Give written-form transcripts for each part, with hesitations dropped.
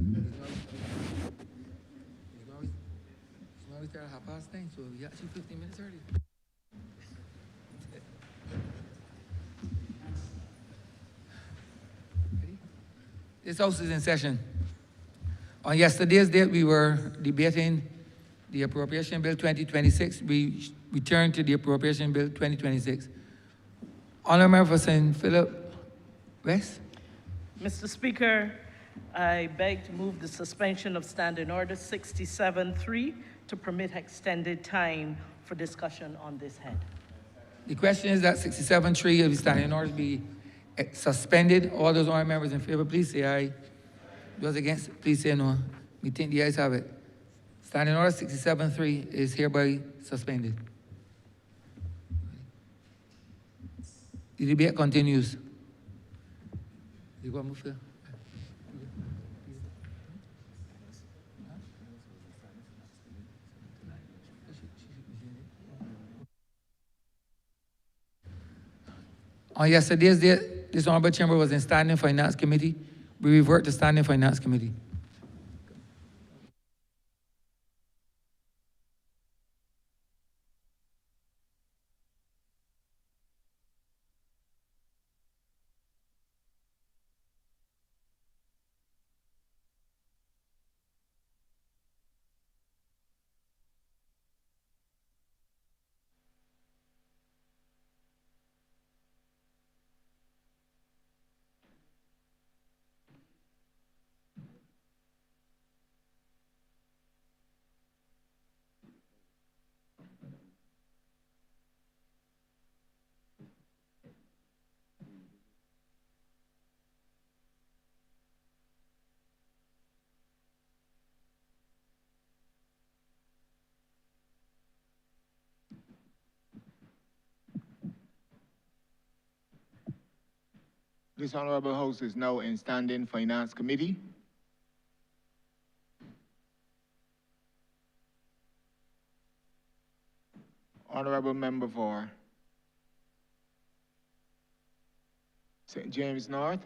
We start at 9:30, so we actually 15 minutes early. Ready? This House is in session. On yesterday's date, we were debating the Appropriation Bill 2026. We returned to the Appropriation Bill 2026. Honourable Member for St. Philip West. Mr. Speaker, I beg to move the suspension of Standing Order 67-3 to permit extended time for discussion on this head. The question is that 67-3 of the Standing Orders be suspended. All those honourable members in favour, please say aye. Those against, please say no. We think the ayes have it. Standing Order 67-3 is hereby suspended. The debate continues. You go move here. On yesterday's date, this honourable chamber was in Standing Finance Committee. We revert to Standing Finance Committee. This Honourable House is now in Standing Finance Committee. Honourable Member for St. James North.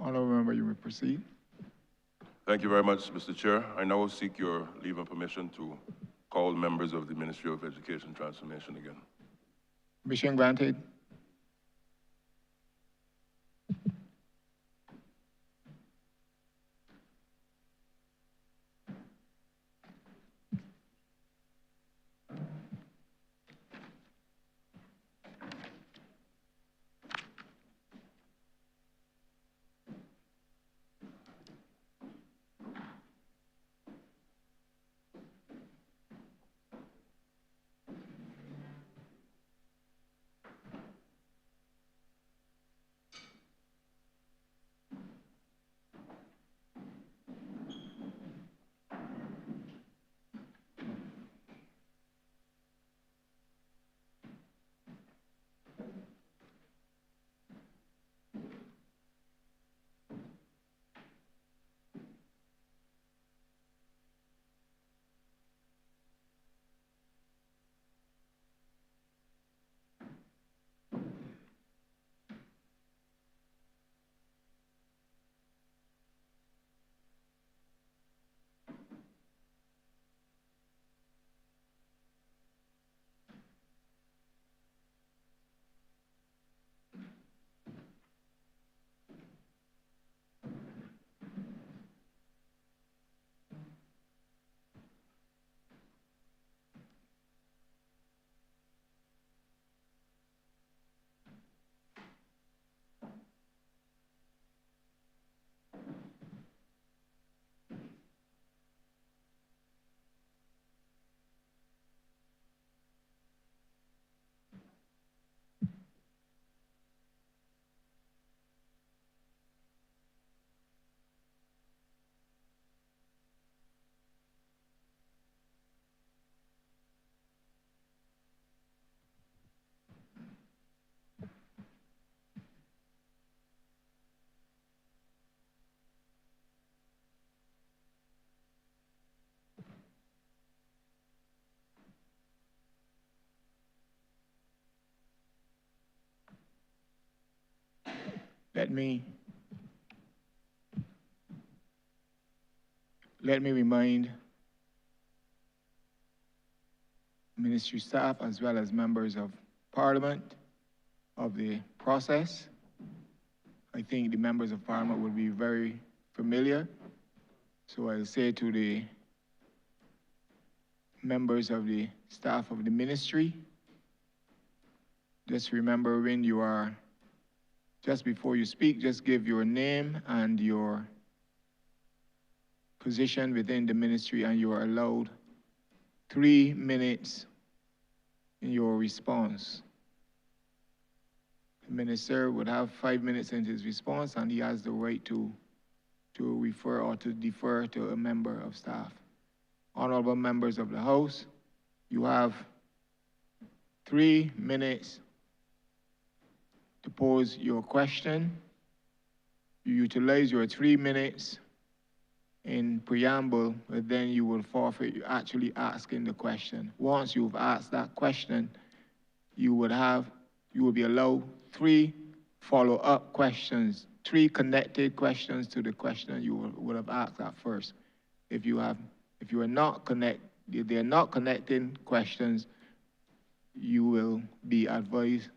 Honourable Member, you may proceed. Thank you very much, Mr. Chair. I now seek your leave and permission to call members of the Ministry of Education Transformation again. Permission granted. Let me remind ministry staff as well as members of parliament of the process. I think the members of parliament will be very familiar. So I'll say to the members of the staff of the ministry, just remember when you are, just before you speak, just give your name and your position within the ministry, and you are allowed 3 minutes in your response. The minister would have 5 minutes in his response, and he has the right to refer or to defer to a member of staff. Honorable members of the House, you have 3 minutes to pose your question. You utilize your 3 minutes in preamble, but then you will forfeit you actually asking the question. Once you've asked that question, you will be allowed 3 follow-up questions, 3 connected questions to the question you would have asked at first. If they're not connecting questions, you will be advised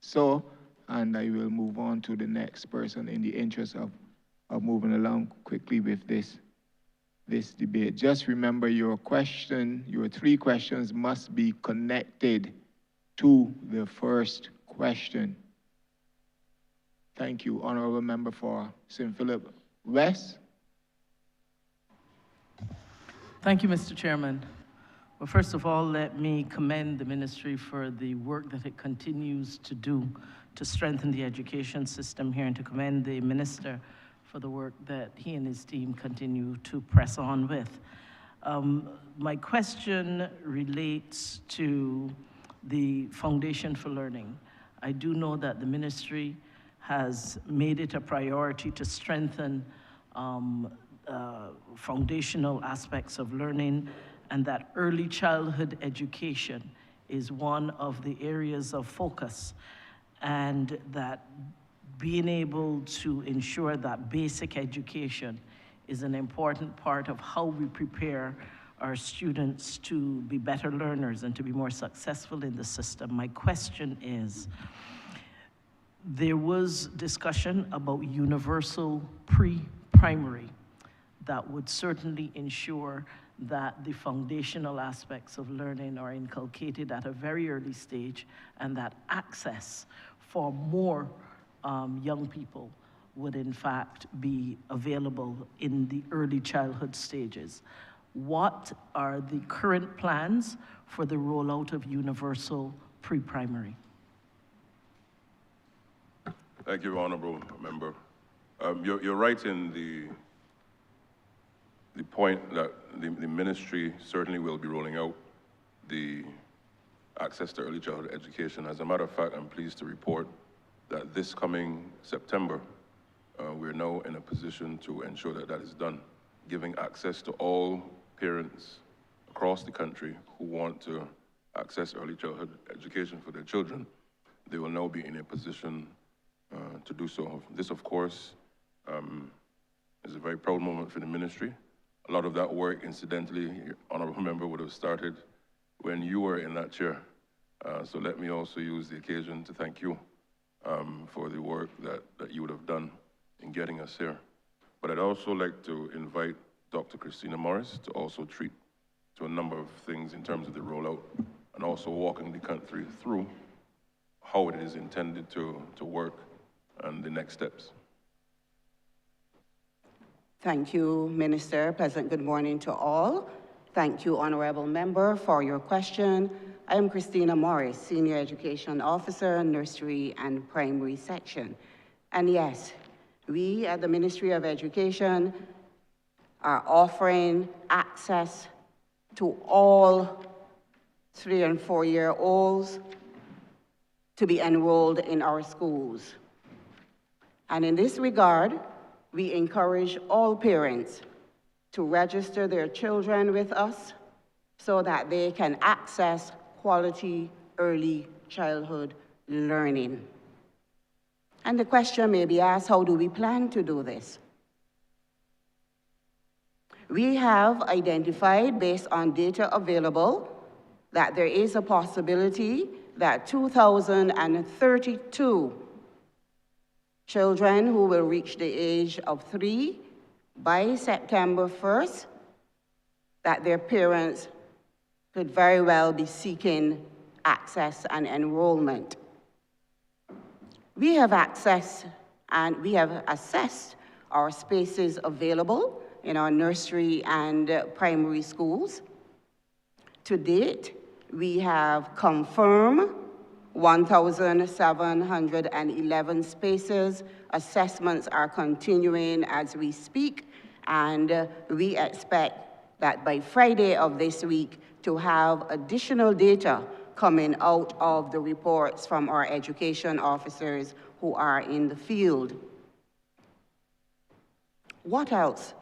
so, and I will move on to the next person in the interest of moving along quickly with this debate. Just remember your 3 questions must be connected to the first question. Thank you, Honorable Member for St. Philip West. Thank you, Mr. Chairman. Well, first of all, let me commend the ministry for the work that it continues to do to strengthen the education system here, and to commend the minister for the work that he and his team continue to press on with. My question relates to the Foundation for Learning. I do know that the ministry has made it a priority to strengthen foundational aspects of learning, and that early childhood education is one of the areas of focus, and that being able to ensure that basic education is an important part of how we prepare our students to be better learners and to be more successful in the system. My question is, there was discussion about universal pre-primary that would certainly ensure that the foundational aspects of learning are inculcated at a very early stage, and that access for more young people would in fact be available in the early childhood stages. What are the current plans for the rollout of universal pre-primary? Thank you, Honourable Member. You're right in the point that the ministry certainly will be rolling out the access to early childhood education. As a matter of fact, I'm pleased to report that this coming September, we're now in a position to ensure that that is done, giving access to all parents across the country who want to access early childhood education for their children. They will now be in a position to do so. This, of course, is a very proud moment for the ministry. A lot of that work, incidentally, your Honourable Member, would have started when you were in that chair. So let me also use the occasion to thank you for the work that you would have done in getting us here. But I'd also like to invite Dr. Christina Morris to also treat to a number of things in terms of the rollout, and also walking the country through how it is intended to work and the next steps. Thank you, Minister. Pleasant good morning to all. Thank you, Honorable Member, for your question. I am Christina Morris, Senior Education Officer, Nursery and Primary Section. And yes, we at the Ministry of Education are offering access to all 3- and 4-year-olds to be enrolled in our schools. And in this regard, we encourage all parents to register their children with us so that they can access quality early childhood learning. And the question may be asked, how do we plan to do this? We have identified, based on data available, that there is a possibility that 2,032 children who will reach the age of 3 by September 1st, that their parents could very well be seeking access and enrollment. We have access and we have assessed our spaces available in our nursery and primary schools. To date, we have confirmed 1,711 spaces. Assessments are continuing as we speak, and we expect that by Friday of this week to have additional data coming out of the reports from our education officers who are in the field. What else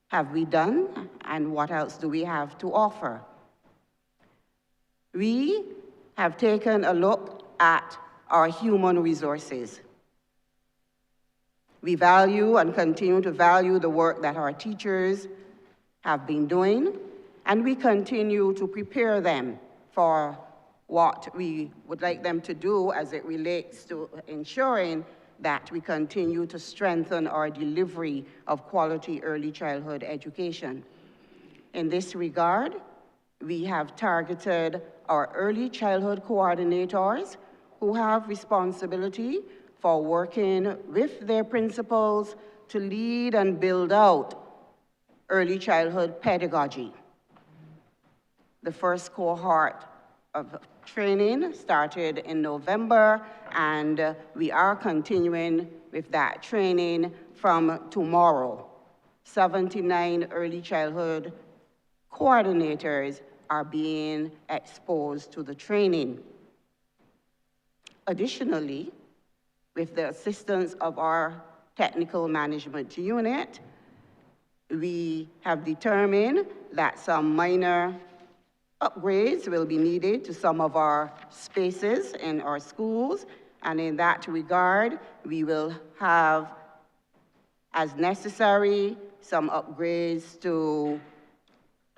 have we done, and what else do we have to offer? We have taken a look at our human resources. We value and continue to value the work that our teachers have been doing, and we continue to prepare them for what we would like them to do as it relates to ensuring that we continue to strengthen our delivery of quality early childhood education. In this regard, we have targeted our early childhood coordinators who have responsibility for working with their principals to lead and build out early childhood pedagogy. The first cohort of training started in November, and we are continuing with that training from tomorrow. 79 early childhood coordinators are being exposed to the training. Additionally, with the assistance of our technical management unit, we have determined that some minor upgrades will be needed to some of our spaces in our schools, and in that regard, we will have, as necessary, some upgrades to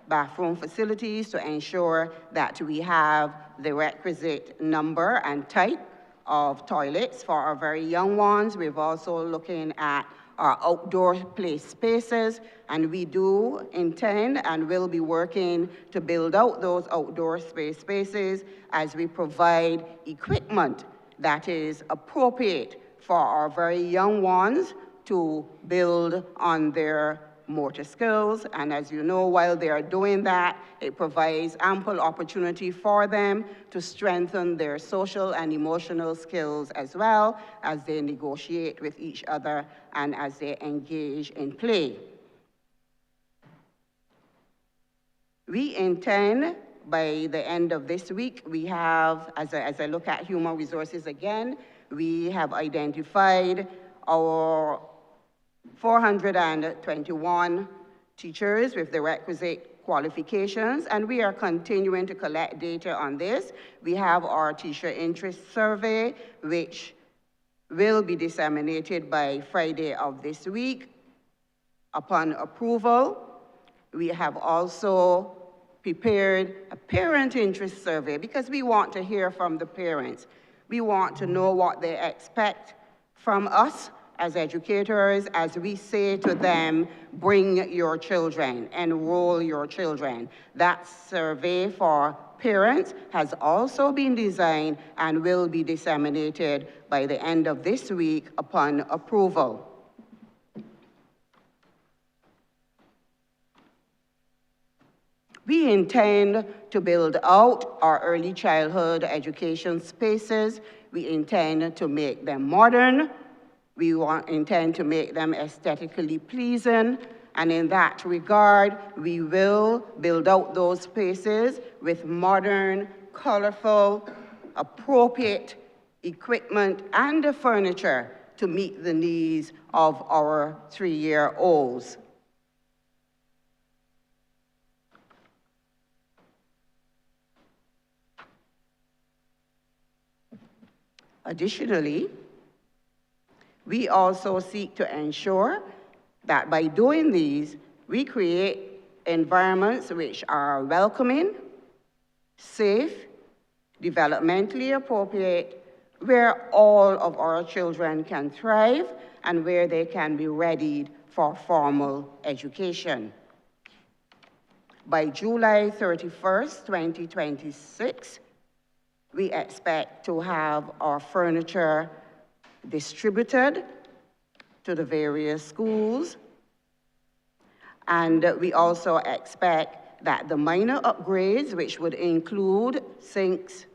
bathroom facilities to ensure that we have the requisite number and type of toilets for our very young ones. We're also looking at our outdoor play spaces, and we do intend and will be working to build out those outdoor spaces as we provide equipment that is appropriate for our very young ones to build on their motor skills. And as you know, while they are doing that, it provides ample opportunity for them to strengthen their social and emotional skills as well as they negotiate with each other and as they engage in play. We intend by the end of this week, we have, as I look at human resources again, we have identified our 421 teachers with the requisite qualifications, and we are continuing to collect data on this. We have our teacher interest survey, which will be disseminated by Friday of this week. Upon approval, we have also prepared a parent interest survey because we want to hear from the parents. We want to know what they expect from us as educators, as we say to them, bring your children, enroll your children. That survey for parents has also been designed and will be disseminated by the end of this week upon approval. We intend to build out our early childhood education spaces. We intend to make them modern. We intend to make them aesthetically pleasing, and in that regard, we will build out those spaces with modern, colorful, appropriate equipment and the furniture to meet the needs of our 3-year-olds. Additionally, We also seek to ensure that by doing these, we create environments which are welcoming, safe, developmentally appropriate, where all of our children can thrive and where they can be readied for formal education. By July 31st, 2026, we expect to have our furniture distributed to the various schools. And we also expect that the minor upgrades, which would include sinks,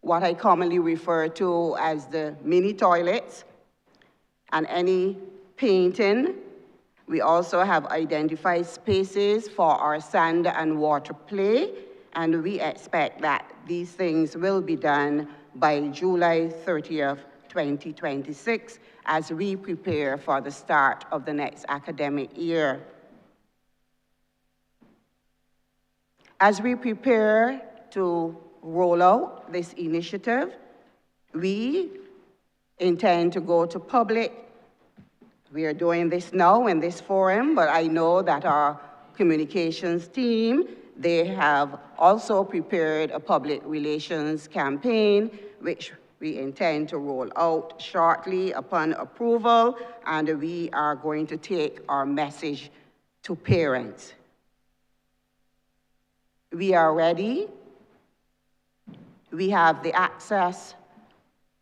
what I commonly refer to as the mini toilets, and any painting. We also have identified spaces for our sand and water play, and we expect that these things will be done by July 30th, 2026, as we prepare for the start of the next academic year. As we prepare to roll out this initiative, we intend to go to public. We are doing this now in this forum, but I know that our communications team, they have also prepared a public relations campaign, which we intend to roll out shortly upon approval, and we are going to take our message to parents. We are ready. We have the access.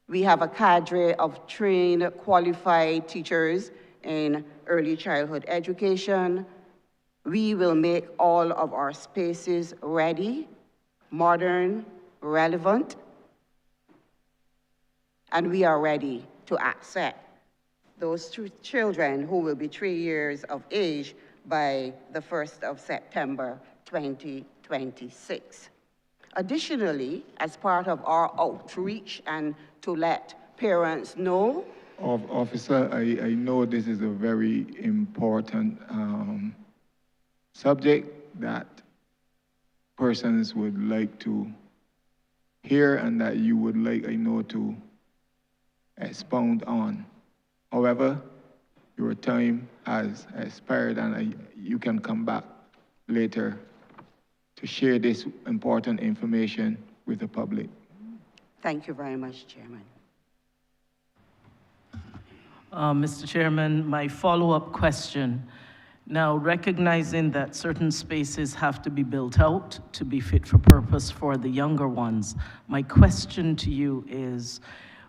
We have a cadre of trained, qualified teachers in early childhood education. We will make all of our spaces ready, modern, relevant, and we are ready to accept those children who will be 3 years of age by the 1st of September, 2026. Additionally, as part of our outreach and to let parents know. Officer, I know this is a very important subject that persons would like to hear and that you would like, I know, to expound on. However, your time has expired and you can come back later to share this important information with the public. Thank you very much, Chairman. Mr. Chairman, my follow-up question. Now, recognizing that certain spaces have to be built out to be fit for purpose for the younger ones, my question to you is,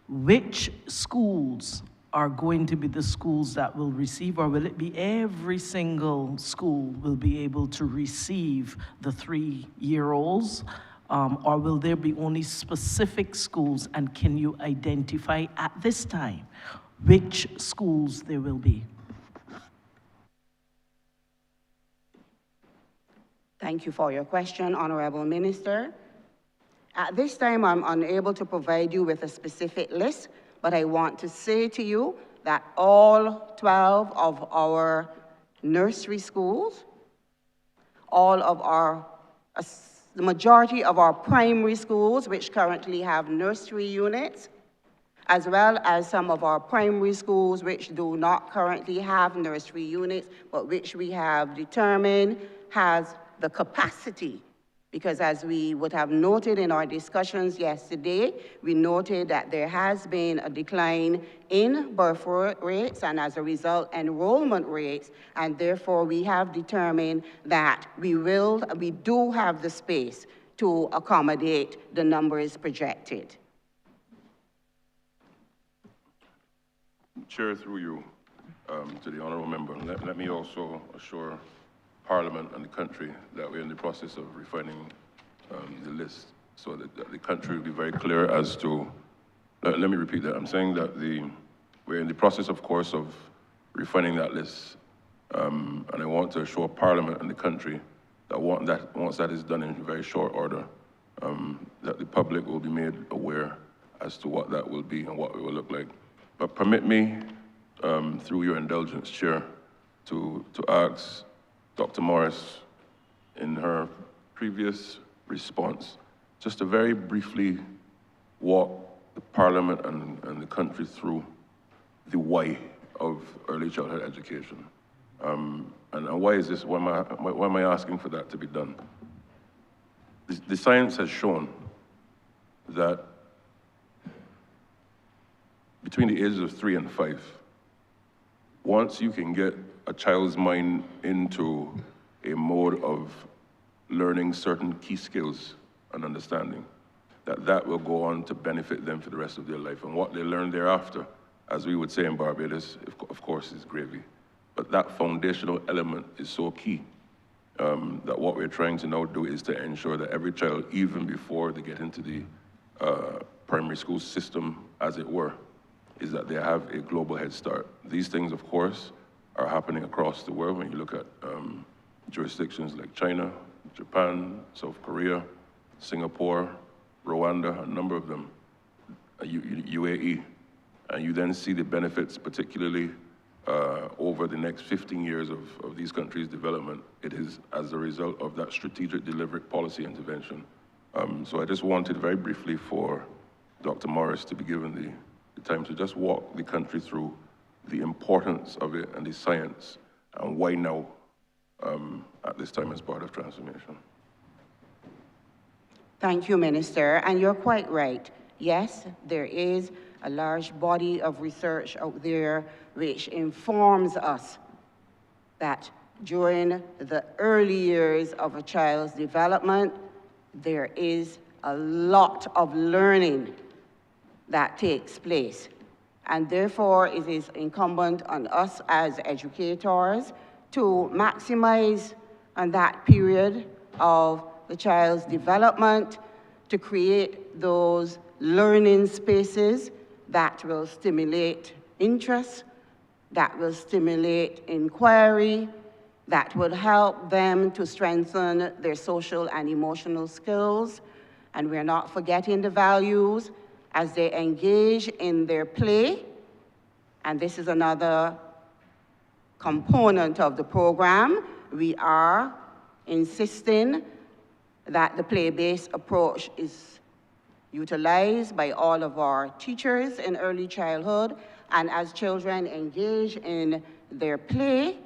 which schools are going to be the schools that will receive, or will it be every single school will be able to receive the 3-year-olds? Or will there be only specific schools, and can you identify at this time which schools there will be? Thank you for your question, Honorable Minister. At this time, I'm unable to provide you with a specific list, but I want to say to you that all 12 of our nursery schools, the majority of our primary schools, which currently have nursery units, as well as some of our primary schools which do not currently have nursery units, but which we have determined has the capacity. Because as we would have noted in our discussions yesterday, we noted that there has been a decline in birth rates and as a result, enrollment rates, and therefore we have determined that we do have the space to accommodate the numbers projected. Chair, through you, to the honourable member, let me also assure Parliament and the country that we're in the process of refining the list so that the country will be very clear as to, let me repeat that. I'm saying that we're in the process, of course, of refining that list. And I want to assure Parliament and the country that once that is done in very short order, that the public will be made aware as to what that will be and what it will look like. But permit me, through your indulgence, Chair, to ask Dr. Morris, in her previous response, just to very briefly walk the Parliament and the country through the why of early childhood education. And why is this? Why am I asking for that to be done? The science has shown that between the ages of 3 and 5, once you can get a child's mind into a mode of learning certain key skills and understanding, that will go on to benefit them for the rest of their life. And what they learn thereafter, as we would say in Barbados, of course, is gravy. But that foundational element is so key that what we're trying to now do is to ensure that every child, even before they get into the primary school system, as it were, is that they have a global head start. These things, of course, are happening across the world. When you look at jurisdictions like China, Japan, South Korea, Singapore, Rwanda, a number of them, UAE, and you then see the benefits, particularly over the next 15 years of these countries' development. It is as a result of that strategic deliberate policy intervention. So I just wanted very briefly for Dr. Morris to be given the time to just walk the country through the importance of it and the science and why now at this time as part of transformation. Thank you, Minister. And you're quite right. Yes, there is a large body of research out there which informs us that during the early years of a child's development, there is a lot of learning that takes place. And therefore, it is incumbent on us as educators to maximize on that period of the child's development, to create those learning spaces that will stimulate interest, that will stimulate inquiry, that will help them to strengthen their social and emotional skills. And we're not forgetting the values as they engage in their play. And this is another component of the program. We are insisting that the play-based approach is utilized by all of our teachers in early childhood, and as children engage in their play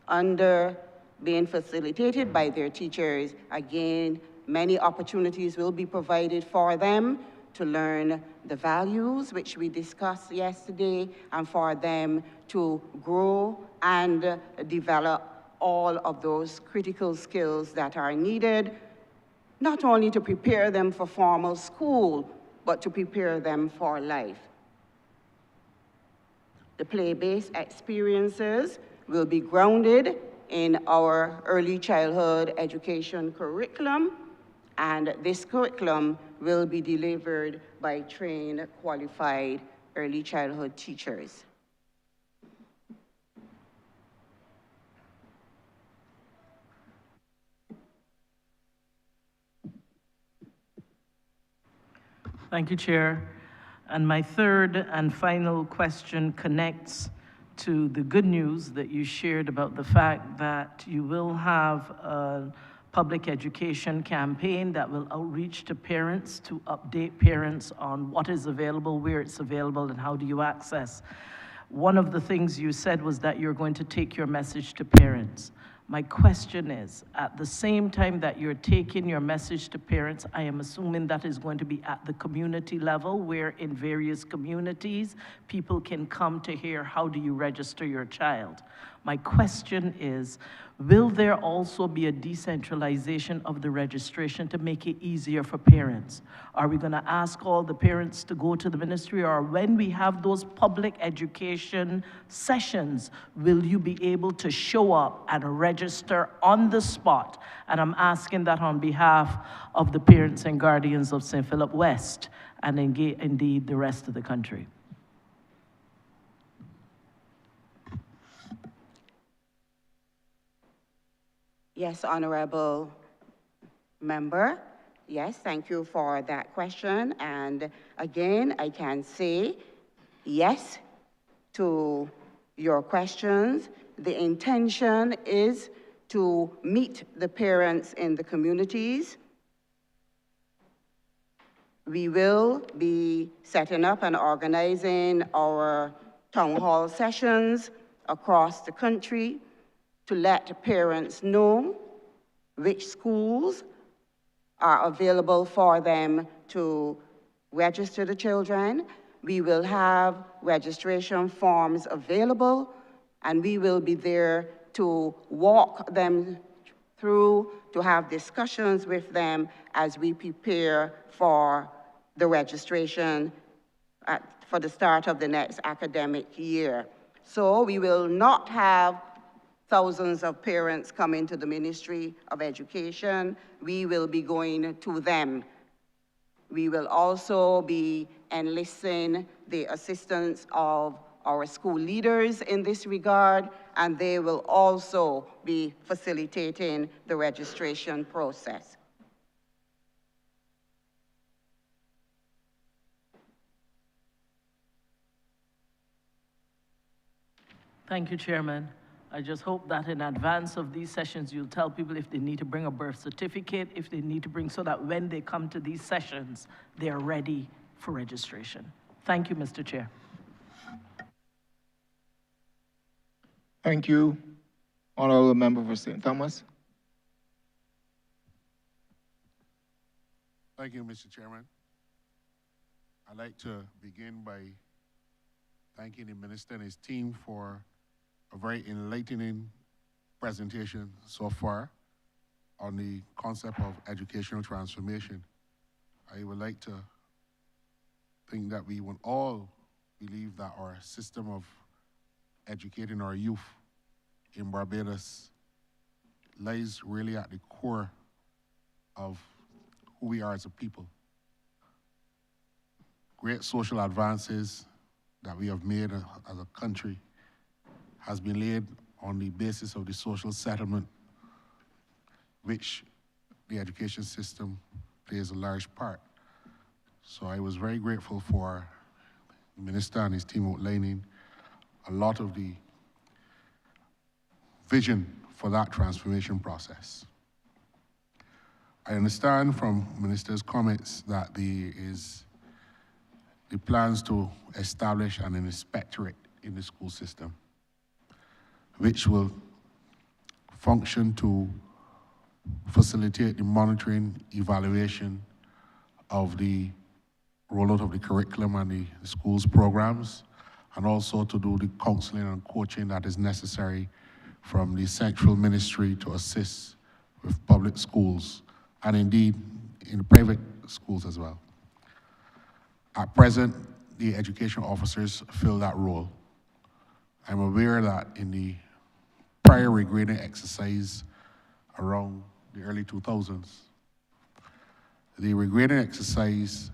under being facilitated by their teachers, again, many opportunities will be provided for them to learn the values which we discussed yesterday, and for them to grow and develop all of those critical skills that are needed, not only to prepare them for formal school, but to prepare them for life. The play-based experiences will be grounded in our early childhood education curriculum, and this curriculum will be delivered by trained, qualified early childhood teachers. Thank you, Chair. And my third and final question connects to the good news that you shared about the fact that you will have a public education campaign that will outreach to parents to update parents on what is available, where it's available, and how do you access. One of the things you said was that you're going to take your message to parents. My question is, at the same time that you're taking your message to parents, I am assuming that is going to be at the community level, where in various communities, people can come to hear how do you register your child. My question is, will there also be a decentralization of the registration to make it easier for parents? Are we gonna ask all the parents to go to the ministry, or when we have those public education sessions, will you be able to show up and register on the spot? And I'm asking that on behalf of the parents and guardians of St. Philip West, and indeed the rest of the country. Yes, Honourable Member. Yes, thank you for that question. And again, I can say yes to your questions. The intention is to meet the parents in the communities. We will be setting up and organizing our town hall sessions across the country to let parents know which schools are available for them to register the children. We will have registration forms available, and we will be there to walk them through, to have discussions with them as we prepare for the registration for the start of the next academic year. So we will not have thousands of parents coming to the Ministry of Education. We will be going to them. We will also be enlisting the assistance of our school leaders in this regard, and they will also be facilitating the registration process. Thank you, Chairman. I just hope that in advance of these sessions, you'll tell people if they need to bring a birth certificate, if they need to bring, so that when they come to these sessions, they're ready for registration. Thank you, Mr. Chair. Thank you, Honourable Member for St. Thomas. Thank you, Mr. Chairman. I'd like to begin by thanking the Minister and his team for a very enlightening presentation so far on the concept of educational transformation. I would like to think that we would all believe that our system of educating our youth in Barbados lies really at the core of who we are as a people. Great social advances that we have made as a country has been laid on the basis of the social settlement, which the education system plays a large part. So I was very grateful for the Minister and his team outlining a lot of the vision for that transformation process. I understand from Minister's comments that there is the plans to establish an inspectorate in the school system, which will function to facilitate the monitoring, evaluation of the rollout of the curriculum and the school's programs, and also to do the counseling and coaching that is necessary from the central ministry to assist with public schools, and indeed in private schools as well. At present, the education officers fill that role. I'm aware that in the prior regrading exercise around the early 2000s, the regrading exercise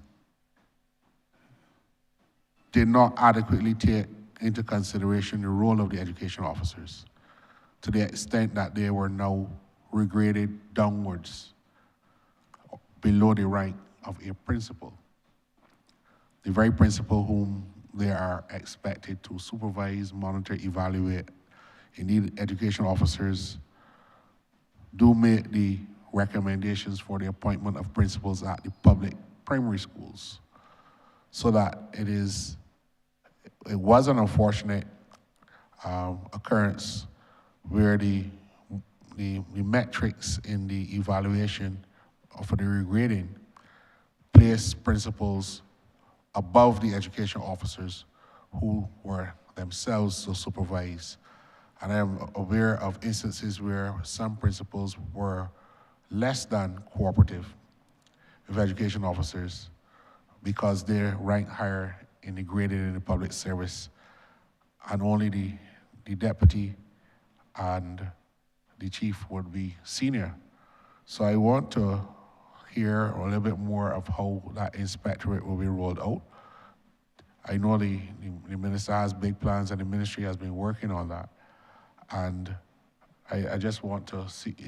did not adequately take into consideration the role of the education officers, to the extent that they were now regraded downwards below the rank of a principal, the very principal whom they are expected to supervise, monitor, evaluate. Indeed, education officers do make the recommendations for the appointment of principals at the public primary schools, so that it was an unfortunate occurrence where the metrics in the evaluation for the regrading placed principals above the education officers who were themselves to supervise. And I am aware of instances where some principals were less than cooperative with education officers because they rank higher in the grading in the public service, and only the deputy and the chief would be senior. So I want to hear a little bit more of how that inspectorate will be rolled out. I know the minister has big plans and the ministry has been working on that. And I just want to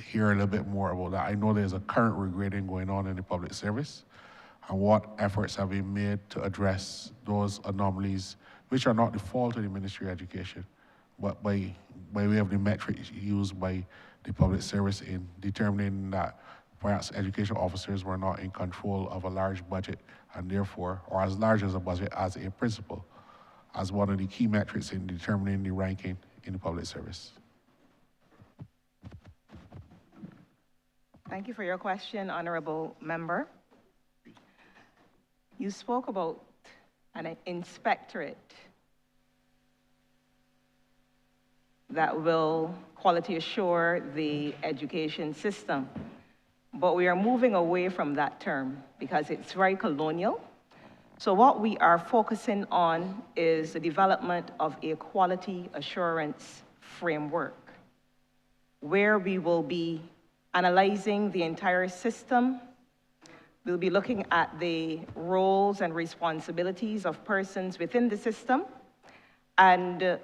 hear a little bit more about that. I know there's a current regrading going on in the public service, and what efforts have been made to address those anomalies, which are not the fault of the Ministry of Education, but by way of the metrics used by the public service in determining that perhaps education officers were not in control of a large budget, and therefore, or as large as a budget as a principal. as one of the key metrics in determining the ranking in the public service. Thank you for your question, Honourable Member. You spoke about an inspectorate that will quality assure the education system. But we are moving away from that term because it's very colonial. So what we are focusing on is the development of a quality assurance framework where we will be analyzing the entire system. We'll be looking at the roles and responsibilities of persons within the system, and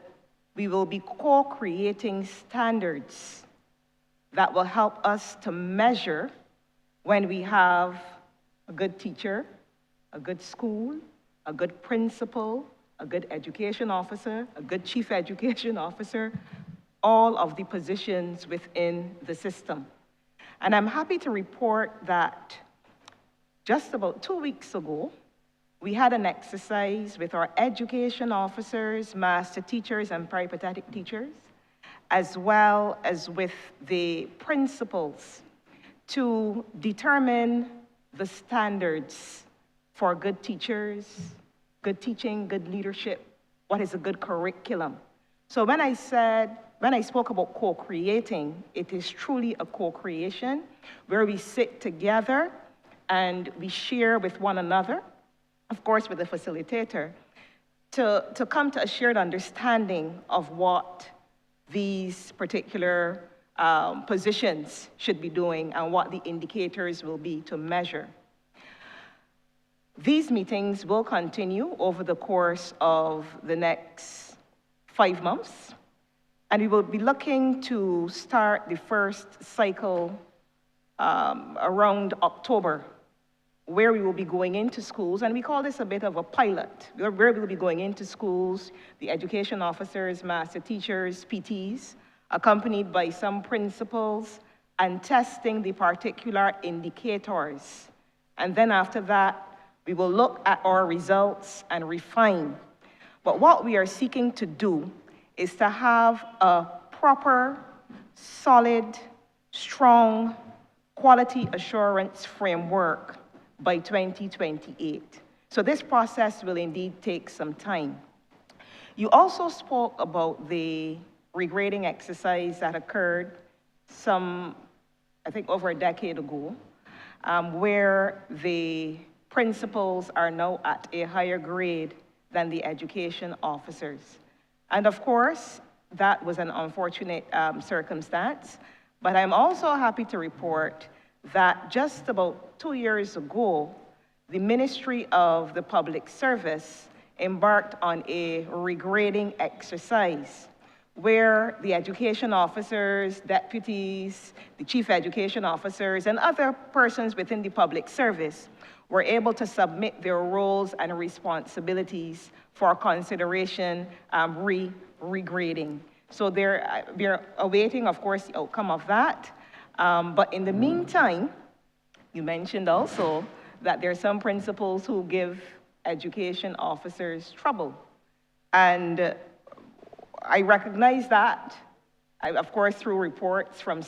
we will be co-creating standards that will help us to measure when we have a good teacher, a good school, a good principal, a good education officer, a good chief education officer, all of the positions within the system. And I'm happy to report that just about 2 weeks ago, we had an exercise with our education officers, master teachers, and peripatetic teachers, as well as with the principals to determine the standards for good teachers, good teaching, good leadership, what is a good curriculum. So when I spoke about co-creating, it is truly a co-creation where we sit together and we share with one another, of course with the facilitator, to come to a shared understanding of what these particular positions should be doing and what the indicators will be to measure. These meetings will continue over the course of the next 5 months, and we will be looking to start the first cycle around October, where we will be going into schools, and we call this a bit of a pilot, where we will be going into schools, the education officers, master teachers, PTs, accompanied by some principals, and testing the particular indicators. And then after that, we will look at our results and refine. But what we are seeking to do is to have a proper, solid, strong, quality assurance framework by 2028. So this process will indeed take some time. You also spoke about the regrading exercise that occurred I think over a decade ago, where the principals are now at a higher grade than the education officers. And of course, that was an unfortunate circumstance, but I'm also happy to report that just about 2 years ago, the Ministry of the Public Service embarked on a regrading exercise where the education officers, deputies, the chief education officers, and other persons within the public service were able to submit their roles and responsibilities for consideration regrading. So we're awaiting, of course, the outcome of that. But in the meantime, you mentioned also that there are some principals who give education officers trouble. And I recognize that, of course, through reports from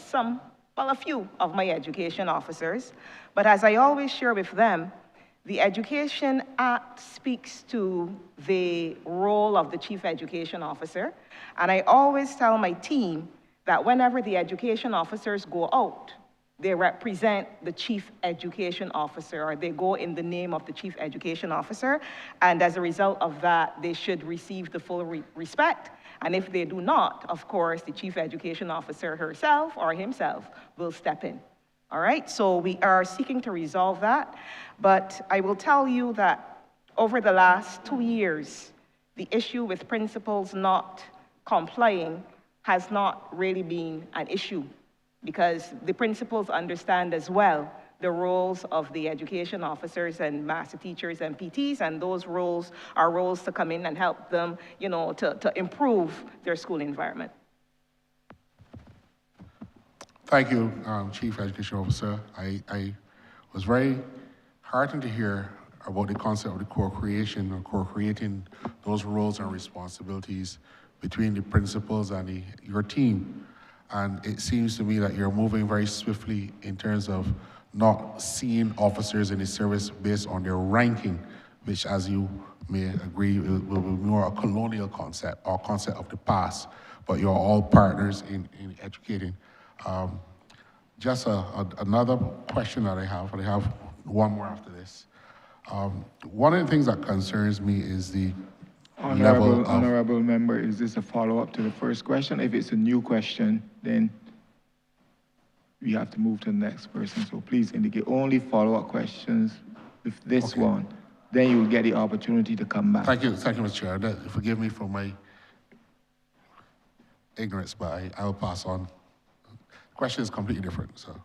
a few of my education officers. But as I always share with them, the Education Act speaks to the role of the Chief Education Officer. And I always tell my team that whenever the education officers go out, they represent the Chief Education Officer, or they go in the name of the Chief Education Officer. And as a result of that, they should receive the full respect. And if they do not, of course, the Chief Education Officer herself or himself will step in. All right, so we are seeking to resolve that. But I will tell you that over the last 2 years, the issue with principals not complying has not really been an issue, because the principals understand as well the roles of the education officers and master teachers and PTs, and those roles are roles to come in and help them, to improve their school environment. Thank you, Chief Education Officer. I was very heartened to hear about the concept of the co-creation or co-creating those roles and responsibilities between the principals and your team. And it seems to me that you're moving very swiftly in terms of not seeing officers in the service based on their ranking, which, as you may agree, will be more a colonial concept or concept of the past. But you're all partners in educating. Just another question that I have one more after this. One of the things that concerns me is the level of... Honorable member, is this a follow-up to the first question? If it's a new question, then we have to move to the next person. So please indicate only follow-up questions with this one. Then you will get the opportunity to come back. Thank you, Mr. Chair. Forgive me for my ignorance, but I will pass on. The question is completely different, so.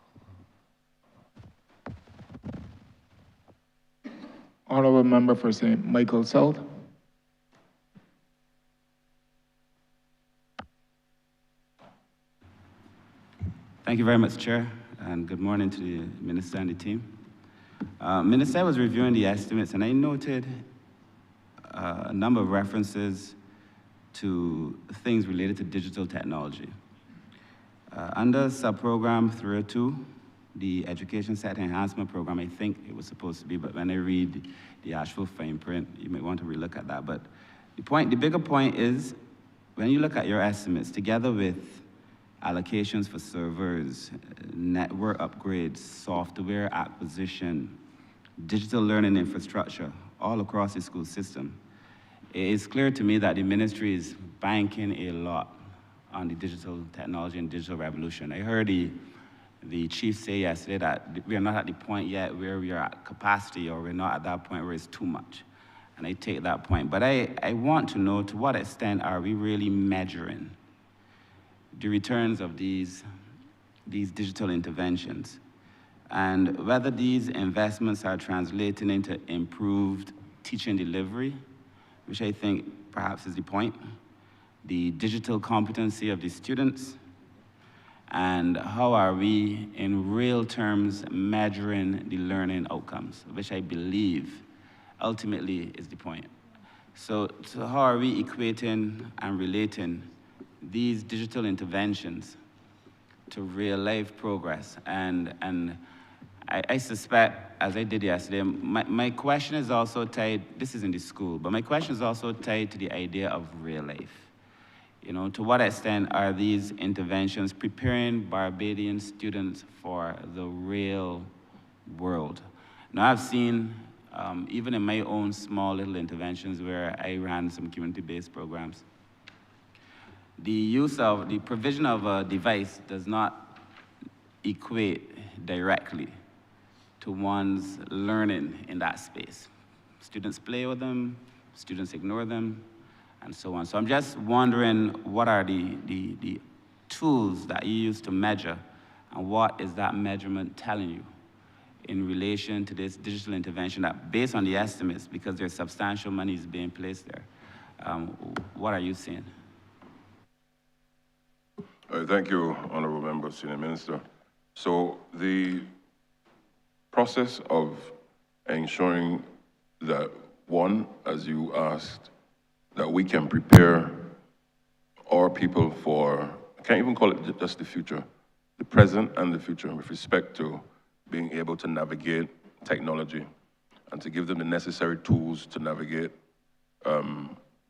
Honorable member for St. Michael South. Thank you very much, Chair, and good morning to the Minister and the team. Minister, I was reviewing the estimates, and I noted a number of references to things related to digital technology. Under subprogram 302, the Education Sector Enhancement Program, I think it was supposed to be, but when I read the actual fine print, you might want to relook at that. But the bigger point is, when you look at your estimates, together with allocations for servers, network upgrades, software acquisition, digital learning infrastructure, all across the school system, it is clear to me that the ministry is banking a lot on the digital technology and digital revolution. I heard the chief say yesterday that we are not at the point yet where we are at capacity, or we're not at that point where it's too much. And I take that point. But I want to know, to what extent are we really measuring the returns of these digital interventions, and whether these investments are translating into improved teaching delivery, which I think perhaps is the point, the digital competency of the students, and how are we in real terms measuring the learning outcomes, which I believe ultimately is the point. So how are we equating and relating these digital interventions to real life progress? And I suspect, as I did yesterday, my question is also tied, this is in the school, but my question is also tied to the idea of real life. You know, to what extent are these interventions preparing Barbadian students for the real world? Now, I've seen, even in my own small little interventions where I ran some community-based programs, the provision of a device does not equate directly to one's learning in that space. Students play with them, students ignore them, and so on. So I'm just wondering, what are the tools that you use to measure, and what is that measurement telling you in relation to this digital intervention that, based on the estimates, because there's substantial money is being placed there, what are you seeing? Thank you, Honourable Member, Senior Minister. So the process of ensuring that, one, as you asked, that we can prepare our people for, I can't even call it just the future, the present and the future, with respect to being able to navigate technology and to give them the necessary tools to navigate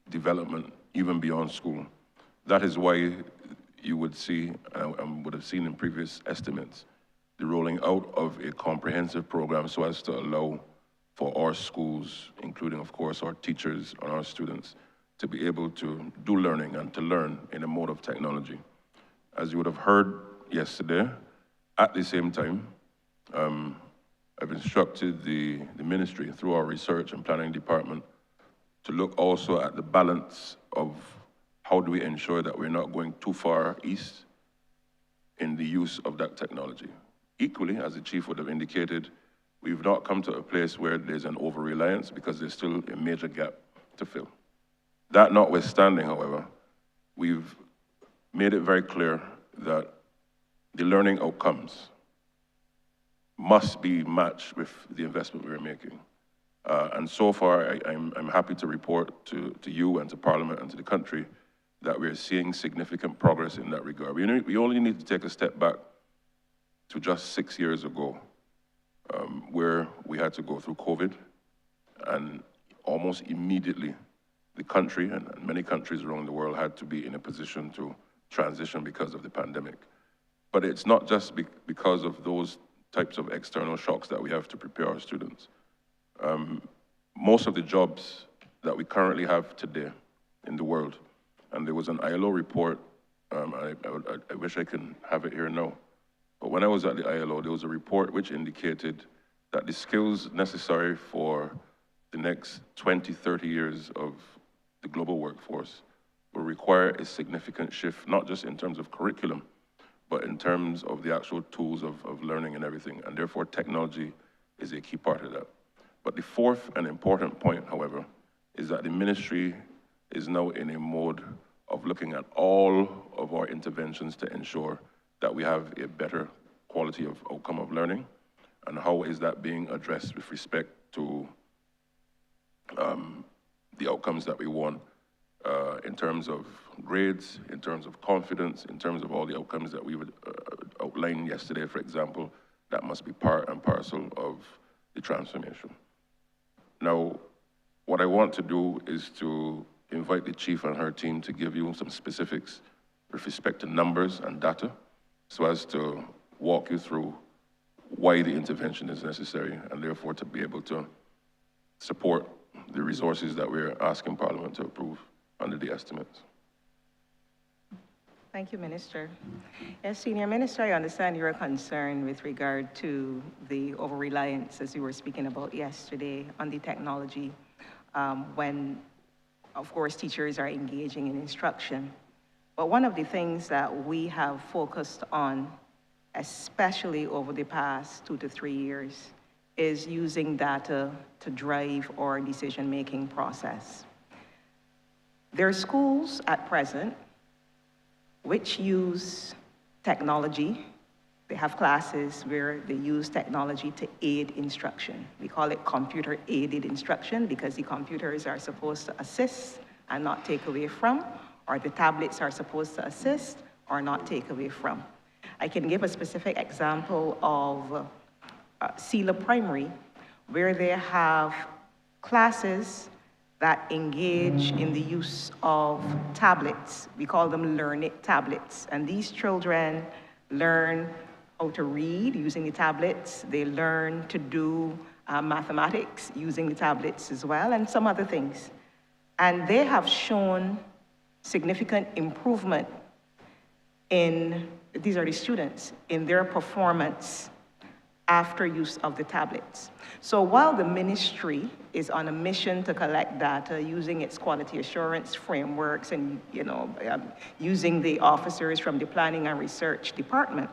development even beyond school. That is why you would see, and would have seen in previous estimates, the rolling out of a comprehensive program so as to allow for our schools, including, of course, our teachers and our students, to be able to do learning and to learn in a mode of technology. As you would have heard yesterday, at the same time, I've instructed the ministry through our research and planning department to look also at the balance of how do we ensure that we're not going too far east in the use of that technology. Equally, as the chief would have indicated, we've not come to a place where there's an over-reliance, because there's still a major gap to fill. That notwithstanding, however, we've made it very clear that the learning outcomes must be matched with the investment we're making. And so far, I'm happy to report to you and to Parliament and to the country that we're seeing significant progress in that regard. We only need to take a step back to just 6 years ago, where we had to go through COVID, and almost immediately the country and many countries around the world had to be in a position to transition because of the pandemic. But it's not just because of those types of external shocks that we have to prepare our students. Most of the jobs that we currently have today in the world, and there was an ILO report, I wish I can have it here now, but when I was at the ILO, there was a report which indicated that the skills necessary for the next 20, 30 years of the global workforce will require a significant shift, not just in terms of curriculum, but in terms of the actual tools of learning and everything, and therefore technology is a key part of that. But the fourth and important point, however, is that the ministry is now in a mode of looking at all of our interventions to ensure that we have a better quality of outcome of learning, and how is that being addressed with respect to the outcomes that we want in terms of grades, in terms of confidence, in terms of all the outcomes that we would outline yesterday, for example, that must be part and parcel of the transformation. Now, what I want to do is to invite the chief and her team to give you some specifics with respect to numbers and data, so as to walk you through why the intervention is necessary, and therefore to be able to support the resources that we're asking Parliament to approve under the estimates. Thank you, Minister. Yes, Senior Minister, I understand you're concerned with regard to the over-reliance, as you were speaking about yesterday, on the technology when, of course, teachers are engaging in instruction. But one of the things that we have focused on, especially over the past 2 to 3 years, is using data to drive our decision-making process. There are schools at present which use technology. They have classes where they use technology to aid instruction. We call it computer-aided instruction because the computers are supposed to assist and not take away from, or the tablets are supposed to assist or not take away from. I can give a specific example of Sela Primary, where they have classes that engage in the use of tablets. We call them Learn It tablets. And these children learn how to read using the tablets. They learn to do mathematics using the tablets as well, and some other things. And they have shown significant improvement in, these are the students, in their performance after use of the tablets. So while the ministry is on a mission to collect data using its quality assurance frameworks and using the officers from the planning and research department,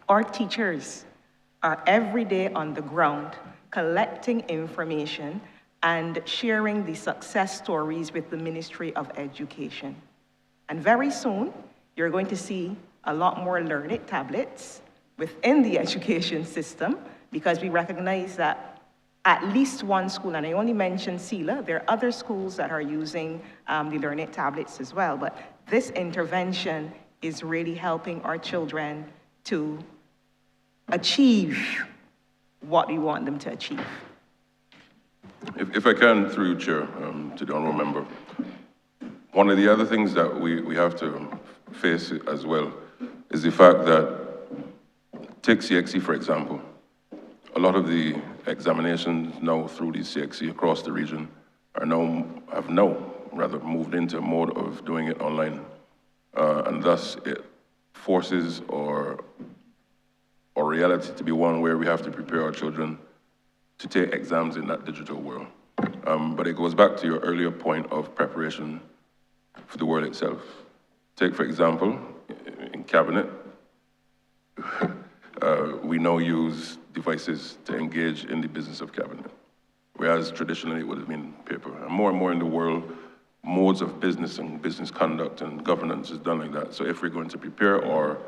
our teachers are every day on the ground collecting information and sharing the success stories with the Ministry of Education. And very soon, you're going to see a lot more Learn It tablets within the education system, because we recognize that at least one school, and I only mentioned Sela, there are other schools that are using the Learn It tablets as well, but this intervention is really helping our children to achieve what we want them to achieve. If I can, through you, Chair, to the Honourable Member, one of the other things that we have to face as well is the fact that, take CXC for example, a lot of the examinations now through the CXC across the region have now moved into a mode of doing it online. And thus it forces our reality to be one where we have to prepare our children to take exams in that digital world. But it goes back to your earlier point of preparation for the world itself. Take, for example, in cabinet, we now use devices to engage in the business of cabinet, whereas traditionally it would have been paper. And more in the world, modes of business and business conduct and governance is done like that. So if we're going to prepare our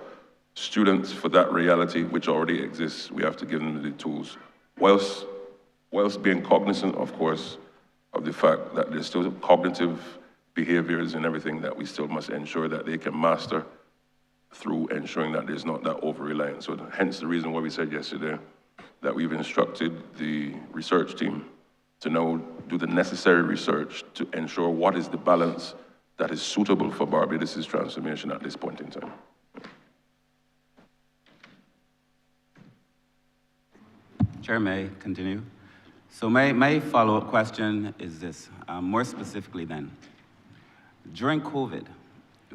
students for that reality, which already exists, we have to give them the tools, whilst whilst being cognizant, of course, of the fact that there's still cognitive behaviors and everything that we still must ensure that they can master through ensuring that there's not that over-reliance. So hence the reason why we said yesterday that we've instructed the research team to now do the necessary research to ensure what is the balance that is suitable for Barbados' transformation at this point in time. Chair, may I continue? So my follow-up question is this, more specifically then. During COVID,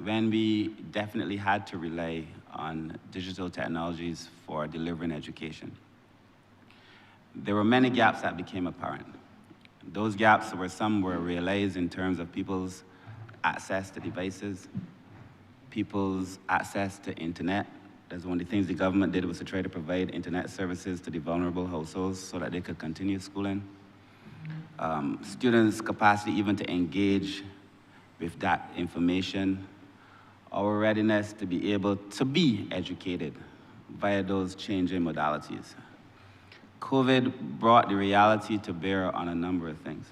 when we definitely had to rely on digital technologies for delivering education, there were many gaps that became apparent. Those gaps some were realized in terms of people's access to devices, people's access to internet. That's one of the things the government did, was to try to provide internet services to the vulnerable households so that they could continue schooling. Students' capacity even to engage with that information, our readiness to be able to be educated via those changing modalities. COVID brought the reality to bear on a number of things.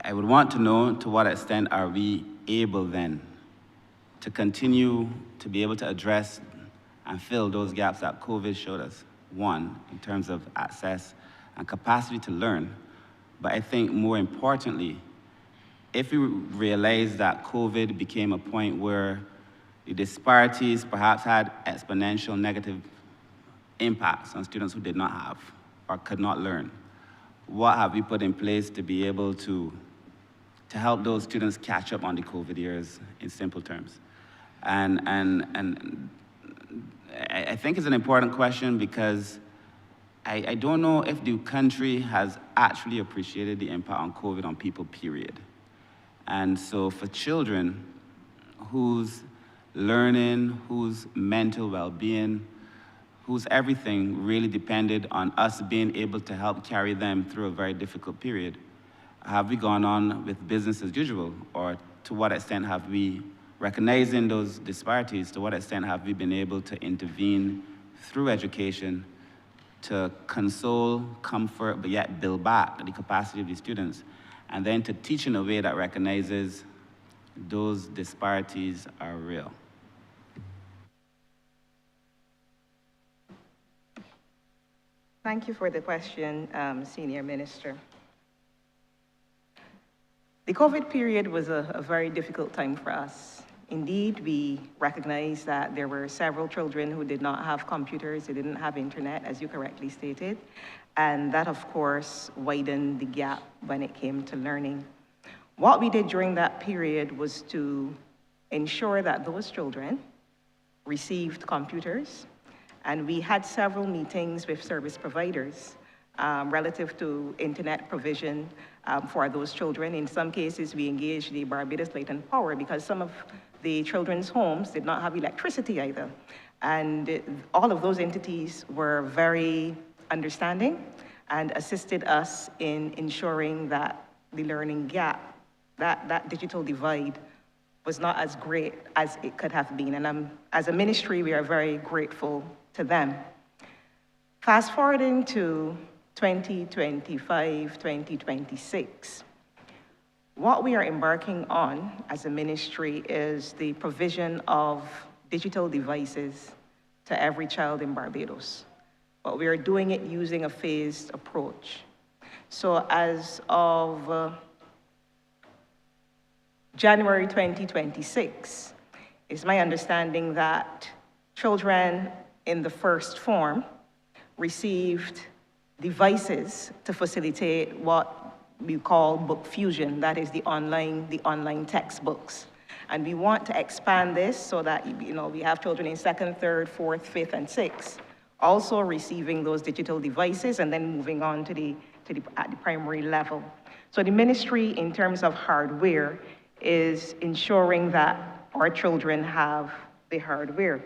I would want to know, to what extent are we able then to continue to be able to address and fill those gaps that COVID showed us? One, in terms of access and capacity to learn, but I think more importantly, if we realize that COVID became a point where the disparities perhaps had exponential negative impacts on students who did not have or could not learn, what have we put in place to be able to help those students catch up on the COVID years, in simple terms? And I think it's an important question because I don't know if the country has actually appreciated the impact on COVID on people, period. And so for children whose learning, whose mental well-being, whose everything really depended on us being able to help carry them through a very difficult period, have we gone on with business as usual? Or to what extent have we, recognizing those disparities, to what extent have we been able to intervene through education to console, comfort, but yet build back the capacity of the students, and then to teach in a way that recognizes those disparities are real? Thank you for the question, Senior Minister. The COVID period was a very difficult time for us. Indeed, we recognize that there were several children who did not have computers, they didn't have internet, as you correctly stated, and that, of course, widened the gap when it came to learning. What we did during that period was to ensure that those children received computers, and we had several meetings with service providers relative to internet provision for those children. In some cases, we engaged the Barbados Light and Power because some of the children's homes did not have electricity either. And all of those entities were very understanding and assisted us in ensuring that the learning gap, that digital divide, was not as great as it could have been. And as a ministry, we are very grateful to them. Fast forwarding to 2025, 2026, what we are embarking on as a ministry is the provision of digital devices to every child in Barbados. But we are doing it using a phased approach. So as of January 2026, it's my understanding that children in the first form received devices to facilitate what we call book fusion, that is the online textbooks. And we want to expand this so that, we have children in 2nd, 3rd, 4th, 5th, and 6th also receiving those digital devices and then moving on at the primary level. So the ministry, in terms of hardware, is ensuring that our children have the hardware.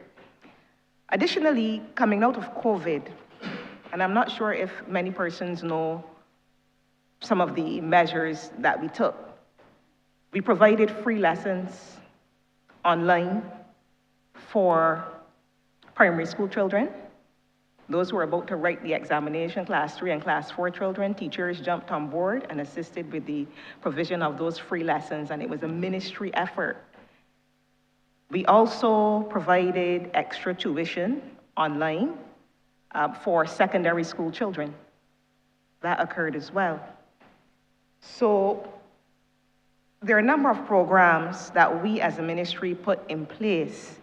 Additionally, coming out of COVID, and I'm not sure if many persons know some of the measures that we took. We provided free lessons online for primary school children. Those who were about to write the examination, class 3 and class 4 children, teachers jumped on board and assisted with the provision of those free lessons, and it was a ministry effort. We also provided extra tuition online for secondary school children. That occurred as well. So there are a number of programs that we as a ministry put in place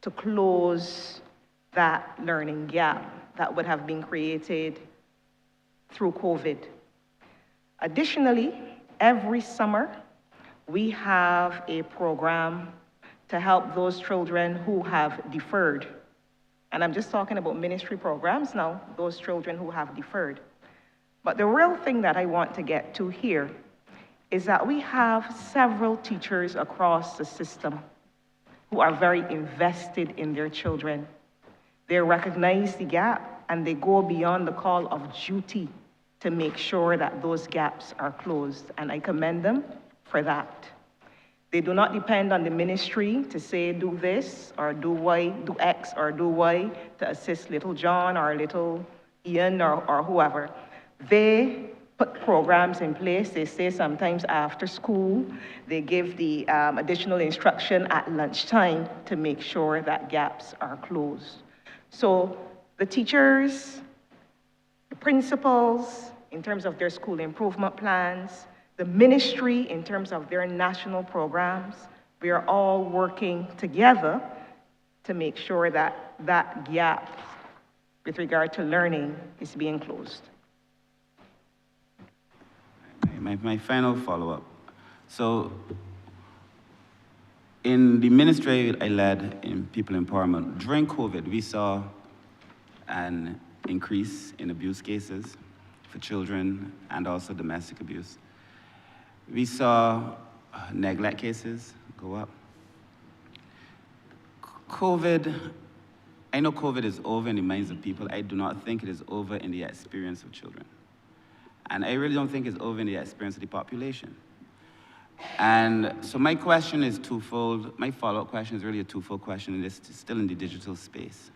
to close that learning gap that would have been created through COVID. Additionally, every summer, we have a program to help those children who have deferred. And I'm just talking about ministry programs now, those children who have deferred. But the real thing that I want to get to here is that we have several teachers across the system who are very invested in their children. They recognize the gap and they go beyond the call of duty to make sure that those gaps are closed. And I commend them for that. They do not depend on the ministry to say, do this or do Y, do X or do Y to assist little John or little Ian or whoever. They put programs in place. They say sometimes after school, they give the additional instruction at lunchtime to make sure that gaps are closed. So the teachers, the principals, in terms of their school improvement plans, the ministry, in terms of their national programs, we are all working together to make sure that that gap with regard to learning is being closed. My final follow-up. So, in the ministry I led in people empowerment, during COVID, we saw an increase in abuse cases for children and also domestic abuse. We saw neglect cases go up. I know COVID is over in the minds of people. I do not think it is over in the experience of children. And I really don't think it's over in the experience of the population. And so my question is twofold. My follow-up question is really a twofold question, and it's still in the digital space.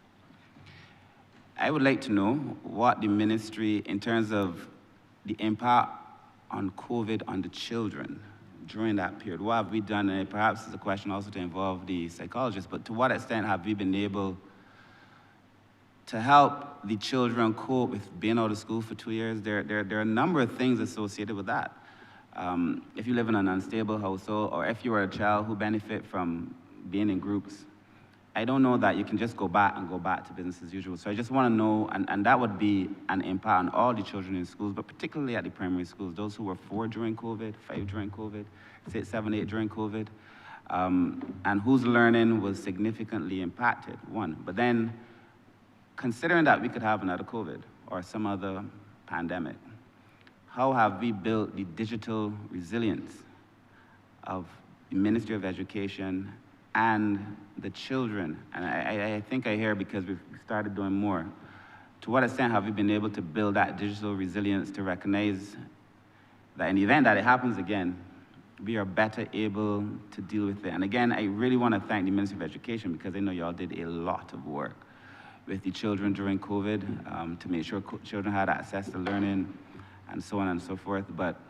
I would like to know what the ministry, in terms of the impact on COVID on the children during that period, what have we done? And perhaps it's a question also to involve the psychologists, but to what extent have we been able to help the children cope with being out of school for 2 years? There are a number of things associated with that. If you live in an unstable household, or if you are a child who benefit from being in groups, I don't know that you can just go back to business as usual. So I just want to know, and that would be an impact on all the children in schools, but particularly at the primary schools, those who were 4 during COVID, 5 during COVID, 6, 7, 8 during COVID, and whose learning was significantly impacted, one. But then, considering that we could have another COVID or some other pandemic, how have we built the digital resilience of the Ministry of Education and the children? And I think I hear, because we've started doing more, to what extent have we been able to build that digital resilience to recognize that in the event that it happens again, we are better able to deal with it? And again, I really want to thank the Ministry of Education, because I know y'all did a lot of work with the children during COVID to make sure children had access to learning and so on and so forth. But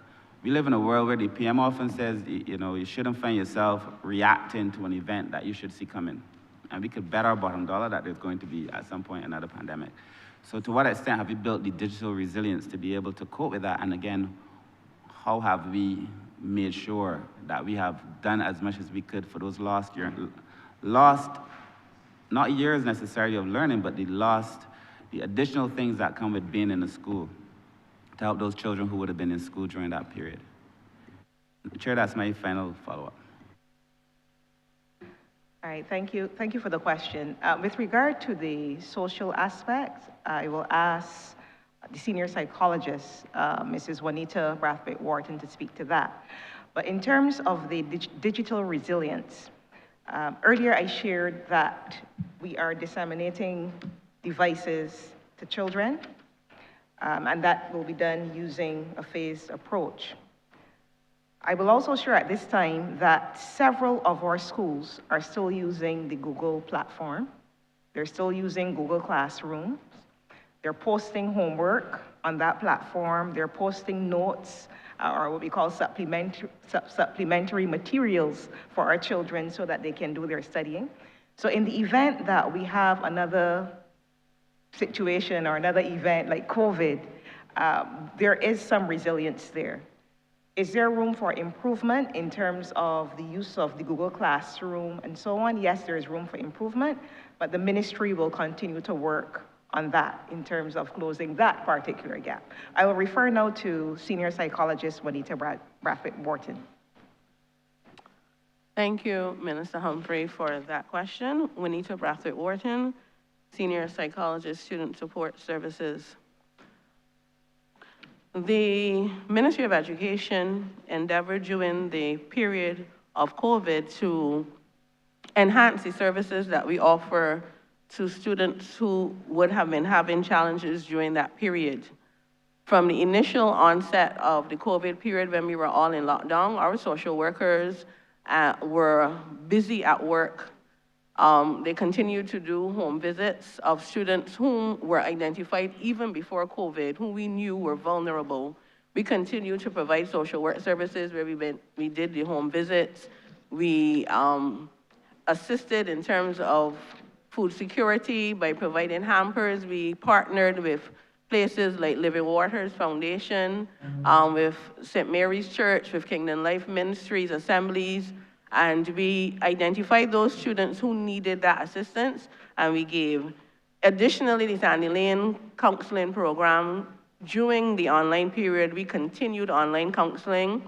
we live in a world where the PM often says, you shouldn't find yourself reacting to an event that you should see coming. And we could bet our bottom dollar that there's going to be, at some point, another pandemic. So to what extent have we built the digital resilience to be able to cope with that? And again, how have we made sure that we have done as much as we could for those lost, not years necessarily of learning, but the additional things that come with being in a school to help those children who would have been in school during that period? Chair, that's my final follow-up. All right, thank you. Thank you for the question. With regard to the social aspect, I will ask the senior psychologist, Mrs. Juanita Brathwaite-Wharton, to speak to that. But in terms of the digital resilience, earlier I shared that we are disseminating devices to children, and that will be done using a phased approach. I will also share at this time that several of our schools are still using the Google platform. They're still using Google Classroom. They're posting homework on that platform. They're posting notes or what we call supplementary materials for our children so that they can do their studying. So in the event that we have another situation or another event like COVID, there is some resilience there. Is there room for improvement in terms of the use of the Google Classroom and so on? Yes, there is room for improvement, but the ministry will continue to work on that in terms of closing that particular gap. I will refer now to senior psychologist Juanita Brathwaite-Wharton. Thank you, Minister Humphrey, for that question. Juanita Brathwaite-Wharton, Senior Psychologist, Student Support Services. The Ministry of Education endeavored during the period of COVID to enhance the services that we offer to students who would have been having challenges during that period. From the initial onset of the COVID period when we were all in lockdown, our social workers were busy at work. They continued to do home visits of students whom were identified even before COVID, who we knew were vulnerable. We continued to provide social work services where we did the home visits. We assisted in terms of food security by providing hampers. We partnered with places like Living Waters Foundation, with St. Mary's Church, with Kingdom Life Ministries, Assemblies, and we identified those students who needed that assistance, and we gave. Additionally, the Sandy Lane counseling program, during the online period, we continued online counseling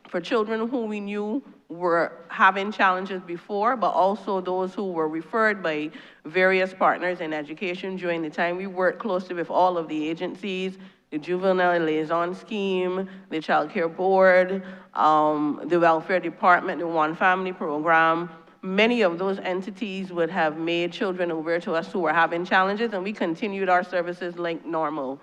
for children who we knew were having challenges before, but also those who were referred by various partners in education during the time. We worked closely with all of the agencies, the Juvenile Liaison Scheme, the Child Care Board, the Welfare Department, the One Family Program. Many of those entities would have made children aware to us who were having challenges, and we continued our services like normal.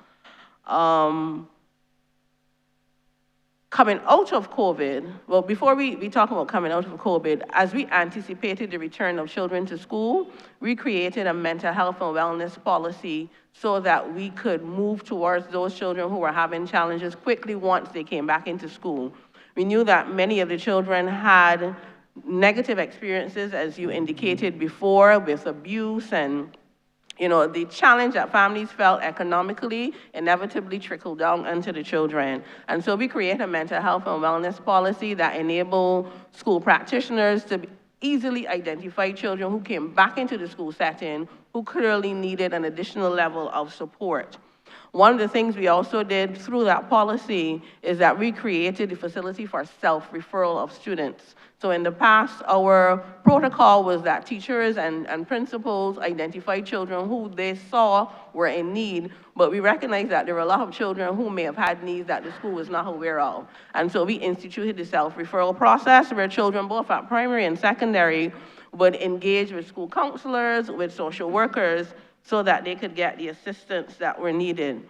Coming out of COVID, well, before we talk about coming out of COVID, as we anticipated the return of children to school, we created a mental health and wellness policy so that we could move towards those children who were having challenges quickly once they came back into school. We knew that many of the children had negative experiences, as you indicated before, with abuse and the challenge that families felt economically inevitably trickled down into the children. And so we create a mental health and wellness policy that enable school practitioners to easily identify children who came back into the school setting who clearly needed an additional level of support. One of the things we also did through that policy is that we created the facility for self-referral of students. So in the past, our protocol was that teachers and principals identified children who they saw were in need, but we recognized that there were a lot of children who may have had needs that the school was not aware of. And so we instituted the self-referral process where children, both at primary and secondary, would engage with school counselors, with social workers, so that they could get the assistance that were needed.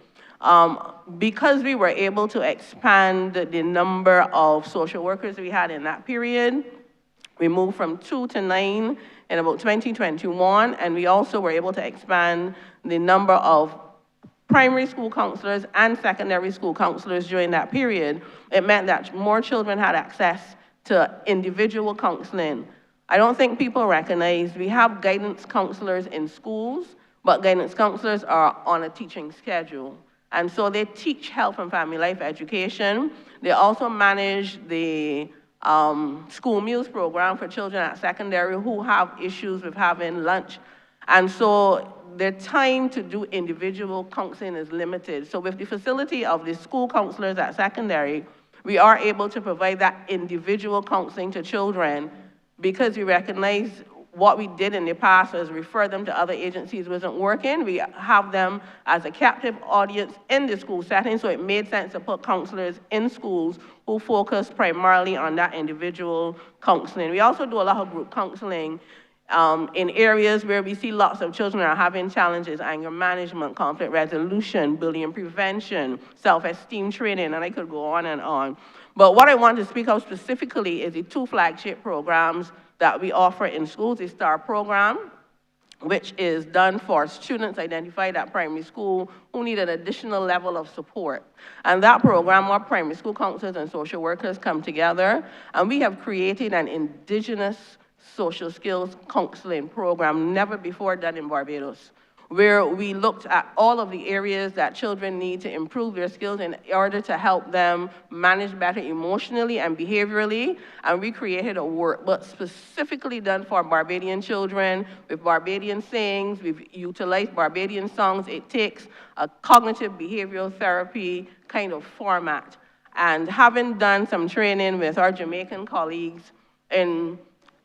Because we were able to expand the number of social workers we had in that period, we moved from 2 to 9 in about 2021, and we also were able to expand the number of primary school counselors and secondary school counselors during that period. It meant that more children had access to individual counseling. I don't think people recognize we have guidance counselors in schools, but guidance counselors are on a teaching schedule. And so they teach health and family life education. They also manage the school meals program for children at secondary who have issues with having lunch. And so their time to do individual counseling is limited. So with the facility of the school counselors at secondary, we are able to provide that individual counseling to children because we recognize what we did in the past was refer them to other agencies wasn't working. We have them as a captive audience in the school setting, so it made sense to put counselors in schools who focus primarily on that individual counseling. We also do a lot of group counseling in areas where we see lots of children are having challenges: anger management, conflict resolution, bullying prevention, self-esteem training, and I could go on and on. But what I want to speak of specifically is the 2 flagship programs that we offer in schools: the STAR program, which is done for students identified at primary school who need an additional level of support. And that program, our primary school counselors and social workers come together, and we have created an indigenous social skills counseling program never before done in Barbados, where we looked at all of the areas that children need to improve their skills in order to help them manage better emotionally and behaviorally. And we created a workbook specifically done for Barbadian children with Barbadian sayings. We've utilized Barbadian songs. It takes a cognitive behavioral therapy kind of format. And having done some training with our Jamaican colleagues in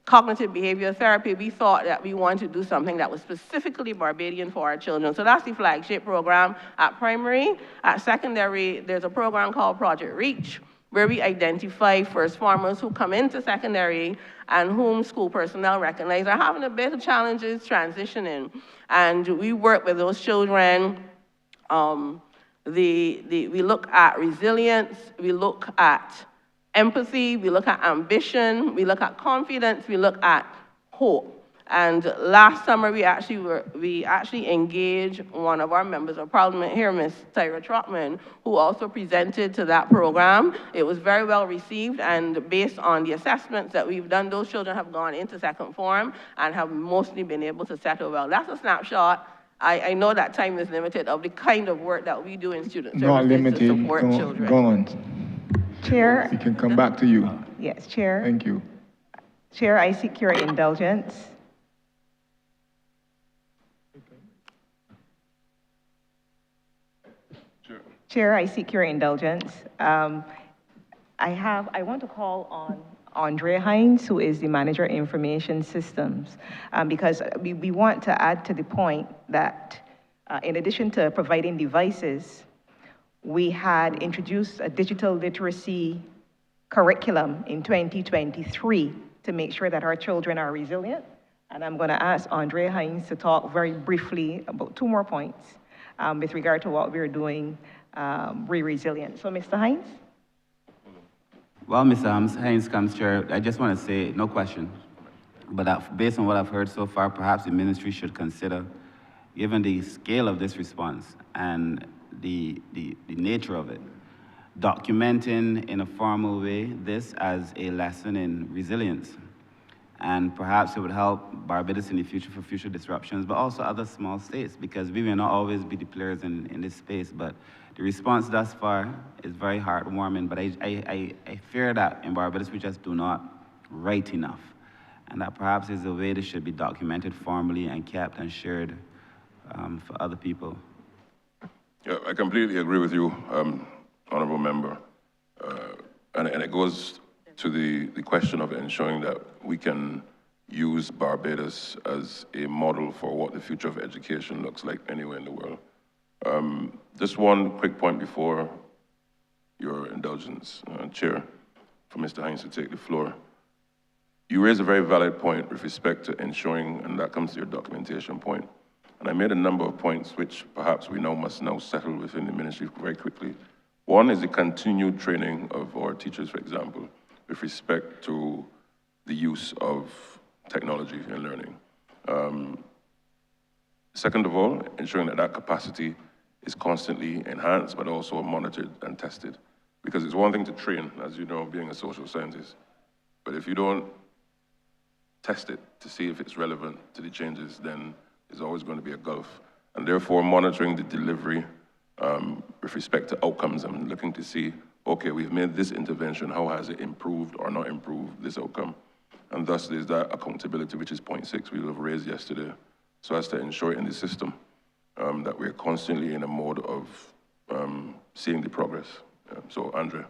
cognitive behavioral therapy, we thought that we wanted to do something that was specifically Barbadian for our children. So that's the flagship program at primary. At secondary, there's a program called Project Reach, where we identify first formers who come into secondary and whom school personnel recognize are having a bit of challenges transitioning. And we work with those children. We look at resilience, we look at empathy, we look at ambition, we look at confidence, we look at hope. And last summer, we actually engaged one of our members of parliament here, Ms. Tyra Trotman, who also presented to that program. It was very well received, and based on the assessments that we've done, those children have gone into second form and have mostly been able to settle well. That's a snapshot. I know that time is limited of the kind of work that we do in student Not services limited. to support children. Go on. Chair. We can come back to you. Yes, Chair. Thank you. Chair, I seek your indulgence. Sure. Chair, I seek your indulgence. I want to call on Andre Hines, who is the Manager of Information Systems, because we want to add to the point that in addition to providing devices, we had introduced a digital literacy curriculum in 2023 to make sure that our children are resilient. And I'm going to ask Andre Hines to talk very briefly about 2 more points with regard to what we're doing re-resilient. So, Mr. Hines? Well, Mr. Hines comes, Chair, I just want to say, no question, but based on what I've heard so far, perhaps the ministry should consider, given the scale of this response and the nature of it, documenting in a formal way this as a lesson in resilience. And perhaps it would help Barbados in the future for future disruptions, but also other small states, because we may not always be the players in this space, but the response thus far is very heartwarming. But I fear that in Barbados we just do not write enough, and that perhaps is a way this should be documented formally and kept and shared for other people. Yeah, I completely agree with you, Honourable Member. And it goes to the question of ensuring that we can use Barbados as a model for what the future of education looks like anywhere in the world. Just one quick point before your indulgence, Chair, for Mr. Hines to take the floor. You raised a very valid point with respect to ensuring, and that comes to your documentation point. And I made a number of points which perhaps we must now settle within the ministry very quickly. One is the continued training of our teachers, for example, with respect to the use of technology in learning. Second of all, ensuring that capacity is constantly enhanced, but also monitored and tested. Because it's one thing to train, as you know, being a social scientist, but if you don't test it to see if it's relevant to the changes, then there's always going to be a gulf. And therefore, monitoring the delivery with respect to outcomes and looking to see, okay, we've made this intervention, how has it improved or not improved this outcome? And thus, there's that accountability, which is point 6 we have raised yesterday, so as to ensure in the system that we're constantly in a mode of seeing the progress. So, Andre.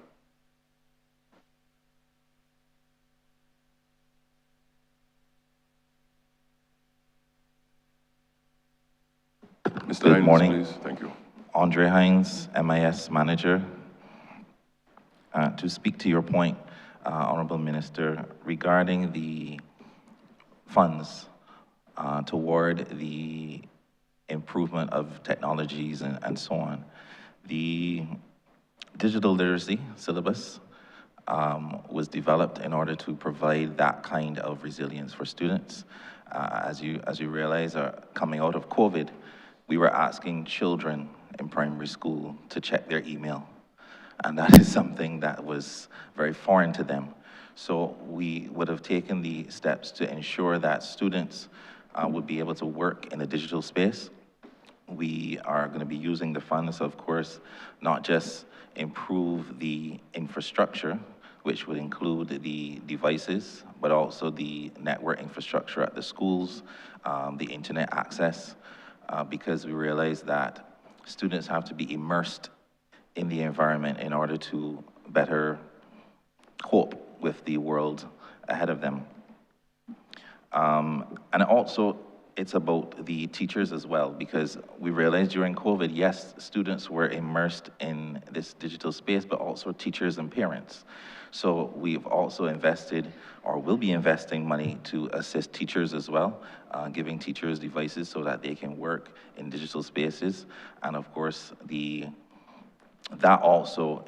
Mr. Good Hines, morning. please. Thank you. Andre Hines, MIS Manager. To speak to your point, Honorable Minister, regarding the funds toward the improvement of technologies and so on, the digital literacy syllabus was developed in order to provide that kind of resilience for students. As you realize, coming out of COVID, we were asking children in primary school to check their email. And that is something that was very foreign to them. So we would have taken the steps to ensure that students would be able to work in a digital space. We are going to be using the funds, of course, not just improve the infrastructure, which would include the devices, but also the network infrastructure at the schools, the internet access, because we realize that students have to be immersed in the environment in order to better cope with the world ahead of them. And also, it's about the teachers as well, because we realized during COVID, yes, students were immersed in this digital space, but also teachers and parents. So we've also invested, or will be investing money to assist teachers as well, giving teachers devices so that they can work in digital spaces. And of course, that also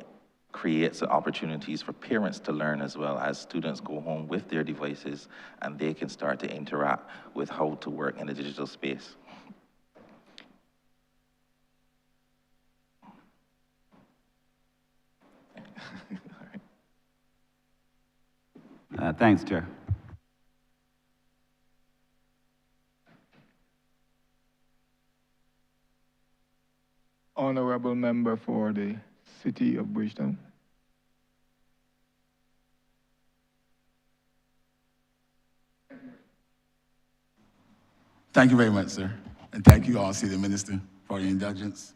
creates opportunities for parents to learn as well, as students go home with their devices and they can start to interact with how to work in a digital space. Thanks, Chair. Honourable member for the City of Bridgetown. Thank you very much, sir. And thank you all, City Minister, for your indulgence.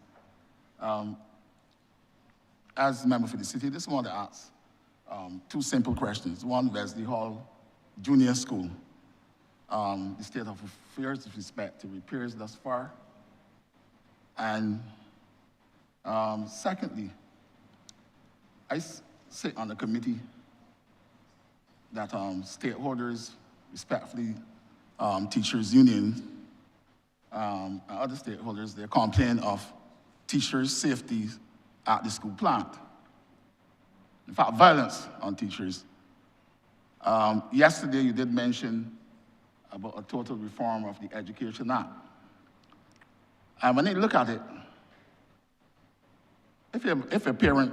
As a member for the city, just want to ask two simple questions. One, Wesley Hall Junior School, the state of affairs with respect to repairs thus far. And secondly, I sit on the committee that stakeholders, respectfully, teachers' unions, and other stakeholders, they're complaining of teachers' safety at the school plant. In fact, violence on teachers. Yesterday, you did mention about a total reform of the Education Act. And when you look at it, if a parent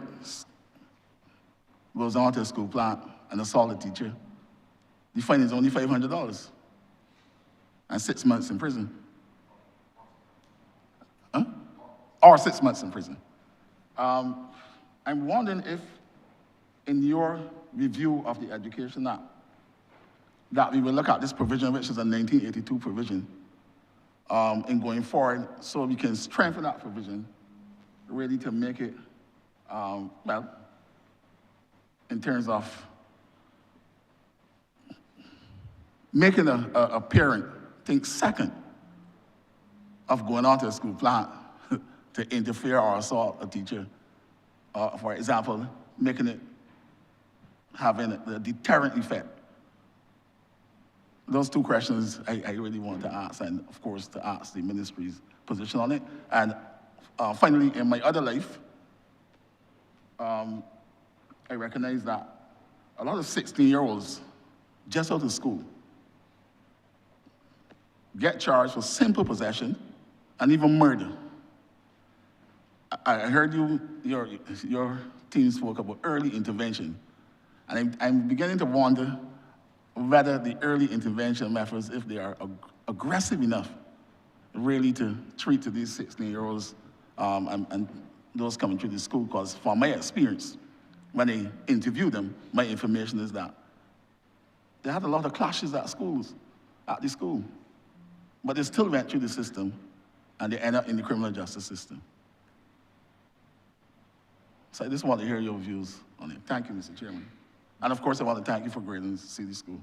goes on to a school plant and assaults a teacher, the fine is only $500 and 6 months in prison. Huh? Or 6 months in prison. I'm wondering if, in your review of the Education Act, that we will look at this provision, which is a 1982 provision, in going forward, so we can strengthen that provision, really to make it, well, in terms of making a parent think second of going onto a school plant to interfere or assault a teacher. For example, making it having a deterrent effect. Those two questions I really want to ask, and of course to ask the ministry's position on it. And finally, in my other life, I recognize that a lot of 16-year-olds just out of school get charged for simple possession and even murder. I heard your team spoke about early intervention, and I'm beginning to wonder whether the early intervention methods, if they are aggressive enough, really to treat to these 16-year-olds and those coming through the school, because from my experience, when I interview them, my information is that they had a lot of clashes at the school, but they still went through the system and they end up in the criminal justice system. So I just want to hear your views on it. Thank you, Mr. Chairman. And of course, I want to thank you for grading City School.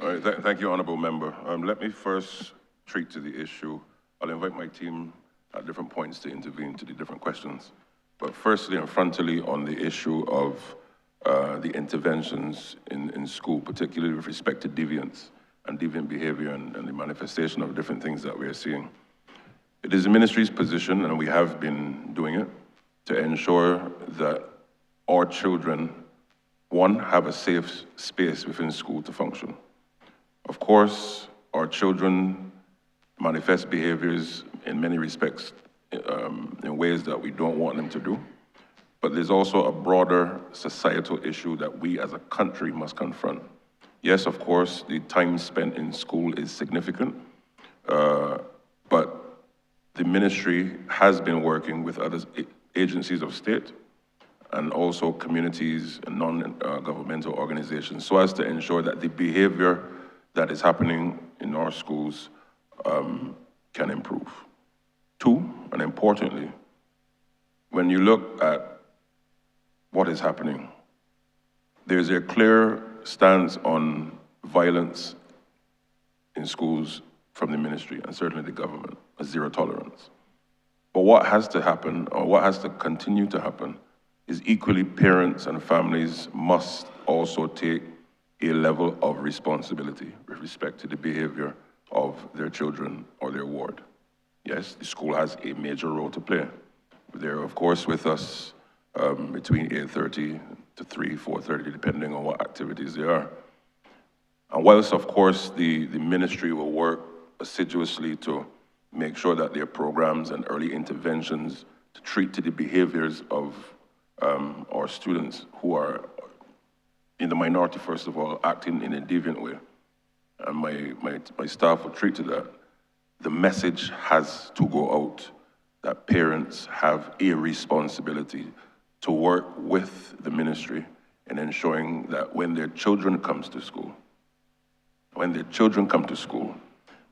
All right, thank you, Honourable Member. Let me first treat to the issue. I'll invite my team at different points to intervene to the different questions. But firstly and frontally on the issue of the interventions in school, particularly with respect to deviance and deviant behavior and the manifestation of different things that we are seeing. It is the ministry's position, and we have been doing it, to ensure that our children one, have a safe space within school to function. Of course, our children manifest behaviors in many respects in ways that we don't want them to do. But there's also a broader societal issue that we as a country must confront. Yes, of course, the time spent in school is significant, but the ministry has been working with other agencies of state and also communities and non-governmental organizations so as to ensure that the behavior that is happening in our schools can improve. Two, and importantly, when you look at what is happening, there's a clear stance on violence in schools from the ministry and certainly the government, a zero tolerance. But what has to happen, or what has to continue to happen, is equally parents and families must also take a level of responsibility with respect to the behavior of their children or their ward. Yes, the school has a major role to play. They're, of course, with us between 8:30 to 3, 4:30, depending on what activities there are. And whilst, of course, the ministry will work assiduously to make sure that there are programs and early interventions to treat to the behaviors of our students who are in the minority, first of all, acting in a deviant way. And my staff will treat to that. The message has to go out that parents have a responsibility to work with the ministry in ensuring that when their children comes to school,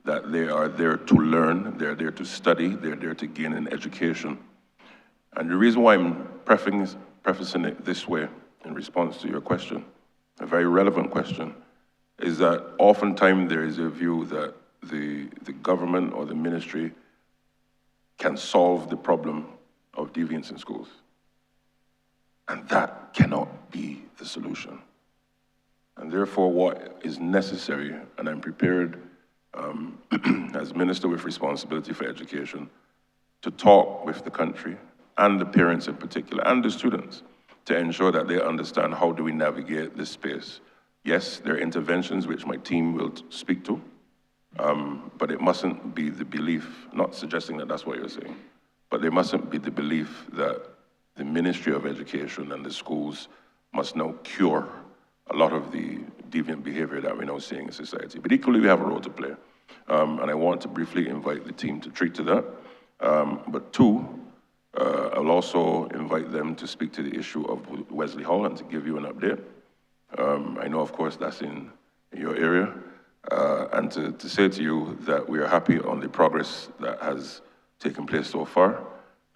that they are there to learn, they're there to study, they're there to gain an education. And the reason why I'm prefacing it this way in response to your question, a very relevant question, is that oftentimes there is a view that the government or the ministry can solve the problem of deviance in schools. And that cannot be the solution. And therefore, what is necessary, and I'm prepared as Minister with responsibility for education, to talk with the country and the parents in particular, and the students, to ensure that they understand how do we navigate this space. Yes, there are interventions which my team will speak to, but it mustn't be the belief, not suggesting that that's what you're saying, but there mustn't be the belief that the Ministry of Education and the schools must now cure a lot of the deviant behavior that we're now seeing in society. But equally, we have a role to play. And I want to briefly invite the team to treat to that. But two, I'll also invite them to speak to the issue of Wesley Hall and to give you an update. I know, of course, that's in your area. And to say to you that we are happy on the progress that has taken place so far,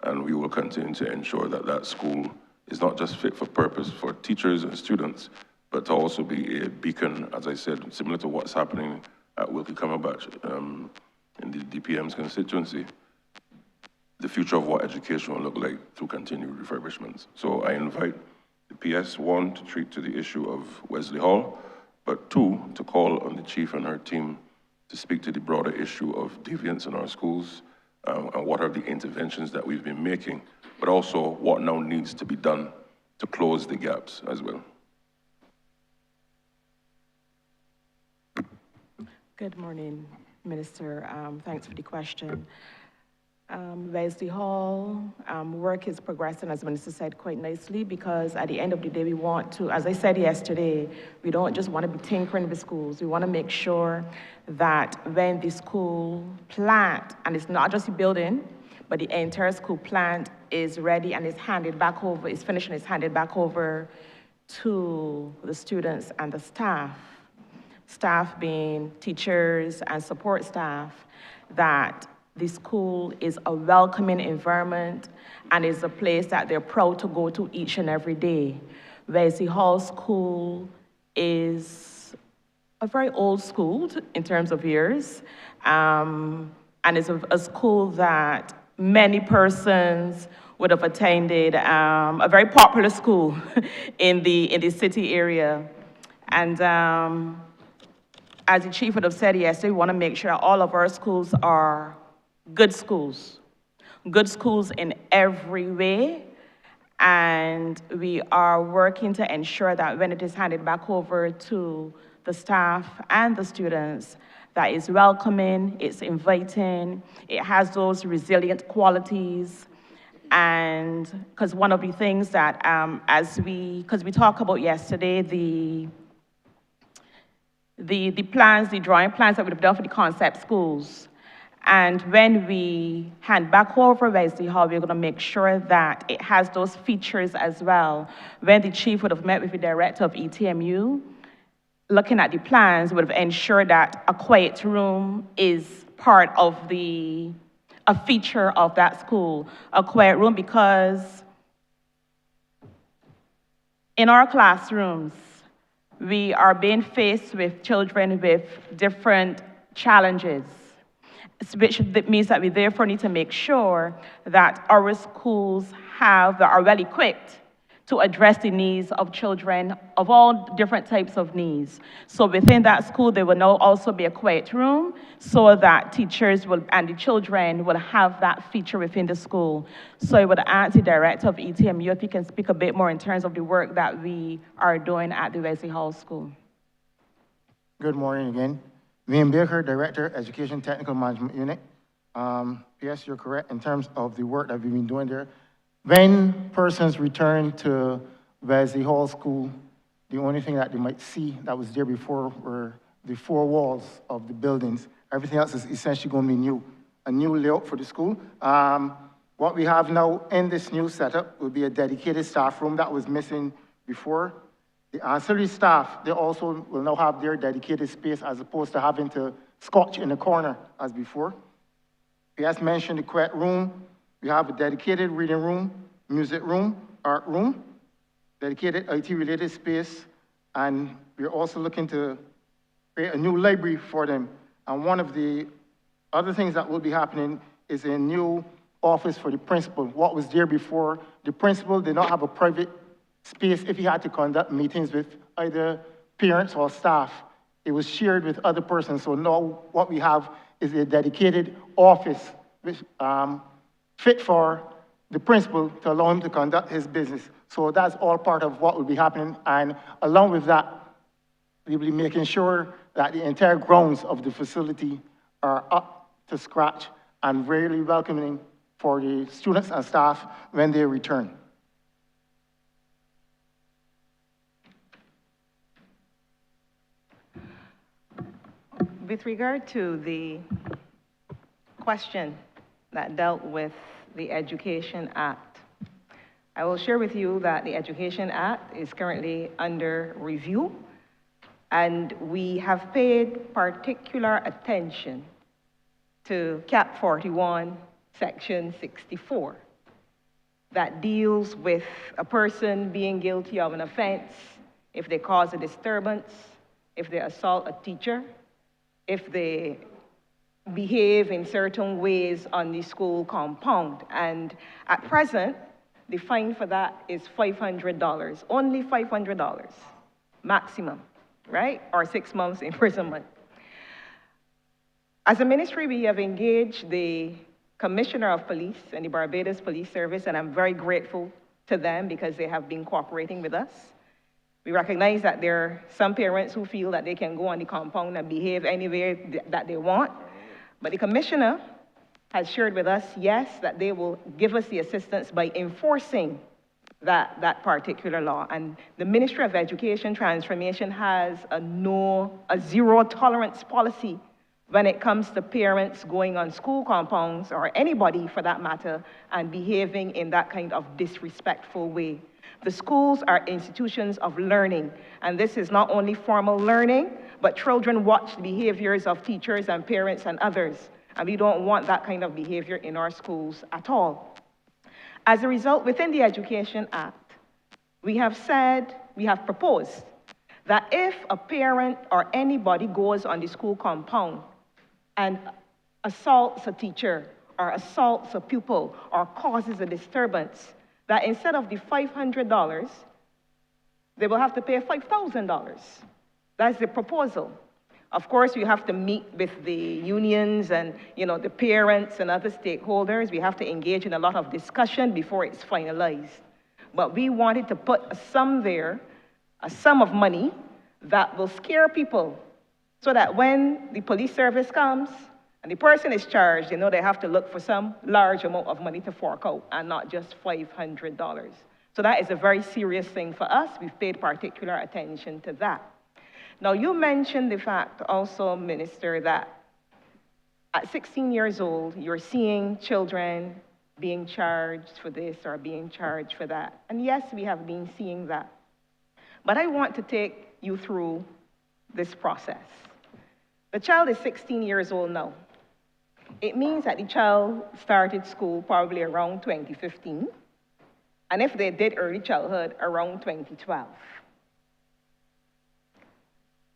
and we will continue to ensure that that school is not just fit for purpose for teachers and students, but to also be a beacon, as I said, similar to what's happening at Wilkie Cumberbatch in the DPM's constituency, the future of what education will look like through continued refurbishments. So I invite the PS, one, to treat to the issue of Wesley Hall, but two, to call on the chief and her team to speak to the broader issue of deviance in our schools, and what are the interventions that we've been making, but also what now needs to be done to close the gaps as well. Good morning, Minister. Thanks for the question. Wesley Hall, work is progressing, as the Minister said, quite nicely, because at the end of the day, we want to, as I said yesterday, we don't just want to be tinkering with schools. We want to make sure that when the school plant, and it's not just the building, but the entire school plant is ready and is handed back over, is finished and is handed back over to the students and the staff. Staff being teachers and support staff, that the school is a welcoming environment and is a place that they're proud to go to each and every day. Wesley Hall School is a very old school in terms of years, and it's a school that many persons would have attended, a very popular school in the city area. And as the chief would have said yesterday, we want to make sure all of our schools are good schools in every way, And we are working to ensure that when it is handed back over to the staff and the students, that is welcoming, it's inviting, it has those resilient qualities. And because one of the things that, because we talked about yesterday, the plans, the drawing plans that we've done for the concept schools. And when we hand back over Wesley Hall, we're going to make sure that it has those features as well. When the chief would have met with the director of ETMU, looking at the plans would have ensured that a quiet room is part of a feature of that school. A quiet room, because in our classrooms, we are being faced with children with different challenges, which means that we therefore need to make sure that our schools are well equipped to address the needs of children of all different types of needs. So within that school, there will now also be a quiet room so that teachers and the children will have that feature within the school. So I would ask the director of ETMU if he can speak a bit more in terms of the work that we are doing at the Wesley Hall School. Good morning again. Wayne Baker, Director, Education Technical Management Unit. Yes, you're correct in terms of the work that we've been doing there. When persons return to Wesley Hall School, the only thing that they might see that was there before were the four walls of the buildings. Everything else is essentially going to be new, a new layout for the school. What we have now in this new setup will be a dedicated staff room that was missing before. The ancillary staff, they also will now have their dedicated space as opposed to having to scotch in the corner as before. We as mentioned, the quiet room. We have a dedicated reading room, music room, art room, dedicated IT-related space, and we're also looking to create a new library for them. And one of the other things that will be happening is a new office for the principal. What was there before, the principal did not have a private space if he had to conduct meetings with either parents or staff. It was shared with other persons. So now what we have is a dedicated office which, fit for the principal to allow him to conduct his business. So that's all part of what will be happening. And along with that, we'll be making sure that the entire grounds of the facility are up to scratch and really welcoming for the students and staff when they return. With regard to the question that dealt with the Education Act, I will share with you that the Education Act is currently under review, and we have paid particular attention to Cap 41, Section 64, that deals with a person being guilty of an offense if they cause a disturbance, if they assault a teacher, if they behave in certain ways on the school compound. And at present, the fine for that is $500, only $500, maximum, right? Or 6 months imprisonment. As a ministry, we have engaged the Commissioner of Police and the Barbados Police Service, and I'm very grateful to them because they have been cooperating with us. We recognize that there are some parents who feel that they can go on the compound and behave any way that they want. But the commissioner has shared with us, yes, that they will give us the assistance by enforcing that particular law. And the Ministry of Education Transformation has a zero tolerance policy when it comes to parents going on school compounds, or anybody for that matter, and behaving in that kind of disrespectful way. The schools are institutions of learning, and this is not only formal learning, but children watch the behaviors of teachers and parents and others, and we don't want that kind of behavior in our schools at all. As a result, within the Education Act, we have proposed that if a parent or anybody goes on the school compound and assaults a teacher or assaults a pupil or causes a disturbance, that instead of the $500, they will have to pay $5,000. That's the proposal. Of course, we have to meet with the unions and, the parents and other stakeholders. We have to engage in a lot of discussion before it's finalized. but we wanted to put a sum there, a sum of money that will scare people so that when the police service comes and the person is charged, they know they have to look for some large amount of money to fork out and not just $500. So that is a very serious thing for us. We've paid particular attention to that. Now, you mentioned the fact also, Minister, that at 16 years old, you're seeing children being charged for this or being charged for that. And yes, we have been seeing that. But I want to take you through this process. The child is 16 years old now. It means that the child started school probably around 2015, and if they did early childhood, around 2012.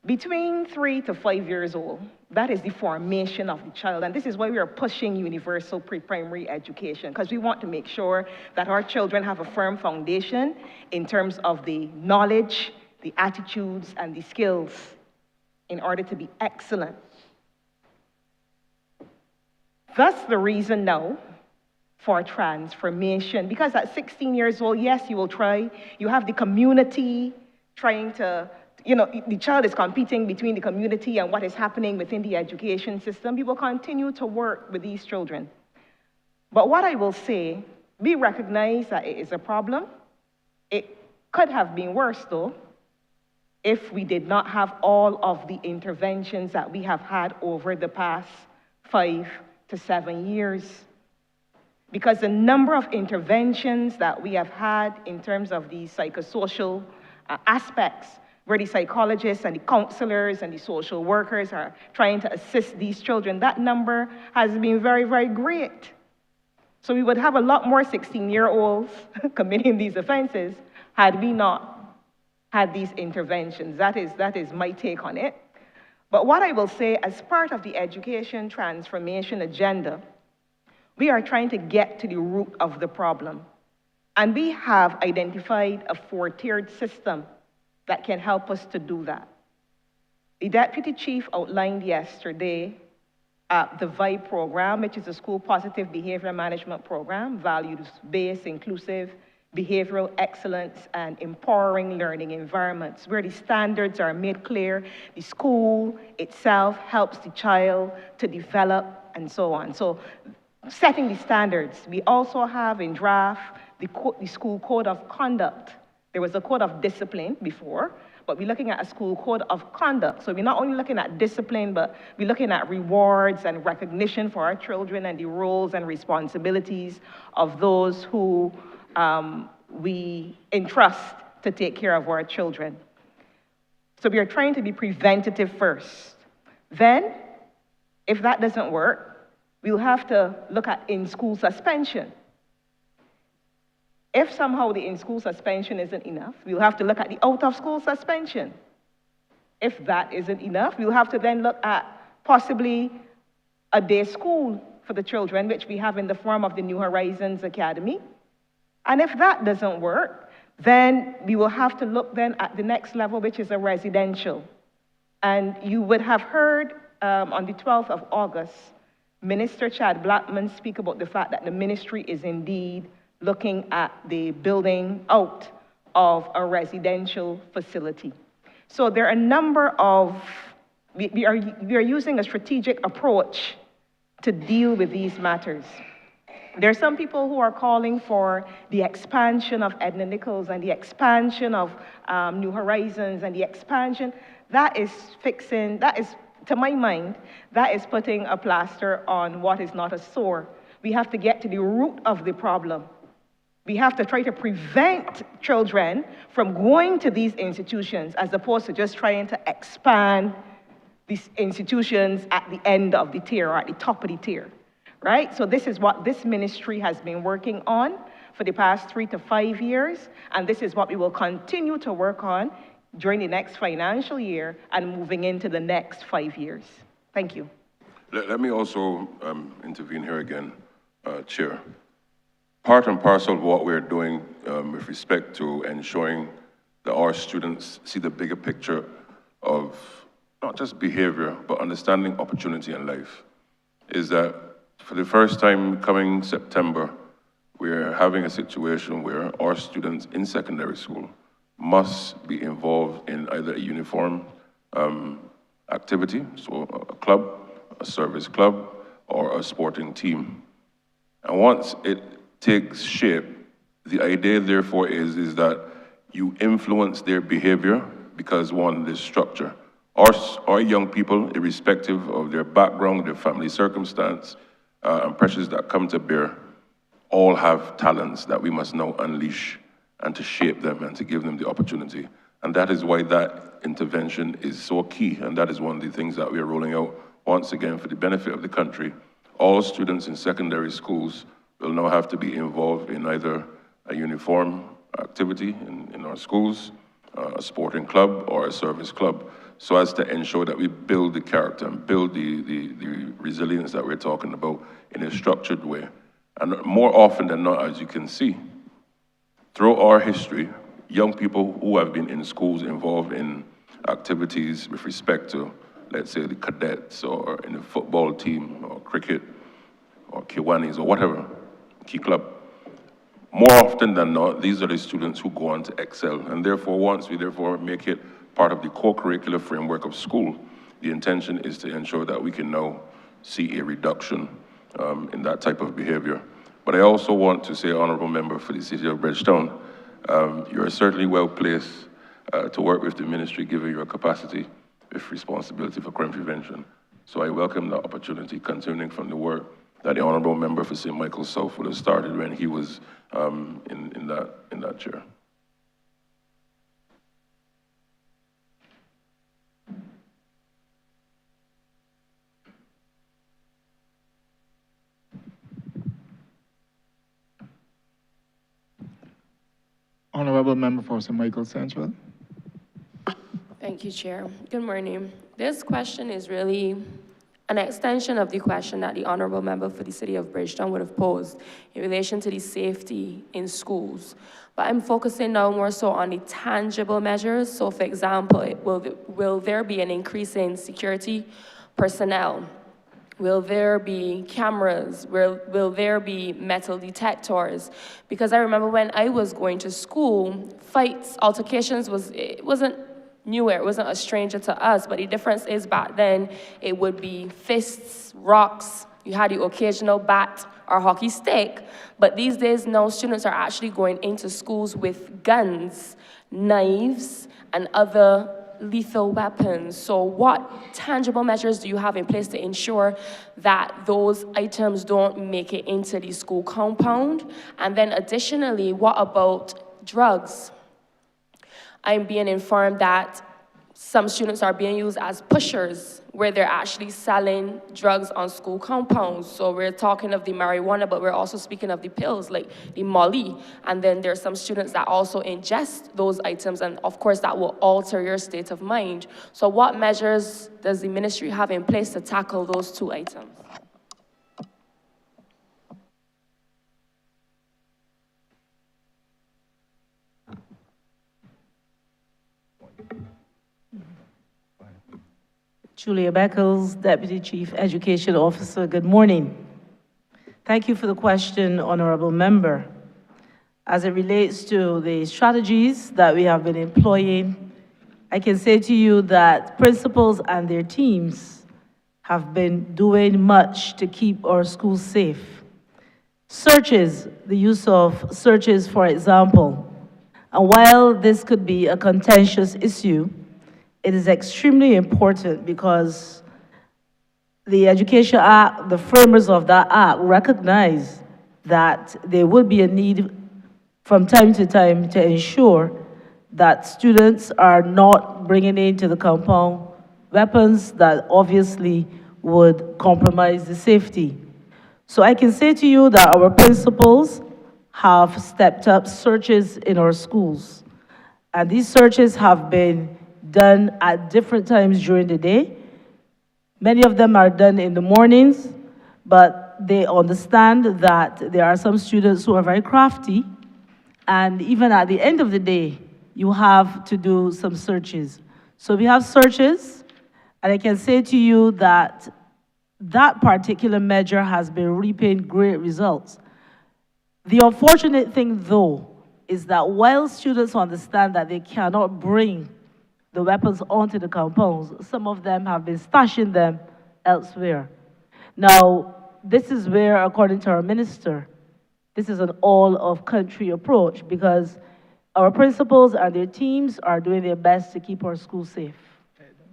Between 3 to 5 years old, that is the formation of the child, and this is why we are pushing universal pre-primary education, because we want to make sure that our children have a firm foundation in terms of the knowledge, the attitudes, and the skills in order to be excellent. That's the reason now for transformation, because at 16 years old, yes, you will try. You have the community trying to, the child is competing between the community and what is happening within the education system. We will continue to work with these children. But what I will say, we recognize that it is a problem. It could have been worse, though, if we did not have all of the interventions that we have had over the past 5 to 7 years. Because the number of interventions that we have had in terms of the psychosocial aspects, where the psychologists and the counselors and the social workers are trying to assist these children, that number has been very, very great. So we would have a lot more 16-year-olds committing these offenses had we not had these interventions. That is my take on it. But what I will say, as part of the education transformation agenda, we are trying to get to the root of the problem. And we have identified a 4-tiered system that can help us to do that. The Deputy Chief outlined yesterday the VIBE program, which is a school positive behavior management program, values-based, inclusive, behavioral excellence, and empowering learning environments, where the standards are made clear, the school itself helps the child to develop, and so on. So, setting the standards. We also have in draft the school code of conduct. There was a code of discipline before, but we're looking at a school code of conduct. So we're not only looking at discipline, but we're looking at rewards and recognition for our children and the roles and responsibilities of those who we entrust to take care of our children. So we are trying to be preventative first. Then, if that doesn't work, we'll have to look at in-school suspension. If somehow the in-school suspension isn't enough, we'll have to look at the out-of-school suspension. If that isn't enough, we'll have to then look at possibly a day school for the children, which we have in the form of the New Horizons Academy. And if that doesn't work, then we will have to look then at the next level, which is a residential. And you would have heard on the 12th of August, Minister Chad Blackman speak about the fact that the ministry is indeed looking at the building out of a residential facility. So there are a number of, we are using a strategic approach to deal with these matters. There are some people who are calling for the expansion of Edna Nichols and the expansion of New Horizons and the expansion. That is fixing, that is, to my mind, that is putting a plaster on what is not a sore. We have to get to the root of the problem. We have to try to prevent children from going to these institutions as opposed to just trying to expand these institutions at the end of the tier or at the top of the tier, right? So this is what this ministry has been working on for the past 3 to 5 years, and this is what we will continue to work on during the next financial year and moving into the next 5 years. Thank you. Let me also intervene here again, Chair. Part and parcel of what we're doing with respect to ensuring that our students see the bigger picture of not just behavior, but understanding opportunity in life, is that for the first time coming September, we're having a situation where our students in secondary school must be involved in either a uniform activity, so a club, a service club, or a sporting team. And once it takes shape, the idea therefore is that you influence their behavior because one, there's structure. Our young people, irrespective of their background, their family circumstance, and pressures that come to bear, all have talents that we must now unleash and to shape them and to give them the opportunity. And that is why that intervention is so key, and that is one of the things that we are rolling out once again for the benefit of the country. All students in secondary schools will now have to be involved in either a uniform activity in our schools, a sporting club, or a service club, so as to ensure that we build the character and build the resilience that we're talking about in a structured way. And more often than not, as you can see, through our history, young people who have been in schools involved in activities with respect to, let's say, the cadets or in the football team or cricket or Kiwanis or whatever, key club, more often than not, these are the students who go on to excel. And therefore, once we therefore make it part of the co-curricular framework of school, the intention is to ensure that we can now see a reduction in that type of behavior. But I also want to say, Honourable Member for the City of Bridgetown, you are certainly well placed to work with the ministry, given your capacity with responsibility for crime prevention. So I welcome the opportunity, continuing from the work that the Honourable Member for St. Michael's South would have started when he was in that chair. Honourable Member for St. Michael Central. Thank you, Chair. Good morning. This question is really an extension of the question that the Honourable Member for the City of Bridgetown would have posed in relation to the safety in schools. But I'm focusing now more so on the tangible measures. So for example, will there be an increase in security personnel? Will there be cameras? Will there be metal detectors? Because I remember when I was going to school, fights, altercations, it wasn't newer, it wasn't a stranger to us, but the difference is back then, it would be fists, rocks, you had the occasional bat or hockey stick, but these days now students are actually going into schools with guns, knives, and other lethal weapons. So what tangible measures do you have in place to ensure that those items don't make it into the school compound? And then additionally, what about drugs? I'm being informed that some students are being used as pushers, where they're actually selling drugs on school compounds. So we're talking of the marijuana, but we're also speaking of the pills, like the Molly. And then there's some students that also ingest those items, and of course that will alter your state of mind. So what measures does the ministry have in place to tackle those two items? Julia Beckles, Deputy Chief Education Officer. Good morning. Thank you for the question, Honourable Member. As it relates to the strategies that we have been employing, I can say to you that principals and their teams have been doing much to keep our schools safe. Searches, the use of searches, for example, and while this could be a contentious issue, it is extremely important because the Education Act, the framers of that act, recognize that there would be a need from time to time to ensure that students are not bringing into the compound weapons that obviously would compromise the safety. So I can say to you that our principals have stepped up searches in our schools. And these searches have been done at different times during the day. Many of them are done in the mornings, but they understand that there are some students who are very crafty, and even at the end of the day, you have to do some searches. So we have searches, and I can say to you that that particular measure has been reaping great results. The unfortunate thing, though, is that while students understand that they cannot bring the weapons onto the compounds, some of them have been stashing them elsewhere. Now, this is where, according to our minister, this is an all-of-country approach because our principals and their teams are doing their best to keep our schools safe.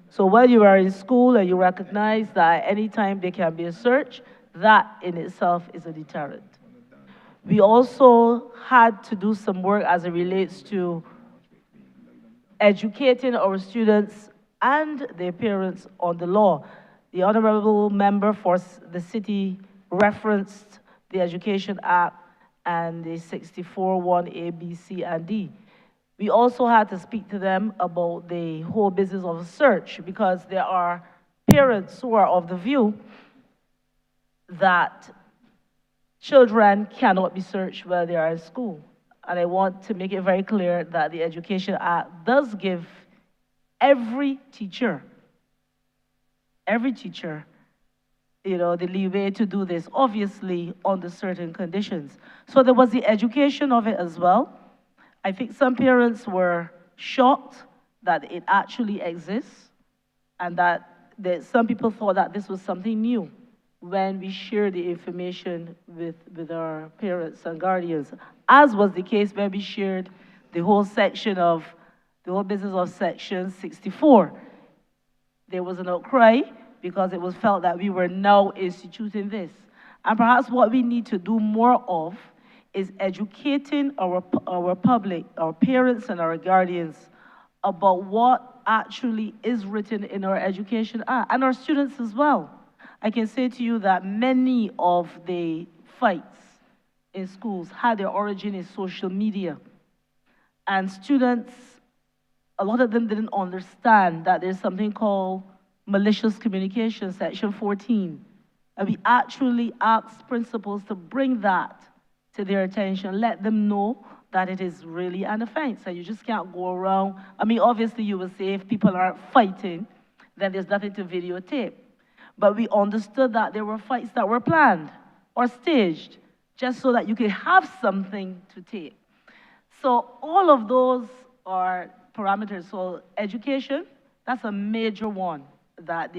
So while you are in school and you recognize that at any time there can be a search, that in itself is a deterrent. We also had to do some work as it relates to educating our students and their parents on the law. The honorable member for the city referenced the Education Act and the 64(1) A, B, C, and D. We also had to speak to them about the whole business of search because there are parents who are of the view that children cannot be searched while they are in school. And I want to make it very clear that the Education Act does give every teacher, the leeway to do this, obviously under certain conditions. So there was the education of it as well. I think some parents were shocked that it actually exists and that some people thought that this was something new when we shared the information with our parents and guardians, as was the case when we shared the whole business of Section 64. There was an outcry because it was felt that we were now instituting this. And perhaps what we need to do more of is educating our public, our parents and our guardians about what actually is written in our Education Act, and our students as well. I can say to you that many of the fights in schools had their origin in social media. And students, a lot of them didn't understand that there's something called malicious communication, Section 14. And we actually asked principals to bring that to their attention, let them know that it is really an offense. And you just can't go around. I mean, obviously you will say if people aren't fighting, then there's nothing to videotape. But we understood that there were fights that were planned or staged just so that you could have something to tape. So all of those are parameters. So education, that's a major one that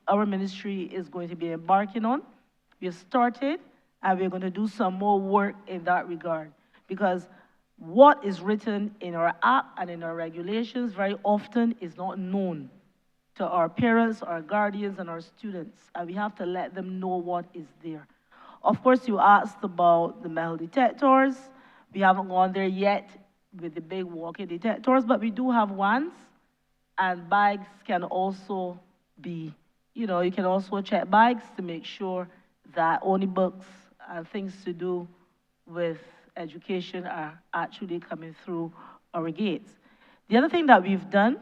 our ministry is going to be embarking on. We have started, and we're going to do some more work in that regard. Because what is written in our act and in our regulations very often is not known to our parents, our guardians, and our students, and we have to let them know what is there. Of course, you asked about the metal detectors. We haven't gone there yet with the big walking detectors, but we do have ones, and bags can also be, you can also check bags to make sure that only books and things to do with education are actually coming through our gates. The other thing that we've done,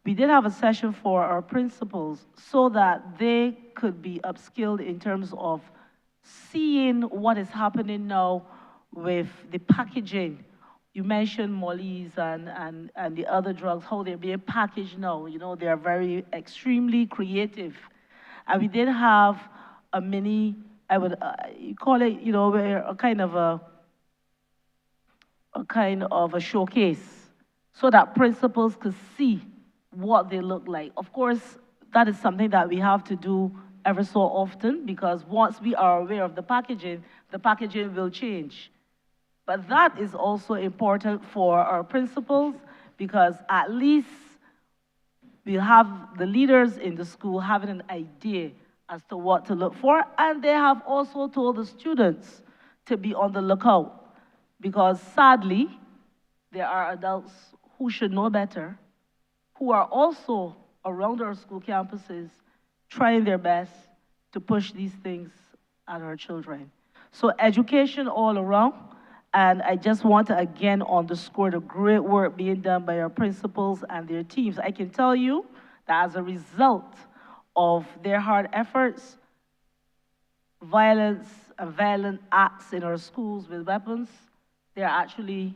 we did have a session for our principals so that they could be upskilled in terms of seeing what is happening now with the packaging. You mentioned mollies and the other drugs, how they're being packaged now. They are very extremely creative. And we did have a mini, I would call it, a kind of a showcase so that principals could see what they look like. Of course, that is something that we have to do ever so often because once we are aware of the packaging will change. But that is also important for our principals because at least we have the leaders in the school having an idea as to what to look for, and they have also told the students to be on the lookout because sadly, there are adults who should know better, who are also around our school campuses trying their best to push these things at our children. So education all around, and I just want to again underscore the great work being done by our principals and their teams. I can tell you that as a result of their hard efforts, violence and violent acts in our schools with weapons, they're actually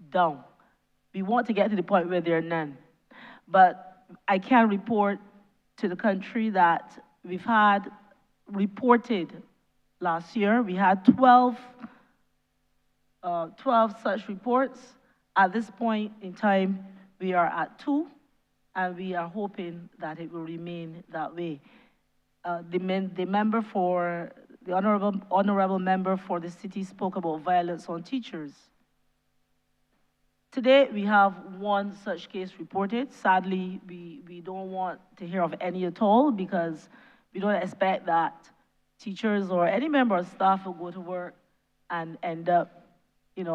down. We want to get to the point where there are none. But I can report to the country that we've had reported last year, we had 12 12 such reports. At this point in time, we are at 2, and we are hoping that it will remain that way. The member for, the honorable member for the city spoke about violence on teachers. Today, we have 1 such case reported. Sadly, we don't want to hear of any at all because we don't expect that teachers or any member of staff will go to work and end up,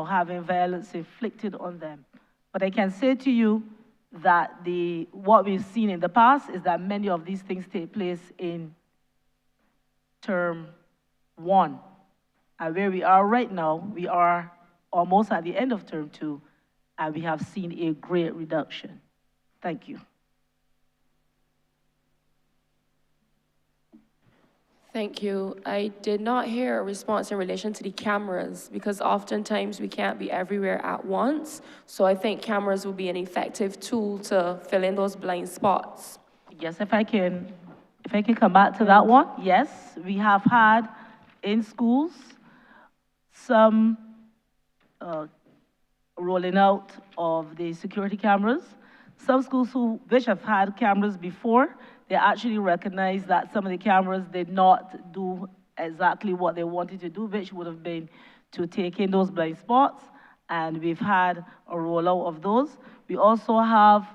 having violence inflicted on them. But I can say to you that what we've seen in the past is that many of these things take place in term 1. And where we are right now, we are almost at the end of term 2, and we have seen a great reduction. Thank you. Thank you. I did not hear a response in relation to the cameras because oftentimes we can't be everywhere at once. So I think cameras will be an effective tool to fill in those blind spots. Yes, if I can come back to that one. Yes, we have had in schools some rolling out of the security cameras. Some schools which have had cameras before, they actually recognize that some of the cameras did not do exactly what they wanted to do, which would have been to take in those blind spots, and we've had a rollout of those. We also have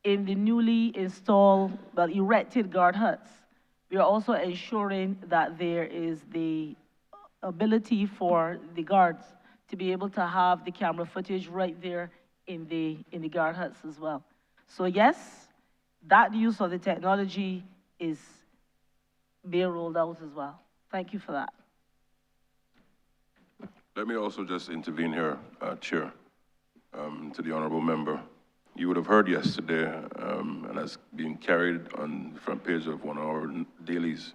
in the newly installed, erected guard huts, we are also ensuring that there is the ability for the guards to be able to have the camera footage right there in the guard huts as well. So yes, that use of the technology is being rolled out as well. Thank you for that. Let me also just intervene here, Chair, to the honorable member. You would have heard yesterday, and that's being carried on the front page of one of our dailies,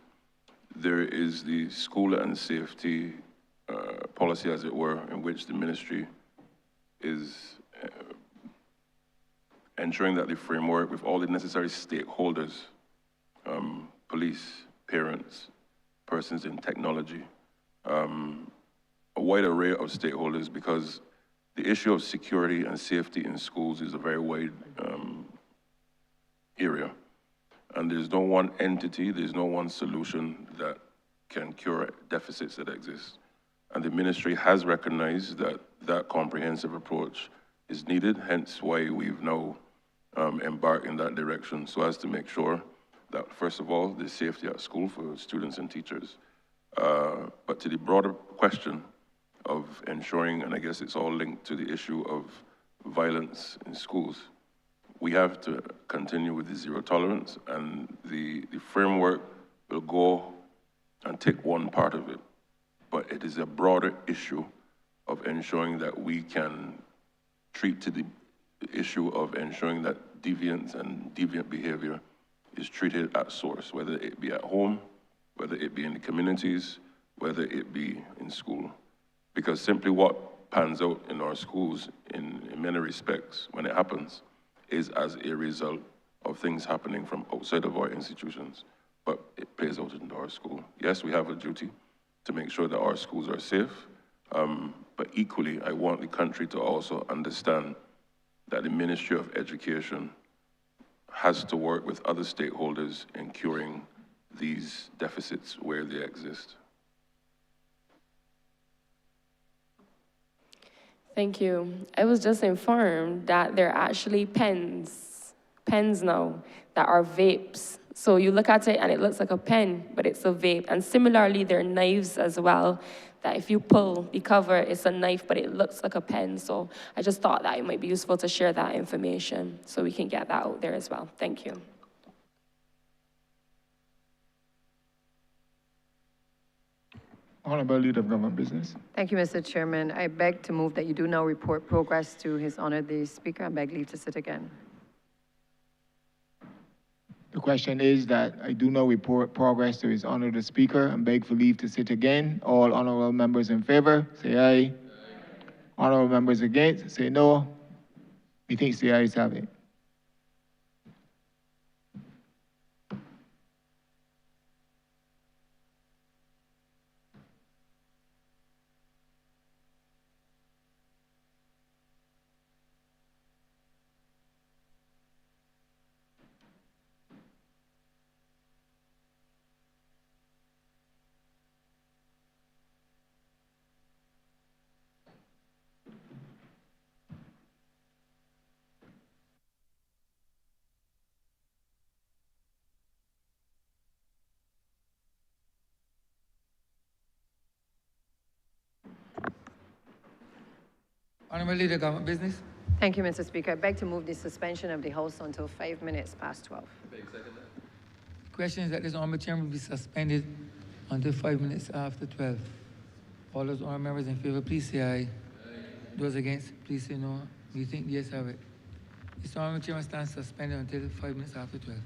there is the school and safety policy, as it were, in which the ministry is ensuring that the framework with all the necessary stakeholders, police, parents, persons in technology, a wide array of stakeholders, because the issue of security and safety in schools is a very wide area. And there's no one entity, there's no one solution that can cure deficits that exist. And the ministry has recognized that that comprehensive approach is needed, hence why we've now embarked in that direction, so as to make sure that, first of all, there's safety at school for students and teachers. But to the broader question of ensuring, and I guess it's all linked to the issue of violence in schools, we have to continue with the zero tolerance, and the framework will go and take one part of it. But it is a broader issue of ensuring that we can treat to the issue of ensuring that deviance and deviant behavior is treated at source, whether it be at home, whether it be in the communities, whether it be in school. Because simply what pans out in our schools in many respects when it happens is as a result of things happening from outside of our institutions, but it plays out into our school. Yes, we have a duty to make sure that our schools are safe, but equally, I want the country to also understand that the Ministry of Education has to work with other stakeholders in curing these deficits where they exist. Thank you. I was just informed that there are actually pens now that are vapes. So you look at it and it looks like a pen, but it's a vape. And similarly, there are knives as well, that if you pull the cover, it's a knife, but it looks like a pen. So I just thought that it might be useful to share that information so we can get that out there as well. Thank you. Honourable Leader of Government Business. Thank you, Mr. Chairman. I beg to move that you do now report progress to His Honor the Speaker and beg leave to sit again. The question is that I do now report progress to His Honor the Speaker and beg for leave to sit again. All honourable members in favor, say aye. Honourable members against, say no. Methinks the ayes have it. Honourable Leader, Government Business. Thank you, Mr. Speaker. I beg to move the suspension of the House until 5 minutes past 12. Question is that this honourable chairman will be suspended until 5 minutes after 12. All those honourable members in favor, please say aye. Those against, please say no. We think the ayes have it. This honourable chairman stands suspended until 5 minutes after 12.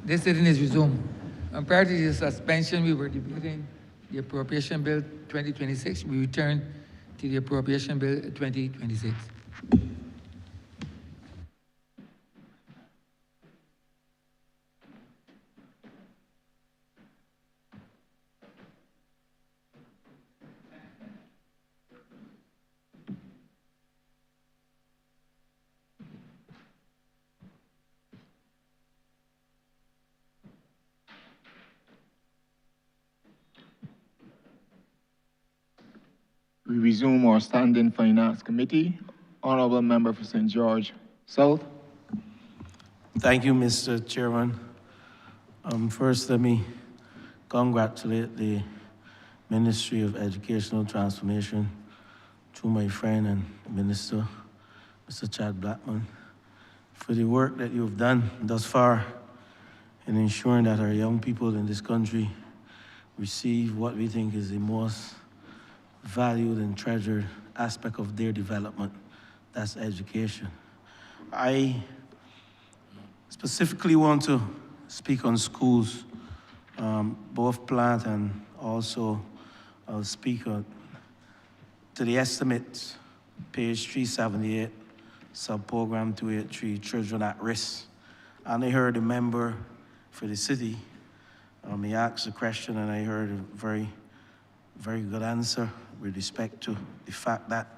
This sitting is resumed. Prior to the suspension, we were debating the Appropriation Bill 2026. We returned to the Appropriation Bill 2026. We resume our standing Finance Committee. Honorable Member for St. George South. Thank you, Mr. Chairman. First, let me congratulate the Ministry of Educational Transformation through my friend and Minister, Mr. Chad Blackman, for the work that you've done thus far in ensuring that our young people in this country receive what we think is the most valued and treasured aspect of their development, that's education. I specifically want to speak on schools, both plant and also I'll speak on, to the estimates, page 378, sub-program 283, children at risk. And I heard a member for the city, he asked a question and I heard a very good answer with respect to the fact that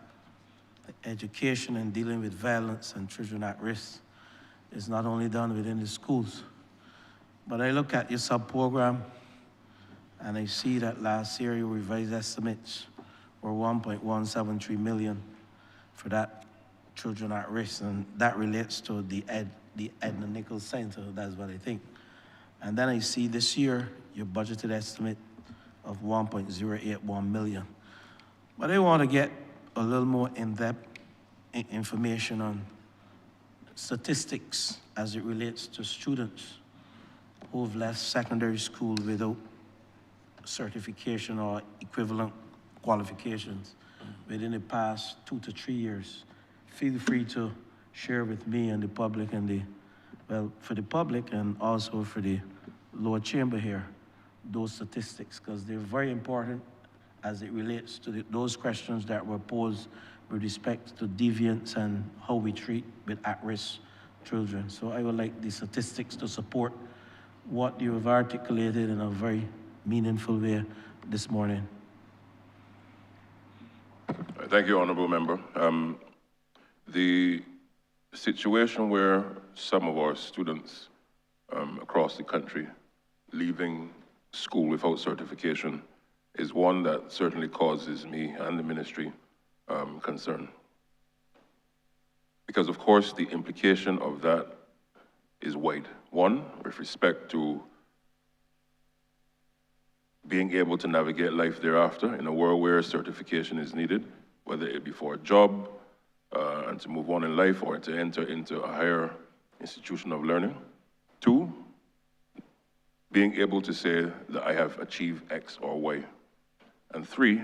education and dealing with violence and children at risk is not only done within the schools. But I look at your sub-program and I see that last year your revised estimates were 1.173 million for that children at risk, and that relates to the Edna Nichols Center, that's what I think. And then I see this year your budgeted estimate of 1.081 million. But I want to get a little more in-depth information on statistics as it relates to students who've left secondary school without certification or equivalent qualifications within the past 2 to 3 years. Feel free to share with me and the public and for the public and also for the lower chamber here, those statistics, because they're very important as it relates to those questions that were posed with respect to deviance and how we treat with at-risk children. So I would like the statistics to support what you have articulated in a very meaningful way this morning. Thank you, Honourable Member. The situation where some of our students across the country leaving school without certification is one that certainly causes me and the ministry concern. Because of course the implication of that is wide. One, with respect to being able to navigate life thereafter in a world where certification is needed, whether it be for a job and to move on in life or to enter into a higher institution of learning. Two, being able to say that I have achieved X or Y. And three,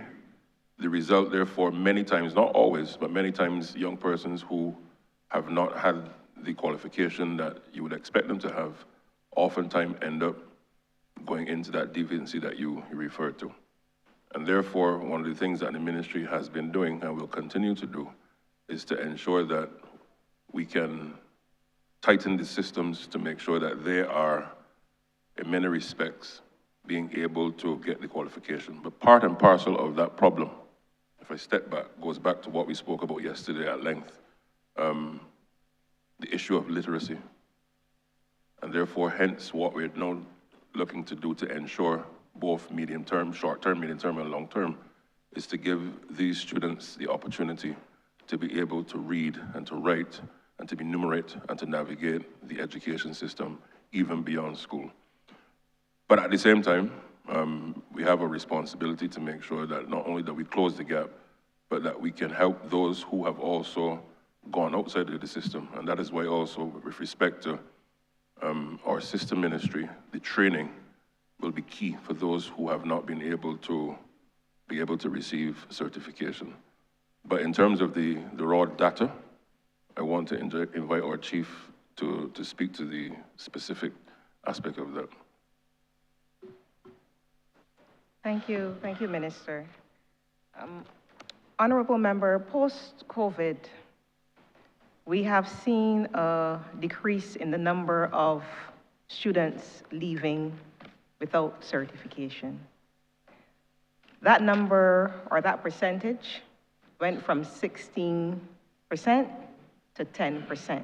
the result therefore many times, not always, but many times young persons who have not had the qualification that you would expect them to have oftentimes end up going into that deviancy that you referred to. And therefore, one of the things that the ministry has been doing and will continue to do is to ensure that we can tighten the systems to make sure that they are, in many respects, being able to get the qualification. But part and parcel of that problem, if I step back, goes back to what we spoke about yesterday at length, the issue of literacy. And therefore, hence what we're now looking to do to ensure both medium-term, short-term, medium-term, and long-term, is to give these students the opportunity to be able to read and to write and to enumerate and to navigate the education system even beyond school. But at the same time, we have a responsibility to make sure that not only that we close the gap, but that we can help those who have also gone outside of the system. And that is why also, with respect to our sister ministry, the training will be key for those who have not been able to receive certification. But in terms of the raw data, I want to invite our chief to speak to the specific aspect of that. Thank you, Minister. Honorable Member, post-COVID, we have seen a decrease in the number of students leaving without certification. That number, or that percentage, went from 16% to 10%.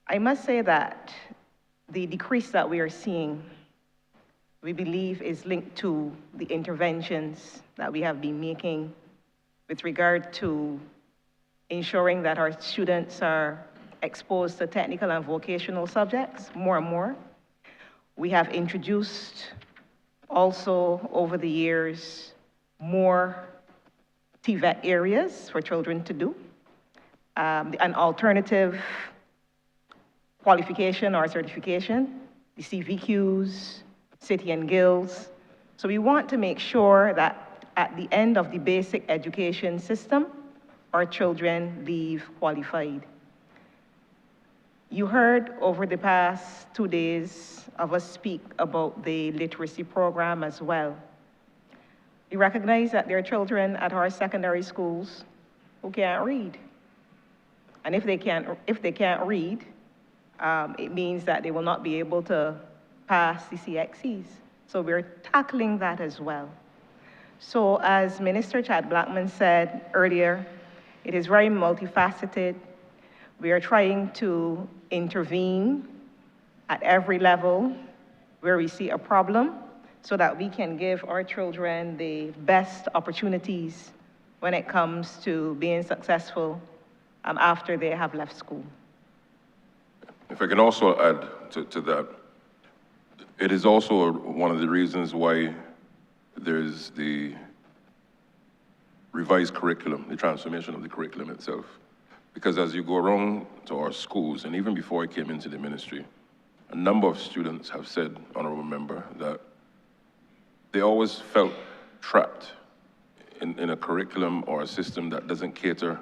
I must say that the decrease that we are seeing, we believe, is linked to the interventions that we have been making with regard to ensuring that our students are exposed to technical and vocational subjects more and more. We have introduced also over the years more TVET areas for children to do, an alternative qualification or certification, the CVQs, City and Guilds. So we want to make sure that at the end of the basic education system, our children leave qualified. You heard over the past 2 days of us speak about the literacy program as well. We recognize that there are children at our secondary schools who can't read. And if they can't read, it means that they will not be able to pass the CXCs. So we're tackling that as well. So as Minister Chad Blackman said earlier, it is very multifaceted. We are trying to intervene at every level where we see a problem so that we can give our children the best opportunities when it comes to being successful after they have left school. If I can also add to that, it is also one of the reasons why there's the revised curriculum, the transformation of the curriculum itself. Because as you go around to our schools, and even before I came into the ministry, a number of students have said, Honourable Member, that they always felt trapped in a curriculum or a system that doesn't cater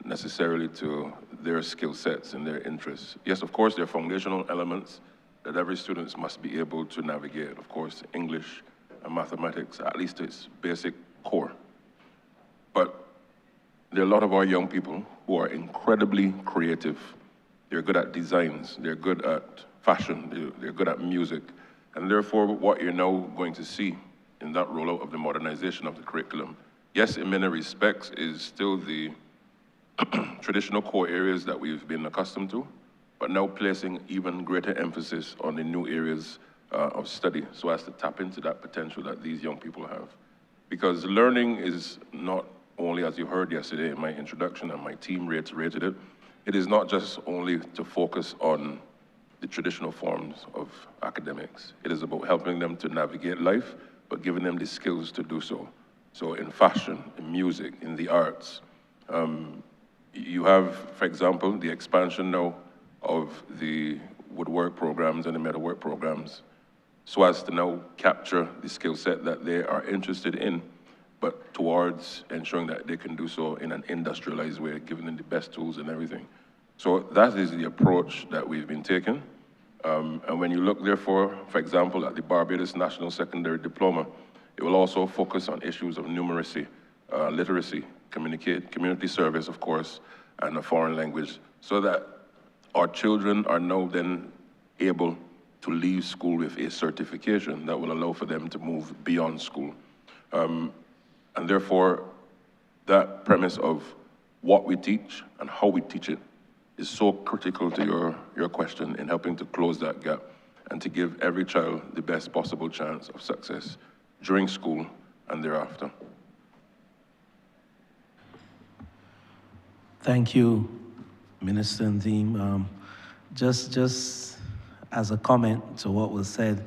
necessarily to their skill sets and their interests. Yes, of course, there are foundational elements that every student must be able to navigate. Of course, English and mathematics, at least its basic core. But there are a lot of our young people who are incredibly creative. They're good at designs, they're good at fashion, they're good at music. And therefore, what you're now going to see in that rollout of the modernization of the curriculum, yes, in many respects, is still the traditional core areas that we've been accustomed to, but now placing even greater emphasis on the new areas of study so as to tap into that potential that these young people have. Because learning is not only, as you heard yesterday in my introduction, and my team reiterated it, it is not just only to focus on the traditional forms of academics. It is about helping them to navigate life, but giving them the skills to do so. So in fashion, in music, in the arts. You have, for example, the expansion now of the woodwork programs and the metalwork programs, so as to now capture the skill set that they are interested in, but towards ensuring that they can do so in an industrialized way, giving them the best tools and everything. So that is the approach that we've been taking. And when you look, therefore, for example, at the Barbados National Secondary Diploma, it will also focus on issues of numeracy, literacy, community service, of course, and a foreign language, so that our children are now then able to leave school with a certification that will allow for them to move beyond school. And therefore, that premise of what we teach and how we teach it is so critical to your question in helping to close that gap and to give every child the best possible chance of success during school and thereafter. Thank you, Minister and team. Just as a comment to what was said,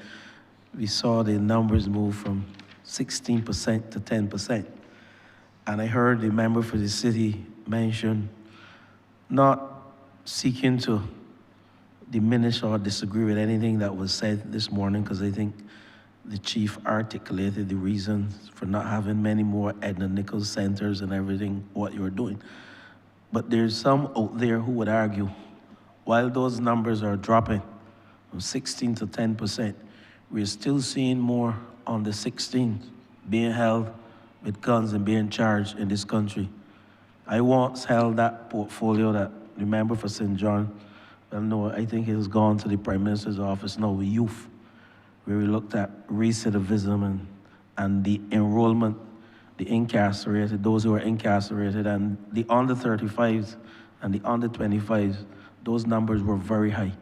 we saw the numbers move from 16% to 10%. And I heard the member for the city mention not seeking to diminish or disagree with anything that was said this morning, because I think the chief articulated the reasons for not having many more Edna Nichols centers and everything, what you're doing. But there's some out there who would argue, while those numbers are dropping from 16 to 10%, we're still seeing more on the 16 being held with guns and being charged in this country. I once held that portfolio that the member for St. John, well, no, I think it has gone to the Prime Minister's office now with youth, where we looked at recidivism and the enrollment, the incarcerated, those who are incarcerated, and the under 35s and the under 25s, those numbers were very high.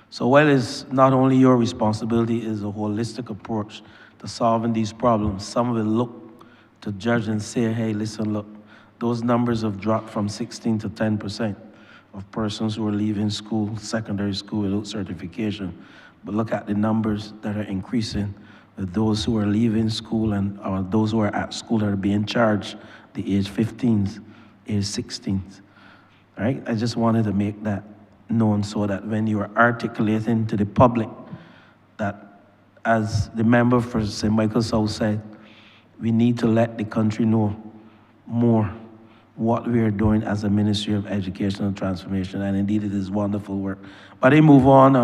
So while it's not only your responsibility, it's a holistic approach to solving these problems. Some will look to judge and say, hey, listen, look, those numbers have dropped from 16 to 10% of persons who are leaving school, secondary school without certification. But look at the numbers that are increasing with those who are leaving school and or those who are at school that are being charged, the age 15s, age 16s. All right? I just wanted to make that known so that when you are articulating to the public that, as the member for St. Michael South said, we need to let the country know more what we are doing as a Ministry of Education and Transformation, and indeed it is wonderful work. But I move on,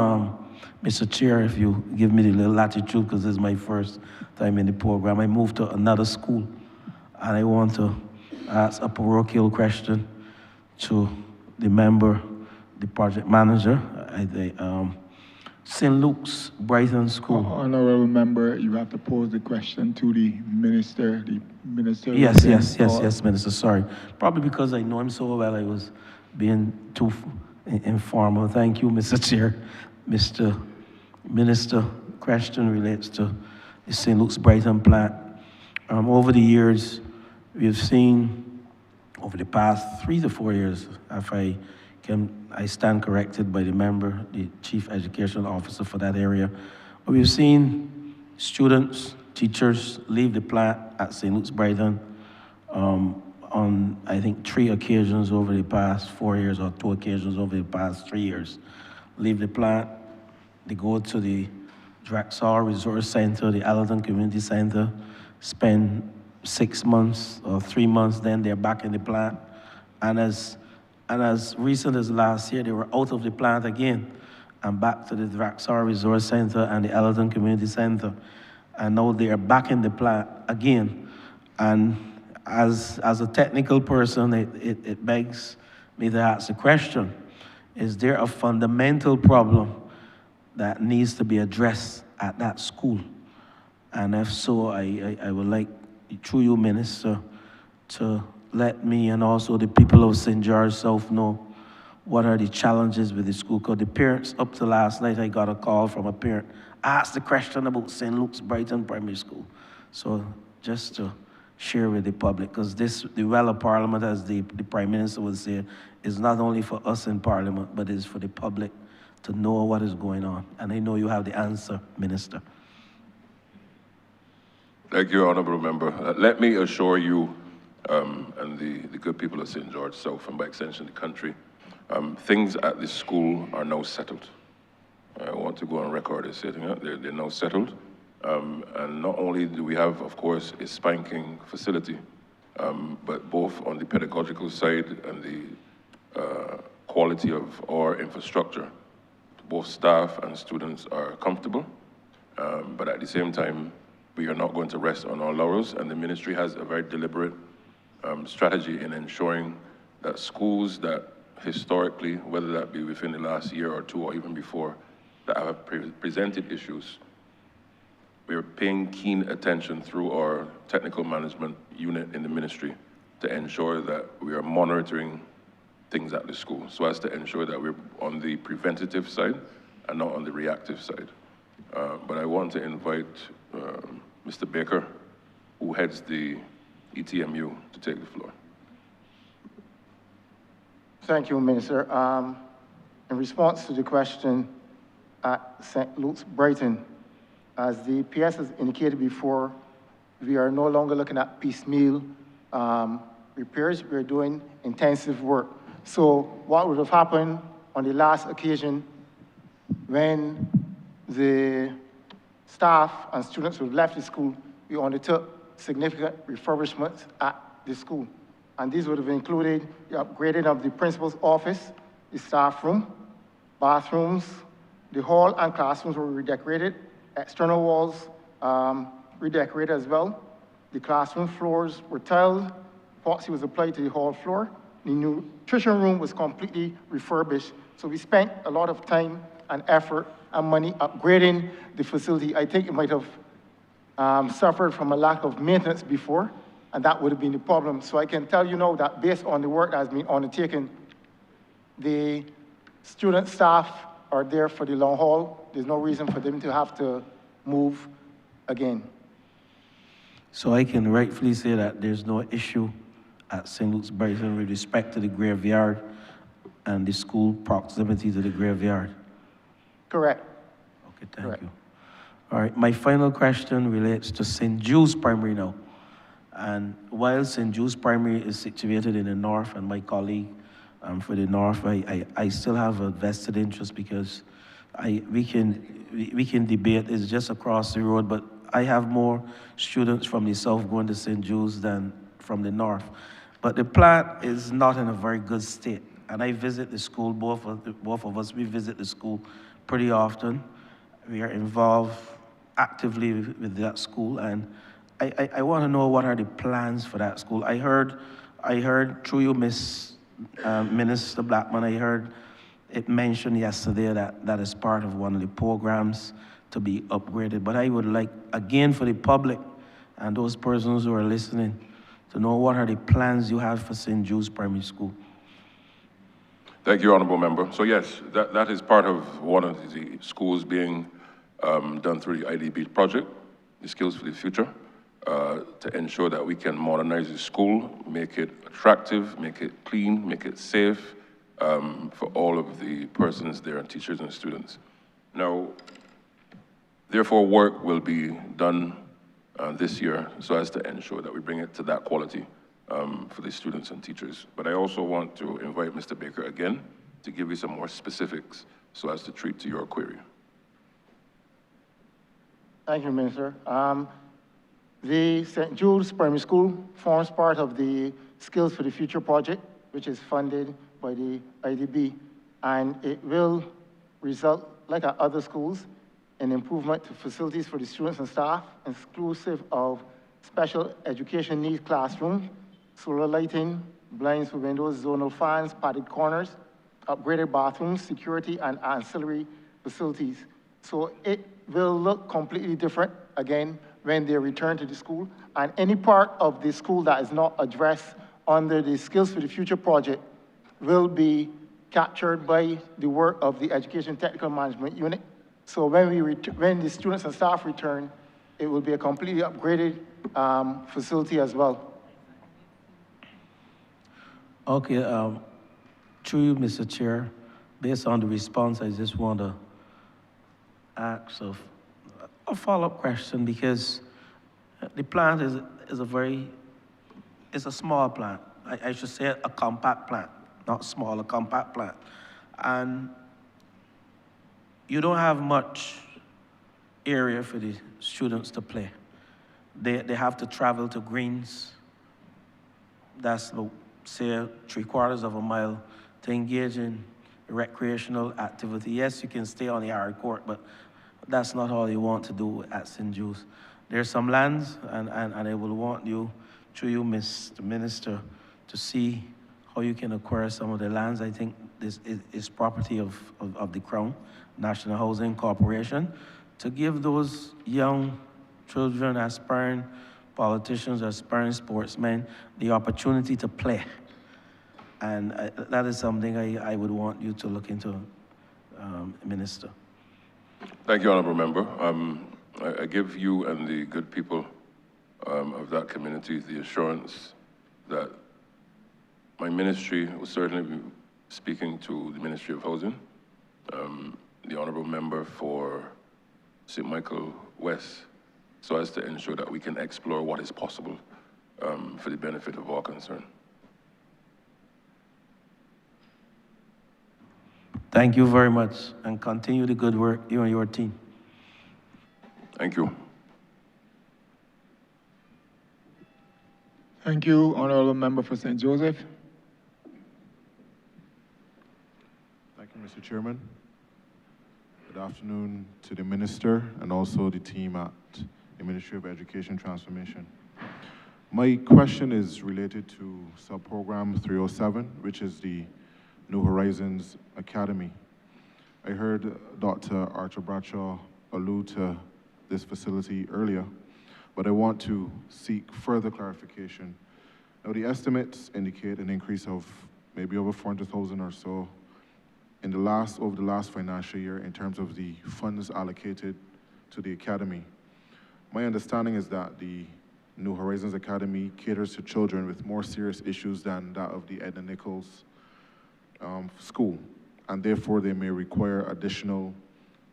Mr. Chair, if you give me the little latitude, because this is my first time in the program. I moved to another school, and I want to ask a parochial question to the member, the project manager, St. Luke's Brighton School. Honourable member, you have to pose the question to the minister. Yes, Minister, sorry. Probably because I know him so well, I was being too informal. Thank you, Mr. Chair. Mr. Minister, question relates to the St. Luke's Brighton plant. Over the years, we've seen, over the past 3 to 4 years, if I stand corrected by the member, the Chief Education Officer for that area. But we've seen students, teachers leave the plant at St. Luke's Brighton on, I think, 3 occasions over the past 4 years or 2 occasions over the past 3 years. Leave the plant, they go to the Draxar Resource Center, the Allerton Community Center, spend 6 months or 3 months, then they're back in the plant. And as recent as last year, they were out of the plant again and back to the Draxar Resource Center and the Allerton Community Center. And now they are back in the plant again. And as a technical person, it begs me to ask the question, is there a fundamental problem that needs to be addressed at that school? And if so, I would like, through you, Minister, to let me and also the people of St. George South know what are the challenges with the school. Because the parents, up to last night, I got a call from a parent, asked the question about St. Luke's Brighton Primary School. So just to share with the public, because this, the well of Parliament, as the Prime Minister would say, is not only for us in Parliament, but is for the public to know what is going on. And I know you have the answer, Minister. Thank you, Honourable Member. Let me assure you and the good people of St. George South, and by extension the country, things at this school are now settled. I want to go on record as saying they're now settled. And not only do we have, of course, a spanking facility, but both on the pedagogical side and the quality of our infrastructure, both staff and students are comfortable. But at the same time, we are not going to rest on our laurels, and the ministry has a very deliberate strategy in ensuring that schools that historically, whether that be within the last year or two or even before, that have presented issues, we are paying keen attention through our technical management unit in the ministry to ensure that we are monitoring things at the school so as to ensure that we're on the preventative side and not on the reactive side. But I want to invite Mr. Baker, who heads the ETMU, to take the floor. Thank you, Minister. In response to the question at St. Luke's Brighton, as the PS has indicated before, we are no longer looking at piecemeal repairs. We're doing intensive work. So what would have happened on the last occasion when the staff and students who left the school, we undertook significant refurbishments at the school. And these would have included the upgrading of the principal's office, the staff room, bathrooms, the hall and classrooms were redecorated, external walls redecorated as well. The classroom floors were tiled, epoxy was applied to the hall floor. The nutrition room was completely refurbished. So we spent a lot of time and effort and money upgrading the facility. I think it might have suffered from a lack of maintenance before, and that would have been the problem. So I can tell you now that based on the work that has been undertaken, the student staff are there for the long haul. There's no reason for them to have to move again. So I can rightfully say that there's no issue at St. Luke's Brighton with respect to the graveyard and the school proximity to the graveyard? Correct. Okay, thank you. All right, my final question relates to St. Jude's Primary now. And while St. Jude's Primary is situated in the north, and my colleague for the north, I still have a vested interest because we can debate, it's just across the road, but I have more students from the south going to St. Jude's than from the north. But the plant is not in a very good state. And I visit the school, both of us, we visit the school pretty often. We are involved actively with that school, and I want to know what are the plans for that school. I heard through you, Minister Blackman, I heard it mentioned yesterday that is part of one of the programs to be upgraded. But I would like, again, for the public and those persons who are listening, to know what are the plans you have for St. Jude's Primary School. Thank you, Honourable Member. So yes, that is part of one of the schools being done through the IDB project, the Skills for the Future, to ensure that we can modernize the school, make it attractive, make it clean, make it safe for all of the persons there, teachers and students. Now, therefore, work will be done this year so as to ensure that we bring it to that quality for the students and teachers. But I also want to invite Mr. Baker again to give you some more specifics so as to treat to your query. Thank you, Minister. The St. Jude's Primary School forms part of the Skills for the Future project, which is funded by the IDB, and it will result, like our other schools, in improvement to facilities for the students and staff, inclusive of special education needs classroom, solar lighting, blinds for windows, zonal fans, padded corners, upgraded bathrooms, security, and ancillary facilities. So it will look completely different, again, when they return to the school. And any part of the school that is not addressed under the Skills for the Future project will be captured by the work of the Education Technical Management Unit. So when the students and staff return, it will be a completely upgraded facility as well. Okay, through you, Mr. Chair, based on the response, I just want to ask a follow-up question, because the plant is a small plant. I should say a compact plant, not small, a compact plant. And you don't have much area for the students to play. They have to travel to greens. That's, say, 3/4 of a mile to engage in recreational activity. Yes, you can stay on the hard court, but that's not all you want to do at St. Jude's. There's some lands, and I will want you, through you, Mr. Minister, to see how you can acquire some of the lands. I think this is property of the Crown, National Housing Corporation, to give those young children, aspiring politicians, aspiring sportsmen, the opportunity to play. And that is something I would want you to look into, Minister. Thank you, Honourable Member. I give you and the good people of that community the assurance that my ministry will certainly be speaking to the Ministry of Housing, the Honourable Member for St. Michael West, so as to ensure that we can explore what is possible for the benefit of all concerned. Thank you very much, and continue the good work, you and your team. Thank you. Thank you, Honourable Member for St. Joseph. Thank you, Mr. Chairman. Good afternoon to the Minister and also the team at the Ministry of Education Transformation. My question is related to sub-program 307, which is the New Horizons Academy. I heard Dr. Archer Bradshaw allude to this facility earlier, but I want to seek further clarification. Now, the estimates indicate an increase of maybe over 400,000 or so over the last financial year in terms of the funds allocated to the academy. My understanding is that the New Horizons Academy caters to children with more serious issues than that of the Edna Nichols school, and therefore they may require additional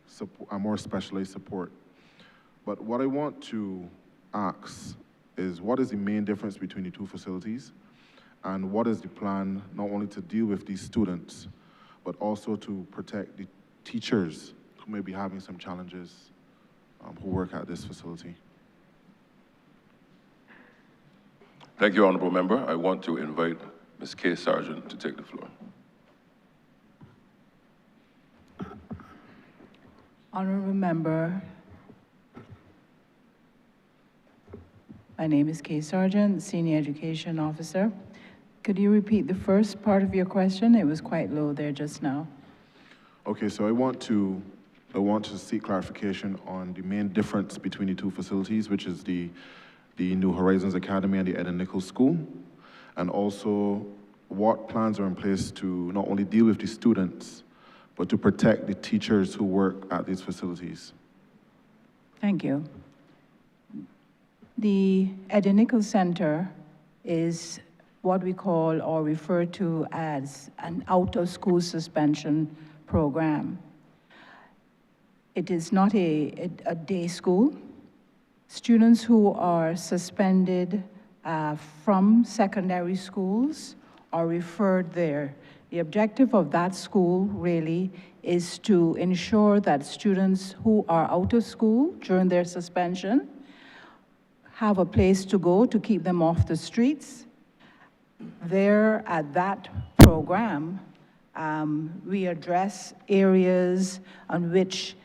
support, more specialized support. But what I want to ask is, what is the main difference between the two facilities, and what is the plan not only to deal with these students, but also to protect the teachers who may be having some challenges who work at this facility? Thank you, Honourable Member. I want to invite Ms. Kay Sargent to take the floor. Honourable Member, my name is Kay Sargent, Senior Education Officer. Could you repeat the first part of your question? It was quite low there just now. Okay, so I want to seek clarification on the main difference between the two facilities, which is the New Horizons Academy and the Edna Nichols School, and also what plans are in place to not only deal with the students, but to protect the teachers who work at these facilities. Thank you. The Edna Nichols Center is what we call or refer to as an out-of-school suspension program. It is not a day school. Students who are suspended from secondary schools are referred there. The objective of that school really is to ensure that students who are out of school during their suspension have a place to go to keep them off the streets. There at that program, we address areas on which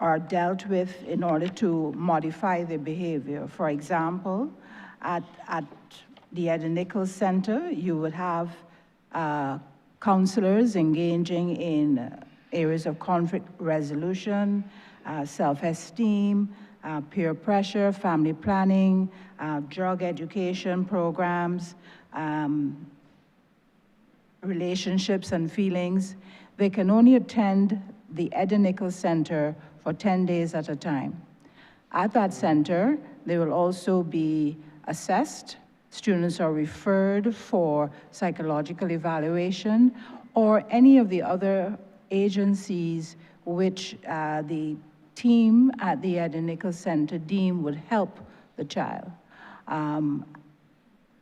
are dealt with in order to modify their behavior. For example, at the Edna Nichols Center, you would have counselors engaging in areas of conflict resolution, self-esteem, peer pressure, family planning, drug education programs, relationships and feelings. They can only attend the Edna Nichols Center for 10 days at a time. At that center, they will also be assessed. Students are referred for psychological evaluation or any of the other agencies which the team at the Edna Nichols Center deem would help the child.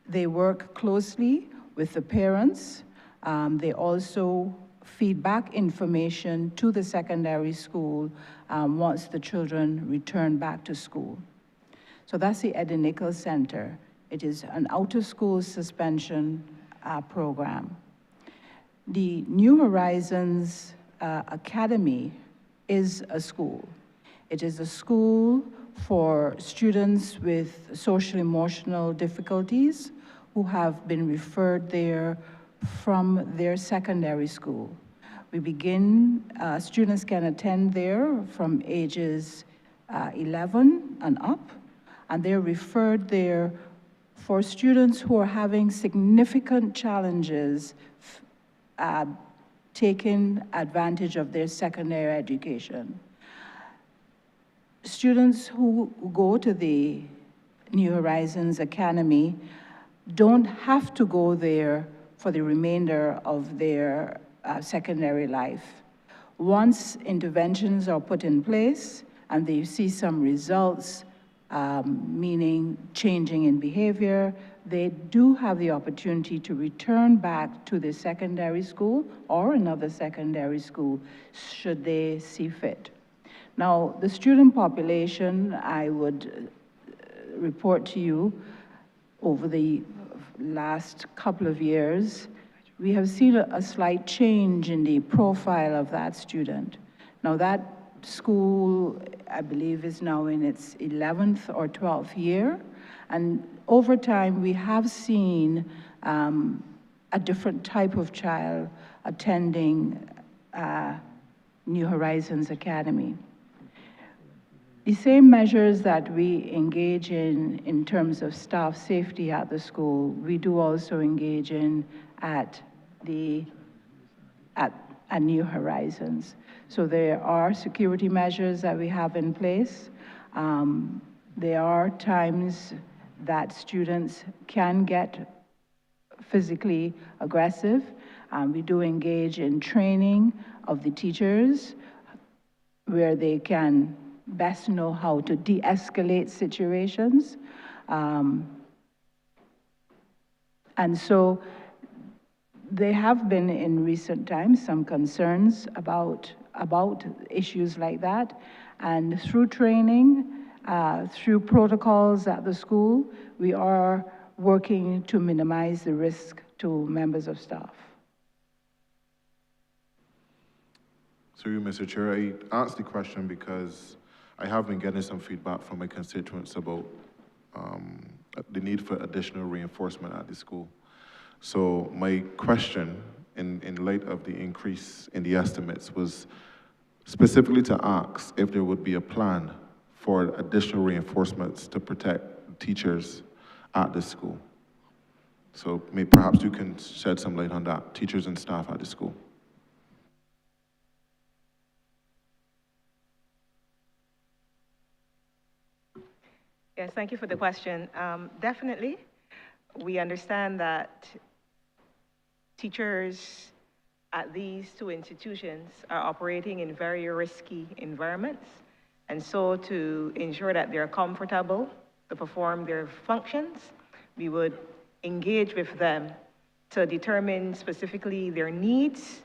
They work closely with the parents. They also feed back information to the secondary school once the children return back to school. So that's the Edna Nichols Center. It is an out-of-school suspension program. The New Horizons Academy is a school. It is a school for students with social-emotional difficulties who have been referred there from their secondary school. We begin, students can attend there from ages 11 and up, and they're referred there for students who are having significant challenges taking advantage of their secondary education. Students who go to the New Horizons Academy don't have to go there for the remainder of their secondary life. Once interventions are put in place and they see some results, meaning changing in behavior, they do have the opportunity to return back to the secondary school or another secondary school should they see fit. Now, the student population, I would report to you, over the last couple of years, we have seen a slight change in the profile of that student. Now, that school, I believe, is now in its 11th or 12th year, and over time, we have seen a different type of child attending New Horizons Academy. The same measures that we engage in terms of staff safety at the school, we do also engage in at New Horizons. So there are security measures that we have in place. There are times that students can get physically aggressive. We do engage in training of the teachers where they can best know how to de-escalate situations. And so there have been in recent times some concerns about issues like that. And through training, through protocols at the school, we are working to minimize the risk to members of staff. Through you, Mr. Chair, I asked the question because I have been getting some feedback from my constituents about the need for additional reinforcement at the school. So my question, in light of the increase in the estimates, was specifically to ask if there would be a plan for additional reinforcements to protect teachers at the school. So perhaps you can shed some light on that, teachers and staff at the school. Yes, thank you for the question. Definitely, we understand that teachers at these two institutions are operating in very risky environments. And so to ensure that they're comfortable to perform their functions, we would engage with them to determine specifically their needs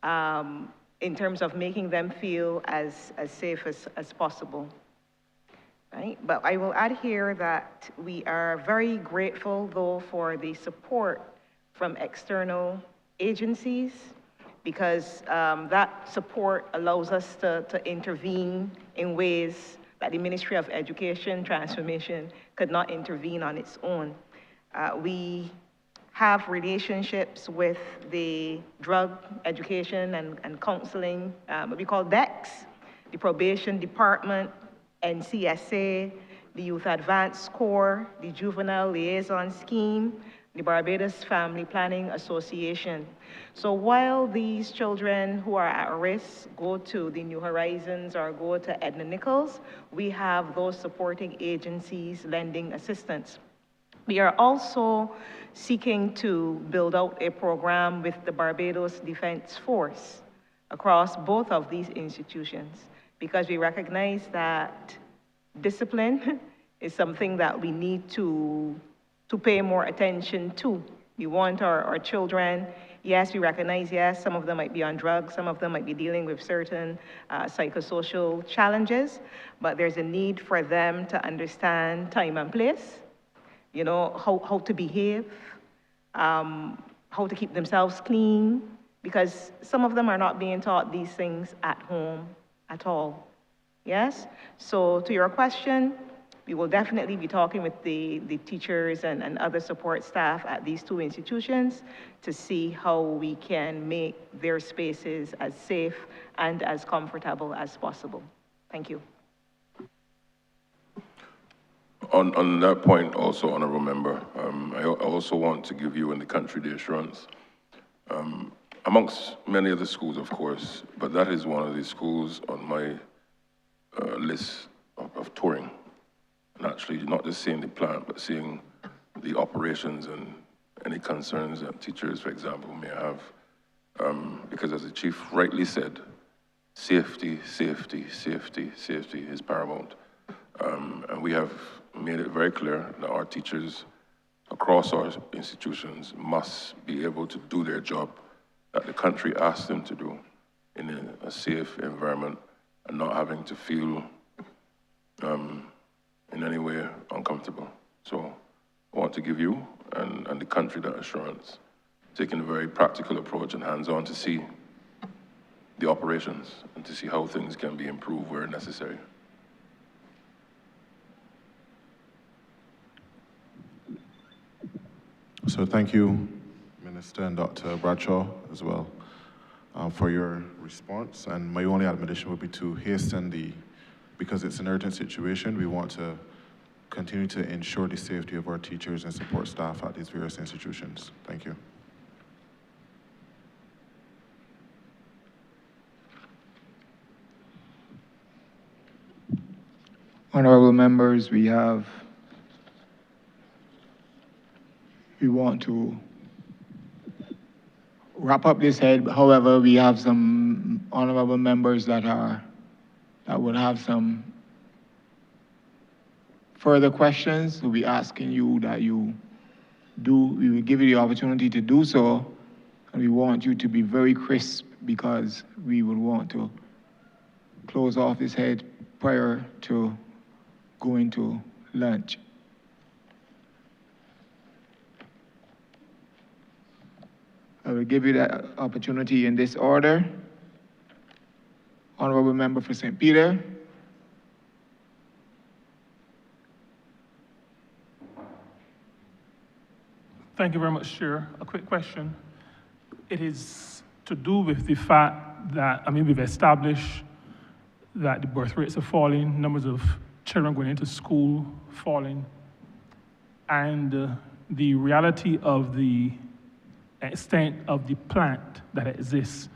in terms of making them feel as safe as possible. Right? But I will add here that we are very grateful, though, for the support from external agencies, because that support allows us to intervene in ways that the Ministry of Education Transformation could not intervene on its own. We have relationships with the Drug Education and Counseling, what we call DECs, the Probation Department, NCSA, the Youth Advance Corps, the Juvenile Liaison Scheme, the Barbados Family Planning Association. So while these children who are at risk go to the New Horizons or go to Edna Nichols, we have those supporting agencies lending assistance. We are also seeking to build out a program with the Barbados Defense Force across both of these institutions, because we recognize that discipline is something that we need to pay more attention to. We want our children, yes, we recognize, yes, some of them might be on drugs, some of them might be dealing with certain psychosocial challenges, but there's a need for them to understand time and place, you know, how to behave, how to keep themselves clean, because some of them are not being taught these things at home at all. Yes? So to your question, we will definitely be talking with the teachers and other support staff at these two institutions to see how we can make their spaces as safe and as comfortable as possible. Thank you. On that point also, Honourable Member, I also want to give you and the country the assurance, amongst many other schools, of course, but that is one of the schools on my list of touring. And actually not just seeing the plant, but seeing the operations and any concerns that teachers, for example, may have. Because as the chief rightly said, safety, safety, safety, safety is paramount. And we have made it very clear that our teachers across our institutions must be able to do their job that the country asks them to do in a safe environment and not having to feel in any way uncomfortable. So I want to give you and the country that assurance, taking a very practical approach and hands-on to see the operations and to see how things can be improved where necessary. So thank you, Minister and Dr. Bradshaw as well, for your response. And my only admonition would be to hasten because it's an urgent situation, we want to continue to ensure the safety of our teachers and support staff at these various institutions. Thank you. Honorable members, we want to wrap up this head. However, we have some honorable members that would have some further questions. We'll be asking you that we will give you the opportunity to do so, and we want you to be very crisp because we would want to close off this head prior to going to lunch. I will give you that opportunity in this order. Honorable Member for St. Peter. Thank you very much, Chair. A quick question. It is to do with the fact that, we've established that the birth rates are falling, numbers of children going into school falling, and the reality of the extent of the plant that exists.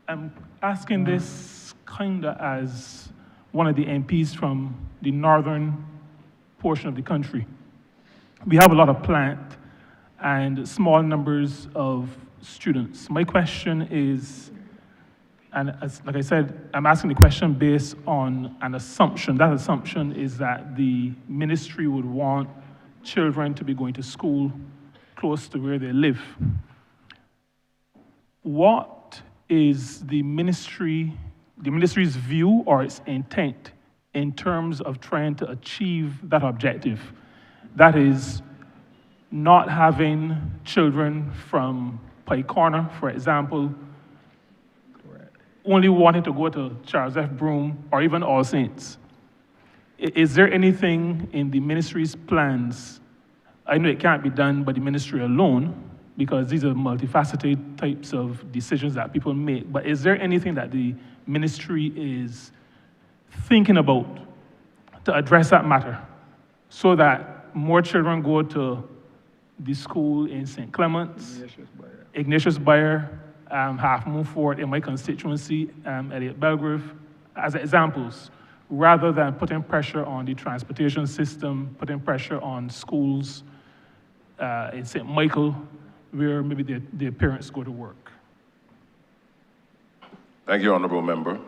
I'm asking this kind of as one of the MPs from the northern portion of the country. We have a lot of plant and small numbers of students. My question is, and like I said, I'm asking the question based on an assumption. That assumption is that the ministry would want children to be going to school close to where they live. What is the ministry's view or its intent in terms of trying to achieve that objective? That is, not having children from Pike Corner, for example, only wanting to go to Charles F. Broome or even All Saints. Is there anything in the ministry's plans? I know it can't be done by the ministry alone because these are multifaceted types of decisions that people make, but is there anything that the ministry is thinking about to address that matter so that more children go to the school in St. Clement's, Ignatius Bayer, Half Moon Fort in my constituency, Elliott Belgrave, as examples, rather than putting pressure on the transportation system, putting pressure on schools in St. Michael, where maybe their parents go to work. Thank you, Honourable Member.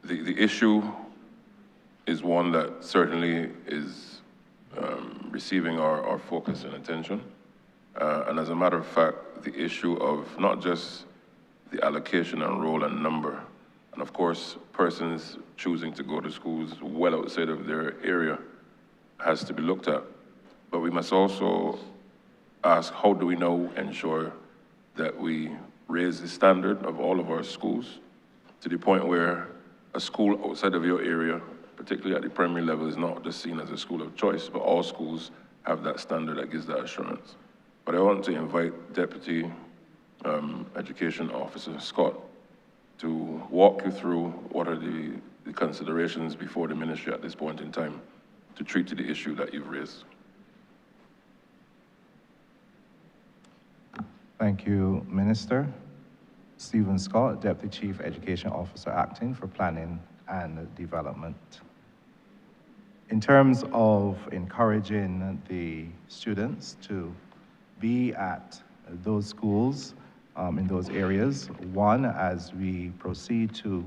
The issue is one that certainly is receiving our focus and attention. And as a matter of fact, the issue of not just the allocation and role and number, and of course, persons choosing to go to schools well outside of their area has to be looked at. But we must also ask, how do we now ensure that we raise the standard of all of our schools to the point where a school outside of your area, particularly at the primary level, is not just seen as a school of choice, but all schools have that standard that gives that assurance. But I want to invite Deputy Education Officer Scott to walk you through what are the considerations before the ministry at this point in time to treat to the issue that you've raised. Thank you, Minister. Stephen Scott, Deputy Chief Education Officer acting for Planning and Development. In terms of encouraging the students to be at those schools in those areas, one, as we proceed to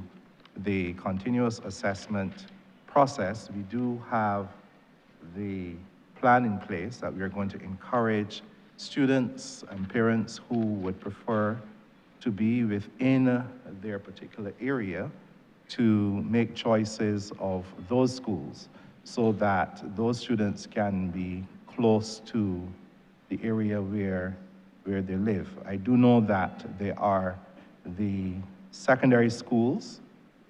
the continuous assessment process, we do have the plan in place that we are going to encourage students and parents who would prefer to be within their particular area to make choices of those schools so that those students can be close to the area where they live. I do know that there are the secondary schools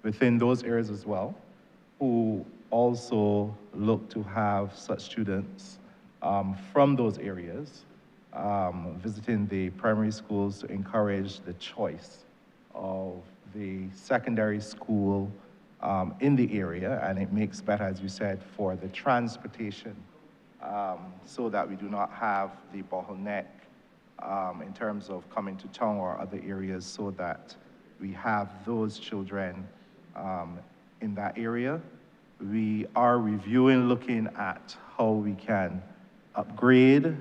within those areas as well, who also look to have such students from those areas visiting the primary schools to encourage the choice of the secondary school in the area, and it makes better, as you said, for the transportation, so that we do not have the bottleneck in terms of coming to town or other areas, so that we have those children in that area. We are reviewing, looking at how we can upgrade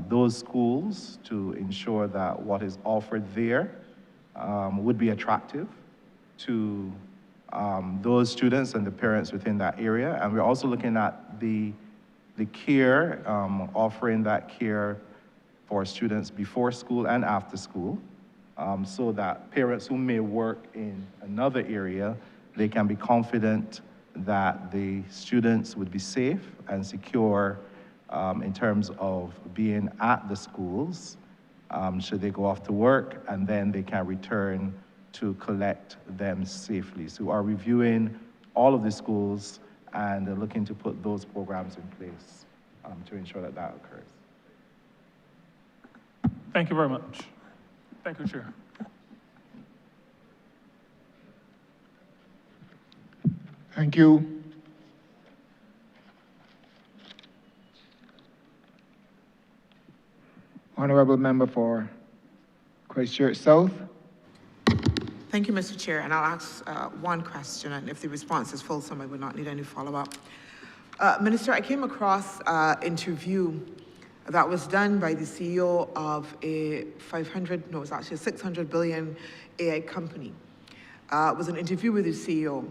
those schools to ensure that what is offered there would be attractive to those students and the parents within that area. And we're also looking at the care, offering that care for students before school and after school, so that parents who may work in another area, they can be confident that the students would be safe and secure in terms of being at the schools, should they go off to work, and then they can return to collect them safely. So we are reviewing all of the schools and looking to put those programs in place to ensure that that occurs. Thank you very much. Thank you, Chair. Thank you. Honourable member for Christchurch South. Thank you, Mr. Chair, and I'll ask one question, and if the response is fulsome, I would not need any follow-up. Minister, I came across an interview that was done by the CEO of a 600 billion AI company. It was an interview with the CEO,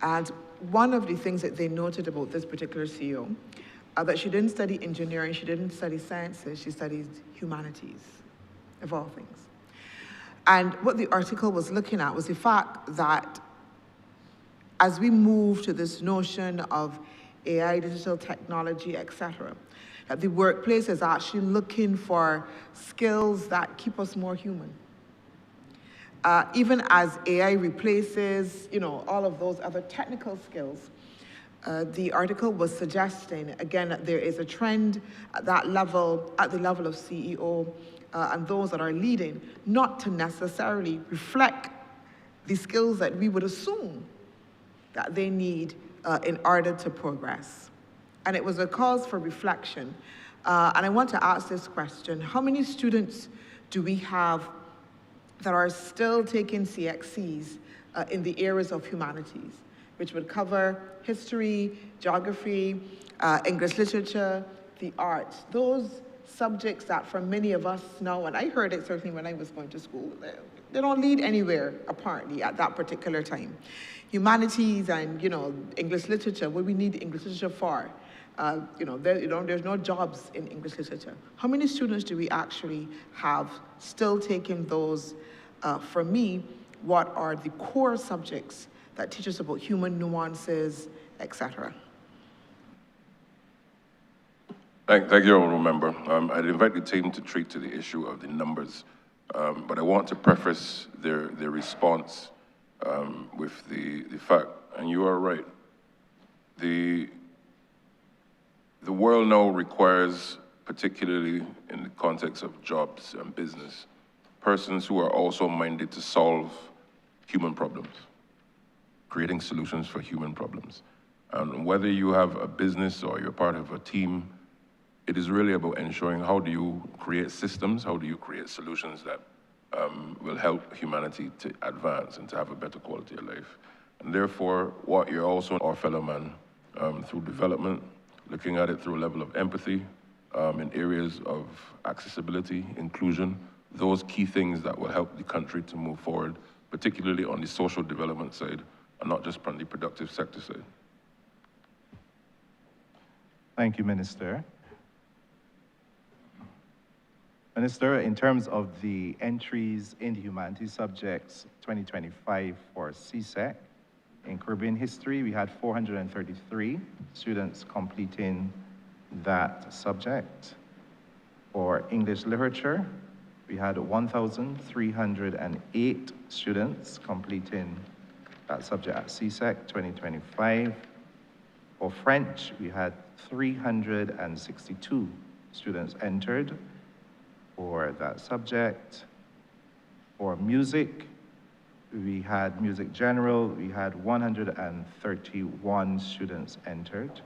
and one of the things that they noted about this particular CEO, that she didn't study engineering, she didn't study sciences, she studied humanities, of all things. And what the article was looking at was the fact that as we move to this notion of AI, digital technology, etc., that the workplace is actually looking for skills that keep us more human. Even as AI replaces, all of those other technical skills, the article was suggesting, again, that there is a trend at that level, at the level of CEO and those that are leading, not to necessarily reflect the skills that we would assume that they need in order to progress. And it was a cause for reflection. And I want to ask this question: how many students do we have that are still taking CXCs in the areas of humanities, which would cover history, geography, English literature, the arts, those subjects that for many of us now, and I heard it certainly when I was going to school, they don't lead anywhere apparently at that particular time. Humanities and, English literature, what we need English literature for? There's no jobs in English literature. How many students do we actually have still taking those, for me, what are the core subjects that teach us about human nuances, etc.? Thank you, Honourable Member. I'd invite the team to treat to the issue of the numbers, but I want to preface their response with the fact, and you are right, the world now requires, particularly in the context of jobs and business, persons who are also minded to solve human problems, creating solutions for human problems. And whether you have a business or you're part of a team, it is really about ensuring how do you create systems, how do you create solutions that will help humanity to advance and to have a better quality of life. And therefore, what you're also our fellow man through development, looking at it through a level of empathy, in areas of accessibility, inclusion, those key things that will help the country to move forward, particularly on the social development side, and not just on the productive sector side. Thank you, Minister. Minister, in terms of the entries in the humanities subjects 2025 for CSEC, in Caribbean history, we had 433 students completing that subject. For English literature, we had 1,308 students completing that subject at CSEC 2025. For French, we had 362 students entered for that subject. For music, we had music general, we had 131 students entered.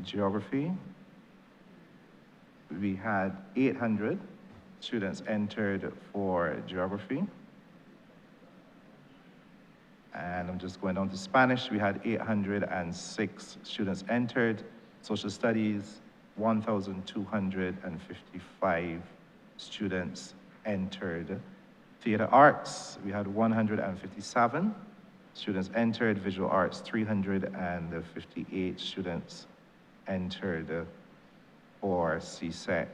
Geography, we had 800 students entered for geography. And I'm just going down to Spanish. We had 806 students entered. Social studies, 1,255 students entered. Theater arts, we had 157 students entered. Visual arts, 358 students entered for CSEC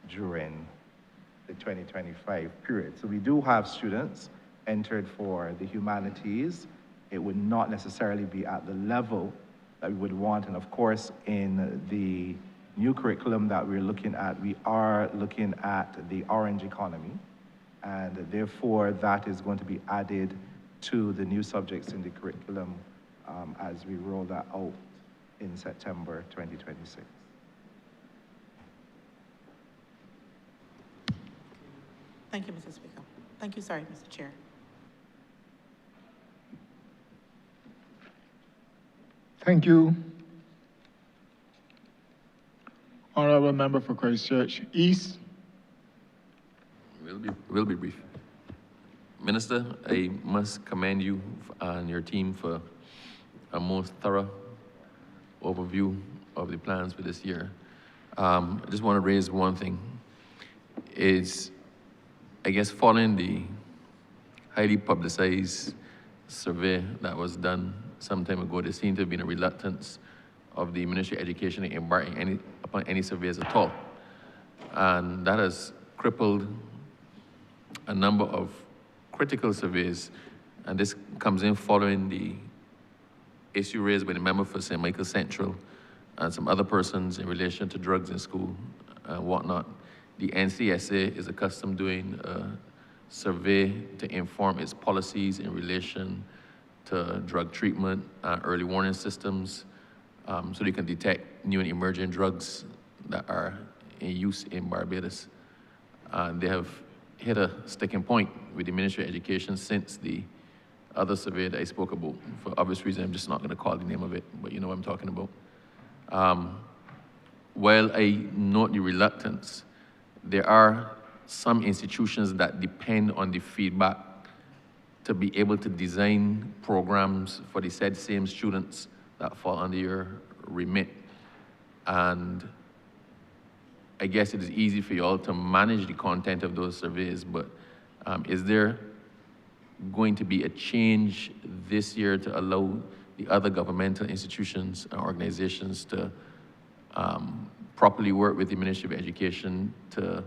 during the 2025 period. So we do have students entered for the humanities. It would not necessarily be at the level that we would want. And of course, in the new curriculum that we're looking at, we are looking at the orange economy. And therefore, that is going to be added to the new subjects in the curriculum as we roll that out in September 2026. Thank you, Mr. Speaker. Thank you, sorry, Mr. Chair. Thank you. Honourable Member for Christchurch East. We'll be brief. Minister, I must commend you and your team for a most thorough overview of the plans for this year. I just want to raise one thing. Is, I guess, following the highly publicized survey that was done some time ago, there seemed to have been a reluctance of the Ministry of Education in embarking upon any surveys at all. And that has crippled a number of critical surveys, and this comes in following the issue raised by the member for St. Michael Central and some other persons in relation to drugs in school and whatnot. The NCSA is accustomed doing a survey to inform its policies in relation to drug treatment and early warning systems, so they can detect new and emerging drugs that are in use in Barbados. And they have hit a sticking point with the Ministry of Education since the other survey that I spoke about. For obvious reasons, I'm just not going to call the name of it, but you know what I'm talking about. While I note the reluctance, there are some institutions that depend on the feedback to be able to design programs for the said same students that fall under your remit. And I guess it is easy for you all to manage the content of those surveys, but is there going to be a change this year to allow the other governmental institutions and organizations to properly work with the Ministry of Education to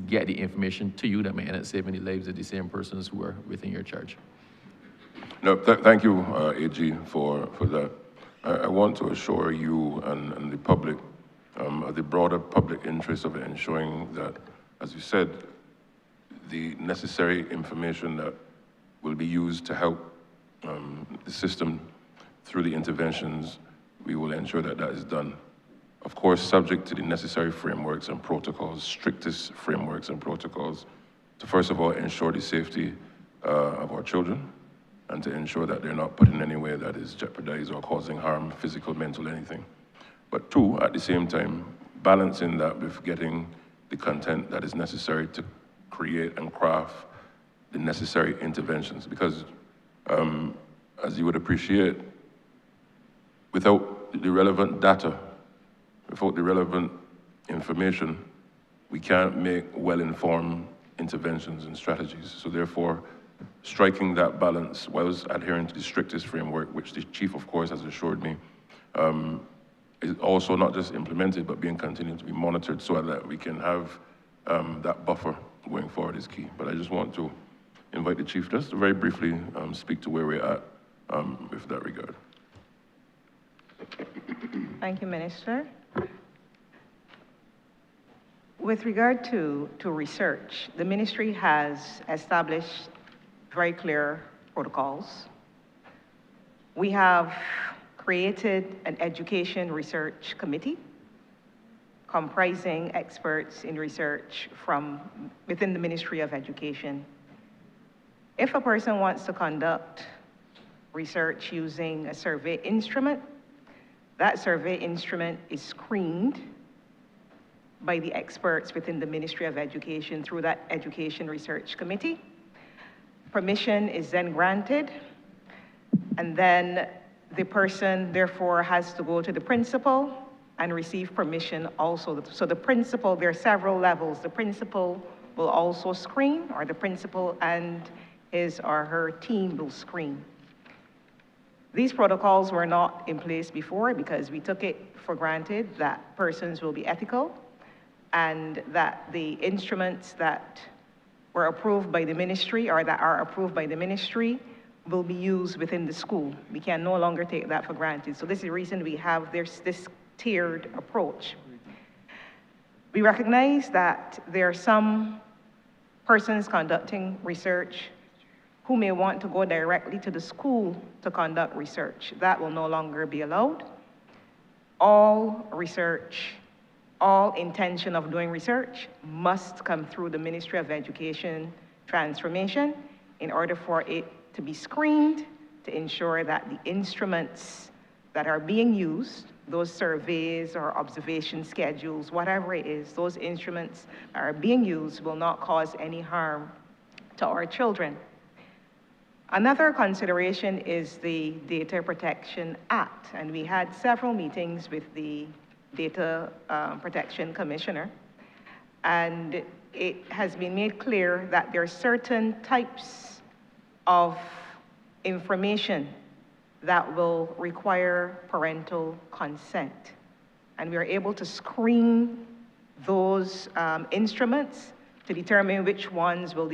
get the information to you that may end up saving the lives of the same persons who are within your charge? No, thank you, AG, for that. I want to assure you and the public of the broader public interest of ensuring that, as you said, the necessary information that will be used to help the system through the interventions, we will ensure that that is done. Of course, subject to the necessary frameworks and protocols, strictest frameworks and protocols, to first of all ensure the safety of our children and to ensure that they're not put in any way that is jeopardized or causing harm, physical, mental, anything. But two, at the same time, balancing that with getting the content that is necessary to create and craft the necessary interventions. Because as you would appreciate, without the relevant data, without the relevant information, we can't make well-informed interventions and strategies. So therefore, striking that balance whilst adhering to the strictest framework, which the chief, of course, has assured me, is also not just implemented, but being continued to be monitored so that we can have that buffer going forward is key. But I just want to invite the chief just to very briefly speak to where we're at with that regard. Thank you, Minister. With regard to research, the ministry has established very clear protocols. We have created an education research committee comprising experts in research from within the Ministry of Education. If a person wants to conduct research using a survey instrument, that survey instrument is screened by the experts within the Ministry of Education through that Education Research Committee. Permission is then granted, and then the person therefore has to go to the principal and receive permission also. So the principal, there are several levels. The principal will also screen, or the principal and his or her team will screen. These protocols were not in place before because we took it for granted that persons will be ethical and that the instruments that were approved by the ministry or that are approved by the ministry will be used within the school. We can no longer take that for granted. So this is the reason we have this tiered approach. We recognize that there are some persons conducting research who may want to go directly to the school to conduct research. That will no longer be allowed. All research, all intention of doing research must come through the Ministry of Education transformation in order for it to be screened to ensure that the instruments that are being used, those surveys or observation schedules, whatever it is, those instruments that are being used will not cause any harm to our children. Another consideration is the Data Protection Act, and we had several meetings with the Data Protection Commissioner, and it has been made clear that there are certain types of information that will require parental consent. And we are able to screen those instruments to determine which ones will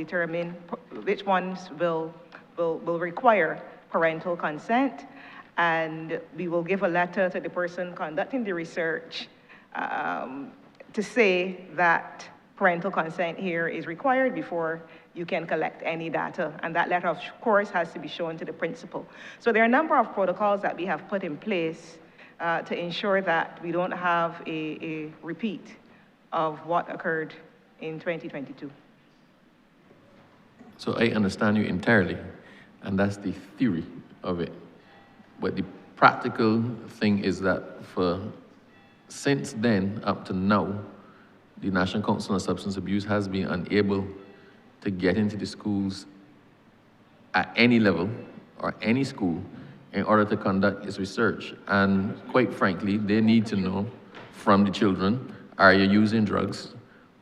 require parental consent. And we will give a letter to the person conducting the research to say that parental consent here is required before you can collect any data. And that letter, of course, has to be shown to the principal. So there are a number of protocols that we have put in place to ensure that we don't have a repeat of what occurred in 2022. So I understand you entirely, and that's the theory of it. But the practical thing is that since then up to now, the National Council on Substance Abuse has been unable to get into the schools at any level or any school in order to conduct its research. And quite frankly, they need to know from the children, are you using drugs?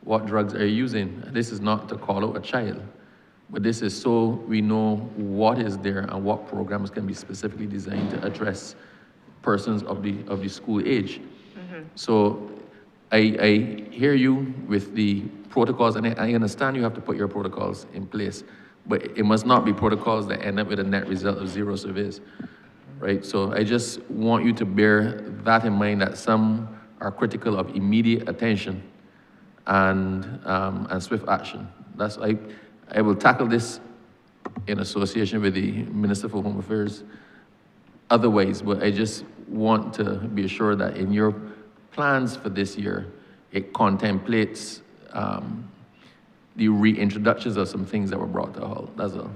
What drugs are you using? This is not to call out a child, but this is so we know what is there and what programs can be specifically designed to address persons of the school age. Mm-hmm. So I hear you with the protocols, and I understand you have to put your protocols in place, but it must not be protocols that end up with a net result of 0 surveys, right? So I just want you to bear that in mind, that some are critical of immediate attention and swift action. I will tackle this in association with the Minister for Home Affairs otherwise, but I just want to be assured that in your plans for this year, it contemplates the reintroductions of some things that were brought to a halt. That's all.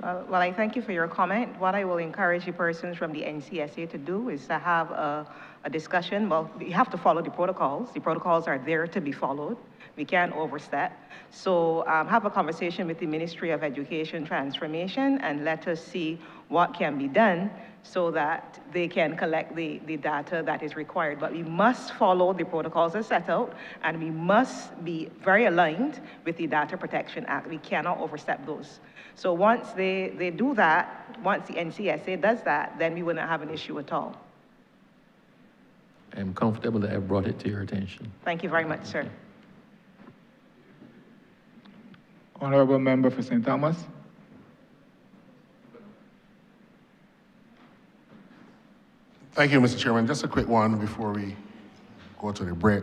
Well, I thank you for your comment. What I will encourage the persons from the NCSA to do is to have a discussion. Well, you have to follow the protocols. The protocols are there to be followed. We can't overstep. So have a conversation with the Ministry of Education Transformation and let us see what can be done so that they can collect the data that is required. But we must follow the protocols as set out, and we must be very aligned with the Data Protection Act. We cannot overstep those. So once they do that, once the NCSA does that, then we wouldn't have an issue at all. I'm comfortable that I brought it to your attention. Thank you very much, sir. Honourable Member for St. Thomas. Thank you, Mr. Chairman. Just a quick one before we go to the break.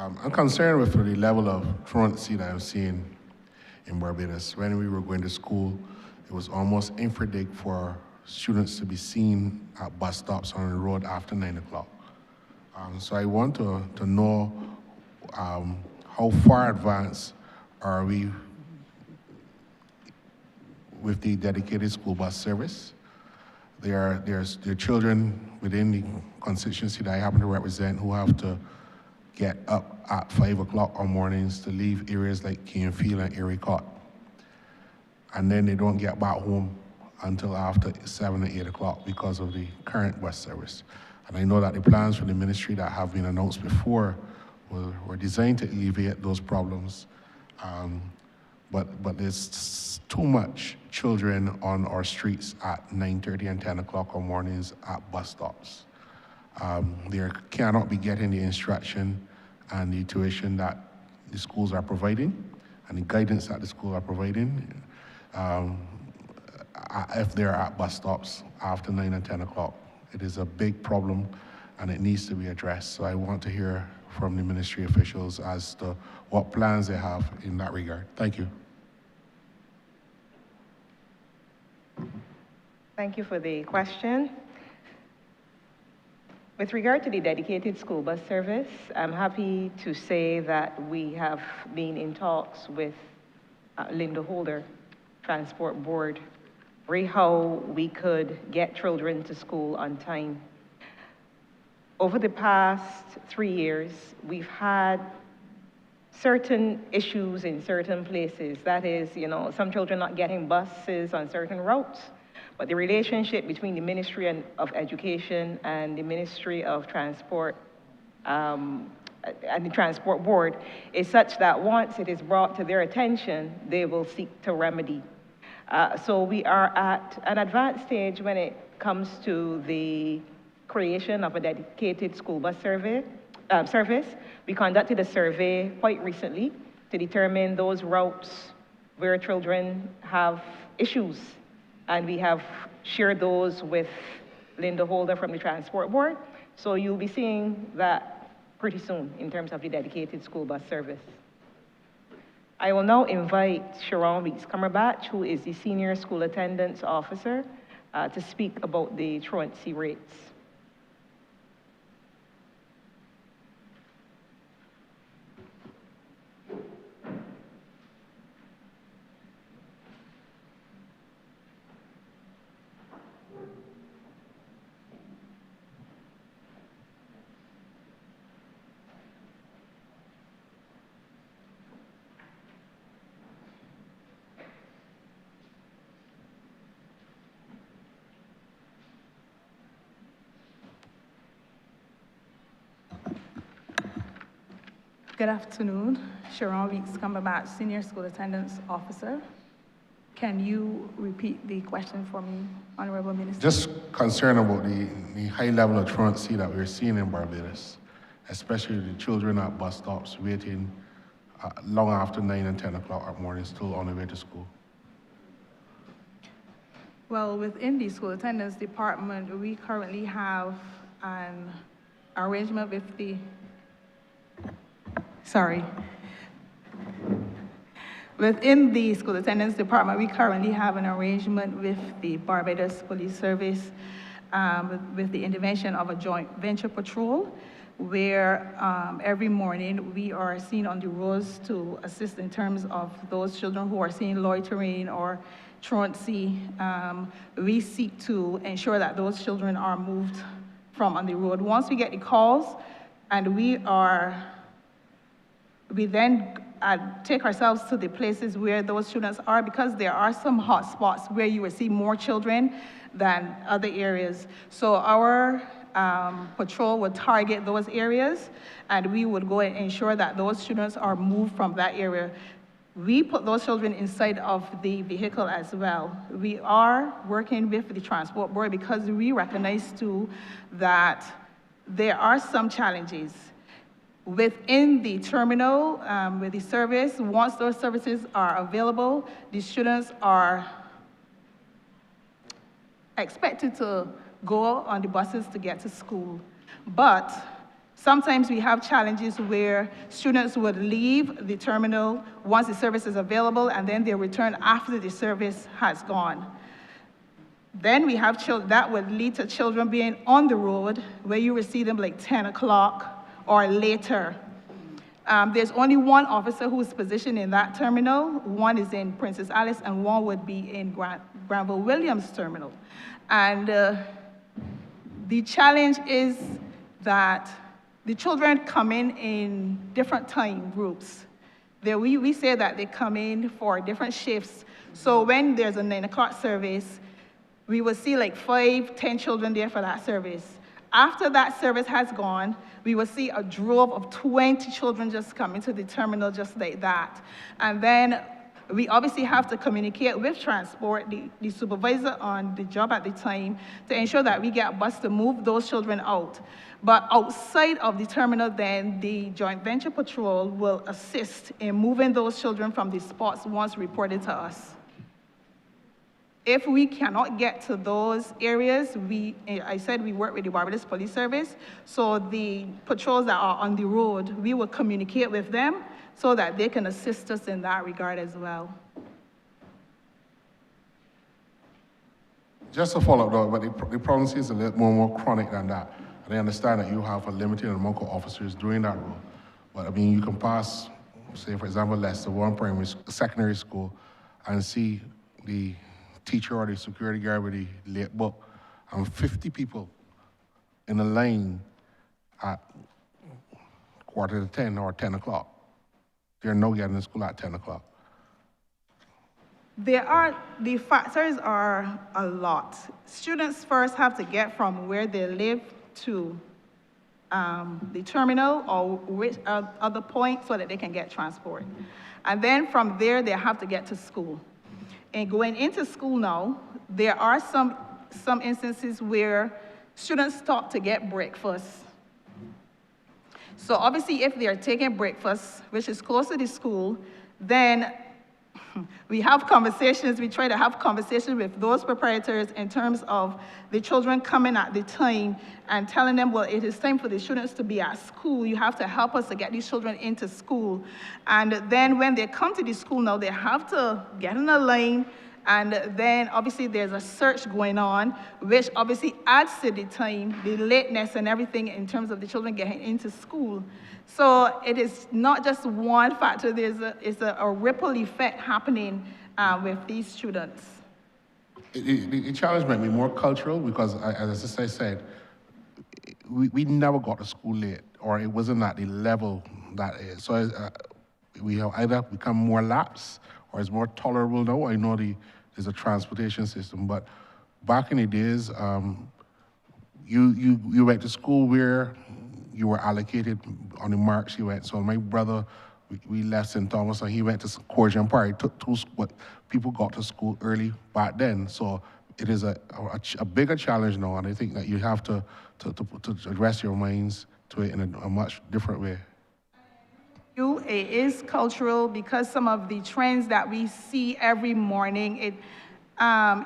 I'm concerned with the level of truancy that I'm seeing in Barbados. When we were going to school, it was almost infrequent for students to be seen at bus stops on the road after 9 o'clock. So I want to know how far advanced are we with the dedicated school bus service. There are children within the constituency that I happen to represent who have to get up at 5 o'clock on mornings to leave areas like Canefield and Erie Court. And then they don't get back home until after 7 or 8 o'clock because of the current bus service. And I know that the plans from the ministry that have been announced before were designed to alleviate those problems. But there's too much children on our streets at 9:30 and 10 o'clock on mornings at bus stops. They cannot be getting the instruction and the tuition that the schools are providing and the guidance that the schools are providing if they're at bus stops after 9 and 10 o'clock. It is a big problem and it needs to be addressed. So I want to hear from the ministry officials as to what plans they have in that regard. Thank you. Thank you for the question. With regard to the dedicated school bus service, I'm happy to say that we have been in talks with Linda Holder, Transport Board, how we could get children to school on time. Over the past 3 years, we've had certain issues in certain places. That is, some children not getting buses on certain routes. But the relationship between the Ministry of Education and the Ministry of Transport and the Transport Board is such that once it is brought to their attention, they will seek to remedy. So we are at an advanced stage when it comes to the creation of a dedicated school bus service. We conducted a survey quite recently to determine those routes where children have issues. And we have shared those with Linda Holder from the Transport Board. So you'll be seeing that pretty soon in terms of the dedicated school bus service. I will now invite Sharon Weeks-Cumberbatch, who is the Senior School Attendance Officer, to speak about the truancy rates. Good afternoon. Sharon Weeks-Cumberbatch, Senior School Attendance Officer. Can you repeat the question for me, Honourable Minister? Just concerned about the high level of truancy that we're seeing in Barbados, especially the children at bus stops waiting long after 9 and 10 o'clock at morning, still on the way to school. Well, within the School Attendance Department, we currently have an arrangement with the Within the School Attendance Department, we currently have an arrangement with the Barbados Police Service with the intervention of a joint venture patrol, where every morning we are seen on the roads to assist in terms of those children who are seen loitering or truancy. We seek to ensure that those children are moved from on the road. Once we get the calls, and we then take ourselves to the places where those students are, because there are some hot spots where you will see more children than other areas. So our patrol would target those areas, and we would go and ensure that those students are moved from that area. We put those children inside of the vehicle as well. We are working with the Transport Board because we recognize too that there are some challenges within the terminal, with the service. Once those services are available, the students are expected to go on the buses to get to school. But Sometimes we have challenges where students would leave the terminal once the service is available, and then they return after the service has gone. Then we have children, that would lead to children being on the road where you will see them like 10 o'clock or later. There's only one officer who is positioned in that terminal. One is in Princess Alice, and one would be in Granville Williams terminal. And the challenge is that the children come in different time groups. We say that they come in for different shifts. So when there's a 9 o'clock service, we will see like 5, 10 children there for that service. After that service has gone, we will see a drove of 20 children just come into the terminal just like that. And then we obviously have to communicate with transport, the supervisor on the job at the time, to ensure that we get a bus to move those children out. But outside of the terminal, then the joint venture patrol will assist in moving those children from the spots once reported to us. If we cannot get to those areas, I said we work with the Barbados Police Service, so the patrols that are on the road, we will communicate with them so that they can assist us in that regard as well. Just to follow up though, but the problem is a little more chronic than that. And I understand that you have a limited amount of officers doing that role. But I mean, you can pass, say for example, Leicester, one secondary school, and see the teacher or the security guard with the late book, and 50 people in a line at 9:45 or 10 o'clock. They're no getting to school at 10 o'clock. The factors are a lot. Students first have to get from where they live to the terminal or which other point so that they can get transport. And then from there, they have to get to school. And going into school now, there are some instances where students stop to get breakfast. So obviously, if they are taking breakfast, which is close to the school, then we have conversations, we try to have conversations with those proprietors in terms of the children coming at the time and telling them, well, it is time for the students to be at school. You have to help us to get these children into school. And then when they come to the school now, they have to get in a line, and then obviously there's a search going on, which obviously adds to the time, the lateness and everything in terms of the children getting into school. So it is not just one factor, it's a ripple effect happening with these students. The challenge might be more cultural because, as I said, we never got to school late, or it wasn't at the level that is. So we have either become more lax or it's more tolerable now. I know there's a transportation system, but back in the days, you went to school where you were allocated on the marks you went. So my brother, we left St. Thomas and he went to Corjan Park. People got to school early back then. So it is a bigger challenge now, and I think that you have to address your minds to it in a much different way. It is cultural because some of the trends that we see every morning, it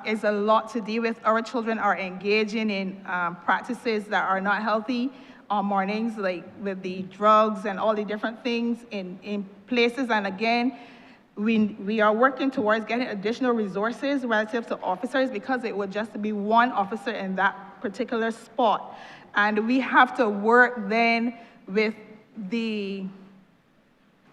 is a lot to deal with. Our children are engaging in practices that are not healthy on mornings, like with the drugs and all the different things in places. And again, we are working towards getting additional resources relative to officers because it would just be one officer in that particular spot. And we have to work then with the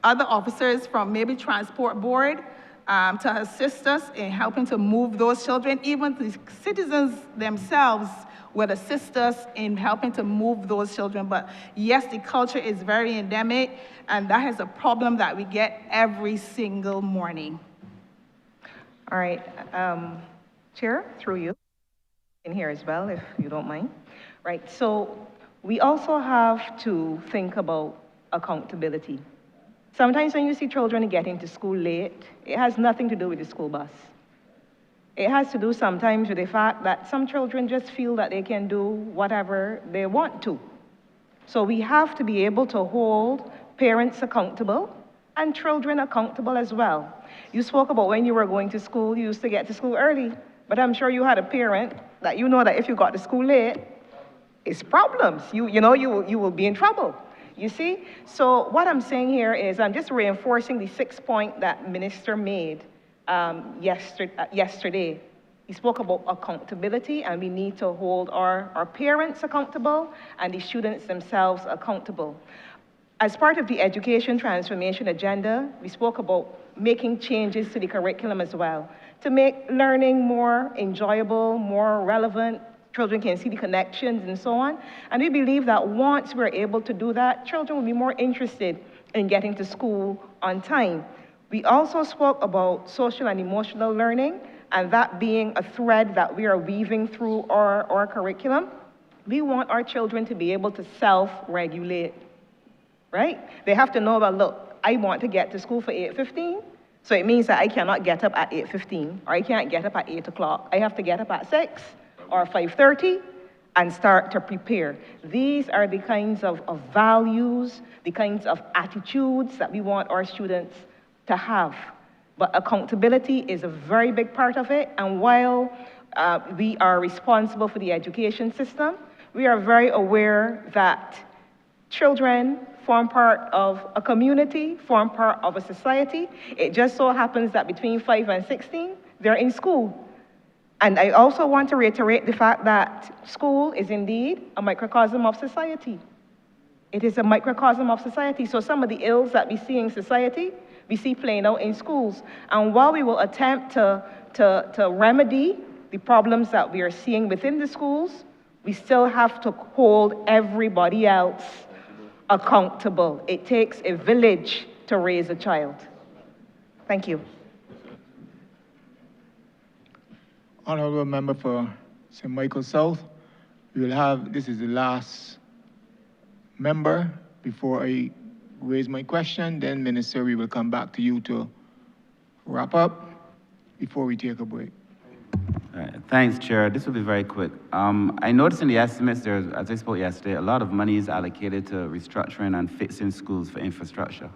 other officers from maybe Transport Board to assist us in helping to move those children. Even the citizens themselves would assist us in helping to move those children. But yes, the culture is very endemic, and that is a problem that we get every single morning. All right, Chair, through you, in here as well, if you don't mind. Right, so we also have to think about accountability. Sometimes when you see children getting to school late, it has nothing to do with the school bus. It has to do sometimes with the fact that some children just feel that they can do whatever they want to. So we have to be able to hold parents accountable and children accountable as well. You spoke about when you were going to school, you used to get to school early, but I'm sure you had a parent that you know that if you got to school late, it's problems. You will be in trouble. You see? So what I'm saying here is I'm just reinforcing the 6th point that Minister made yesterday. He spoke about accountability, and we need to hold our parents accountable and the students themselves accountable. As part of the education transformation agenda, we spoke about making changes to the curriculum as well, to make learning more enjoyable, more relevant. Children can see the connections and so on. And we believe that once we're able to do that, children will be more interested in getting to school on time. We also spoke about social and emotional learning, and that being a thread that we are weaving through our curriculum. We want our children to be able to self-regulate, right? They have to know about, look, I want to get to school for 8:15, so it means that I cannot get up at 8:15, or I can't get up at 8 o'clock. I have to get up at 6 or 5:30 and start to prepare. These are the kinds of values, the kinds of attitudes that we want our students to have. But accountability is a very big part of it, and while we are responsible for the education system, we are very aware that children form part of a community, form part of a society. It just so happens that between 5 and 16, they're in school. And I also want to reiterate the fact that school is indeed a microcosm of society. It is a microcosm of society. So some of the ills that we see in society, we see playing out in schools. And while we will attempt to remedy the problems that we are seeing within the schools, we still have to hold everybody else accountable. It takes a village to raise a child. Thank you. Honourable member for St. Michael South, we will have, this is the last member before I raise my question. Then, Minister, we will come back to you to wrap up before we take a break. All right. Thanks, Chair. This will be very quick. I noticed in the estimates, there's, as I spoke yesterday, a lot of money is allocated to restructuring and fixing schools for infrastructure.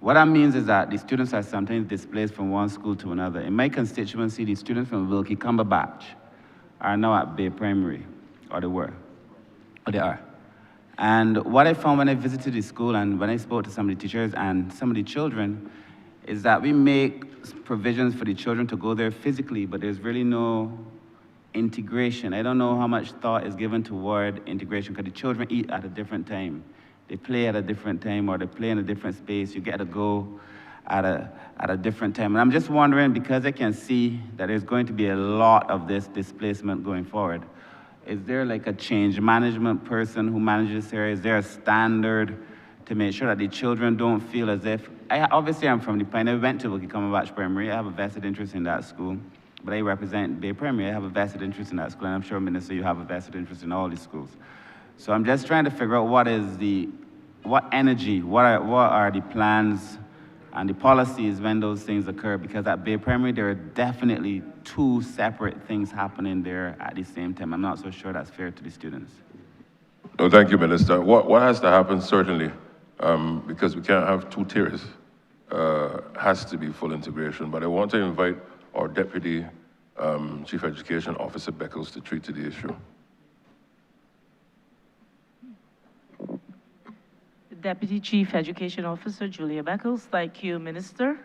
What that means is that the students are sometimes displaced from one school to another. In my constituency, the students from Wilkie Cumberbatch are now at Bay Primary, or they were, or they are. And what I found when I visited the school and when I spoke to some of the teachers and some of the children is that we make provisions for the children to go there physically, but there's really no integration. I don't know how much thought is given toward integration because the children eat at a different time. They play at a different time, or they play in a different space. You get to go at a different time. And I'm just wondering, because I can see that there's going to be a lot of this displacement going forward, is there like a change management person who manages here? Is there a standard to make sure that the children don't feel as if, obviously I'm from the Pine, I went to Wilkie Cumberbatch Primary, I have a vested interest in that school, but I represent Bay Primary, I have a vested interest in that school, and I'm sure, Minister, you have a vested interest in all these schools. So I'm just trying to figure out what energy, what are the plans and the policies when those things occur, because at Bay Primary, there are definitely two separate things happening there at the same time. I'm not so sure that's fair to the students. No, thank you, Minister. What has to happen, certainly, because we can't have two tiers, has to be full integration. But I want to invite our Deputy Chief Education Officer Beckles to treat to the issue. Deputy Chief Education Officer Julia Beckles. Thank you, Minister.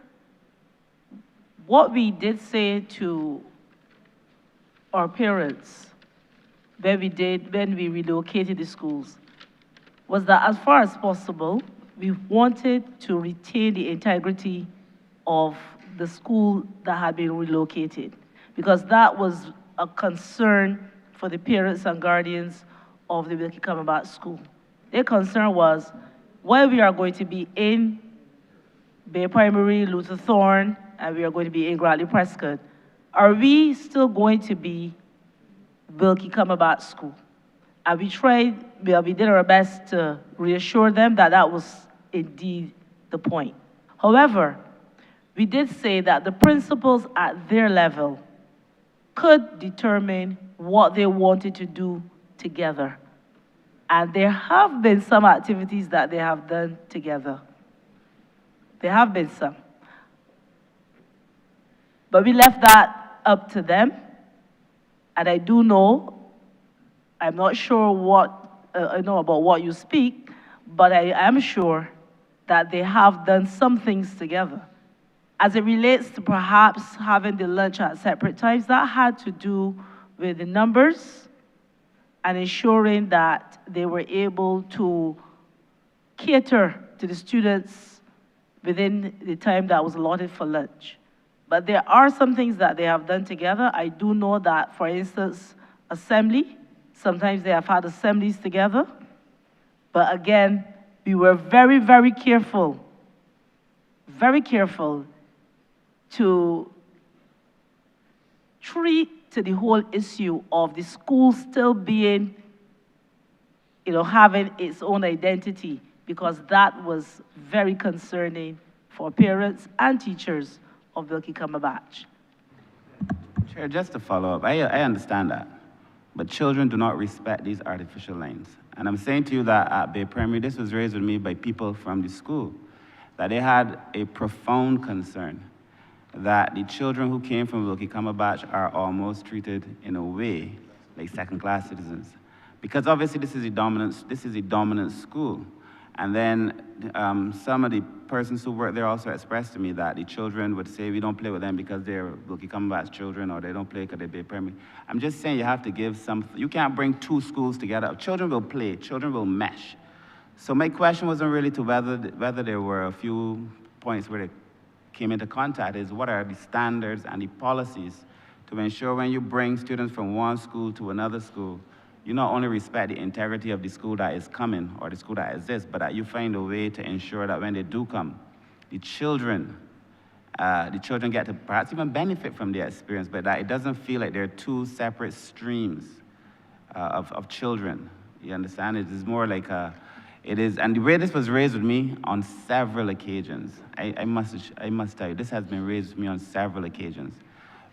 What we did say to our parents when we relocated the schools was that as far as possible, we wanted to retain the integrity of the school that had been relocated, because that was a concern for the parents and guardians of the Wilkie Cumberbatch School. Their concern was, while we are going to be in Bay Primary, Luther Thorne, and we are going to be in Gradley Prescott, are we still going to be Wilkie Cumberbatch School? And we did our best to reassure them that that was indeed the point. However, we did say that the principals at their level could determine what they wanted to do together. And there have been some activities that they have done together. There have been some. But we left that up to them. And I do know, I'm not sure what, about what you speak, but I am sure that they have done some things together. As it relates to perhaps having the lunch at separate times, that had to do with the numbers and ensuring that they were able to cater to the students within the time that was allotted for lunch. But there are some things that they have done together. I do know that, for instance, assembly, sometimes they have had assemblies together. But again, we were very, very careful to treat to the whole issue of the school still being, having its own identity, because that was very concerning for parents and teachers of Wilkie Cumberbatch. Chair, just to follow up, I understand that, but children do not respect these artificial lines. And I'm saying to you that at Bay Primary, this was raised with me by people from the school, that they had a profound concern that the children who came from Wilkie Cumberbatch are almost treated in a way like second-class citizens. Because obviously this is a dominant school. And then some of the persons who work there also expressed to me that the children would say, we don't play with them because they're Wilkie Cumberbatch children, or they don't play because they're Bay Primary. I'm just saying you have to give some, you can't bring two schools together. Children will play, children will mesh. So my question wasn't really to whether there were a few points where they came into contact, is what are the standards and the policies to ensure when you bring students from one school to another school, you not only respect the integrity of the school that is coming or the school that exists, but that you find a way to ensure that when they do come, the children get to perhaps even benefit from their experience, but that it doesn't feel like there are two separate streams of children. You understand? It is more like it is, and the way this was raised with me on several occasions, I must tell you, this has been raised with me on several occasions,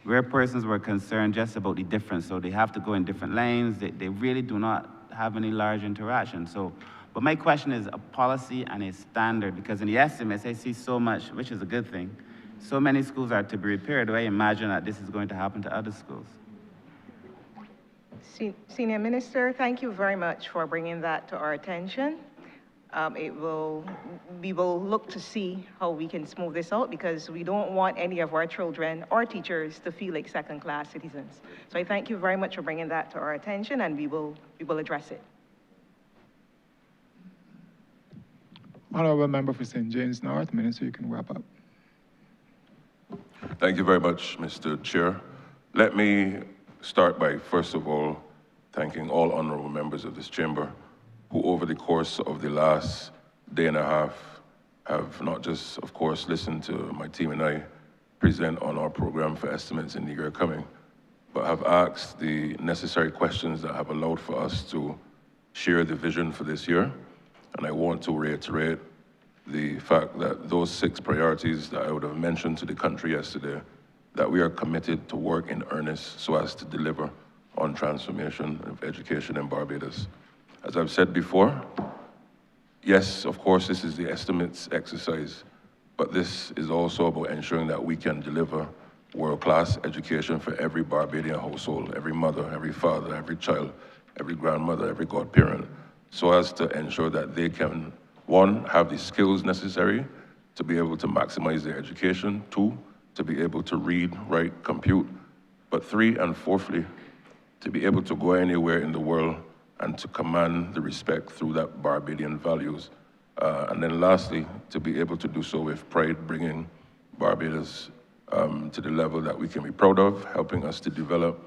where persons were concerned just about the difference, so they have to go in different lanes, they really do not have any large interaction. So, but my question is a policy and a standard, because in the estimates, I see so much, which is a good thing, so many schools are to be repaired. Do I imagine that this is going to happen to other schools? Senior Minister, thank you very much for bringing that to our attention. We will look to see how we can smooth this out, because we don't want any of our children or teachers to feel like second-class citizens. So I thank you very much for bringing that to our attention, and we will address it. Honourable Member for St. James North, Minister, you can wrap up. Thank you very much, Mr. Chair. Let me start by, first of all, thanking all honourable members of this chamber who over the course of the last day and a half have not just, of course, listened to my team and I present on our program for estimates in the year coming, but have asked the necessary questions that have allowed for us to share the vision for this year. And I want to reiterate the fact that those 6 priorities that I would have mentioned to the country yesterday, that we are committed to work in earnest so as to deliver on transformation of education in Barbados. As I've said before, yes, of course, this is the estimates exercise, but this is also about ensuring that we can deliver world-class education for every Barbadian household, every mother, every father, every child, every grandmother, every godparent, so as to ensure that they can, 1, have the skills necessary to be able to maximize their education, 2, to be able to read, write, compute, but 3 and 4thly, to be able to go anywhere in the world and to command the respect through that Barbadian values. And then lastly, to be able to do so with pride, bringing Barbados to the level that we can be proud of, helping us to develop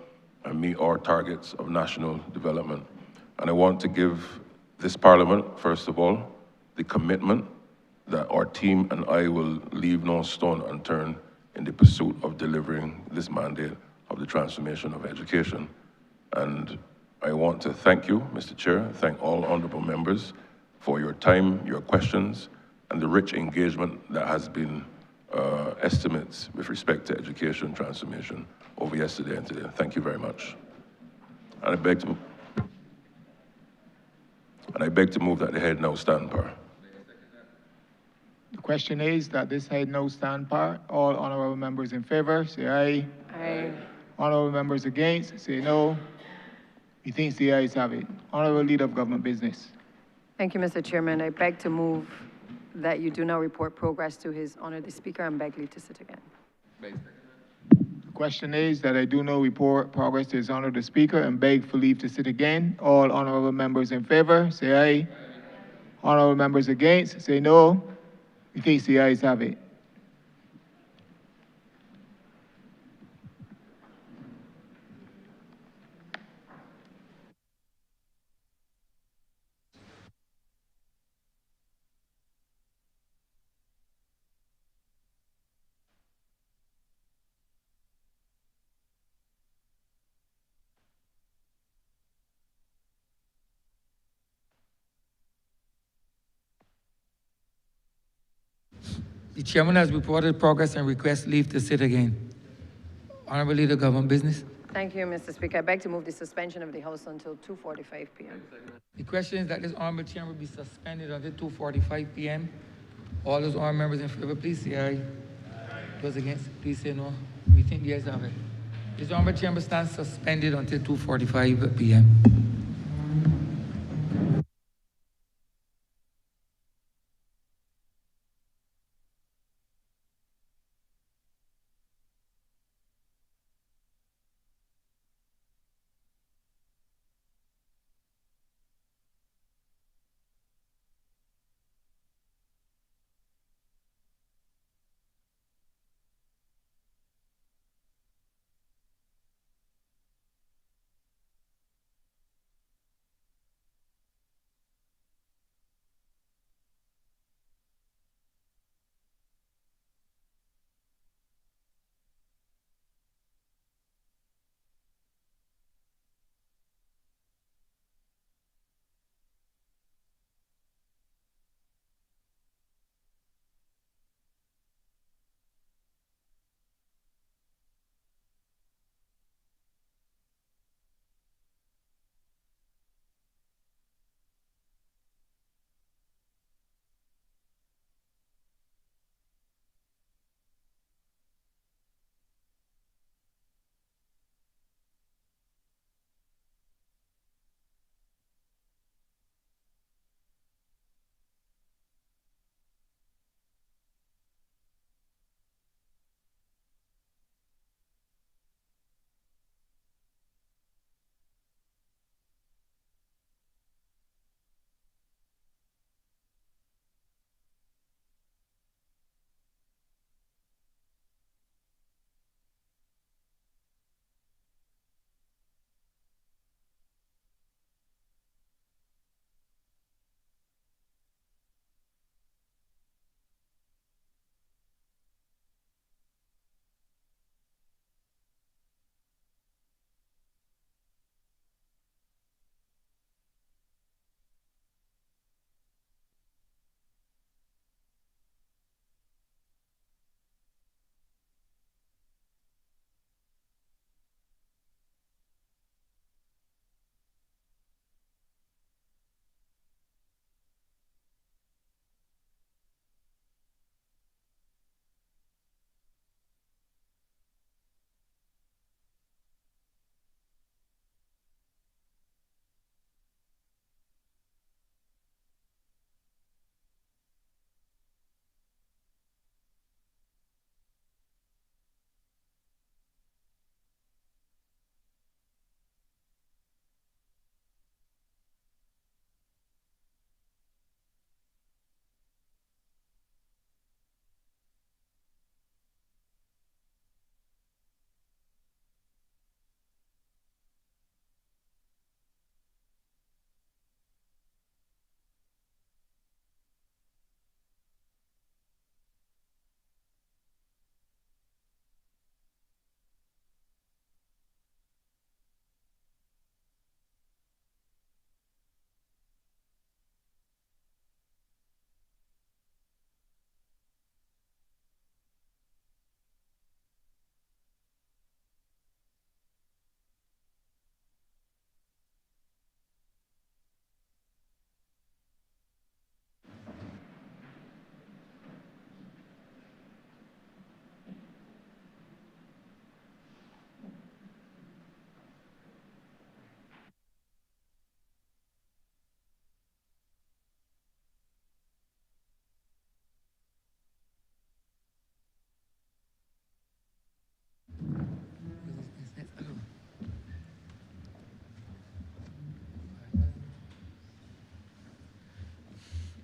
and meet our targets of national development. And I want to give this Parliament, first of all, the commitment that our team and I will leave no stone unturned in the pursuit of delivering this mandate of the transformation of education. And I want to thank you, Mr. Chair, thank all honourable members for your time, your questions, and the rich engagement that has been estimates with respect to education transformation over yesterday and today. Thank you very much. And I beg to move that the head now stand par. The question is that this head now stand par. All honourable members in favour, say aye. Aye. Honourable members against, say no. Methinks the ayes have it. Honourable Leader of Government Business. Thank you, Mr. Chairman. I beg to move that you do not report progress to His Honor the Speaker and beg leave to sit again. The question is that I do not report progress to His Honour the Speaker and beg for leave to sit again. All honourable members in favour, say aye. Honourable members against, say no. Methinks the ayes have it. The chairman has reported progress and requests leave to sit again. Honourable Leader of Government Business. Thank you, Mr. Speaker. I beg to move the suspension of the House until 2:45 p.m. The question is that this honourable chairman be suspended until 2:45 p.m. All those honourable members in favour, please say aye. Those against, please say no. We think the ayes have it. This honourable chairman stands suspended until 2:45 p.m.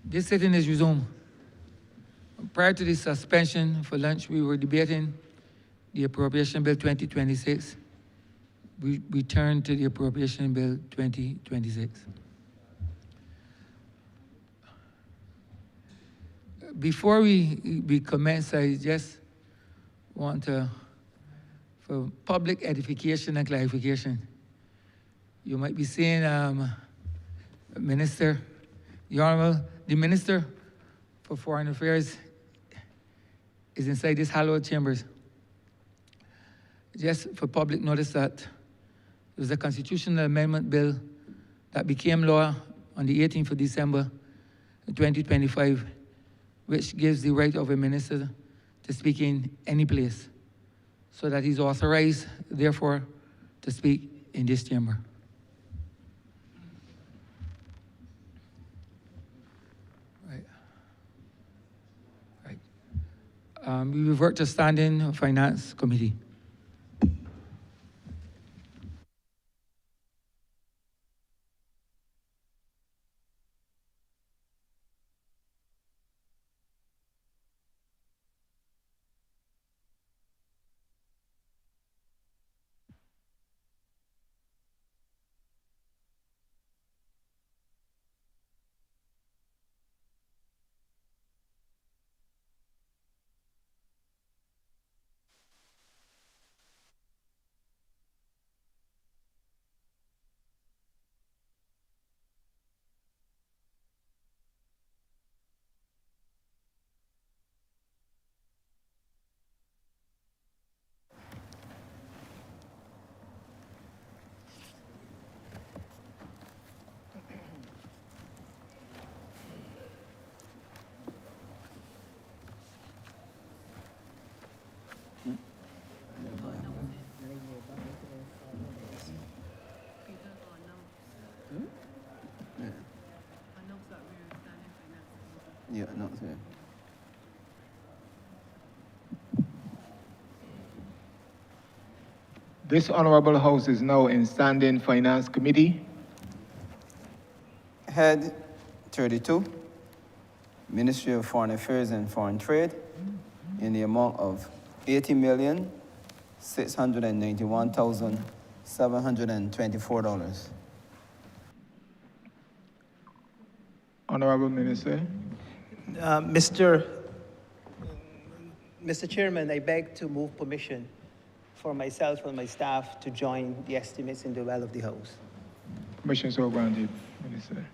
This sitting is resumed. Prior to the suspension for lunch, we were debating the Appropriation Bill 2026. We returned to the Appropriation Bill 2026. Before we commence, I just want to, for public edification and clarification, you might be saying, Minister, the Honourable, the Minister for Foreign Affairs is inside this hallowed chambers. Just for public notice that there was a constitutional amendment bill that became law on the 18th of December 2025, which gives the right of a minister to speak in any place, so that he's authorized, therefore, to speak in this chamber. We revert to standing Finance Committee. Yeah, no, sir. This Honourable House is now in standing Finance Committee. Head 32, Ministry of Foreign Affairs and Foreign Trade, in the amount of $80,691,724. Honourable Minister. Mr. Chairman, I beg to move permission for myself and my staff to join the estimates in the well of the House. Permission so granted, Minister.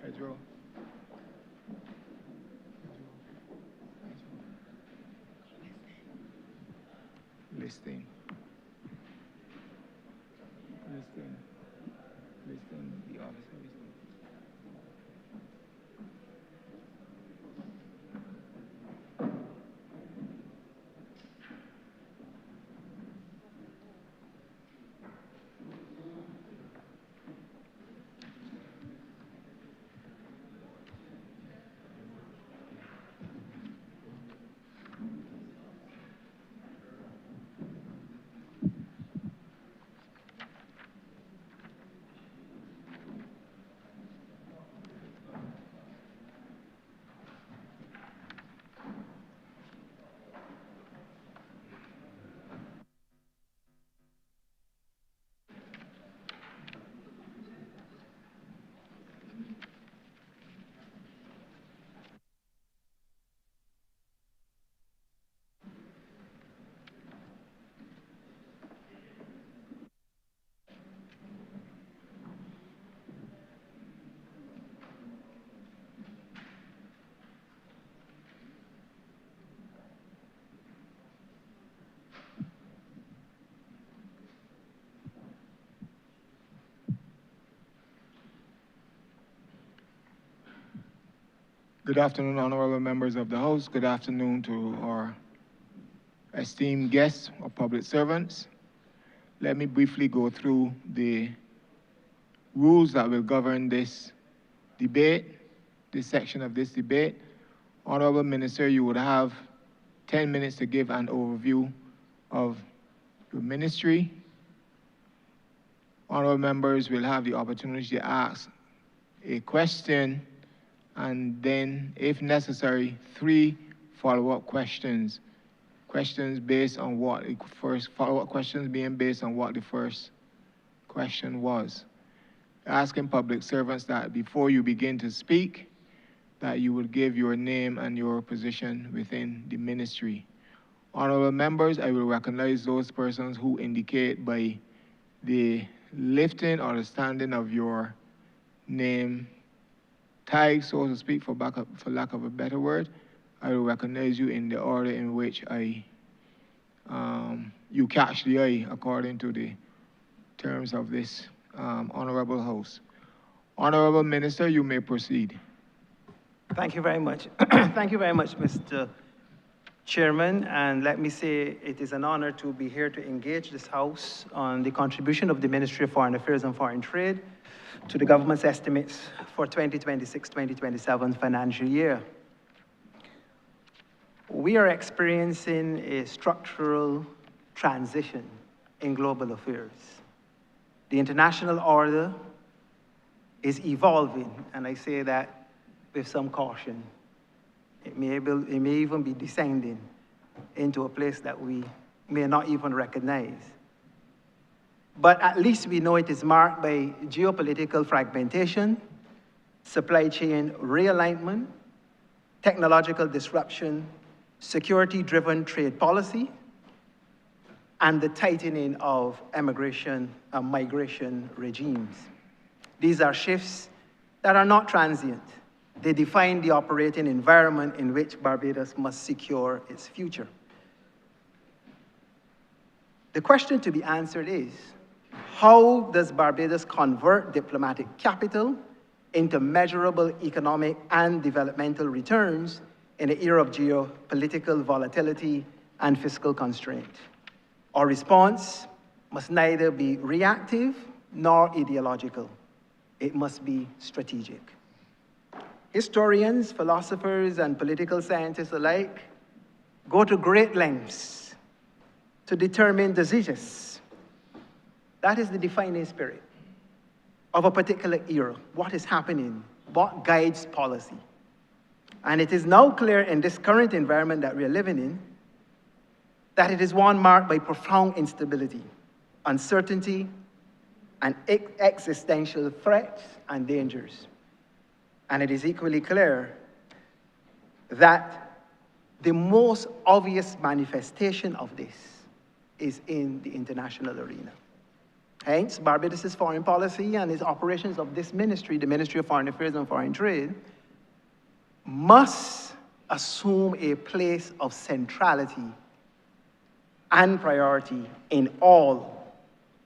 Pedro. Listing. Listing the officer listing. Good afternoon, honorable members of the House. Good afternoon to our esteemed guests or public servants. Let me briefly go through the rules that will govern this debate this section of this debate. Honorable Minister, you would have 10 minutes to give an overview of your ministry. Honorable members will have the opportunity to ask a question, and then, if necessary, 3 follow-up questions. Questions based on what the first, follow-up questions being based on what the first question was. Asking public servants that before you begin to speak, that you would give your name and your position within the ministry. Honorable members, I will recognize those persons who indicate by the lifting or the standing of your name tag, so to speak, for lack of a better word. I will recognize you in the order in which you catch the eye according to the terms of this honorable house. Honorable Minister, you may proceed. Thank you very much. Thank you very much, Mr. Chairman, and let me say it is an honor to be here to engage this House on the contribution of the Ministry of Foreign Affairs and Foreign Trade to the government's estimates for 2026-2027 financial year. We are experiencing a structural transition in global affairs. The international order is evolving, and I say that with some caution. It may even be descending into a place that we may not even recognize. But at least we know it is marked by geopolitical fragmentation, supply chain realignment, technological disruption, security-driven trade policy, and the tightening of immigration and migration regimes. These are shifts that are not transient. They define the operating environment in which Barbados must secure its future. The question to be answered is, how does Barbados convert diplomatic capital into measurable economic and developmental returns in an era of geopolitical volatility and fiscal constraint? Our response must neither be reactive nor ideological. It must be strategic. Historians, philosophers, and political scientists alike go to great lengths to determine the zeitgeist. That is the defining spirit of a particular era. What is happening? What guides policy? And it is now clear in this current environment that we are living in that it is one marked by profound instability, uncertainty, and existential threats and dangers. And it is equally clear that the most obvious manifestation of this is in the international arena. Hence, Barbados' foreign policy and its operations of this ministry, the Ministry of Foreign Affairs and Foreign Trade, must assume a place of centrality and priority in all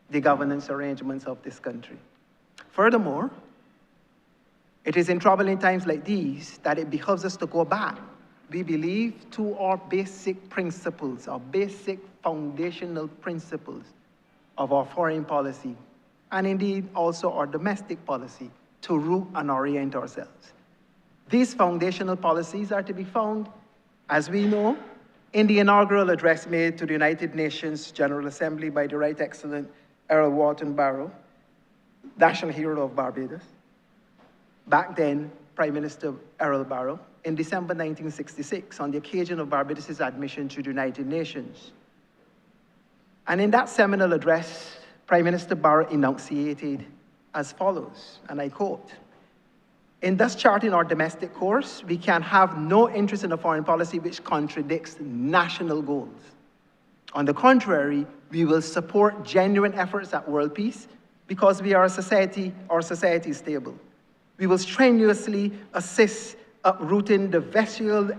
the governance arrangements of this country. Furthermore, it is in troubling times like these that it behoves us to go back, we believe, to our basic principles, our basic foundational principles of our foreign policy, and indeed also our domestic policy, to root and orient ourselves. These foundational policies are to be found, as we know, in the inaugural address made to the United Nations General Assembly by the Right Excellent Errol Wharton Barrow, National Hero of Barbados, back then Prime Minister Errol Barrow, in December 1966 on the occasion of Barbados' admission to the United Nations. And in that seminal address, Prime Minister Barrow enunciated as follows, and I quote, "In thus charting our domestic course, we can have no interest in a foreign policy which contradicts national goals. On the contrary, we will support genuine efforts at world peace because we are a society, our society is stable. We will strenuously assist uprooting the vestigial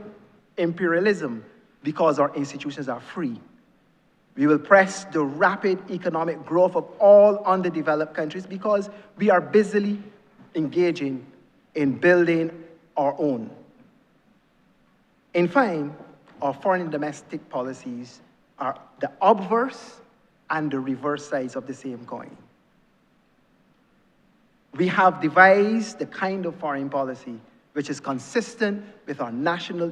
imperialism because our institutions are free. We will press the rapid economic growth of all underdeveloped countries because we are busily engaging in building our own. In fine, our foreign and domestic policies are the obverse and the reverse sides of the same coin. We have devised the kind of foreign policy which is consistent with our national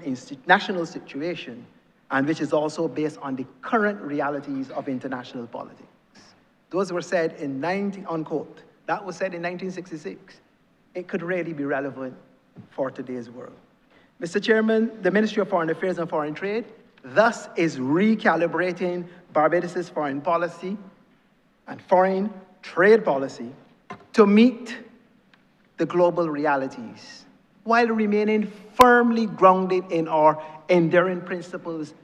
situation, and which is also based on the current realities of international politics. Those were said in unquote, that was said in 1966. It could really be relevant for today's world. Mr. Chairman, the Ministry of Foreign Affairs and Foreign Trade thus is recalibrating Barbados' foreign policy and foreign trade policy to meet the global realities, while remaining firmly grounded in our enduring principles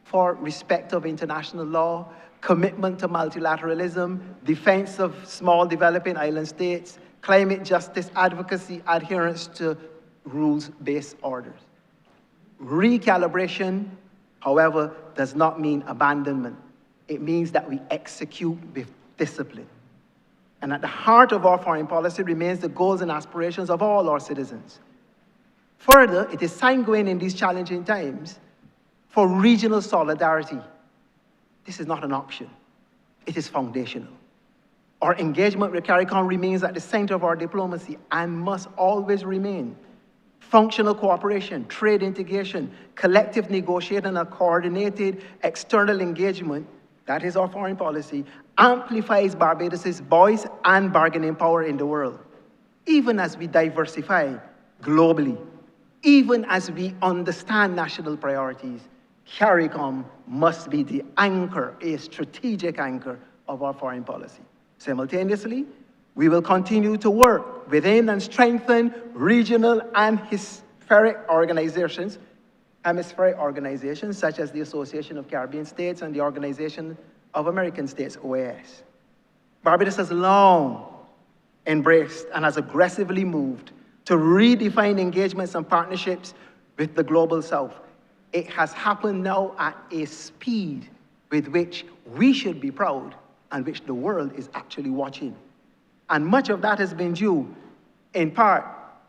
for respect of international law, commitment to multilateralism, defense of small developing island states, climate justice advocacy, adherence to rules-based orders. Recalibration, however, does not mean abandonment. It means that we execute with discipline. And at the heart of our foreign policy remains the goals and aspirations of all our citizens. Further, it is sanguine in these challenging times for regional solidarity. This is not an option. It is foundational. Our engagement with CARICOM remains at the center of our diplomacy and must always remain. Functional cooperation, trade integration, collective negotiating, and coordinated external engagement, that is our foreign policy, amplifies Barbados' voice and bargaining power in the world. Even as we diversify globally, even as we understand national priorities, CARICOM must be the anchor, a strategic anchor of our foreign policy. Simultaneously, we will continue to work within and strengthen regional and hemispheric organizations such as the Association of Caribbean States and the Organization of American States, OAS. Barbados has long embraced and has aggressively moved to redefine engagements and partnerships with the Global South. It has happened now at a speed with which we should be proud and which the world is actually watching. And much of that has been due, in part,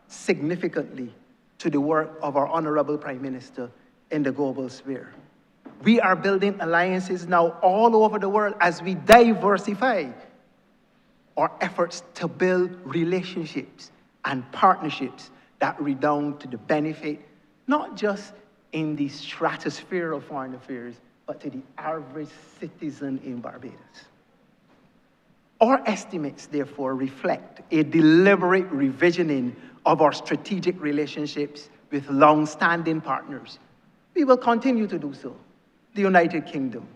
significantly, to the work of our Honourable Prime Minister in the global sphere. We are building alliances now all over the world as we diversify our efforts to build relationships and partnerships that redound to the benefit, not just in the stratosphere of foreign affairs, but to the average citizen in Barbados. Our estimates, therefore, reflect a deliberate revisioning of our strategic relationships with long-standing partners. We will continue to do so. The United Kingdom,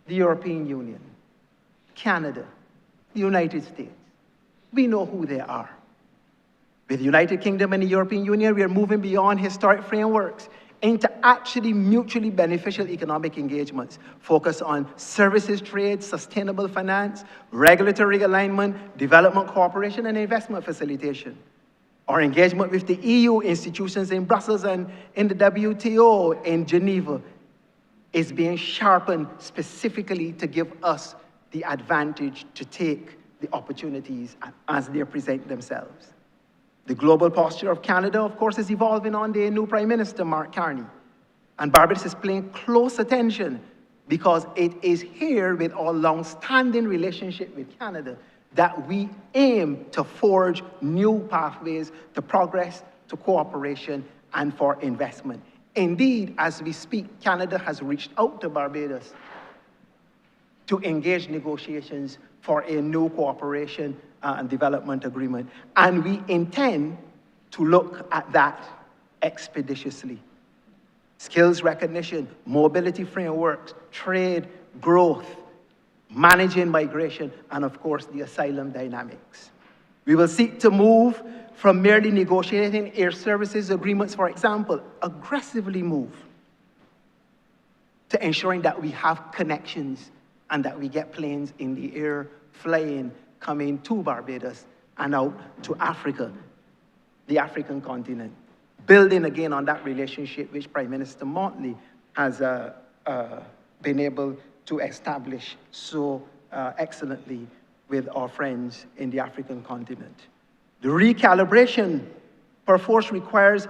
the European Union, Canada, the United States. We know who they are. With the United Kingdom and the European Union, we are moving beyond historic frameworks into actually mutually beneficial economic engagements, focused on services trade, sustainable finance, regulatory alignment, development cooperation, and investment facilitation. Our engagement with the EU institutions in Brussels and in the WTO in Geneva is being sharpened specifically to give us the advantage to take the opportunities as they present themselves. The global posture of Canada, of course, is evolving under a new Prime Minister, Mark Carney. And Barbados is paying close attention because it is here with our long-standing relationship with Canada that we aim to forge new pathways to progress, to cooperation, and for investment. Indeed, as we speak, Canada has reached out to Barbados to engage negotiations for a new cooperation and development agreement. And we intend to look at that expeditiously. Skills recognition, mobility frameworks, trade, growth, managing migration, and of course, the asylum dynamics. We will seek to move from merely negotiating air services agreements, for example, aggressively move to ensuring that we have connections and that we get planes in the air flying, coming to Barbados and out to Africa, the African continent, building again on that relationship which Prime Minister Motley has been able to establish so excellently with our friends in the African continent. The recalibration, perforce, requires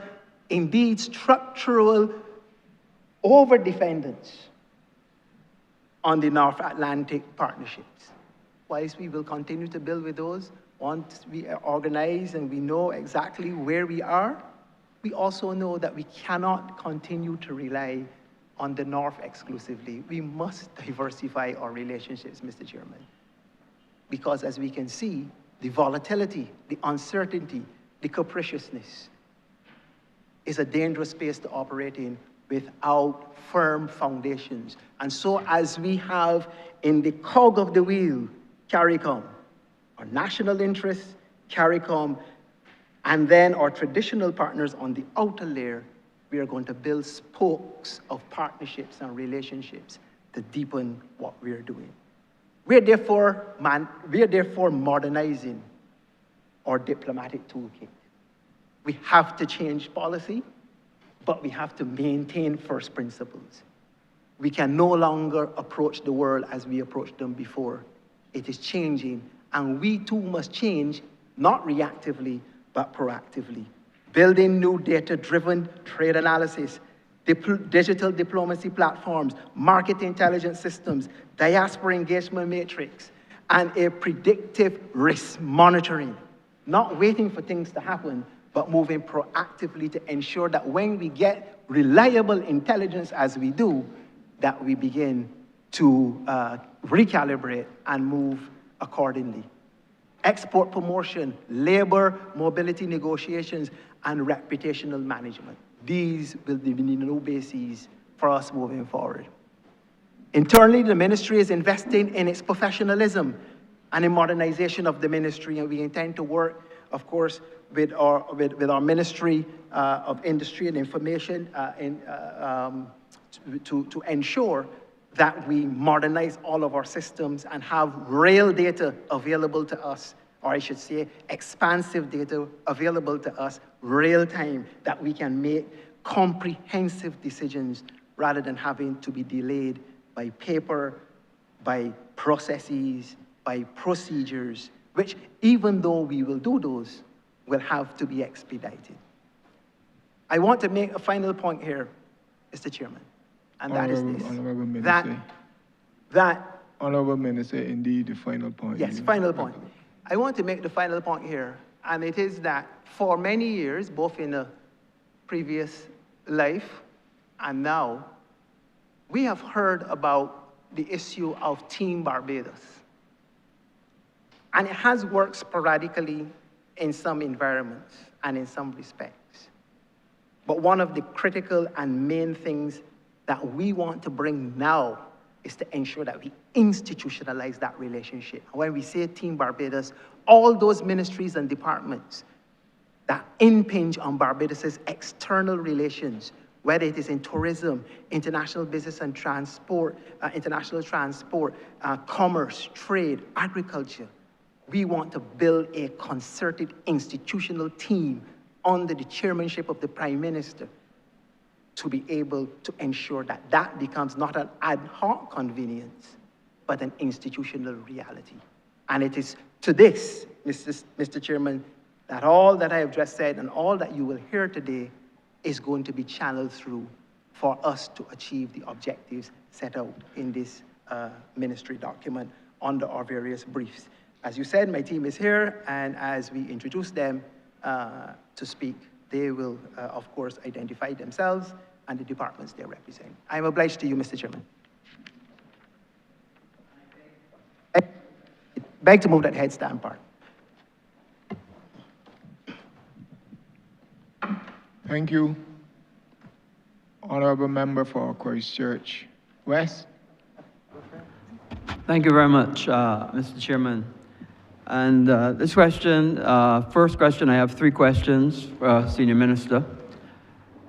indeed structural overdependence on the North Atlantic partnerships. Whilst we will continue to build with those, once we are organized and we know exactly where we are, we also know that we cannot continue to rely on the North exclusively. We must diversify our relationships, Mr. Chairman. Because as we can see, the volatility, the uncertainty, the capriciousness is a dangerous space to operate in without firm foundations. And so as we have in the cog of the wheel, CARICOM, our national interests, CARICOM, and then our traditional partners on the outer layer, we are going to build spokes of partnerships and relationships to deepen what we are doing. We are therefore modernizing our diplomatic toolkit. We have to change policy, but we have to maintain first principles. We can no longer approach the world as we approached them before. It is changing, and we too must change, not reactively, but proactively. Building new data-driven trade analysis, digital diplomacy platforms, market intelligence systems, diaspora engagement matrix, and a predictive risk monitoring. Not waiting for things to happen, but moving proactively to ensure that when we get reliable intelligence as we do, that we begin to recalibrate and move accordingly. Export promotion, labor mobility negotiations, and reputational management. These will be the new bases for us moving forward. Internally, the ministry is investing in its professionalism and in modernization of the ministry, and we intend to work, of course, with our Ministry of Industry and Information to ensure that we modernize all of our systems and have real data available to us, or I should say, expansive data available to us real time, that we can make comprehensive decisions rather than having to be delayed by paper, by processes, by procedures, which even though we will do those, will have to be expedited. I want to make a final point here, Mr. Chairman, and that is this. Honourable Minister. Honourable Minister, indeed, the final point. Yes, final point. I want to make the final point here, and it is that for many years, both in a previous life and now, we have heard about the issue of Team Barbados. And it has worked sporadically in some environments and in some respects. But one of the critical and main things that we want to bring now is to ensure that we institutionalize that relationship. And when we say Team Barbados, all those ministries and departments that impinge on Barbados's external relations, whether it is in tourism, international business and transport, international transport, commerce, trade, agriculture, we want to build a concerted institutional team under the chairmanship of the Prime Minister to be able to ensure that that becomes not an ad hoc convenience, but an institutional reality. And it is to this, Mr. Chairman, that all that I have just said and all that you will hear today is going to be channeled through for us to achieve the objectives set out in this ministry document under our various briefs. As you said, my team is here, and as we introduce them to speak, they will, of course, identify themselves and the departments they represent. I am obliged to you, Mr. Chairman. I beg to move that headstand part. Thank you. Honourable Member for Christchurch West. Thank you very much, Mr. Chairman. And this question, first question, I have three questions for Senior Minister.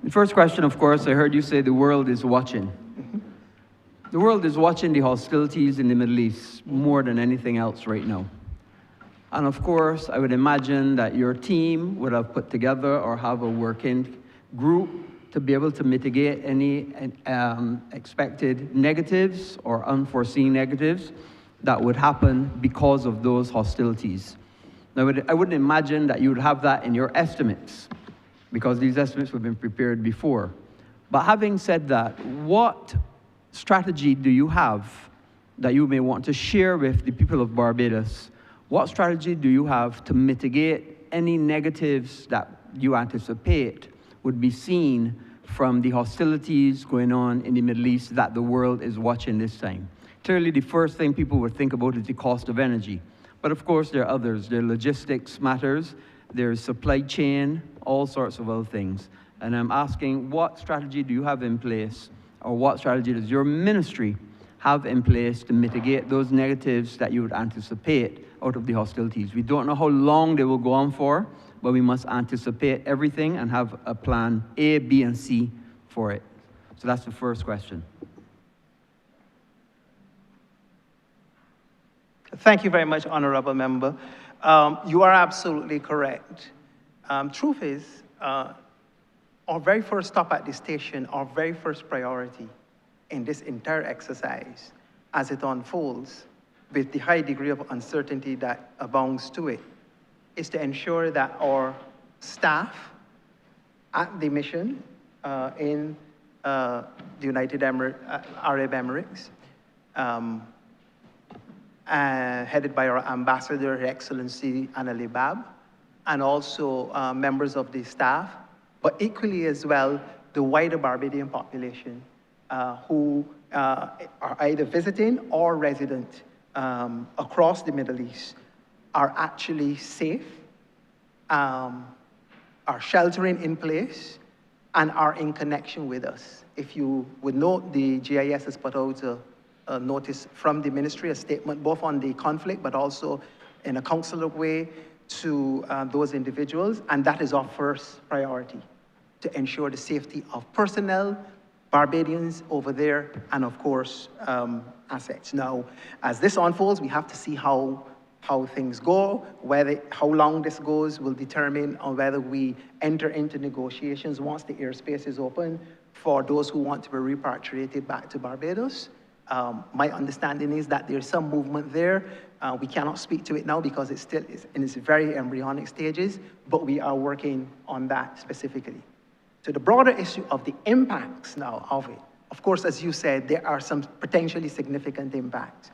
The first question, of course, I heard you say the world is watching. The world is watching the hostilities in the Middle East more than anything else right now. And of course, I would imagine that your team would have put together or have a working group to be able to mitigate any expected negatives or unforeseen negatives that would happen because of those hostilities. Now, I wouldn't imagine that you would have that in your estimates, because these estimates have been prepared before. But having said that, what strategy do you have that you may want to share with the people of Barbados? What strategy do you have to mitigate any negatives that you anticipate would be seen from the hostilities going on in the Middle East that the world is watching this time. Clearly, the first thing people would think about is the cost of energy. But of course, there are others. There are logistics matters, there's supply chain, all sorts of other things. And I'm asking, what strategy do you have in place, or what strategy does your ministry have in place to mitigate those negatives that you would anticipate out of the hostilities? We don't know how long they will go on for, but we must anticipate everything and have a plan A, B, and C for it. So that's the first question. Thank you very much, Honourable Member. You are absolutely correct. Truth is, our very first stop at the station, our very first priority in this entire exercise, as it unfolds, with the high degree of uncertainty that abounds to it, is to ensure that our staff at the mission in the United Arab Emirates, headed by our Ambassador, Her Excellency Anna Libab, and also members of the staff, but equally as well, the wider Barbadian population who are either visiting or resident across the Middle East, are actually safe, are sheltering in place, and are in connection with us. If you would note, the GIS has put out a notice from the ministry, a statement both on the conflict, but also in a consular way to those individuals, and that is our first priority, to ensure the safety of personnel, Barbadians over there, and of course, assets. Now, as this unfolds, we have to see how things go, how long this goes will determine on whether we enter into negotiations once the airspace is open for those who want to be repatriated back to Barbados. My understanding is that there's some movement there. We cannot speak to it now because it's still in its very embryonic stages, but we are working on that specifically. To the broader issue of the impacts now of it, of course, as you said, there are some potentially significant impacts.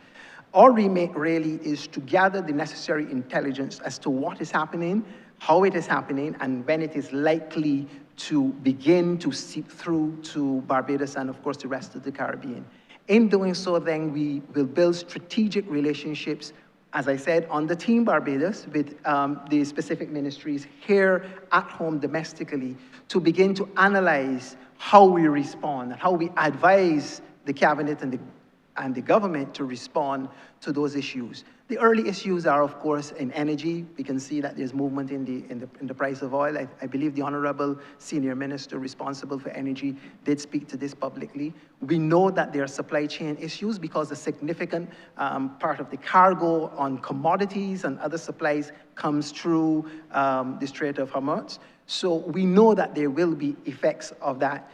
Our remit really is to gather the necessary intelligence as to what is happening, how it is happening, and when it is likely to begin to seep through to Barbados and, of course, the rest of the Caribbean. In doing so, then, we will build strategic relationships, as I said, on the Team Barbados with the specific ministries here at home domestically to begin to analyze how we respond, how we advise the cabinet and the government to respond to those issues. The early issues are, of course, in energy. We can see that there's movement in the price of oil. I believe the Honourable Senior Minister responsible for energy did speak to this publicly. We know that there are supply chain issues because a significant part of the cargo on commodities and other supplies comes through the Strait of Hormuz. So we know that there will be effects of that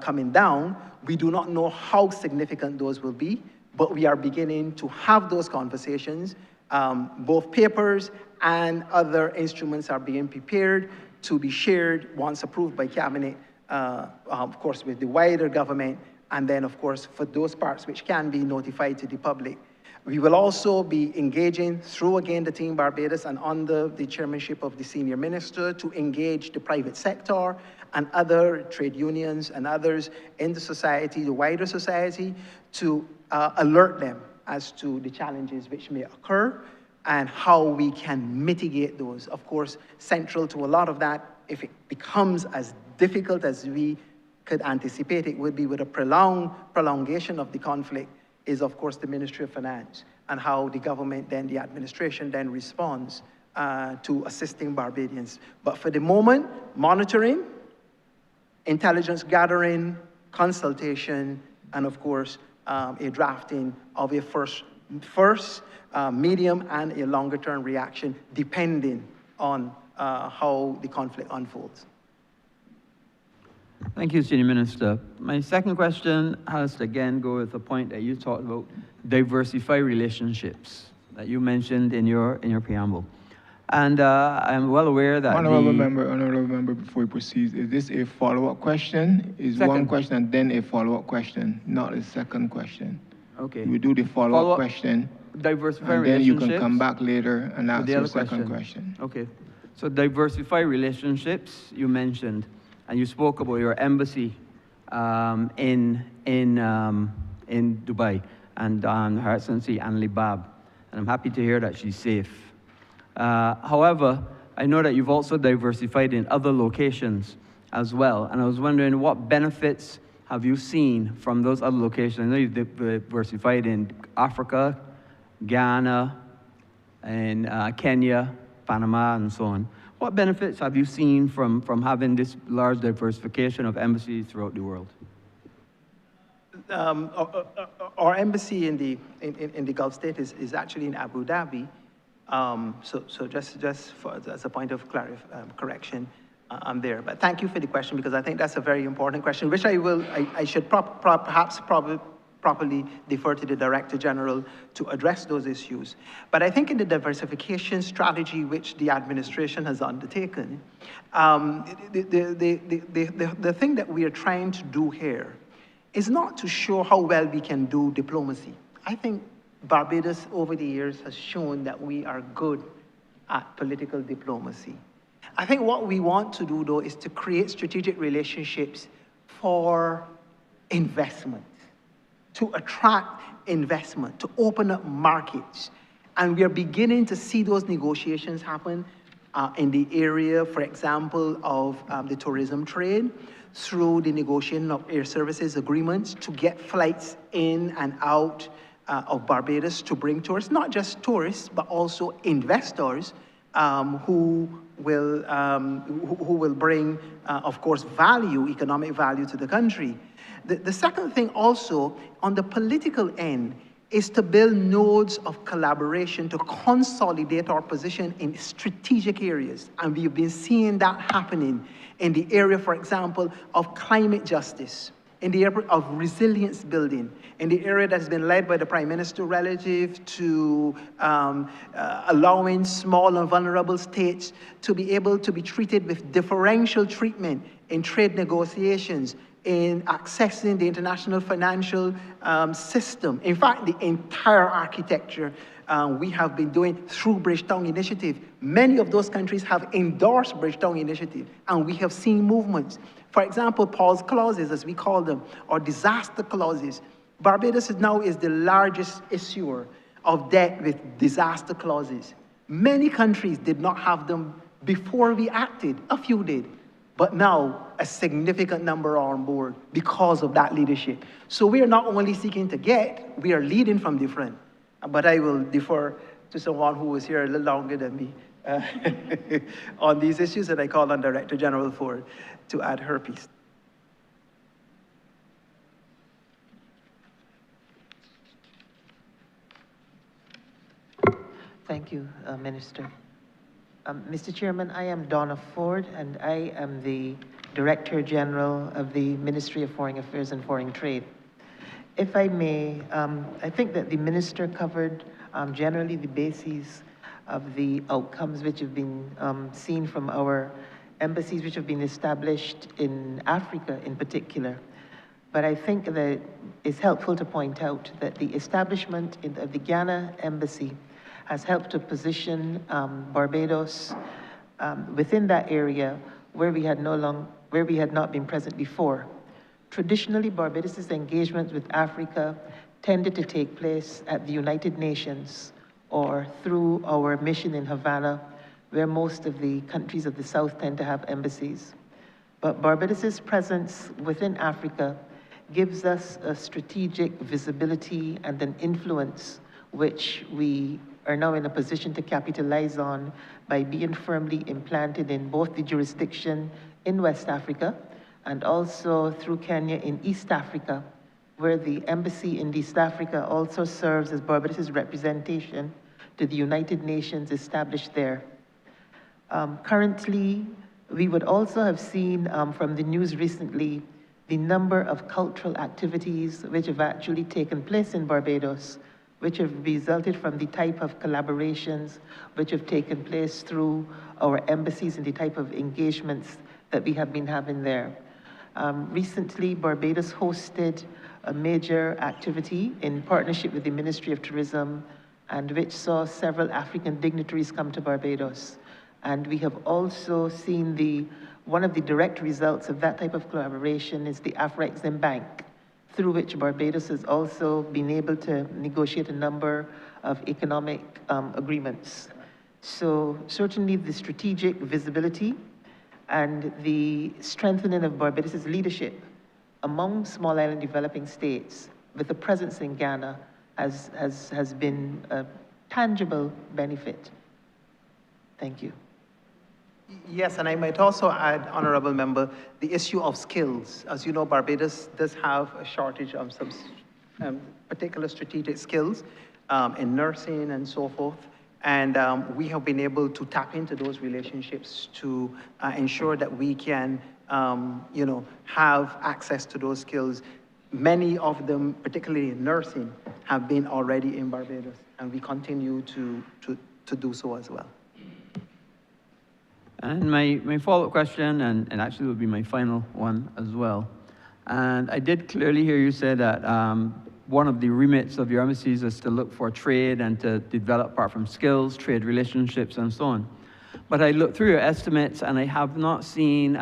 coming down. We do not know how significant those will be, but we are beginning to have those conversations. Both papers and other instruments are being prepared to be shared once approved by Cabinet, of course, with the wider government, and then, of course, for those parts which can be notified to the public. We will also be engaging through, again, the Team Barbados and under the chairmanship of the Senior Minister to engage the private sector and other trade unions and others in the society, the wider society, to alert them as to the challenges which may occur and how we can mitigate those. Of course, central to a lot of that, if it becomes as difficult as we could anticipate it would be with a prolongation of the conflict, is of course the Ministry of Finance and how the government then, the administration then responds to assisting Barbadians. But for the moment, monitoring, intelligence gathering, consultation, and of course, a drafting of a first, medium, and a longer-term reaction, depending on how the conflict unfolds. Thank you, Senior Minister. My second question has to again go with the point that you talked about, diversify relationships, that you mentioned in your preamble. And I'm well aware that Honourable member, before we proceed, is this a follow-up question? Is one question and then a follow-up question, not a second question? Okay. You do the follow-up question, diversify and then you can relationships come back later and ask the your other second question. Okay. So diversify relationships, you mentioned. and you spoke about your embassy in Dubai and on Her Excellency Anli Bab, and I'm happy to hear that she's safe. However, I know that you've also diversified in other locations as well, and I was wondering what benefits have you seen from those other locations? I know you've diversified in Africa, Ghana, and Kenya, Panama, and so on. What benefits have you seen from having this large diversification of embassies throughout the world? Our embassy in the Gulf state is actually in Abu Dhabi. So just as a point of correction, I'm there. But thank you for the question, because I think that's a very important question, which I should perhaps properly defer to the Director General to address those issues. But I think in the diversification strategy which the administration has undertaken, the thing that we are trying to do here is not to show how well we can do diplomacy. I think Barbados over the years has shown that we are good at political diplomacy. I think what we want to do, though, is to create strategic relationships for investment, to attract investment, to open up markets. And we are beginning to see those negotiations happen in the area, for example, of the tourism trade, through the negotiation of air services agreements to get flights in and out of Barbados to bring tourists, not just tourists, but also investors who will bring, of course, economic value to the country. The second thing also, on the political end, is to build nodes of collaboration to consolidate our position in strategic areas. And we've been seeing that happening in the area, for example, of climate justice, in the area of resilience building, in the area that's been led by the Prime Minister relative to allowing small and vulnerable states to be able to be treated with differential treatment in trade negotiations, in accessing the international financial system. In fact, the entire architecture we have been doing through Bridgetown Initiative. Many of those countries have endorsed Bridgetown Initiative, and we have seen movements. For example, pause clauses, as we call them, or disaster clauses. Barbados now is the largest issuer of debt with disaster clauses. Many countries did not have them before we acted. A few did. But now, a significant number are on board because of that leadership. So we are not only seeking to get, we are leading from the front. But I will defer to someone who was here a little longer than me on these issues, and I call on Director General Ford to add her piece. Thank you, Minister. Mr. Chairman, I am Donna Ford, and I am the Director General of the Ministry of Foreign Affairs and Foreign Trade. If I may, I think that the Minister covered generally the bases of the outcomes which have been seen from our embassies which have been established in Africa in particular. But I think that it's helpful to point out that the establishment of the Ghana embassy has helped to position Barbados within that area where we had not been present before. Traditionally, Barbados's engagements with Africa tended to take place at the United Nations or through our mission in Havana, where most of the countries of the South tend to have embassies. But Barbados's presence within Africa gives us a strategic visibility and an influence which we are now in a position to capitalize on by being firmly implanted in both the jurisdiction in West Africa and also through Kenya in East Africa, where the embassy in East Africa also serves as Barbados's representation to the United Nations established there. Currently, we would also have seen from the news recently the number of cultural activities which have actually taken place in Barbados, which have resulted from the type of collaborations which have taken place through our embassies and the type of engagements that we have been having there. Recently, Barbados hosted a major activity in partnership with the Ministry of Tourism, and which saw several African dignitaries come to Barbados. And we have also seen one of the direct results of that type of collaboration is the Afro-Exim Bank, through which Barbados has also been able to negotiate a number of economic agreements. So certainly the strategic visibility and the strengthening of Barbados' leadership among small island developing states with a presence in Ghana has been a tangible benefit. Thank you. Yes, and I might also add, Honourable Member, the issue of skills. As you know, Barbados does have a shortage of some particular strategic skills in nursing and so forth. And we have been able to tap into those relationships to ensure that we can, have access to those skills. Many of them, particularly in nursing, have been already in Barbados, and we continue to do so as well. And my follow-up question, and actually will be my final one as well. And I did clearly hear you say that one of the remits of your embassies is to look for trade and to develop, apart from skills, trade relationships, and so on. But I looked through your estimates, and I have not seen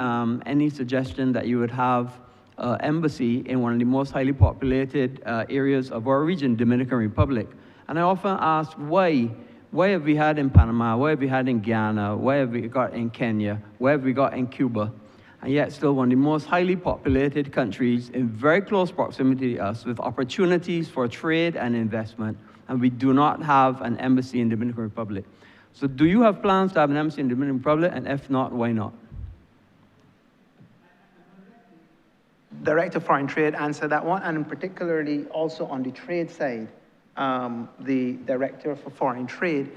any suggestion that you would have an embassy in one of the most highly populated areas of our region, Dominican Republic. And I often ask why. Why have we had in Panama? Why have we had in Guyana? Why have we got in Kenya? Why have we got in Cuba? And yet still one of the most highly populated countries in very close proximity to us with opportunities for trade and investment, and we do not have an embassy in the Dominican Republic. So do you have plans to have an embassy in the Dominican Republic? And if not, why not? Director of Foreign Trade answered that one, and particularly also on the trade side. The Director for Foreign Trade,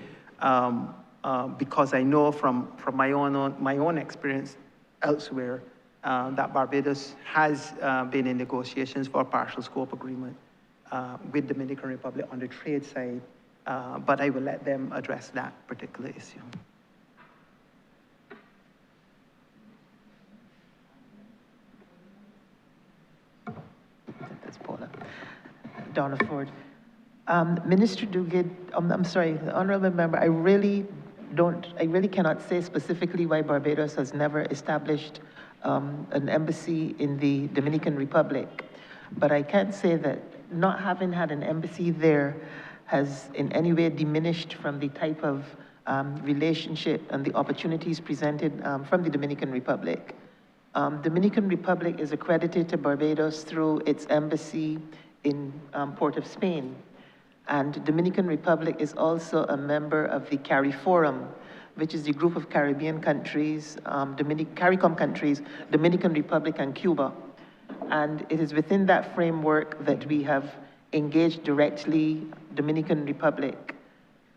because I know from my own experience elsewhere that Barbados has been in negotiations for a partial scope agreement with Dominican Republic on the trade side, but I will let them address that particular issue. That's Paula. Donna Ford. Minister Duguid, I'm sorry, the Honourable Member, I really cannot say specifically why Barbados has never established an embassy in the Dominican Republic. But I can say that not having had an embassy there has in any way diminished from the type of relationship and the opportunities presented from the Dominican Republic. Dominican Republic is accredited to Barbados through its embassy in Port of Spain. And Dominican Republic is also a member of the CARIFORUM, which is the group of Caribbean countries, CARICOM countries, Dominican Republic and Cuba. And it is within that framework that we have engaged directly Dominican Republic.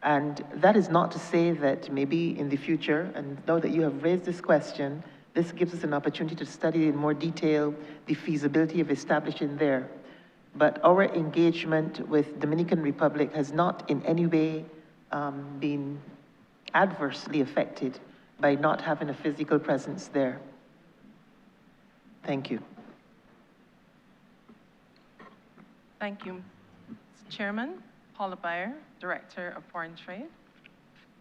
And that is not to say that maybe in the future, and now that you have raised this question, this gives us an opportunity to study in more detail the feasibility of establishing there. But our engagement with Dominican Republic has not in any way been adversely affected by not having a physical presence there. Thank you. Thank you. Chairman, Paula Bayer, Director of Foreign Trade.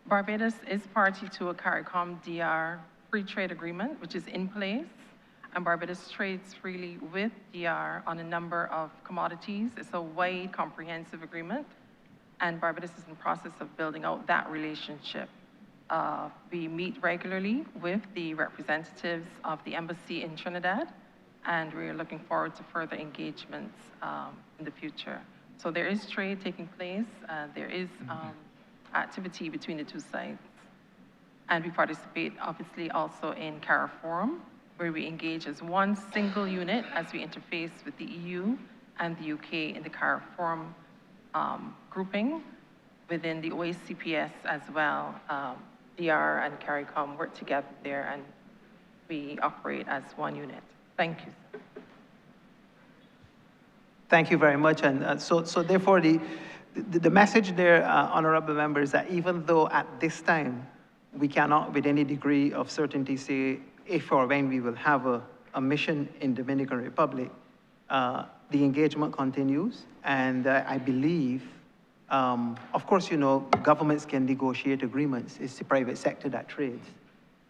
Barbados is party to a CARICOM DR free trade agreement, which is in place. And Barbados trades freely with DR on a number of commodities. It's a wide, comprehensive agreement, and Barbados is in the process of building out that relationship. We meet regularly with the representatives of the embassy in Trinidad, and we are looking forward to further engagements in the future. So there is trade taking place, there is activity between the two sides. And we participate, obviously, also in CARIFORUM, where we engage as one single unit as we interface with the EU and the UK in the CARIFORUM grouping within the OACPS as well. DR and CARICOM work together there, and we operate as one unit. Thank you. Thank you very much. And so therefore, the message there, honourable members, that even though at this time we cannot with any degree of certainty say if or when we will have a mission in Dominican Republic, the engagement continues, and I believe Of course, you know, governments can negotiate agreements. It's the private sector that trades.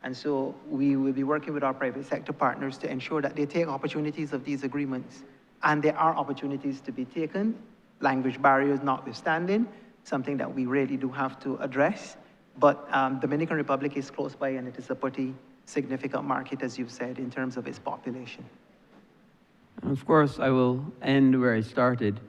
And so we will be working with our private sector partners to ensure that they take opportunities of these agreements. And there are opportunities to be taken, language barriers notwithstanding, something that we really do have to address. But Dominican Republic is close by, and it is a pretty significant market, as you've said, in terms of its population. And of course, I will end where I started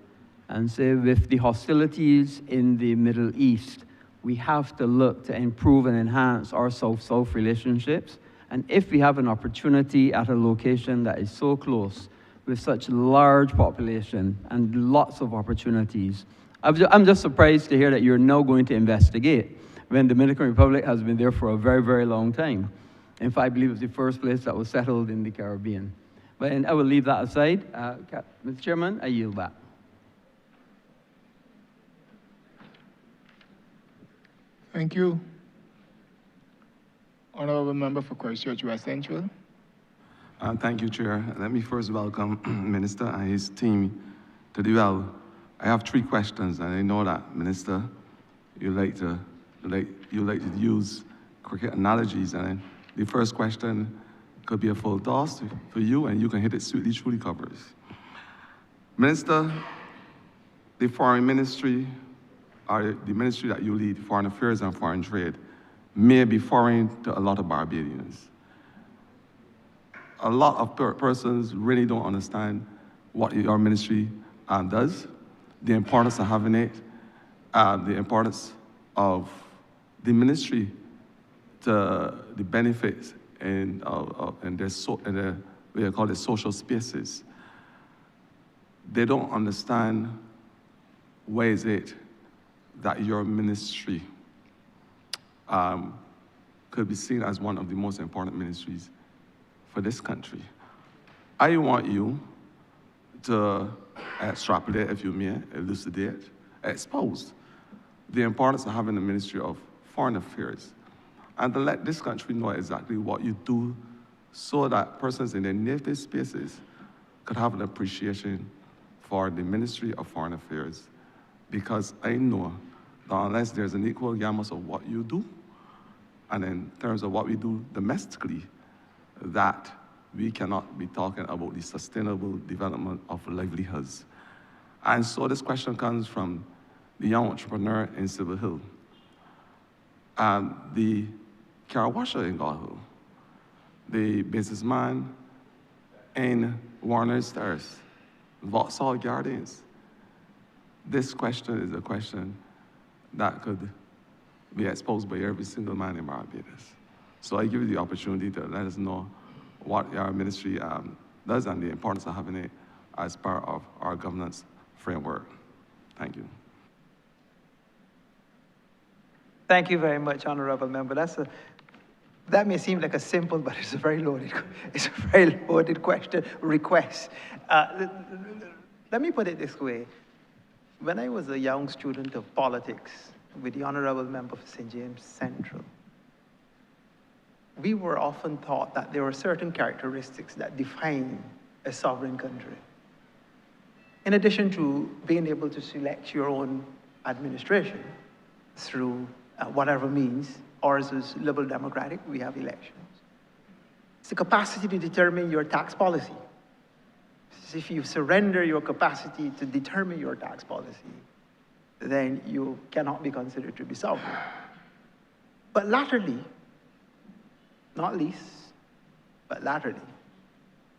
and say with the hostilities in the Middle East, we have to look to improve and enhance our South-South relationships. And if we have an opportunity at a location that is so close, with such large population and lots of opportunities, I'm just surprised to hear that you're now going to investigate when the Dominican Republic has been there for a very, very long time. In fact, I believe it was the first place that was settled in the Caribbean. But I will leave that aside. Mr. Chairman, I yield back. Thank you. Honourable Member for Christchurch West Central. Thank you, Chair. Let me first welcome Minister and his team to the well. I have 3 questions, and I know that, Minister, you like to use cricket analogies, and the first question could be a full toss for you, and you can hit it sweetly, truly covers. Minister, the Foreign Ministry, or the ministry that you lead, Foreign Affairs and Foreign Trade, may be foreign to a lot of Barbadians. A lot of persons really don't understand what your ministry does, the importance of having it, the importance of the ministry to the benefits in their what you call it, social spaces. They don't understand why is it that your ministry could be seen as one of the most important ministries for this country. I want you to extrapolate, if you may, elucidate, expose the importance of having a Ministry of Foreign Affairs, and to let this country know exactly what you do so that persons in their native spaces could have an appreciation for the Ministry of Foreign Affairs. Because I know that unless there's an equal gamut of what you do, and in terms of what we do domestically, that we cannot be talking about the sustainable development of livelihoods. And so this question comes from the young entrepreneur in Civil Hill, the car washer in God Hill, the businessman in Warner Stairs, Vauxhall Gardens. This question is a question that could be exposed by every single man in Barbados. So I give you the opportunity to let us know what our ministry does and the importance of having it as part of our governance framework. Thank you. Thank you very much, Honourable Member. That may seem like a simple, but it's a very loaded question, request. Let me put it this way. When I was a young student of politics with the Honourable Member for St. James Central, we were often taught that there were certain characteristics that define a sovereign country. In addition to being able to select your own administration through whatever means, ours is liberal democratic, we have elections. It's the capacity to determine your tax policy. If you surrender your capacity to determine your tax policy, then you cannot be considered to be sovereign. But latterly, not least, but latterly,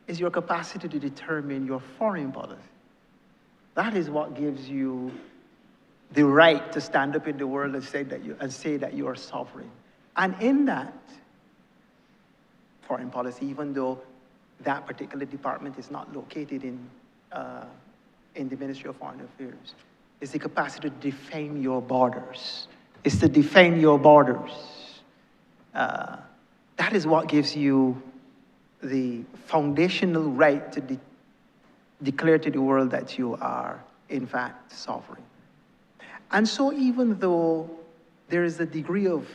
is your capacity to determine your foreign policy. That is what gives you the right to stand up in the world and say that you are sovereign. And in that foreign policy, even though that particular department is not located in the Ministry of Foreign Affairs, is the capacity to defend your borders. It's to defend your borders. That is what gives you the foundational right to declare to the world that you are, in fact, sovereign. And so even though there is a degree of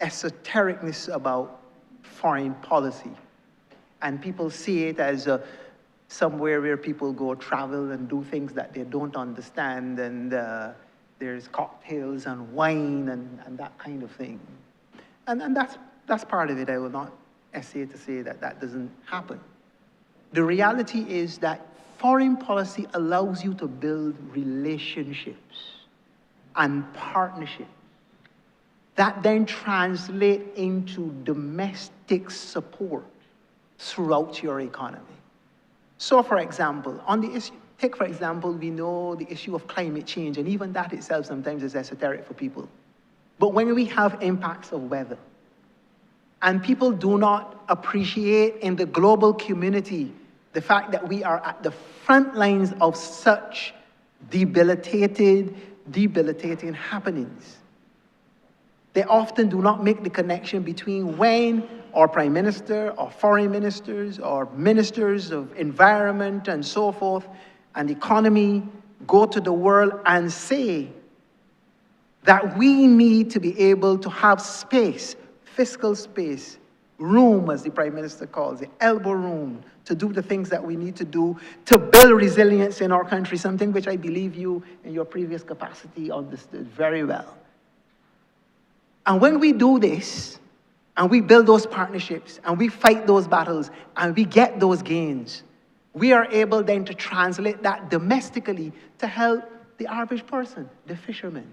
esotericness about foreign policy, and people see it as somewhere where people go travel and do things that they don't understand, and there's cocktails and wine and that kind of thing. And that's part of it. I will not essay to say that that doesn't happen. The reality is that foreign policy allows you to build relationships and partnerships that then translate into domestic support throughout your economy. So, for example, on the issue, take for example, we know the issue of climate change, and even that itself sometimes is esoteric for people. But when we have impacts of weather, and people do not appreciate in the global community the fact that we are at the front lines of such debilitating happenings, they often do not make the connection between when our prime minister, or foreign ministers, or ministers of environment and so forth, and economy go to the world and say that we need to be able to have space, fiscal space, room, as the prime minister calls it, elbow room, to do the things that we need to do to build resilience in our country, something which I believe you in your previous capacity understood very well. And when we do this, and we build those partnerships, and we fight those battles, and we get those gains, we are able then to translate that domestically to help the average person, the fisherman,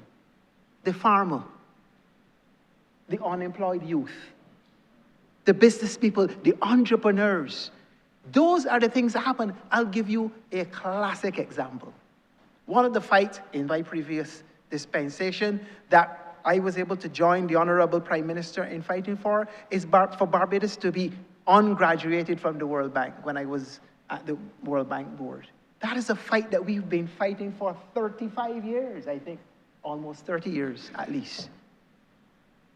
the farmer, the unemployed youth, the business people, the entrepreneurs. Those are the things that happen. I'll give you a classic example. One of the fights in my previous dispensation that I was able to join the Honourable Prime Minister in fighting for is for Barbados to be ungraduated from the World Bank when I was at the World Bank board. That is a fight that we've been fighting for 35 years, I think, almost 30 years at least.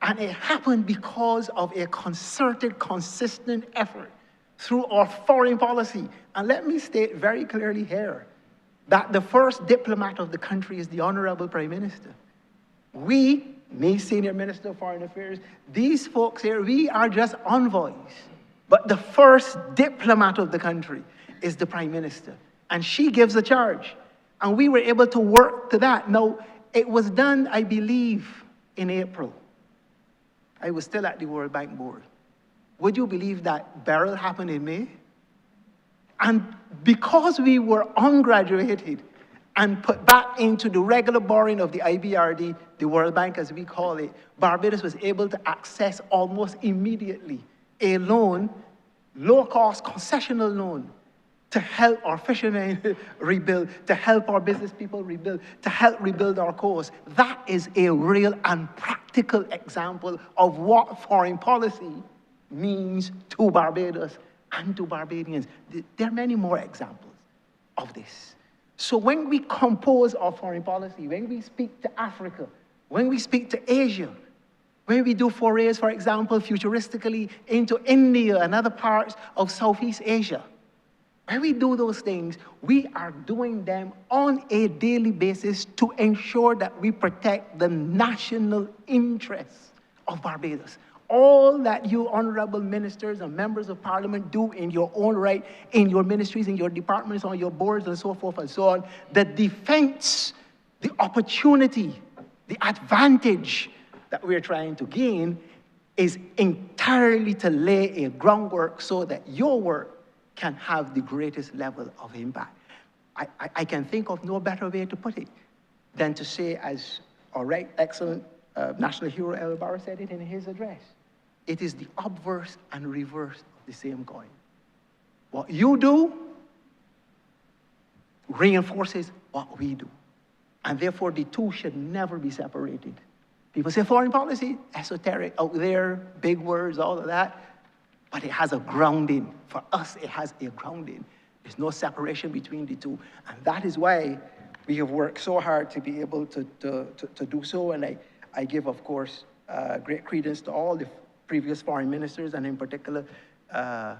And it happened because of a concerted, consistent effort through our foreign policy. And let me state very clearly here that the first diplomat of the country is the Honourable Prime Minister. We, me, Senior Minister of Foreign Affairs, these folks here, we are just envoys. But the first diplomat of the country is the Prime Minister. And she gives a charge. And we were able to work to that. Now, it was done, I believe, in April. I was still at the World Bank board. Would you believe that Beryl happened in May? And because we were ungraduated and put back into the regular borrowing of the IBRD, the World Bank as we call it, Barbados was able to access almost immediately a loan, low-cost concessional loan, to help our fishermen rebuild, to help our business people rebuild, to help rebuild our coast. That is a real and practical example of what foreign policy means to Barbados and to Barbadians. There are many more examples of this. So when we compose our foreign policy, when we speak to Africa, when we speak to Asia, when we do forays, for example, futuristically into India and other parts of Southeast Asia, when we do those things, we are doing them on a daily basis to ensure that we protect the national interests of Barbados. All that you honourable ministers and members of parliament do in your own right, in your ministries, in your departments, on your boards, and so forth and so on, the defense, the opportunity, the advantage that we're trying to gain is entirely to lay a groundwork so that your work can have the greatest level of impact. I can think of no better way to put it than to say, as our right excellent national hero El Barra said it in his address, it is the obverse and reverse of the same coin. What you do reinforces what we do. And therefore, the two should never be separated. People say foreign policy, esoteric, out there, big words, all of that. But it has a grounding. For us, it has a grounding. There's no separation between the two. And that is why we have worked so hard to be able to do so. And I give, of course, great credence to all the previous foreign ministers, and in particular, the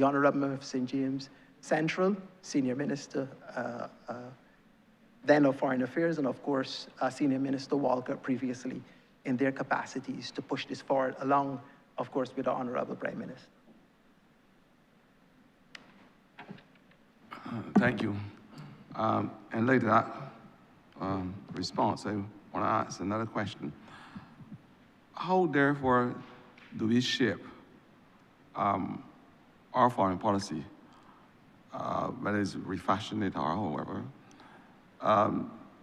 Honourable Member of St. James Central, Senior Minister, then of Foreign Affairs, and of course, Senior Minister Walker previously in their capacities to push this forward along, of course, with the Honourable Prime Minister. Thank you. And later that response, I want to ask another question. How, therefore, do we shape our foreign policy, whether it's refashion it or however,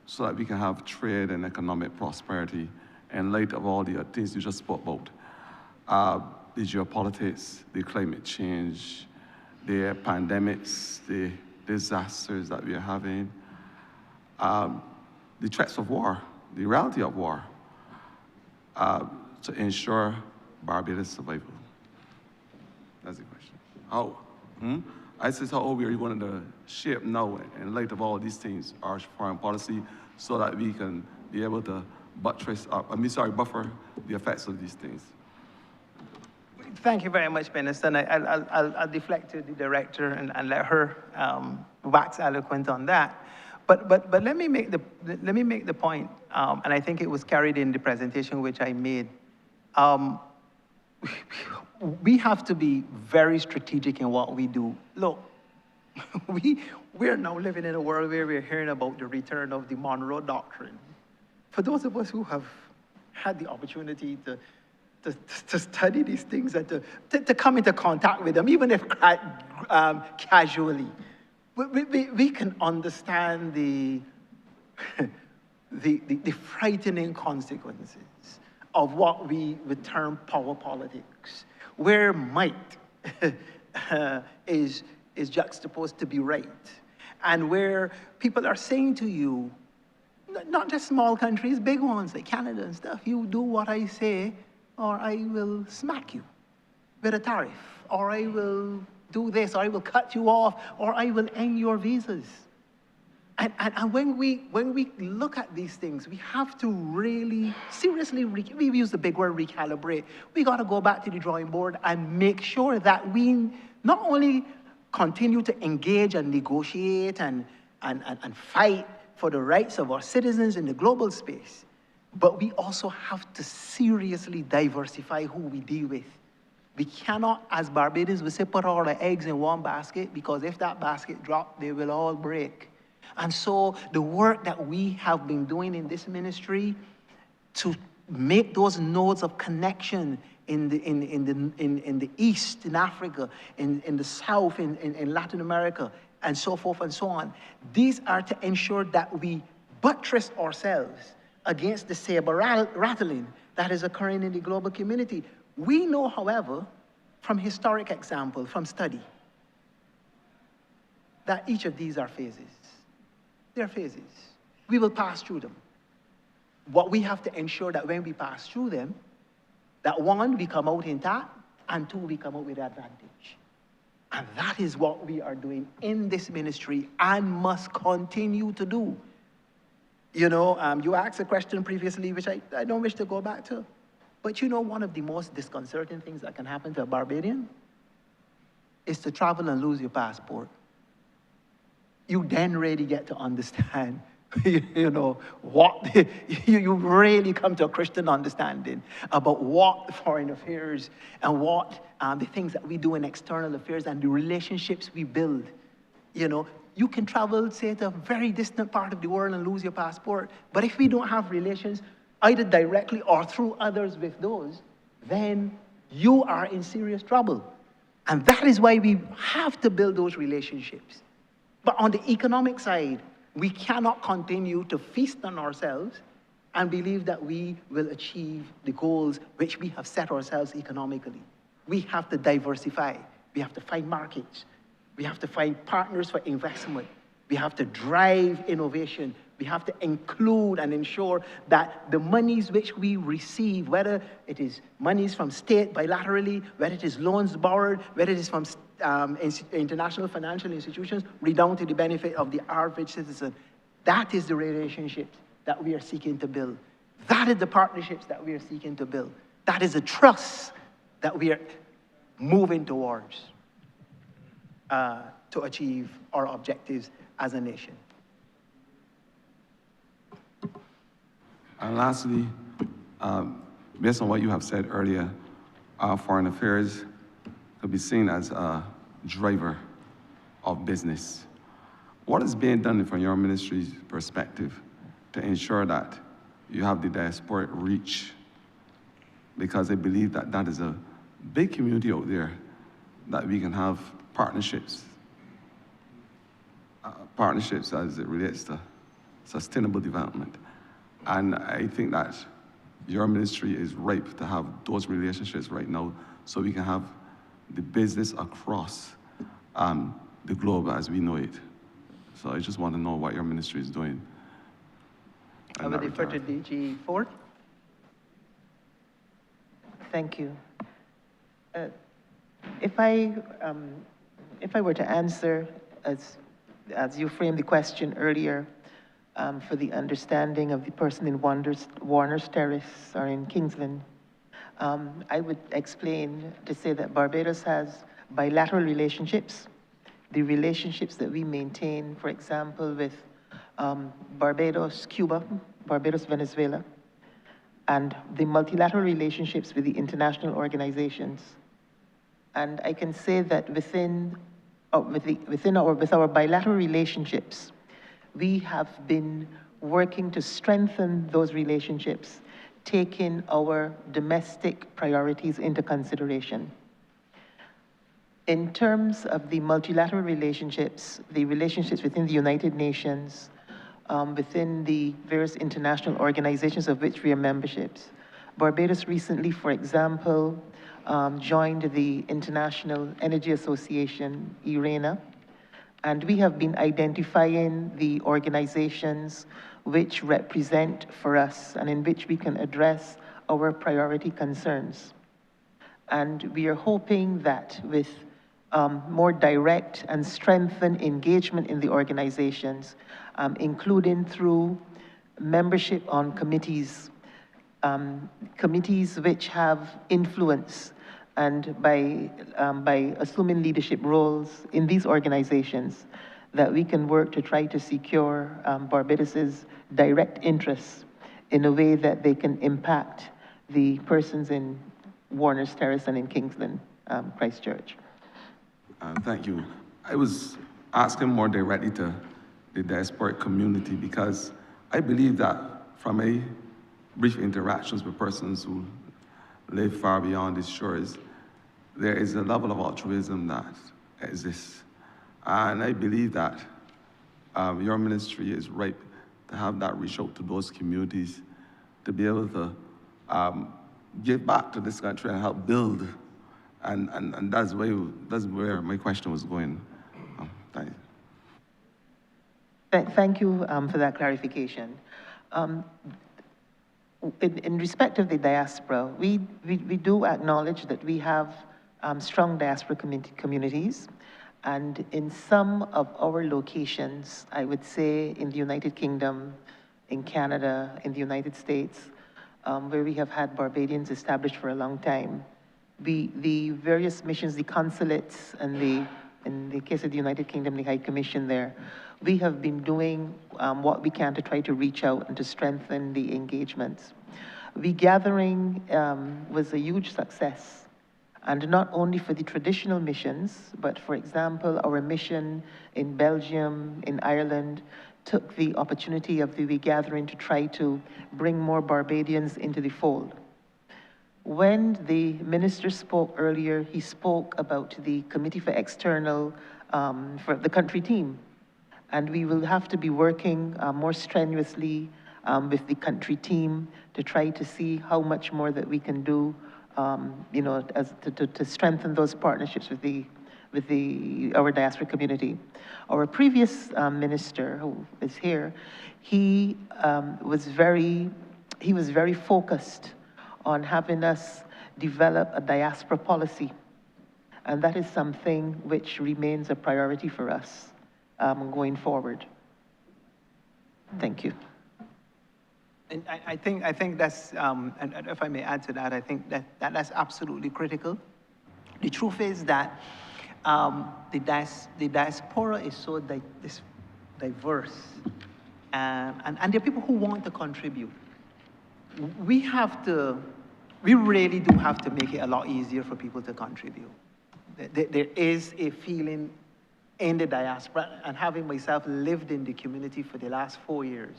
so that we can have trade and economic prosperity in light of all the things you just spoke about? The geopolitics, the climate change, the pandemics, the disasters that we are having, the threats of war, the reality of war, to ensure Barbados' survival? That's the question. How? I said, how we are going to shape now, in light of all these things, our foreign policy, so that we can be able to buffer the effects of these things. Thank you very much, Minister. And I'll deflect to the director and let her wax eloquent on that. But let me make the point, and I think it was carried in the presentation which I made. We have to be very strategic in what we do. Look, we're now living in a world where we're hearing about the return of the Monroe Doctrine. For those of us who have had the opportunity to study these things and to come into contact with them, even if casually, we can understand the frightening consequences of what we would term power politics, where might is juxtaposed to be right, and where people are saying to you, not just small countries, big ones like Canada and stuff, you do what I say, or I will smack you with a tariff, or I will do this, or I will cut you off, or I will end your visas. And when we look at these things, we have to really seriously, we use the big word recalibrate. We got to go back to the drawing board and make sure that we not only continue to engage and negotiate and fight for the rights of our citizens in the global space, but we also have to seriously diversify who we deal with. We cannot, as Barbadians, we say, put all our eggs in one basket, because if that basket drops, they will all break. And so the work that we have been doing in this ministry to make those nodes of connection in the East, in Africa, in the South, in Latin America, and so forth and so on, these are to ensure that we buttress ourselves against the saber rattling that is occurring in the global community. We know, however, from historic example, from study, that each of these are phases. They're phases. We will pass through them. What we have to ensure that when we pass through them, that one, we come out intact, and two, we come out with advantage. And that is what we are doing in this ministry and must continue to do. You know, you asked a question previously, which I don't wish to go back to. But you know, one of the most disconcerting things that can happen to a Barbadian is to travel and lose your passport. You then really get to understand, you know, what, you really come to a Christian understanding about what foreign affairs and what the things that we do in external affairs and the relationships we build. You know, you can travel, say, to a very distant part of the world and lose your passport, but if we don't have relations, either directly or through others with those, then you are in serious trouble. And that is why we have to build those relationships. But on the economic side, we cannot continue to feast on ourselves and believe that we will achieve the goals which we have set ourselves economically. We have to diversify. We have to find markets. We have to find partners for investment. We have to drive innovation. We have to include and ensure that the monies which we receive, whether it is monies from state bilaterally, whether it is loans borrowed, whether it is from international financial institutions, redound to the benefit of the average citizen. That is the relationships that we are seeking to build. That is the partnerships that we are seeking to build. That is the trust that we are moving towards to achieve our objectives as a nation. And lastly, based on what you have said earlier, foreign affairs could be seen as a driver of business. What is being done from your ministry's perspective to ensure that you have the diasporic reach? Because I believe that that is a big community out there that we can have partnerships as it relates to sustainable development. And I think that your ministry is ripe to have those relationships right now so we can have the business across the globe as we know it. So I just want to know what your ministry is doing. I will defer to DG Ford. Thank you. If I were to answer as you framed the question earlier, for the understanding of the person in Warner's Terrace or in Kingsland, I would explain to say that Barbados has bilateral relationships. The relationships that we maintain, for example, with Barbados, Cuba, Barbados, Venezuela, and the multilateral relationships with the international organizations. And I can say that with our bilateral relationships, we have been working to strengthen those relationships, taking our domestic priorities into consideration. In terms of the multilateral relationships, the relationships within the United Nations, within the various international organizations of which we are memberships, Barbados recently, for example, joined the International Energy Association, IRENA, and we have been identifying the organizations which represent for us and in which we can address our priority concerns. And we are hoping that with more direct and strengthened engagement in the organizations, including through membership on committees, committees which have influence, and by assuming leadership roles in these organizations, that we can work to try to secure Barbados's direct interests in a way that they can impact the persons in Warner's Terrace and in Kingsland, Christchurch. Thank you. I was asking more directly to the diasporic community because I believe that from my brief interactions with persons who live far beyond these shores, there is a level of altruism that exists. And I believe that your ministry is ripe to have that reach out to those communities to be able to give back to this country and help build. And that's where my question was going. Thank you. Thank you for that clarification. In respect of the diaspora, we do acknowledge that we have strong diaspora communities, and in some of our locations, I would say in the United Kingdom, in Canada, in the United States, where we have had Barbadians established for a long time, the various missions, the consulates, and in the case of the United Kingdom, the High Commission there, we have been doing what we can to try to reach out and to strengthen the engagements. The gathering was a huge success, and not only for the traditional missions, but for example, our mission in Belgium, in Ireland, took the opportunity of the gathering to try to bring more Barbadians into the fold. When the minister spoke earlier, he spoke about the Committee for External, for the country team. And we will have to be working more strenuously with the country team to try to see how much more that we can do, you know, to strengthen those partnerships with our diaspora community. Our previous minister, who is here, he was very focused on having us develop a diaspora policy. And that is something which remains a priority for us going forward. Thank you. And I think that's, and if I may add to that, I think that's absolutely critical. The truth is that the diaspora is so diverse, and there are people who want to contribute. We really do have to make it a lot easier for people to contribute. There is a feeling in the diaspora, and having myself lived in the community for the last 4 years,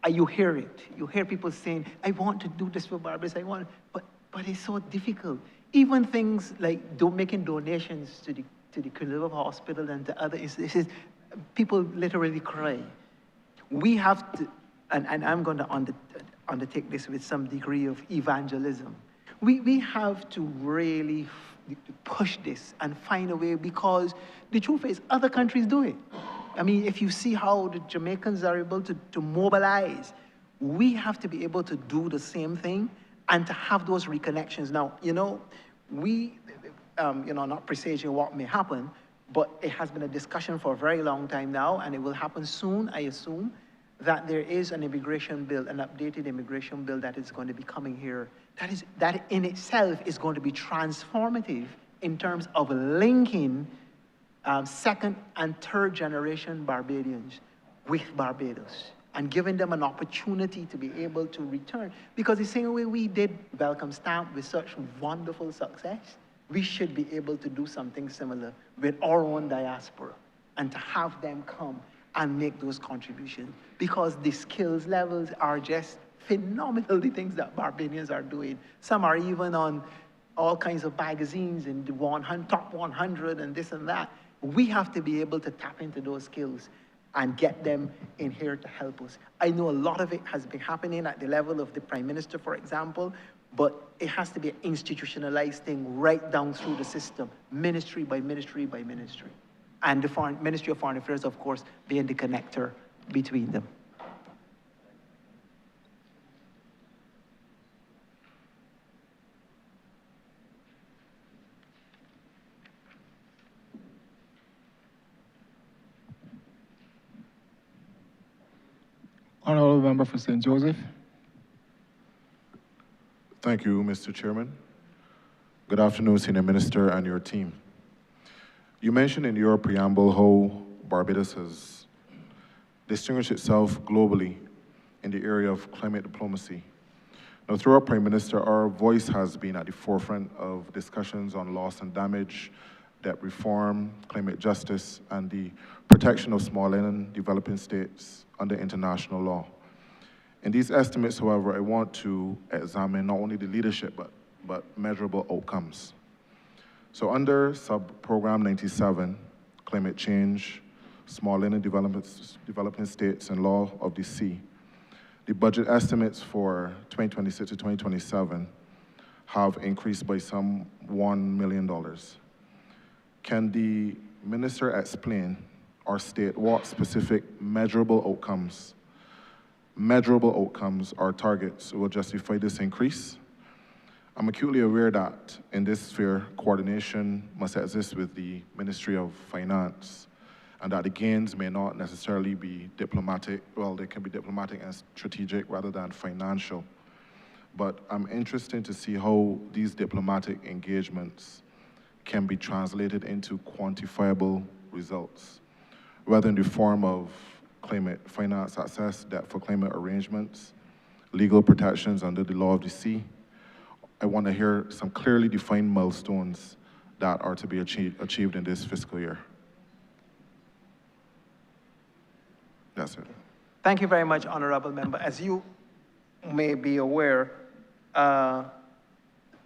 you hear it. You hear people saying, I want to do this for Barbados, but it's so difficult. Even things like making donations to the Queen Hospital and to other institutions, people literally cry. We have to, and I'm going to undertake this with some degree of evangelism. We have to really push this and find a way, because the truth is other countries do it. I mean, if you see how the Jamaicans are able to mobilize, we have to be able to do the same thing and to have those reconnections. Now, not presaging what may happen, but it has been a discussion for a very long time now, and it will happen soon, I assume, that there is an immigration bill, an updated immigration bill that is going to be coming here. That in itself is going to be transformative in terms of linking second and third generation Barbadians with Barbados and giving them an opportunity to be able to return. Because the same way we did Welcome Stamp with such wonderful success, we should be able to do something similar with our own diaspora and to have them come and make those contributions, because the skills levels are just phenomenal, the things that Barbadians are doing. Some are even on all kinds of magazines in the top 100 and this and that. We have to be able to tap into those skills and get them in here to help us. I know a lot of it has been happening at the level of the Prime Minister, for example, but it has to be an institutionalized thing right down through the system, ministry by ministry by ministry. And the Ministry of Foreign Affairs, of course, being the connector between them. Honourable Member for St. Joseph. Thank you, Mr. Chairman. Good afternoon, Senior Minister and your team. You mentioned in your preamble how Barbados has distinguished itself globally in the area of climate diplomacy. Now, through our Prime Minister, our voice has been at the forefront of discussions on loss and damage, debt reform, climate justice, and the protection of small and developing states under international law. In these estimates, however, I want to examine not only the leadership, but measurable outcomes. So under Sub-Program 97, Climate Change, Small and Developing States and Law of the Sea, the budget estimates for 2026 to 2027 have increased by some $1 million. Can the Minister explain or state what specific measurable outcomes or targets will justify this increase? I'm acutely aware that in this sphere, coordination must exist with the Ministry of Finance, and that the gains may not necessarily be diplomatic. Well, they can be diplomatic and strategic rather than financial. But I'm interested to see how these diplomatic engagements can be translated into quantifiable results, whether in the form of climate finance access, debt for climate arrangements, legal protections under the law of the sea. I want to hear some clearly defined milestones that are to be achieved in this fiscal year. That's it. Thank you very much, Honourable Member. As you may be aware,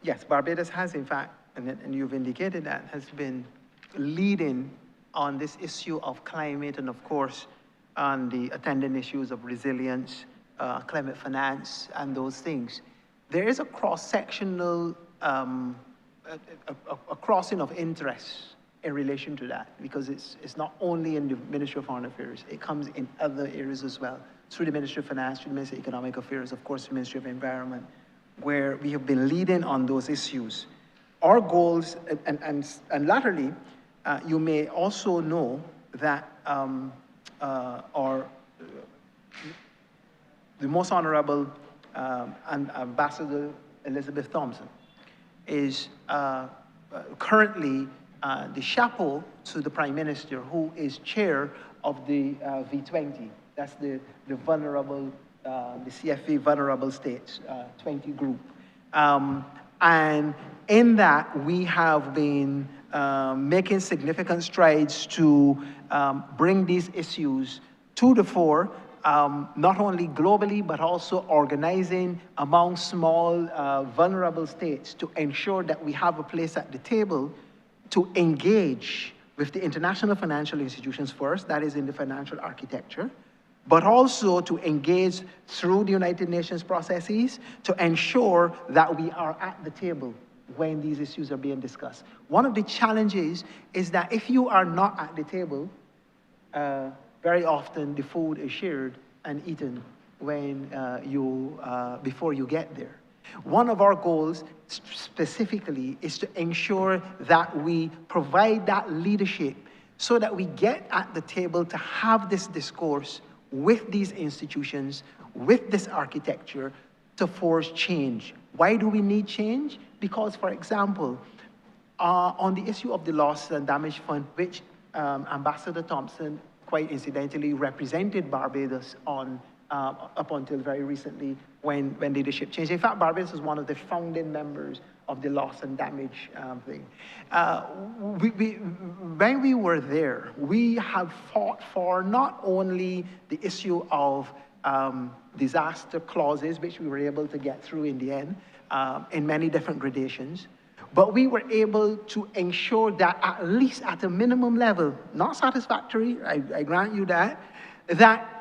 yes, Barbados has, in fact, and you've indicated that, has been leading on this issue of climate and, of course, on the attendant issues of resilience, climate finance, and those things. There is a cross-sectional, a crossing of interests in relation to that, because it's not only in the Ministry of Foreign Affairs, it comes in other areas as well, through the Ministry of Finance, through the Ministry of Economic Affairs, of course, the Ministry of Environment, where we have been leading on those issues. Our goals, and latterly, you may also know that the Most Honourable and Ambassador Elizabeth Thompson is currently the chapeau to the Prime Minister, who is chair of the V20. That's the vulnerable, the CFA Vulnerable States 20 group. And in that we have been making significant strides to bring these issues to the fore, not only globally, but also organizing among small, vulnerable states to ensure that we have a place at the table to engage with the international financial institutions first, that is in the financial architecture, but also to engage through the United Nations processes to ensure that we are at the table when these issues are being discussed. One of the challenges is that if you are not at the table, very often the food is shared and eaten when before you get there. One of our goals specifically is to ensure that we provide that leadership so that we get at the table to have this discourse with these institutions, with this architecture, to force change. Why do we need change? Because, for example, on the issue of the loss and damage fund, which Ambassador Thompson, quite incidentally, represented Barbados on up until very recently when leadership changed. In fact, Barbados is one of the founding members of the loss and damage thing. When we were there, we have fought for not only the issue of disaster clauses, which we were able to get through in the end, in many different gradations, but we were able to ensure that at least at a minimum level, not satisfactory, I grant you that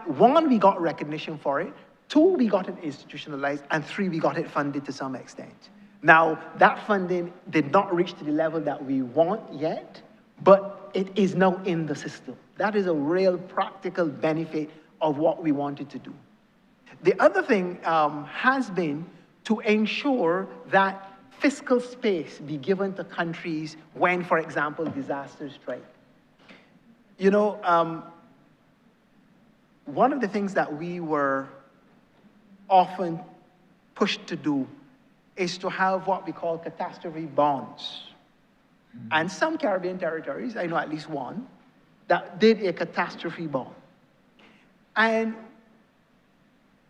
one, we got recognition for it, two, we got it institutionalized, and three, we got it funded to some extent. Now, that funding did not reach to the level that we want yet, but it is now in the system. That is a real practical benefit of what we wanted to do. The other thing has been to ensure that fiscal space be given to countries when, for example, disasters strike. You know, one of the things that we were often pushed to do is to have what we call catastrophe bonds. And some Caribbean territories, I know at least one, that did a catastrophe bond. And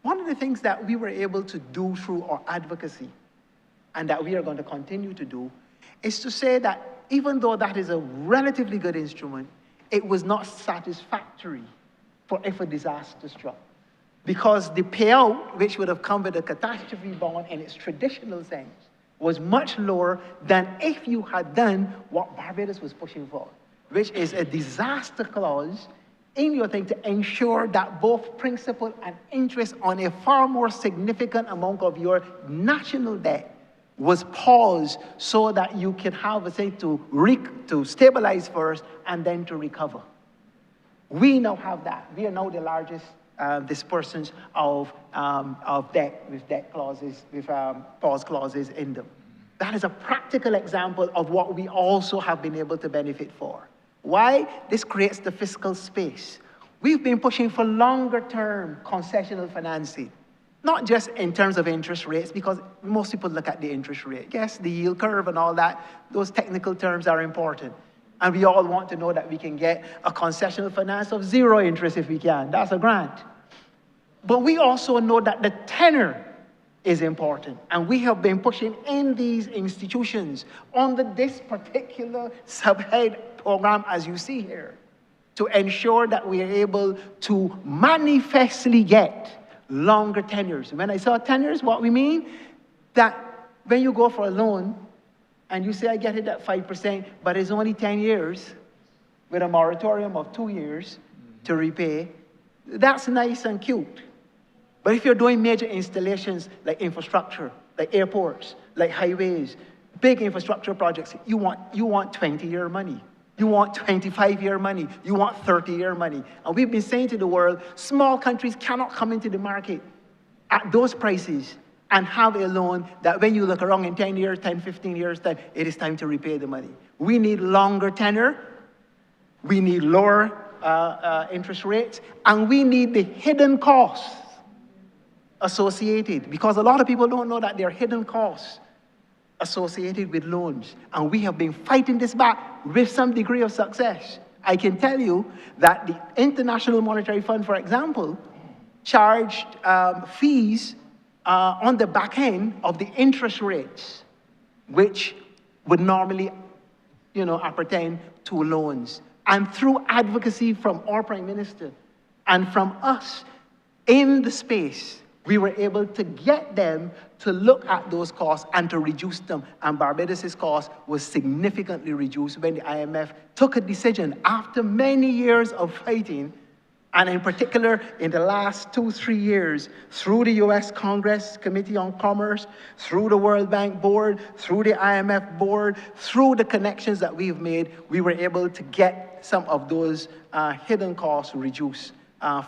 one of the things that we were able to do through our advocacy, and that we are going to continue to do, is to say that even though that is a relatively good instrument, it was not satisfactory for if a disaster struck. Because the payout, which would have come with a catastrophe bond in its traditional sense, was much lower than if you had done what Barbados was pushing for, which is a disaster clause in your thing to ensure that both principal and interest on a far more significant amount of your national debt was paused so that you can have a thing to stabilize first and then to recover. We now have that. We are now the largest dispersants of debt with debt clauses, with pause clauses in them. That is a practical example of what we also have been able to benefit for. Why? This creates the fiscal space. We've been pushing for longer-term concessional financing, not just in terms of interest rates, because most people look at the interest rate. Yes, the yield curve and all that, those technical terms are important. And we all want to know that we can get a concessional finance of zero interest if we can. That's a grant. But we also know that the tenor is important. And we have been pushing in these institutions under this particular subhead program, as you see here, to ensure that we are able to manifestly get longer tenures. When I say tenures, what we mean, that when you go for a loan, and you say, I get it at 5%, but it's only 10 years, with a moratorium of 2 years to repay, that's nice and cute. But if you're doing major installations like infrastructure, like airports, like highways, big infrastructure projects, you want 20-year money. You want 25-year money. You want 30-year money. And we've been saying to the world, small countries cannot come into the market at those prices and have a loan that when you look around in 10 years, 10, 15 years, time, it is time to repay the money. We need longer tenor, we need lower interest rates, and we need the hidden costs associated, because a lot of people don't know that there are hidden costs associated with loans. And we have been fighting this back with some degree of success. I can tell you that the International Monetary Fund, for example, charged fees on the back end of the interest rates which would normally, appertain to loans. And through advocacy from our Prime Minister and from us in the space, we were able to get them to look at those costs and to reduce them. And Barbados' cost was significantly reduced when the IMF took a decision after many years of fighting, and in particular, in the last 2-3 years, through the US Congress Committee on Commerce, through the World Bank Board, through the IMF Board, through the connections that we've made, we were able to get some of those hidden costs reduced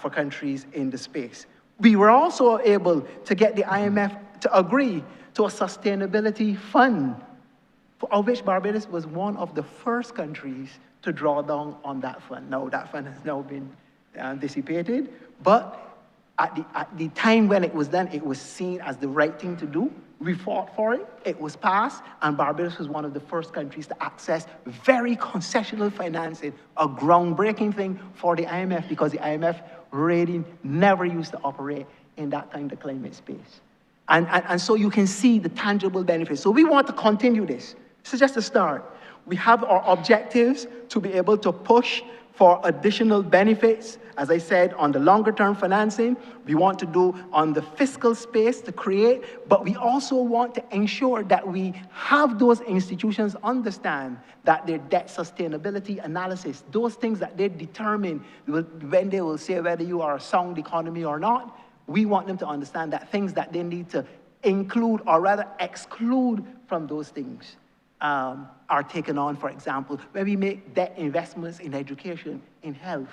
for countries in the space. We were also able to get the IMF to agree to a sustainability fund, of which Barbados was one of the first countries to draw down on that fund. Now, that fund has now been dissipated, but at the time when it was done, it was seen as the right thing to do. We fought for it, it was passed, and Barbados was one of the first countries to access very concessional financing, a groundbreaking thing for the IMF, because the IMF really never used to operate in that kind of climate space. And so you can see the tangible benefits. So we want to continue this. This is just a start. We have our objectives to be able to push for additional benefits, as I said, on the longer term financing. We want to do on the fiscal space to create, but we also want to ensure that we have those institutions understand that their debt sustainability analysis, those things that they determine when they will say whether you are a sound economy or not, we want them to understand that things that they need to include or rather exclude from those things are taken on. For example, when we make debt investments in education, in health,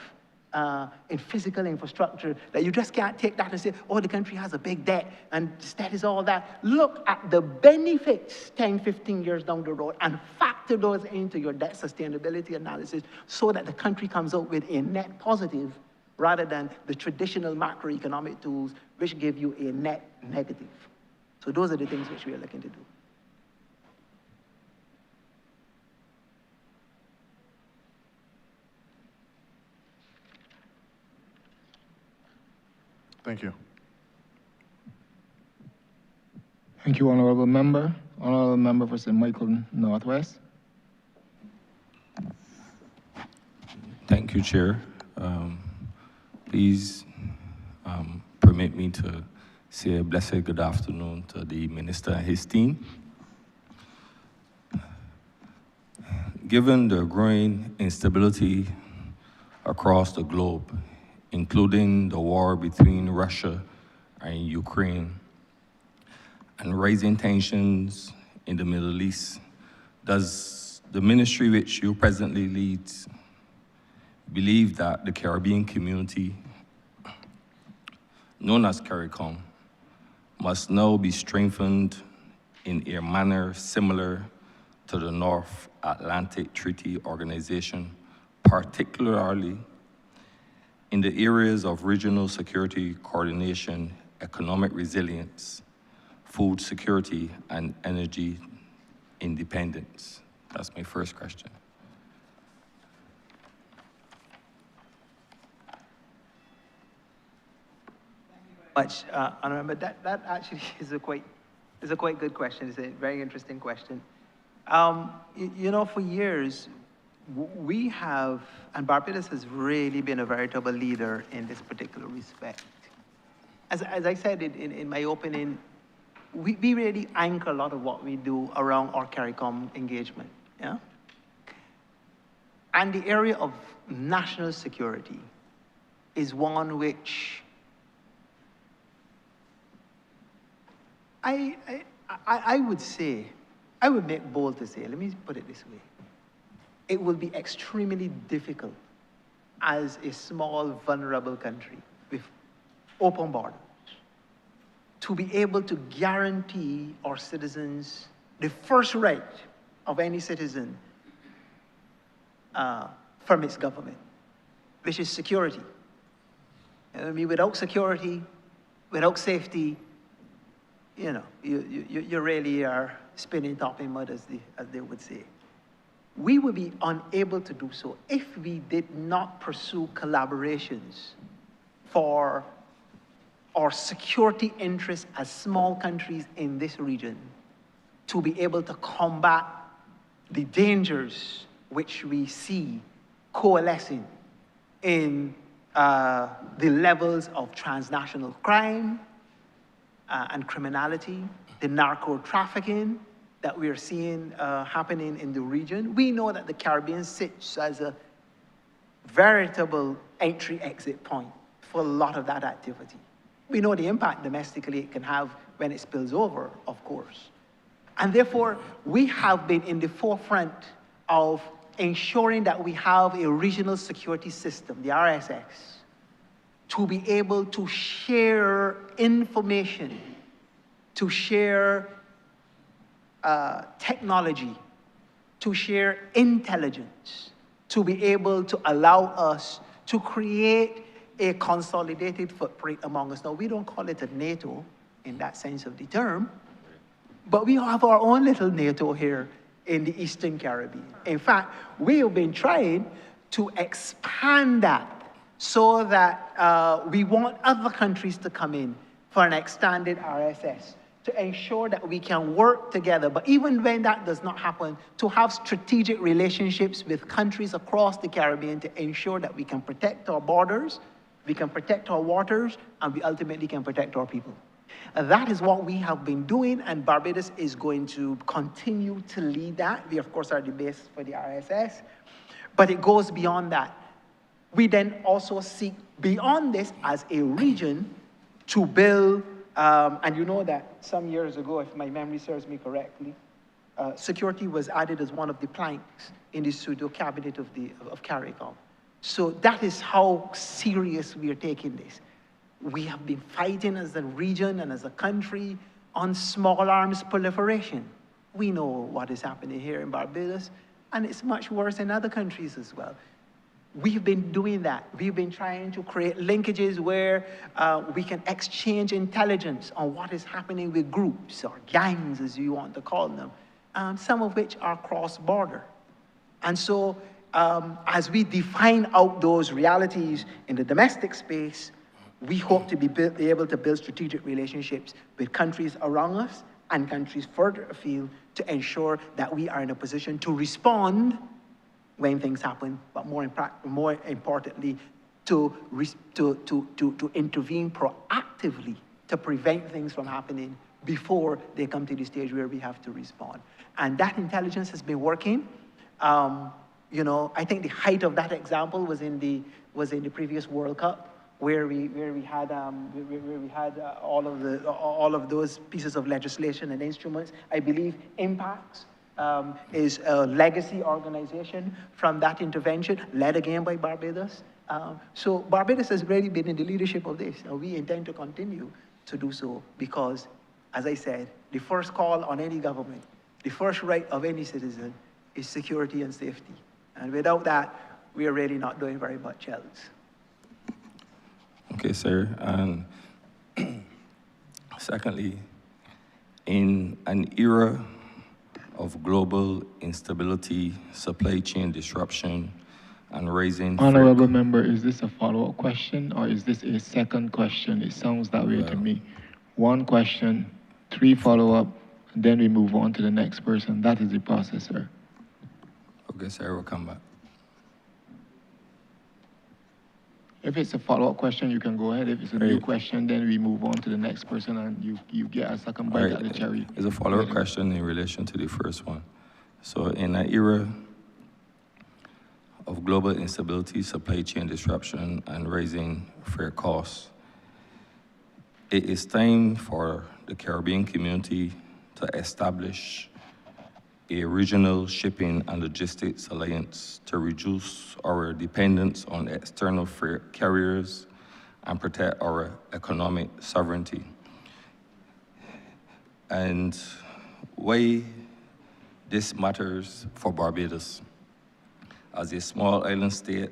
in physical infrastructure, that you just can't take that and say, oh, the country has a big debt, and this debt is all that. Look at the benefits 10, 15 years down the road and factor those into your debt sustainability analysis so that the country comes out with a net positive rather than the traditional macroeconomic tools which give you a net negative. So those are the things which we are looking to do. Thank you. Thank you, Honourable Member. Honourable Member for St. Michael Northwest. Thank you, Chair. Please permit me to say a blessed good afternoon to the Minister and his team. Given the growing instability across the globe, including the war between Russia and Ukraine, and rising tensions in the Middle East, does the ministry which you presently lead believe that the Caribbean community, known as CARICOM, must now be strengthened in a manner similar to the North Atlantic Treaty Organization, particularly in the areas of regional security coordination, economic resilience, food security, and energy independence? That's my first question. Much, Honourable. That actually is a quite good question. It's a very interesting question. For years, we have, and Barbados has really been a veritable leader in this particular respect. As I said in my opening, we really anchor a lot of what we do around our CARICOM engagement, yeah? And the area of national security is one which I would make bold to say, let me put it this way, it will be extremely difficult as a small, vulnerable country with open borders to be able to guarantee our citizens the first right of any citizen from its government, which is security. I mean, without security, without safety, you really are spinning top in mud, as they would say. We would be unable to do so if we did not pursue collaborations for our security interests as small countries in this region to be able to combat the dangers which we see coalescing in the levels of transnational crime and criminality, the narco trafficking that we are seeing happening in the region. We know that the Caribbean sits as a veritable entry-exit point for a lot of that activity. We know the impact domestically it can have when it spills over, of course. And therefore, we have been in the forefront of ensuring that we have a regional security system, the RSS, to be able to share information, to share technology, to share intelligence, to be able to allow us to create a consolidated footprint among us. Now, we don't call it a NATO in that sense of the term, but we have our own little NATO here in the Eastern Caribbean. In fact, we have been trying to expand that so that we want other countries to come in for an extended RSS to ensure that we can work together. But even when that does not happen, to have strategic relationships with countries across the Caribbean to ensure that we can protect our borders, we can protect our waters, and we ultimately can protect our people. And that is what we have been doing, and Barbados is going to continue to lead that. We, of course, are the base for the RSS, but it goes beyond that. We then also seek beyond this as a region to build, and you know that some years ago, if my memory serves me correctly, security was added as one of the planks in the pseudo cabinet of CARICOM. So that is how serious we are taking this. We have been fighting as a region and as a country on small arms proliferation. We know what is happening here in Barbados, and it's much worse in other countries as well. We've been doing that. We've been trying to create linkages where we can exchange intelligence on what is happening with groups or gangs, as you want to call them, some of which are cross-border. And so as we define out those realities in the domestic space, we hope to be able to build strategic relationships with countries around us and countries further afield to ensure that we are in a position to respond when things happen, but more importantly, to intervene proactively to prevent things from happening before they come to the stage where we have to respond. And that intelligence has been working. You know, I think the height of that example was in the previous World Cup, where we had all of those pieces of legislation and instruments. I believe Impacts is a legacy organization from that intervention, led again by Barbados. So Barbados has really been in the leadership of this, and we intend to continue to do so because, as I said, the first call on any government, the first right of any citizen is security and safety. And without that, we are really not doing very much else. Okay, sir. And secondly, in an era of global instability, supply chain disruption, and raising... Honourable member, is this a follow-up question or is this a second question? It sounds that way to me. One question, 3 follow-up, and then we move on to the next person. That is the process, sir. Okay, sir, we'll come back. If it's a follow-up question, you can go ahead. If it's a new question, then we move on to the next person and you get a second bite at the cherry. It's a follow-up question in relation to the first one. So in an era of global instability, supply chain disruption, and raising freight costs, it is time for the Caribbean community to establish a regional shipping and logistics alliance to reduce our dependence on external freight carriers and protect our economic sovereignty. And why this matters for Barbados as a small island state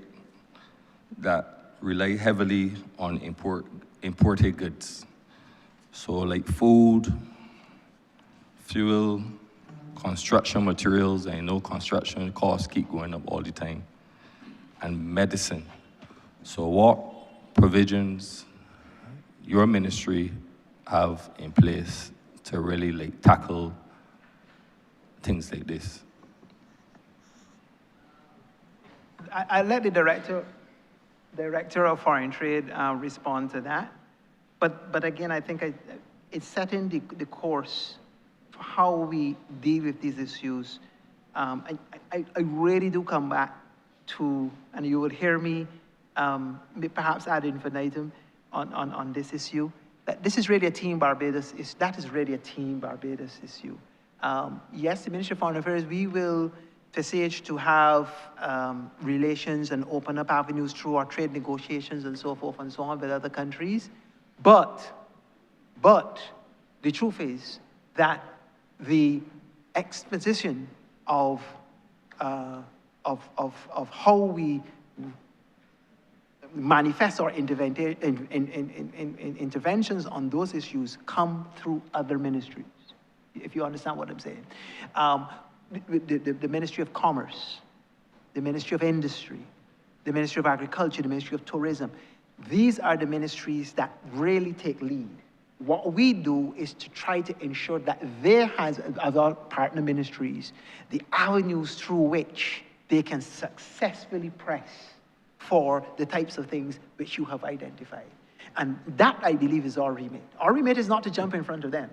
that rely heavily on imported goods. So like food, fuel, construction materials, and construction costs keep going up all the time, and medicine. So what provisions your ministry have in place to really tackle things like this? I'll let the Director of Foreign Trade respond to that. But again, I think it's setting the course for how we deal with these issues. I really do come back to, and you will hear me perhaps ad infinitum on this issue, that this is really a Team Barbados, that is really a Team Barbados issue. Yes, the Ministry of Foreign Affairs, we will envisage to have relations and open up avenues through our trade negotiations and so forth and so on with other countries. But the truth is that the exposition of how we manifest our interventions on those issues come through other ministries, if you understand what I'm saying. The Ministry of Commerce, the Ministry of Industry, the Ministry of Agriculture, the Ministry of Tourism. These are the ministries that really take lead. What we do is to try to ensure that they has, as our partner ministries, the avenues through which they can successfully press for the types of things which you have identified. And that, I believe, is our remit. Our remit is not to jump in front of them.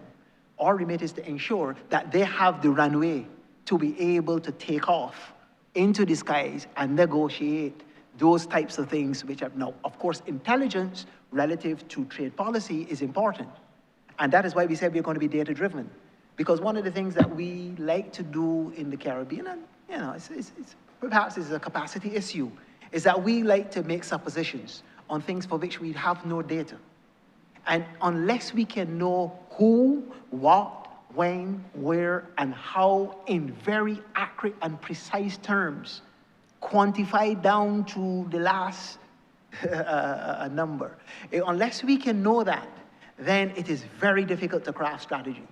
Our remit is to ensure that they have the runway to be able to take off into the skies and negotiate those types of things which are now, of course, intelligence relative to trade policy is important. And that is why we said we're going to be data-driven. Because one of the things that we like to do in the Caribbean, and you know, perhaps it's a capacity issue, is that we like to make suppositions on things for which we have no data. And unless we can know who, what, when, where, and how in very accurate and precise terms, quantified down to the last number. Unless we can know that, then it is very difficult to craft strategy.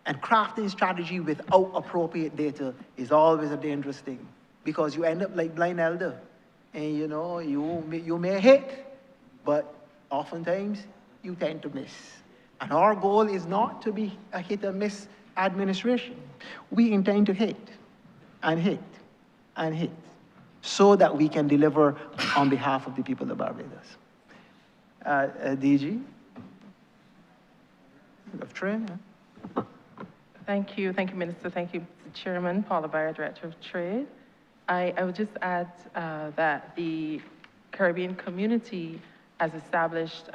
And crafting strategy without appropriate data is always a dangerous thing, because you end up like blind elder. And you know, you may hit, but oftentimes you tend to miss. And our goal is not to be a hit and miss administration. We intend to hit and hit and hit so that we can deliver on behalf of the people of Barbados. DG of Trade. Thank you, Minister. Thank you, Mr. Chairman, Paula Bayer, Director of Trade. I would just add that the Caribbean community has established